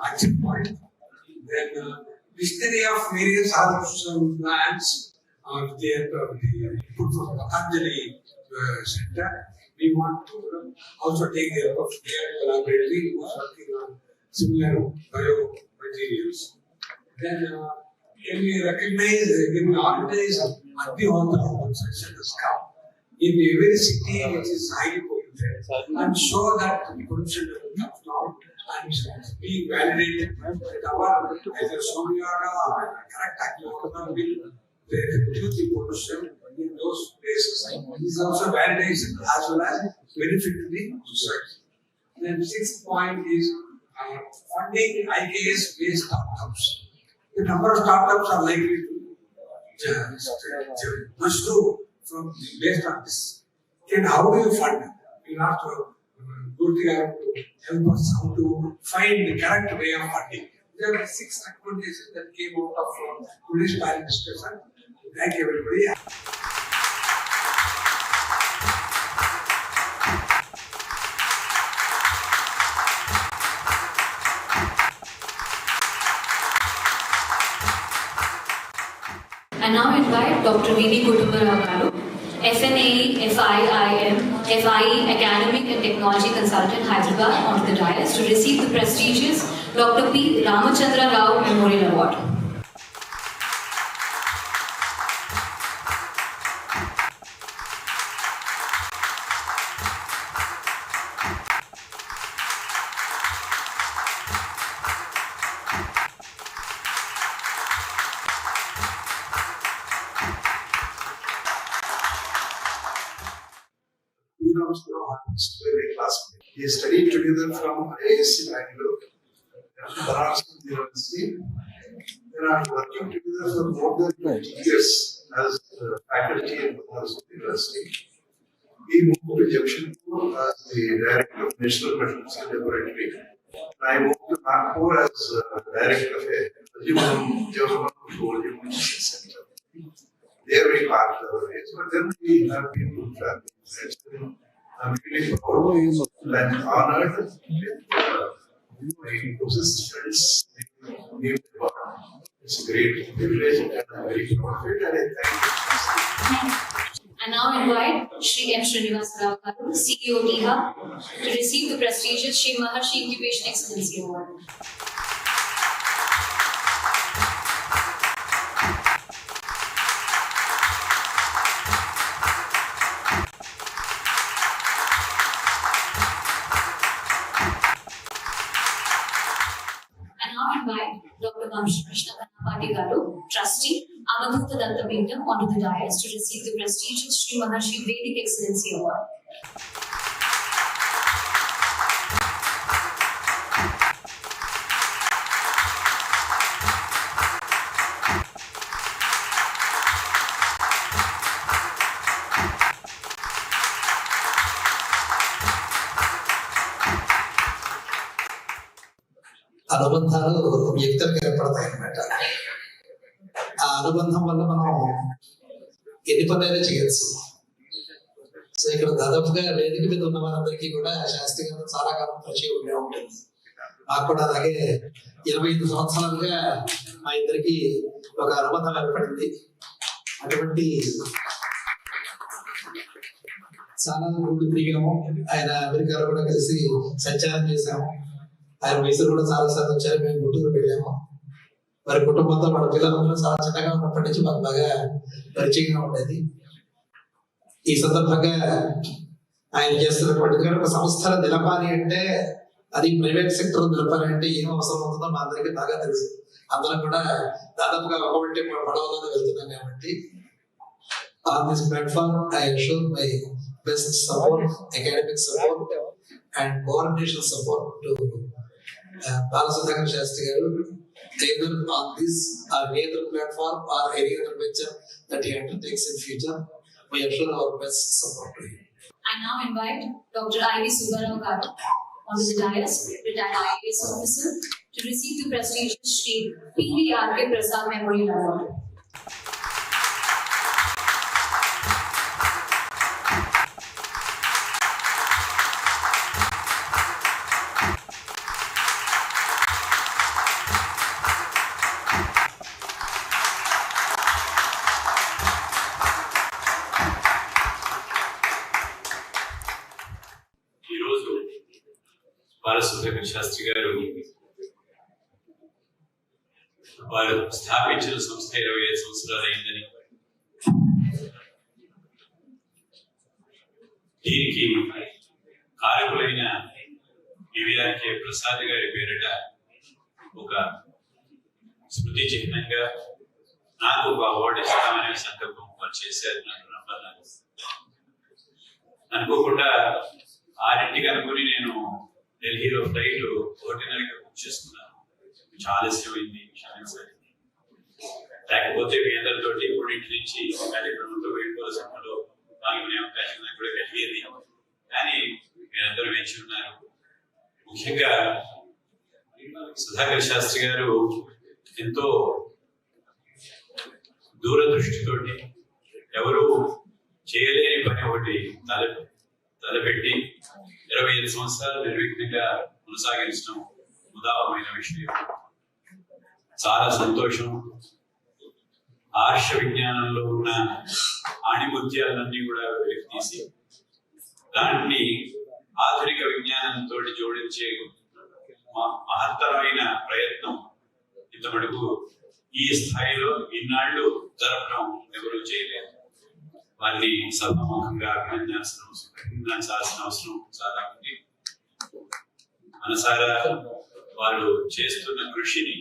[SPEAKER 18] action point. Then dictionary of various herbs and plants of the input from Patanjali Center. We want to also take the help of their collaborator who is working on similar biomaterials. Then can we recognize, can we organize anti-author session has come in every city which is highly polluted and show that the pollution level comes down and being validated that our either Somyaga or correct acknowledgement will reduce the pollution in those places. This is also validation as well as benefit to the society. Then 6th point is funding IKS based startups. The number of startups are likely to mushroom from based on this. Then how do you fund? You have to go to help us how to find the correct way of funding. There are 6 recommendations that came out of today's panel discussion. Thank you, everybody.
[SPEAKER 3] I now invite Dr. V.V. Kutumbarao, FNAE, FIIM, FIE Academic and Technology Consultant, Hyderabad, onto the dais to receive the prestigious Dr. P. Chandra R Memorial Award.
[SPEAKER 7] Classmate. He studied together from IISc Bangalore and Bangalore University. They are working together for more than 20 years as faculty in Bangalore University. He moved to Jamshedpur as the director of National Metrology Laboratory. I moved to Nagpur as director of a German Center. There we parked our ways, but then we have been good family. I'm really proud and honored with my closest friends named Priya. It's a great privilege and I'm very proud of it, and I thank you.
[SPEAKER 3] I now invite Shri M. Srinivasa Rao, CEO TIHA, to receive the prestigious Shri Maharshi Incubation Excellency Award. Dr. Krishna Kanapati Garu, Trustee, Amadutta Dattapeetham, onto the dais to receive the prestigious Shri Maharshi Vedic Excellency Award.
[SPEAKER 20] అనుబంధాలు వ్యక్తులకు ఏర్పడతాయి అన్నమాట. ఆ అనుబంధం వల్ల మనం ఎన్ని పనులైనా చేయొచ్చు. సో ఇక్కడ దాదాపుగా వేదిక మీద ఉన్న వారందరికీ కూడా శాస్త్రి గారు చాలా కాలం పరిచయం ఉండే ఉంటుంది. నాకు కూడా అలాగే 25 సంవత్సరాలుగా మా ఇద్దరికి ఒక అనుబంధం ఏర్పడింది. అటువంటి చాలా ఊళ్ళు తిరిగాము. ఆయన అమెరికాలో కూడా కలిసి సంచారం చేశాము. ఆయన మైసూరు కూడా చాలా సార్లు వచ్చారు. మేము గుంటూరు వెళ్ళాము. వారి కుటుంబంతో వాళ్ళ పిల్లలందరూ చాలా చిన్నగా ఉన్నప్పటి నుంచి మాకు బాగా పరిచయంగా ఉండేది. ఈ సందర్భంగా ఆయన చేస్తున్నటువంటి ఒక సంస్థను నిలపాలి అంటే, అది ప్రైవేట్ సెక్టర్ నిలపాలి అంటే ఏం అవసరం అవుతుందో మా అందరికీ బాగా తెలుసు. అందరం కూడా దాదాపుగా ఒకటి పడవలోనే వెళ్తున్నాం కాబట్టి on this platform I assure my best support, academic support and coordination support to Balasudhakar Shastri garu, either on this or any other platform or any other venture that he undertakes in future. We assure our best support to him.
[SPEAKER 3] I now invite Dr. I.V. Subbarao Garu onto the dais, retired IAS officer, to receive the prestigious Shri P.V.R.K. Prasad Memorial Award.
[SPEAKER 10] Sandhya Shastri garu వారు స్థాపించిన సంస్థ 25 సంవత్సరాలు అయిందని, దీనికి కారకులైన PVRK Prasad గారి పేరిట ఒక స్మృతి చిహ్నంగా నాకు ఒక అవార్డు ఇస్తామనే సంకల్పం వారు చేశారు. నాకు నమ్మలేదు. అనుకోకుండా 6ంటికి అనుకుని నేను ఢిల్లీలో ఫ్లైట్ 1:30కి బుక్ చేసుకున్నాను. చాలా ఆలస్యమైంది, క్షమించాలి. లేకపోతే మీ అందరితోటి 3 నుంచి కార్యక్రమంతో వేడుకోల సమయంలో పాల్గొనే అవకాశం నాకు కూడా కలిగేది. కానీ మీరందరూ వేచి ఉన్నారు. ముఖ్యంగా సుధాకర్ శాస్త్రి గారు ఎంతో దూరదృష్టితోటి ఎవరు చేయలేని పని ఒకటి తలపెట్టి 25 సంవత్సరాలు నిర్విఘ్నంగా కొనసాగించడం ఉదాహరణ విషయం. చాలా సంతోషం. ఆర్ష విజ్ఞానంలో ఉన్న ఆణిముత్యాలన్నీ కూడా వెలికి తీసి దాన్ని ఆధునిక విజ్ఞానంతో జోడించే మహత్తరమైన ప్రయత్నం ఇంతమటుకు ఈ స్థాయిలో ఇన్నాళ్ళు జరపడం ఎవరూ చేయలేదు. వారిని సభాముఖంగా అభినందించాల్సిన అవసరం చాలా ఉంది. మనసారా వారు చేస్తున్న కృషిని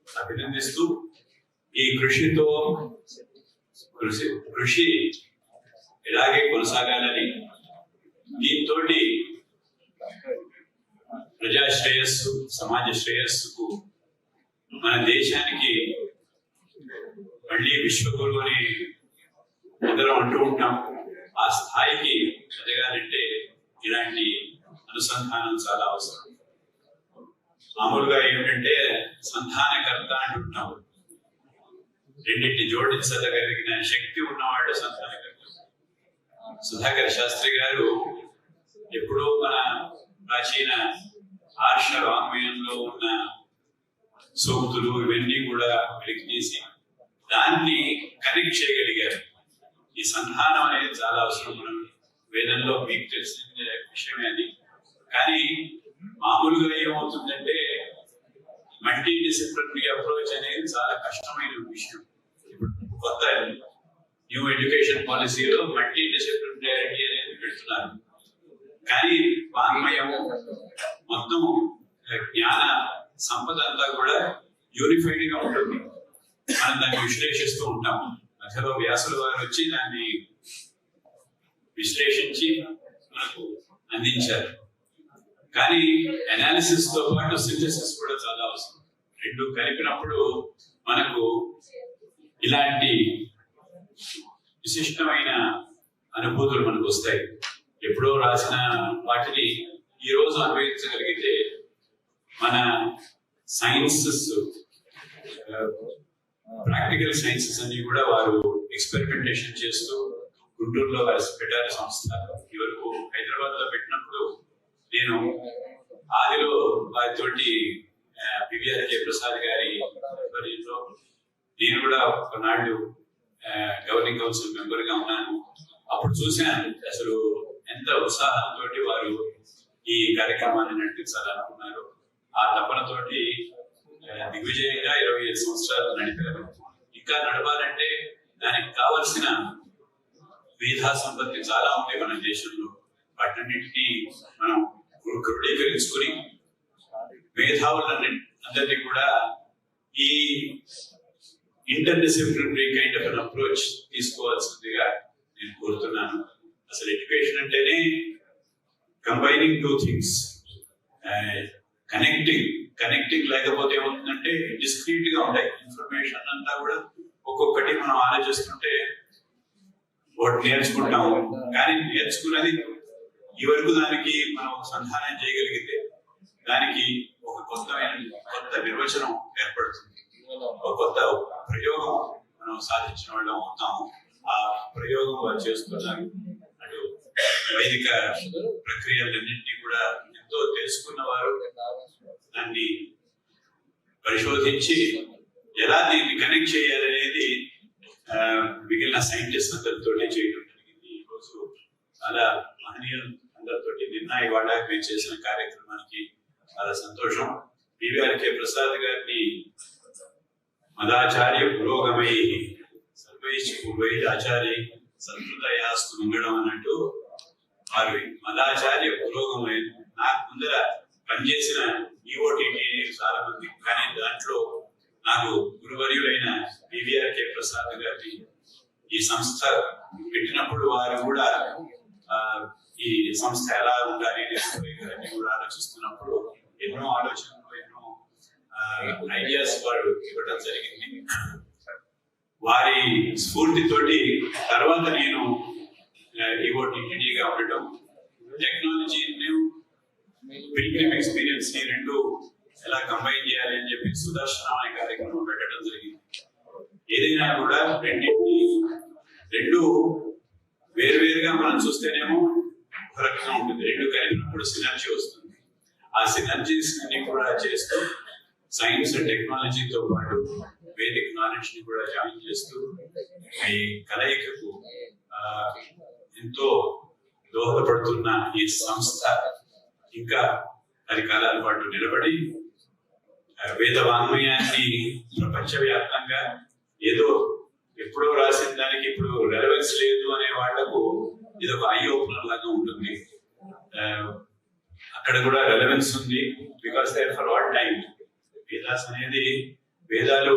[SPEAKER 10] అభినందిస్తూ ఈ కృషి ఇలాగే కొనసాగాలని, దీంతో ప్రజా శ్రేయస్సు, సమాజ శ్రేయస్సుకు, మన దేశానికి మళ్ళీ విశ్వగురు అని అందరం అంటూ ఉంటాం, ఆ స్థాయికి ఎదగాలంటే ఇలాంటి అనుసంధానం చాలా అవసరం. మామూలుగా ఏమిటంటే సంధానకర్త అంటుంటాం, రెండింటి జోడించగలిగిన శక్తి ఉన్నవాడు సంధానకర్త. సుధాకర్ శాస్త్రి గారు ఎప్పుడో మన ప్రాచీన ఆర్ష వాంగ్మయంలో ఉన్న సూక్తులు ఇవన్నీ కూడా వెలికి తీసి దాన్ని కనెక్ట్ చేయగలిగారు. ఈ సంధానం అనేది చాలా అవసరం. మనం వేదంలో మీకు తెలిసిన విషయమే అది. కానీ మామూలుగా ఏమవుతుందంటే మల్టీ డిసిప్లినరీ అప్రోచ్ అనేది చాలా కష్టమైన విషయం. ఇప్పుడు కొత్త న్యూ ఎడ్యుకేషన్ పాలసీలో మల్టీ డిసిప్లినరీ అనేది పెడుతున్నారు. కానీ వాంగ్మయం మొత్తం జ్ఞాన సంపద అంతా కూడా యూనిఫైడ్ గా ఉంటుంది. మనం దాన్ని విశ్లేషిస్తూ ఉంటాం. మధ్యలో వ్యాసుల వారు వచ్చి దాన్ని విశ్లేషించి మనకు అందించారు. కానీ అనాలిసిస్ తో పాటు సింథసిస్ కూడా చాలా అవసరం. రెండు కలిపినప్పుడు మనకు ఇలాంటి విశిష్టమైన అనుభూతులు మనకు వస్తాయి. ఎప్పుడో రాసిన వాటిని ఈ రోజు అన్వయించగలిగితే మన సైన్సెస్, ప్రాక్టికల్ సైన్సెస్ అన్ని కూడా వారు ఎక్స్పెరిమెంటేషన్ చేస్తూ గుంటూరులో వారి పెట్టారు సంస్థ. ఇవరకు హైదరాబాద్ లో పెట్టినప్పుడు నేను ఆదిలో వారితోటి పివిఆర్కే ప్రసాద్ గారి ఆధ్వర్యంలో నేను కూడా కొన్నాళ్ళు గవర్నింగ్ కౌన్సిల్ మెంబర్ గా ఉన్నాను. అప్పుడు చూశాను అసలు ఎంత ఉత్సాహంతో వారు ఈ కార్యక్రమాన్ని నడిపించాలనుకున్నారు. ఆ తపనతోటి దిగ్విజయంగా 25 సంవత్సరాలు నడిపారు. ఇంకా నడవాలంటే దానికి కావలసిన మేధా సంపత్తి చాలా ఉంది మన దేశంలో. వాటన్నింటినీ మనం క్రోడీకరించుకుని మేధావులందరినీ కూడా ఈ inter disciplinary kind of an approach తీసుకోవాల్సిందిగా నేను కోరుతున్నాను. అసలు ఎడ్యుకేషన్ అంటేనే కంబైనింగ్ టూ థింగ్స్, కనెక్టింగ్ లేకపోతే ఏమవుతుందంటే డిస్క్రీట్ గా ఉంటాయి. ఇన్ఫర్మేషన్ అంతా కూడా ఒక్కొక్కటి మనం ఆలోచిస్తుంటే ఒకటి నేర్చుకుంటాము, కానీ నేర్చుకున్నది ఈ వరకు దానికి మనం సంధానం చేయగలిగితే దానికి ఒక కొత్త నిర్వచనం ఏర్పడుతుంది. ఒక కొత్త ప్రయోగం మనం సాధించిన వాళ్ళం అవుతాము. ఆ ప్రయోగం వారు చేస్తున్నారు. అటు వైదిక ప్రక్రియలన్నింటినీ కూడా ఎంతో తెలుసుకున్న వారు దాన్ని పరిశోధించి ఎలా దీన్ని కనెక్ట్ చేయాలనేది మిగిలిన సైంటిస్ట్ అందరితో చేయడం జరిగింది. ఈ రోజు చాలా మహనీయులు అందరితో నిన్న ఇవాళ మేము చేసిన కార్యక్రమానికి చాలా సంతోషం. పివిఆర్కే ప్రసాద్ గారిని మదాచార్య పురోగమై సర్వైశ్చి పూర్వై ఆచార్య సంస్కృతయాస్తు మంగళం అన్నట్టు వారు మదాచార్య పురోగమై. నాకు ముందర పనిచేసిన ఈఓటీటీ చాలా మంది, కానీ దాంట్లో నాకు గురువర్యులైన పివిఆర్కే ప్రసాద్ గారిని ఈ సంస్థ పెట్టినప్పుడు వారు కూడా ఈ సంస్థ ఎలా ఉండాలి అని కూడా ఆలోచిస్తున్నప్పుడు ఎన్నో ఆలోచనలు, ఎన్నో ఐడియాస్ వారు ఇవ్వడం జరిగింది. వారి స్ఫూర్తితోటి తర్వాత నేను ఈఓటీటీగా ఉండటం, టెక్నాలజీ పిల్గ్రిమ్ ఎక్స్పీరియన్స్ ని రెండు ఎలా కంబైన్ చేయాలి అని చెప్పి సుదర్శనం అనే కార్యక్రమం పెట్టడం జరిగింది. ఏదైనా కూడా రెండు వేరువేరుగా మనం చూస్తేనేమో ఒక రకంగా ఉంటుంది, రెండు కలిపినప్పుడు సినర్జీ వస్తుంది. ఆ సినర్జీస్ అన్ని కూడా చేస్తూ సైన్స్ అండ్ టెక్నాలజీతో పాటు వేదిక నాలెడ్జ్ ని కూడా జాయిన్ చేస్తూ ఈ కలయికకు ఎంతో దోహదపడుతున్న ఈ సంస్థ ఇంకా 10 కాలాల పాటు నిలబడి వేద వాంగ్మయాన్ని ప్రపంచవ్యాప్తంగా ఏదో ఎప్పుడో రాసిన దానికి ఇప్పుడు రెలవెన్స్ లేదు అనే వాళ్లకు ఇది ఒక ఐ ఓపెనర్ లాగా ఉంటుంది. అక్కడ కూడా రెలవెన్స్ ఉంది, because they are for all time. Vedas అనేది వేదాలు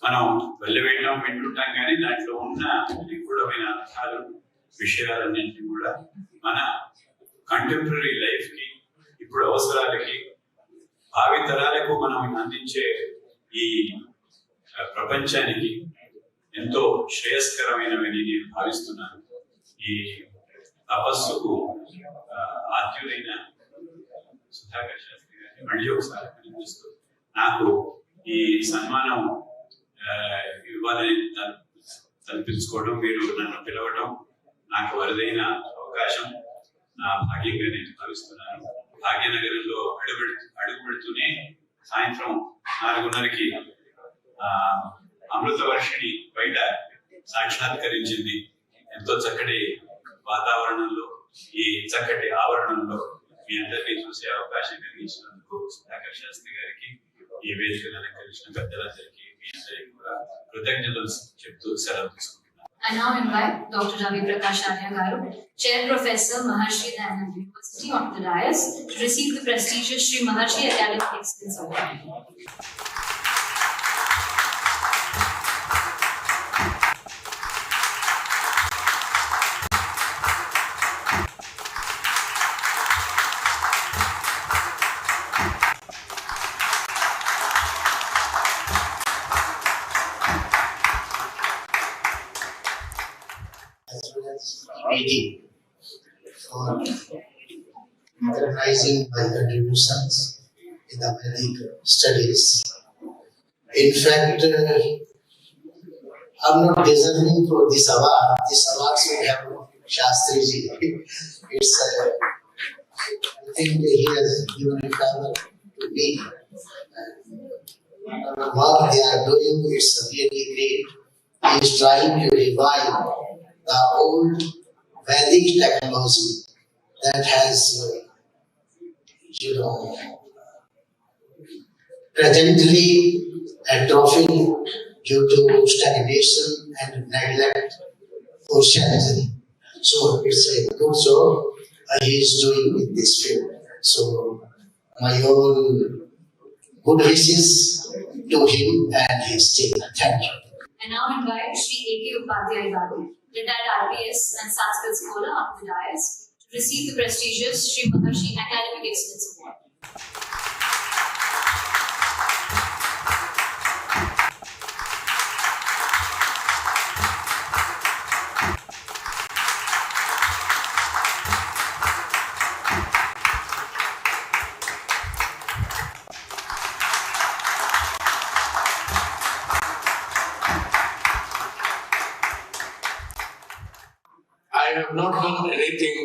[SPEAKER 10] మనం వెళ్ళవేయటం వింటుంటాం, కానీ దాంట్లో ఉన్న నిగూఢమైన అర్థాలు విషయాలన్నింటినీ కూడా మన కంటెంపరీ లైఫ్ కి, ఇప్పుడు అవసరాలకి, భావి తరాలకు మనం అందించే ఈ ప్రపంచానికి ఎంతో శ్రేయస్కరమైనవని నేను భావిస్తున్నాను. ఈ తపస్సుకు ఆద్యుడైన సుధాకర్ శాస్త్రి గారిని మళ్ళీ ఒకసారి అభినందిస్తూ నాకు ఈ సన్మానం ఇవ్వాలని తలపించుకోవడం, మీరు నన్ను పిలవడం నాకు వరదైన అవకాశం, నా భాగ్యంగా నేను భావిస్తున్నాను. భాగ్యనగరంలో అడుగు పెడుతూనే సాయంత్రం 4:30కి అమృత వర్షిణి బయట సాక్షాత్కరించింది. ఎంతో చక్కటి వాతావరణంలో, ఈ చక్కటి ఆవరణంలో మీ అందరినీ చూసే అవకాశం కలిగించినందుకు సుధాకర్ శాస్త్రి గారికి, ఈ వేదికను అలంకరించిన పెద్దలందరికీ మీ అందరికీ కూడా కృతజ్ఞతలు చెప్తూ సెలవు తీసుకుంటున్నాను.
[SPEAKER 3] I now invite Dr. Ravi Prakash Arya Garu, Chair Professor, Maharshi Dayananda University, onto the dais to receive the prestigious Sri Maharshi Academic Excellence Award.
[SPEAKER 11] For recognizing my contributions in the Vedic studies. In fact, I'm not deserving for this award. This award should have Shastriji. It's I think he has given a favor to me. What they are doing is really great. He is trying to revive the old Vedic technology that has, presently atrophied due to stagnation and neglect for centuries. So it's a good job he is doing in this field. So my own good wishes to him and his team. Thank you.
[SPEAKER 3] I now invite Sri A.K. Upadhyay Garu, retired RPS and Sanskrit scholar, on the dais to receive the prestigious Sri Maharshi Academic Excellence Award.
[SPEAKER 13] I have not done anything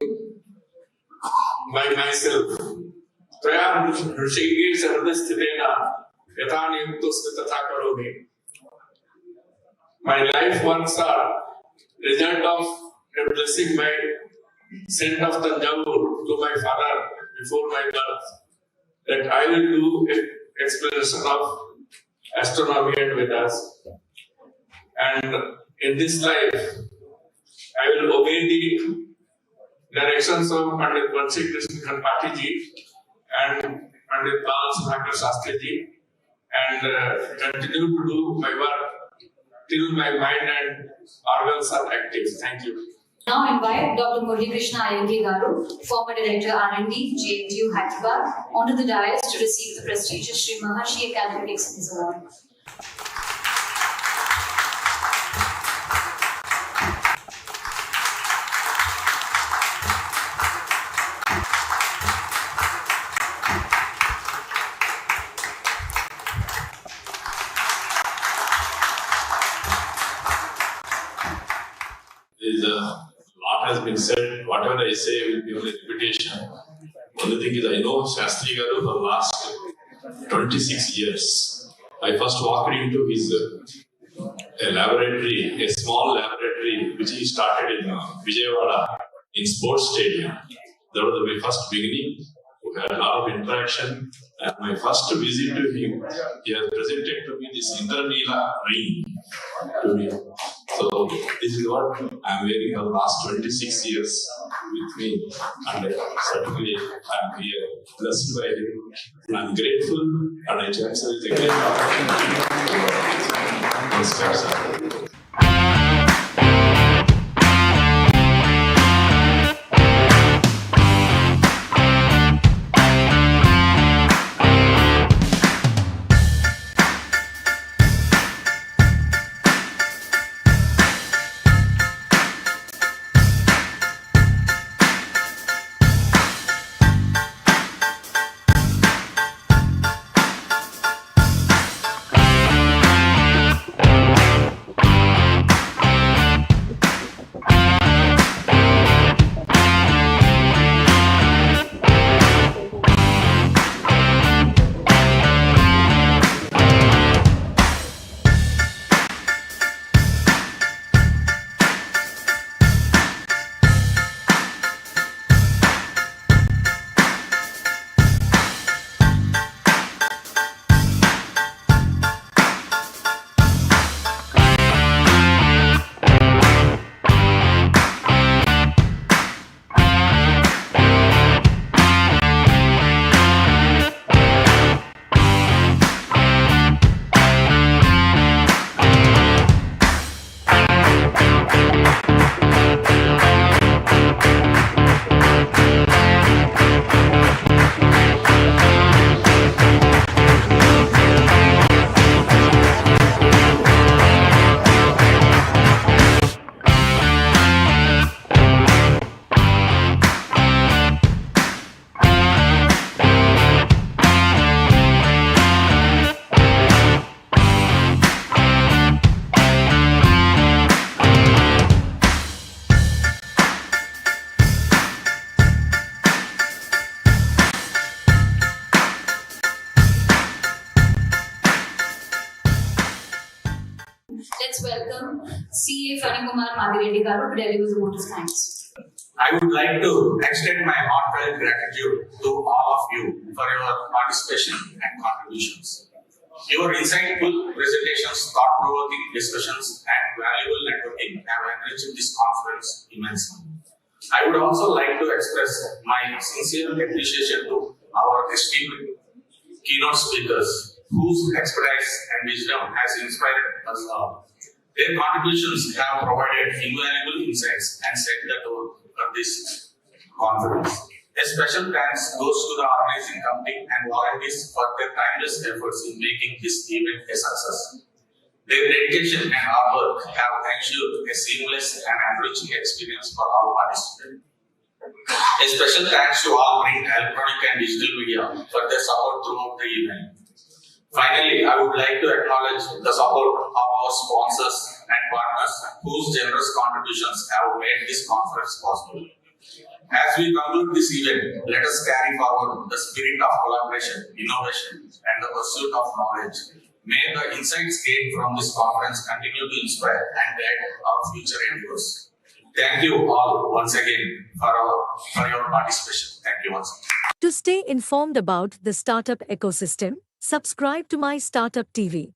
[SPEAKER 13] by myself. Priya Mohan Sarvasthitena Yatani Yuktosta Tatha Karomi. My life works are result of a blessing by sent of Tanjavur to my father before my birth, that I will do an explanation of astronomy and Vedas. And in this life, I will obey the directions of Pandit Vansi Krishna Kharpati ji and Pandit Bal Sudhakar Shastri ji, and continue to do my work till my mind and organs are active. Thank you.
[SPEAKER 3] Now invite Dr. Murli Krishna Iyengar Garu, former Director R&D, JNTU Hyderabad, onto the dais to receive the prestigious Sri Maharshi Academic Excellence Award.
[SPEAKER 23] Lot has been said. Whatever I say will be only repetition. Only thing is, I know Shastri Garu for the last 26 years. I first walked into his a laboratory, a small laboratory, which he started in Vijayawada in sports stadium. That was my first beginning. We had a lot of interaction. And my first visit to him, he has presented to me this Indraneela ring to me. So this is what I am wearing for the last 26 years with me. And certainly I am here, blessed by him. I am grateful and I cherish it again. Namaskar, sir.
[SPEAKER 3] Let's welcome CA Fanikumar Madireddy Garu to deliver the vote of thanks.
[SPEAKER 15] I would like to extend my heartfelt gratitude to all of you for your participation and contributions. Your insightful presentations, thought-provoking discussions, and valuable networking have enriched this conference immensely. I would also like to express my sincere appreciation to our esteemed keynote speakers, whose expertise and wisdom has inspired us all. Their contributions have provided invaluable insights and set the tone for this conference. A special thanks goes to the organizing committee and volunteers for their tireless efforts in making this event a success. Their dedication and hard work have ensured a seamless and enriching experience for all participants. A special thanks to all print, electronic and digital media for their support throughout the event. Finally, I would like to acknowledge the support of our sponsors and partners whose generous contributions have made this conference possible. As we conclude this event, let us carry forward the spirit of collaboration, innovation, and the pursuit of knowledge. May the insights gained from this conference continue to inspire and guide our future endeavors. Thank you all once again for your participation. Thank you once again.
[SPEAKER 14] To stay informed about the startup ecosystem, subscribe to My Startup TV.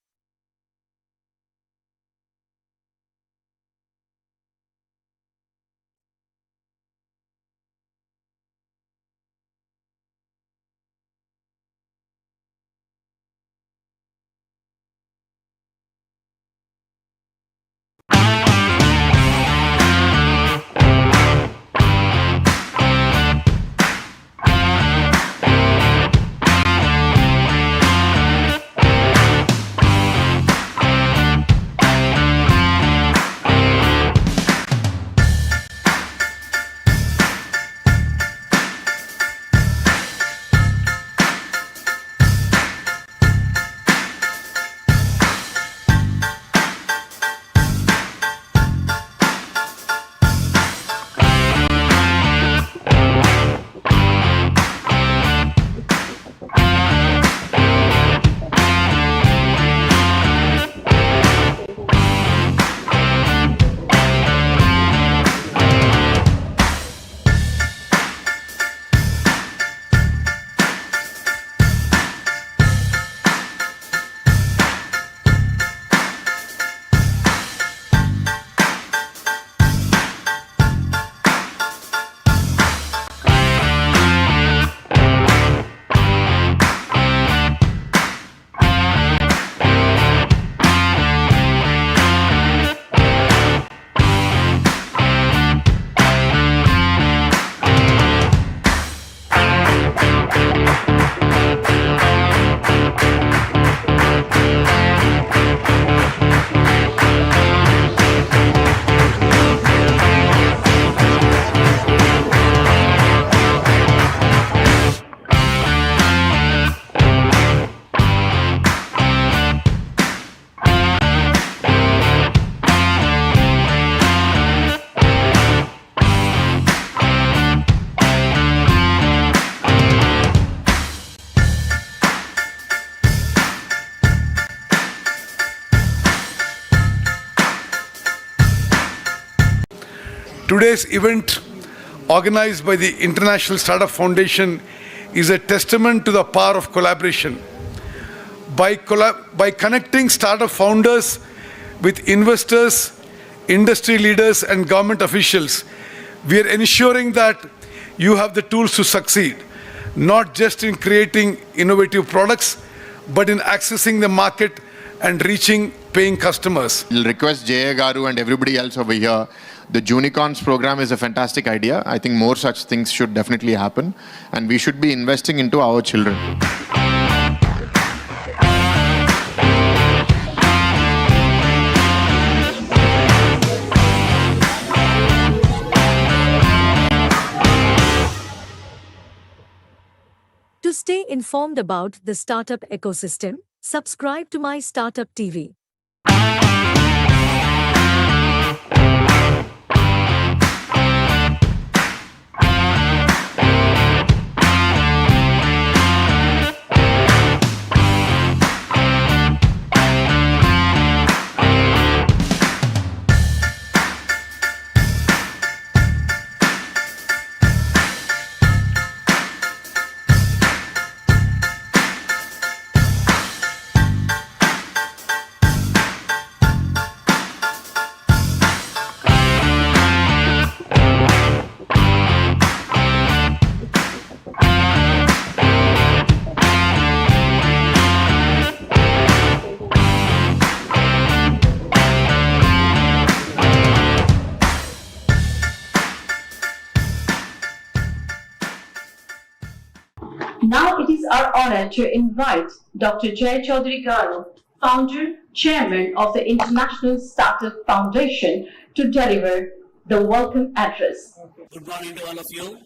[SPEAKER 12] Today's event, organized by the International Startup Foundation, is a testament to the power of collaboration. By connecting startup founders with investors, industry leaders, and government officials, we are ensuring that you have the tools to succeed, not just in creating innovative products, but in accessing the market and reaching paying customers.
[SPEAKER 16] I'll request Jaya Garu and everybody else over here. The Junicorns program is a fantastic idea. I think more such things should definitely happen, and we should be investing into our children.
[SPEAKER 14] To stay informed about the startup ecosystem, subscribe to MyStartupTV.
[SPEAKER 17] Now it is our honor to invite Dr. Jay Chaudhary Garu, founder, chairman of the International Startup Foundation, to deliver the welcome address.
[SPEAKER 24] Good morning to all of you.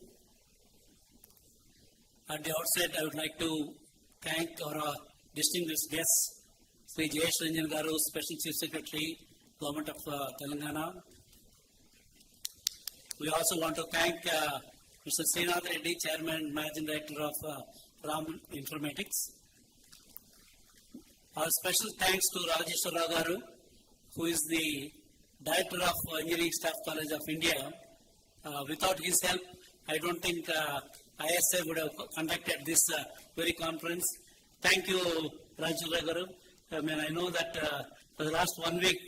[SPEAKER 24] At the outset, I would like to thank our distinguished guests, Sri Jayesh Ranjan Garu, Special Chief Secretary, Government of Telangana. We also want to thank Mr. Srikanth Reddy, Chairman, Managing Director of RAM Informatics. Our special thanks to Rajeshwara Garu, who is the Director of Engineering Staff College of India. Without his help, I don't think ISA would have conducted this very conference. Thank you, Rajeshwara Garu. I know that for the last 1 week,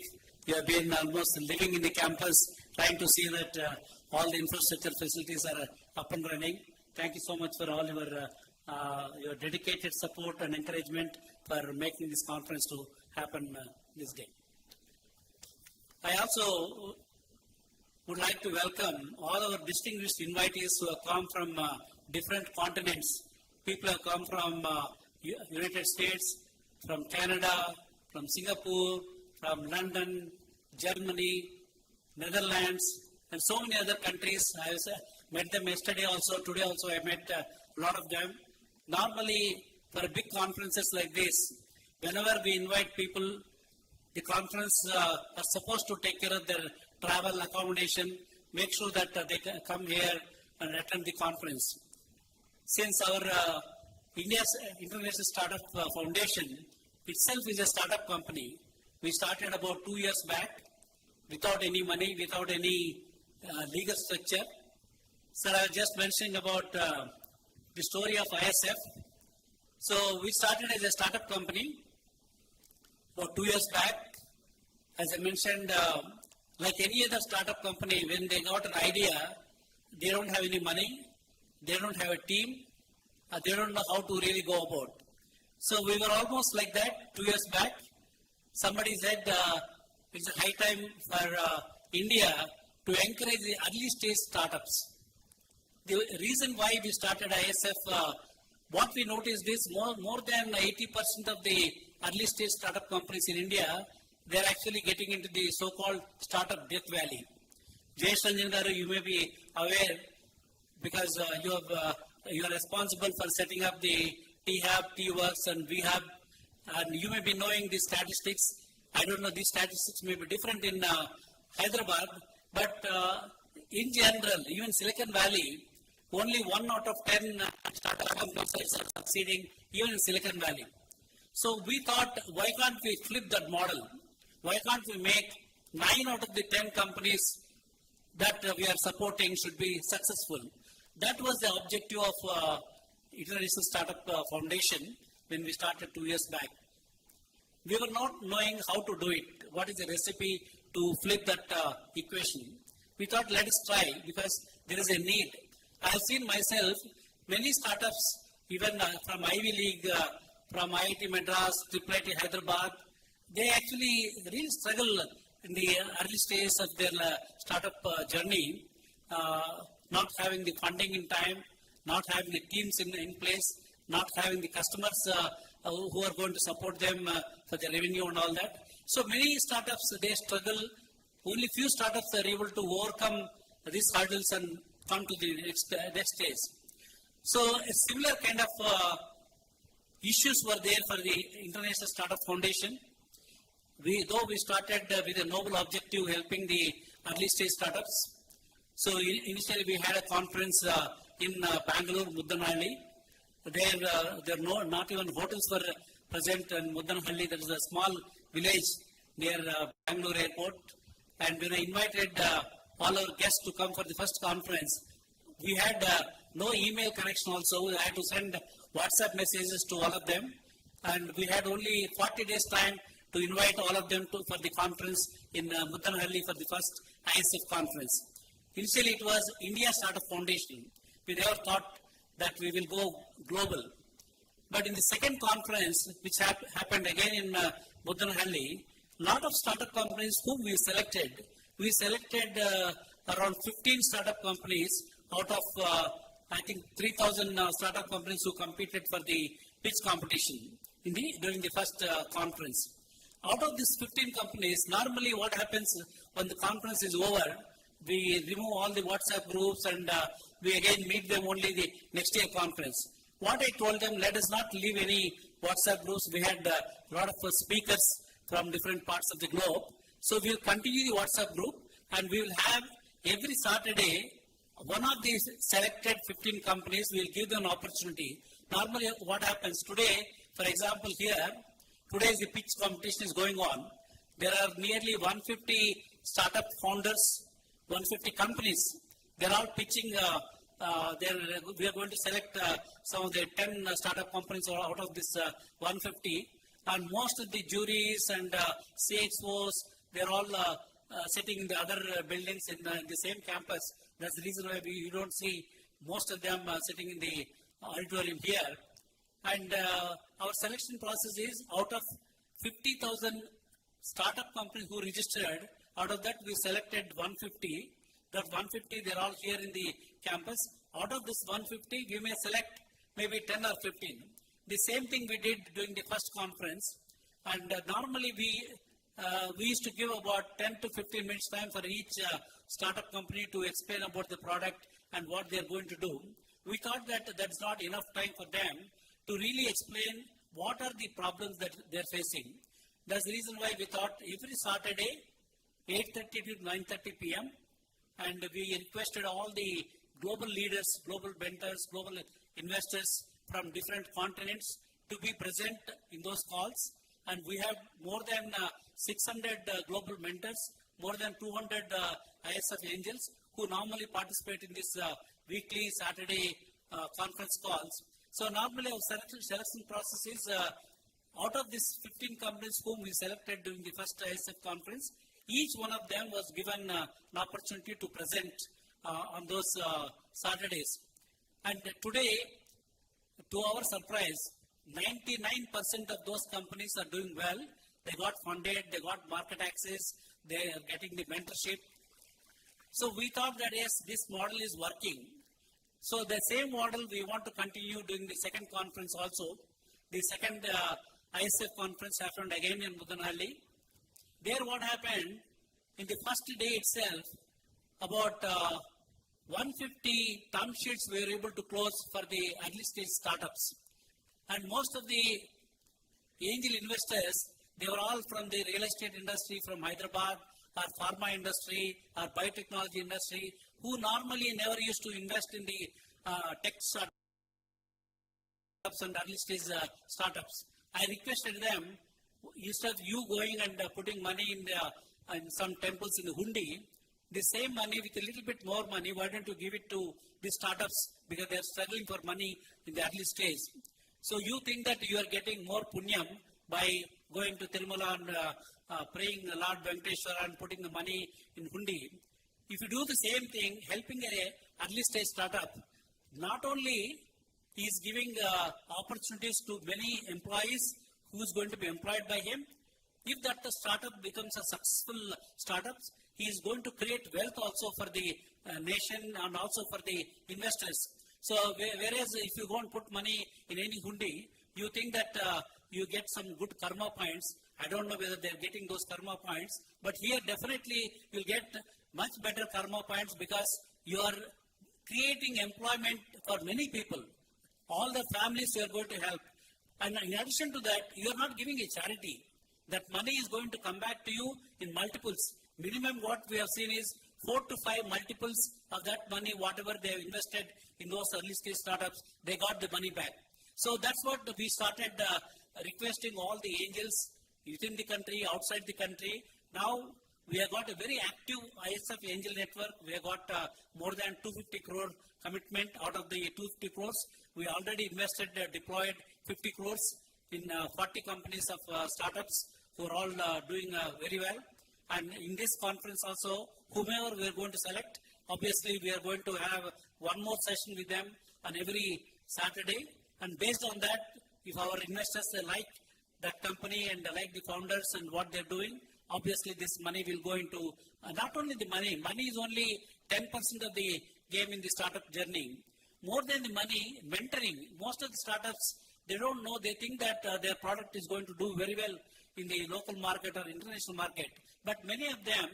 [SPEAKER 24] you have been almost living in the campus, trying to see that all the infrastructure facilities are up and running. Thank you so much for all your dedicated support and encouragement for making this conference to happen this day. I also would like to welcome all our distinguished invitees who have come from different continents. People have come from United States, from Canada, from Singapore, from London, Germany, Netherlands, and so many other countries. I met them yesterday also, today also I met a lot of them. Normally, for big conferences like this, whenever we invite people, the conference are supposed to take care of their travel, accommodation, make sure that they come here and attend the conference. Since our India's International Startup Foundation itself is a startup company, we started about 2 years back without any money, without any legal structure. Sir, I was just mentioning about the story of ISF. So we started as a startup company about 2 years back. As I mentioned, like any other startup company, when they got an idea, they don't have any money, they don't have a team, they don't know how to really go about. So we were almost like that 2 years back. Somebody said it's a high time for India to encourage the early stage startups. The reason why we started ISF, what we noticed is more than 80% of the early stage startup companies in India, they are actually getting into the so-called startup death valley. Jayesh Ranjan Garu, you may be aware because you are responsible for setting up the T-Hub, T-Works and V-Hub, and you may be knowing the statistics. I don't know, these statistics may be different in Hyderabad, but in general, even Silicon Valley, only 1 out of 10 startup companies are succeeding, even in Silicon Valley. So we thought, why can't we flip that model? Why can't we make 9 out of the 10 companies that we are supporting should be successful. That was the objective of International Startup Foundation when we started 2 years back. We were not knowing how to do it. What is the recipe to flip that equation? We thought, let us try, because there is a need. I have seen myself, many startups, even from Ivy League, from IIT Madras, IIT Hyderabad, they actually really struggle in the early stages of their startup journey, not having the funding in time, not having the teams in place, not having the customers who are going to support them for the revenue and all that. So many startups, they struggle. Only few startups are able to overcome these hurdles and come to the next stage. So a similar kind of issues were there for the International Startup Foundation. Though we started with a noble objective helping the early stage startups. So initially we had a conference in Bangalore, Muddanhalli. There not even hotels were present in Muddanhalli. There is a small village near Bangalore airport. And when I invited all our guests to come for the first conference, we had no email connection also. I had to send WhatsApp messages to all of them. And we had only 40 days time to invite all of them for the conference in Muddanhalli for the first ISF conference. Initially it was India Startup Foundation. We never thought that we will go global. But in the second conference, which happened again in Muddanhalli, lot of startup companies whom we selected around 15 startup companies out of I think 3,000 startup companies who competed for the pitch competition during the first conference. Out of these 15 companies, normally what happens when the conference is over, we remove all the WhatsApp groups and we again meet them only the next year conference. What I told them, let us not leave any WhatsApp groups. We had a lot of speakers from different parts of the globe. So we will continue the WhatsApp group and we will have every Saturday, one of these selected 15 companies, we will give them an opportunity. Normally what happens today, for example here, today the pitch competition is going on. There are nearly 150 startup founders, 150 companies. They are all pitching. We are going to select some of the 10 startup companies out of this 150. And most of the juries and CXOs, they are all sitting in the other buildings in the same campus. That's the reason why you don't see most of them sitting in the auditorium here. And our selection process is out of 50,000 startup companies who registered, out of that we selected 150. That 150, they're all here in the campus. Out of this 150, we may select maybe 10 or 15. The same thing we did during the first conference. And normally we used to give about 10 to 15 minutes time for each startup company to explain about the product and what they're going to do. We thought that that's not enough time for them to really explain what are the problems that they're facing. That's the reason why we thought every Saturday, 8:30 to 9:30 p.m. and we requested all the global leaders, global mentors, global investors from different continents to be present in those calls. And we have more than 600 global mentors, more than 200 ISF angels who normally participate in this weekly Saturday conference calls. So normally our selection process is out of these 15 companies whom we selected during the first ISF conference, each one of them was given an opportunity to present on those Saturdays. And today, to our surprise, 99% of those companies are doing well. They got funded, they got market access, they are getting the mentorship. So we thought that yes, this model is working. So the same model we want to continue during the second conference also. The second ISF conference happened again in Muddanhalli. There what happened, in the first day itself, about 150 term sheets we were able to close for the early stage startups. And most of the angel investors, they were all from the real estate industry, from Hyderabad, or pharma industry, or biotechnology industry, who normally never used to invest in the tech startups and early stage startups. I requested them, instead of you going and putting money in some temples in the hundi, the same money with a little bit more money, why don't you give it to the startups because they are struggling for money in the early stage. So you think that you are getting more punyam by going to Tirumala and praying Lord Venkateshwara and putting the money in hundi. If you do the same thing, helping a early stage startup, not only he is giving opportunities to many employees who is going to be employed by him. If that the startup becomes a successful startup, he is going to create wealth also for the nation and also for the investors. So whereas if you go and put money in any hundi, you think that you get some good karma points. I don't know whether they are getting those karma points, but here definitely you will get much better karma points because you are creating employment for many people. All the families you are going to help. And in addition to that, you are not giving a charity. That money is going to come back to you in multiples. Minimum what we have seen is 4 to 5 multiples of that money, whatever they have invested in those early stage startups, they got the money back. So that's what we started requesting all the angels within the country, outside the country. Now we have got a very active ISF angel network. We have got more than 250 crore commitment out of the 250 crores. We already invested, deployed 50 crores in 40 companies of startups who are all doing very well. And in this conference also, whomever we are going to select, obviously we are going to have one more session with them on every Saturday. And based on that, if our investors like that company and like the founders and what they're doing, obviously this money will go into, not only the money is only 10% of the game in the startup journey. More than the money, mentoring. Most of the startups, they don't know, they think that their product is going to do very well in the local market or international market. But many of them,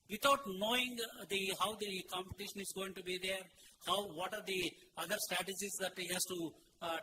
[SPEAKER 24] without knowing how the competition is going to be there, what are the other strategies that he has to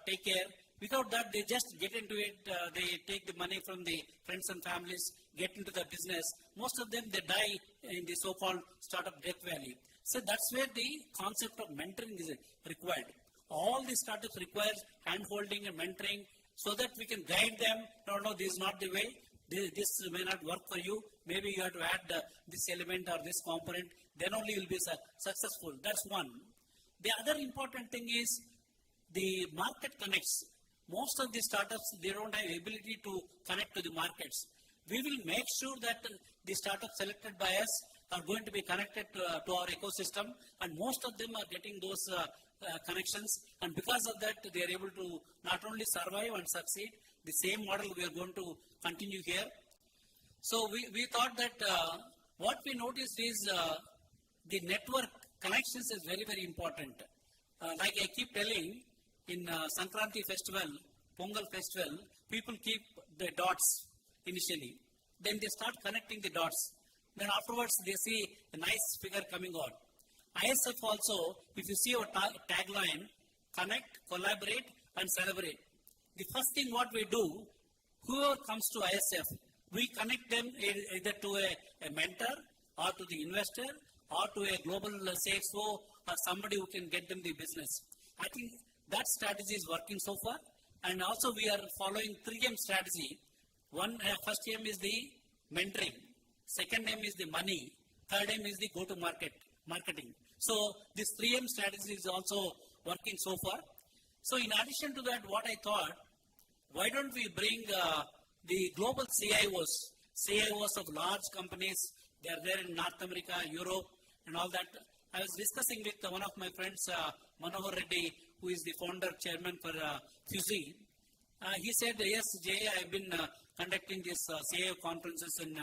[SPEAKER 24] take care. Without that, they just get into it, they take the money from the friends and families, get into the business. Most of them, they die in the so-called startup death valley. So that's where the concept of mentoring is required. All the startups require hand-holding and mentoring so that we can guide them. No, this is not the way. This may not work for you. Maybe you have to add this element or this component. Then only you will be successful. That's one. The other important thing is the market connects. Most of the startups, they don't have ability to connect to the markets. We will make sure that the startups selected by us are going to be connected to our ecosystem, and most of them are getting those connections, and because of that, they are able to not only survive and succeed. The same model we are going to continue here. So we thought that what we noticed is the network connections is very, very important. Like I keep telling, in Sankranti festival, Pongal festival, people keep the dots initially. Then they start connecting the dots. Then afterwards they see a nice figure coming out. ISF also, if you see our tagline, connect, collaborate and celebrate. The first thing what we do, whoever comes to ISF, we connect them either to a mentor or to the investor or to a global CXO or somebody who can get them the business. I think that strategy is working so far, and also we are following 3M strategy. First aim is the mentoring, second aim is the money, third aim is the marketing. So this 3M strategy is also working so far. So in addition to that, what I thought, why don't we bring the global CIOs of large companies, they are there in North America, Europe and all that. I was discussing with one of my friends, Manohar Reddy, who is the founder, chairman for Fusey. He said, yes, Jay, I have been conducting these CIO conferences in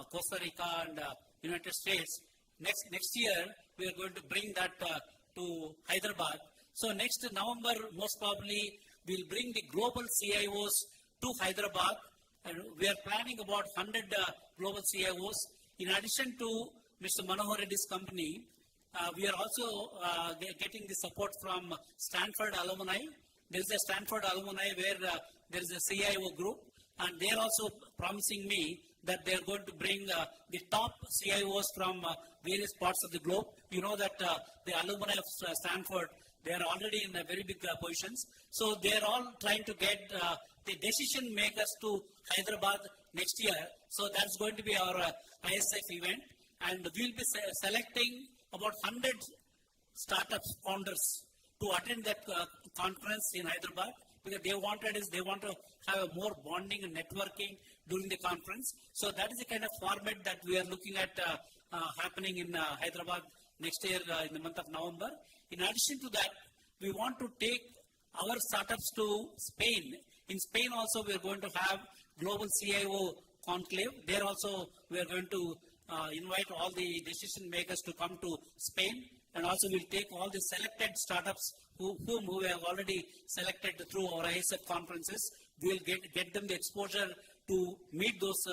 [SPEAKER 24] Costa Rica and United States. Next year, we are going to bring that to Hyderabad. So next November, most probably, we will bring the global CIOs to Hyderabad. And we are planning about 100 global CIOs. In addition to Mr. Manohar Reddy's company, we are also getting the support from Stanford alumni. There is a Stanford alumni where there is a CIO group, and they are also promising me that they are going to bring the top CIOs from various parts of the globe. You know that the alumni of Stanford, they are already in very big positions. So they are all trying to get the decision makers to Hyderabad next year. So that's going to be our ISF event. and we'll be selecting about 100 startups founders to attend that conference in Hyderabad, because they want to have a more bonding and networking during the conference. So that is the kind of format that we are looking at happening in Hyderabad next year in the month of November. In addition to that, we want to take our startups to Spain. In Spain also we are going to have global CIO conclave. There also we are going to invite all the decision makers to come to Spain, and also we'll take all the selected startups whom we have already selected through our ISF conferences. We'll get them the exposure to meet those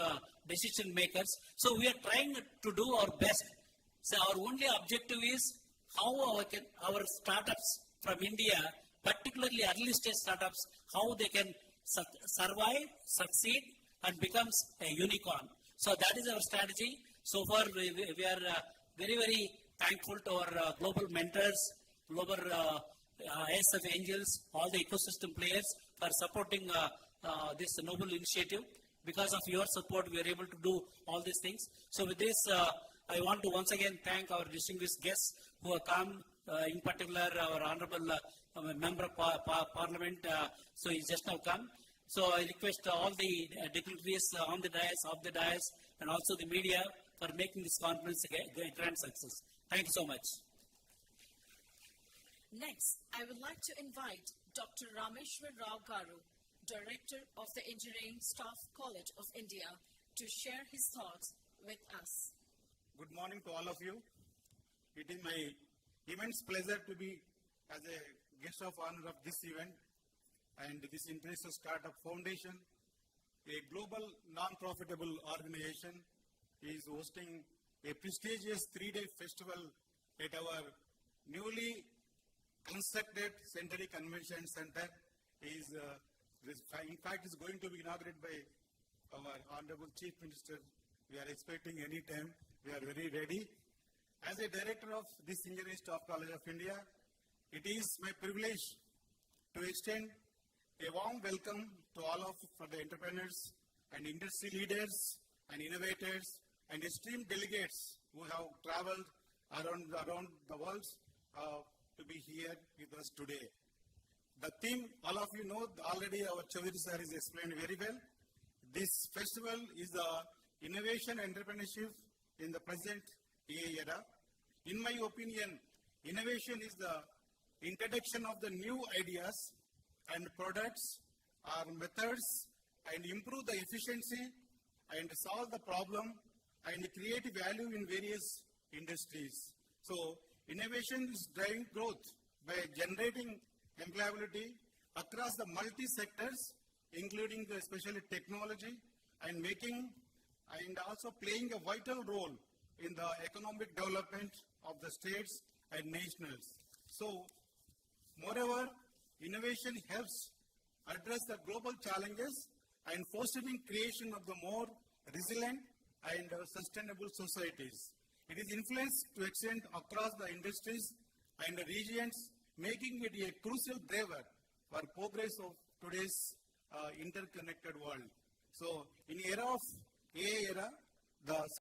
[SPEAKER 24] decision makers. So we are trying to do our best. So our only objective is how our startups from India, particularly early stage startups, how they can survive, succeed, and becomes a unicorn. So that is our strategy. So far, we are very, very thankful to our global mentors, global ISF angels, all the ecosystem players for supporting this noble initiative. Because of your support, we are able to do all these things. So with this, I want to once again thank our distinguished guests who have come, in particular our Honorable Member of Parliament, so he's just now come. So I request all the dignitaries on the dais, off the dais, and also the media for making this conference a grand success. Thank you so much.
[SPEAKER 6] Next, I would like to invite Dr. Rameshwar Rao Garu, Director of the Engineering Staff College of India, to share his thoughts with us.
[SPEAKER 19] Good morning to all of you. It is my immense pleasure to be as a guest of honor of this event, and this International Startup Foundation, a global non-profitable organization, is hosting a prestigious 3-day festival at our newly constructed Centenary Convention Center. In fact, is going to be inaugurated by our Honorable Chief Minister. We are expecting any time. We are very ready. As a director of this Engineering Staff College of India, it is my privilege to extend a warm welcome to all of the entrepreneurs and industry leaders and innovators and esteemed delegates who have traveled around the world to be here with us today. The theme, all of you know, already our Chaudhary sir has explained very well. This festival is the innovation entrepreneurship in the present AI era. In my opinion, innovation is the introduction of the new ideas and products or methods and improve the efficiency and solve the problem and create value in various industries. So innovation is driving growth by generating employability across the multi-sectors, including especially technology, and making and also playing a vital role in the economic development of the states and nationals. So, moreover, innovation helps address the global challenges and fostering creation of the more resilient and sustainable societies. It is influenced to extend across the industries and the regions, making it a crucial driver for progress of today's interconnected world. So, in era of AI era, the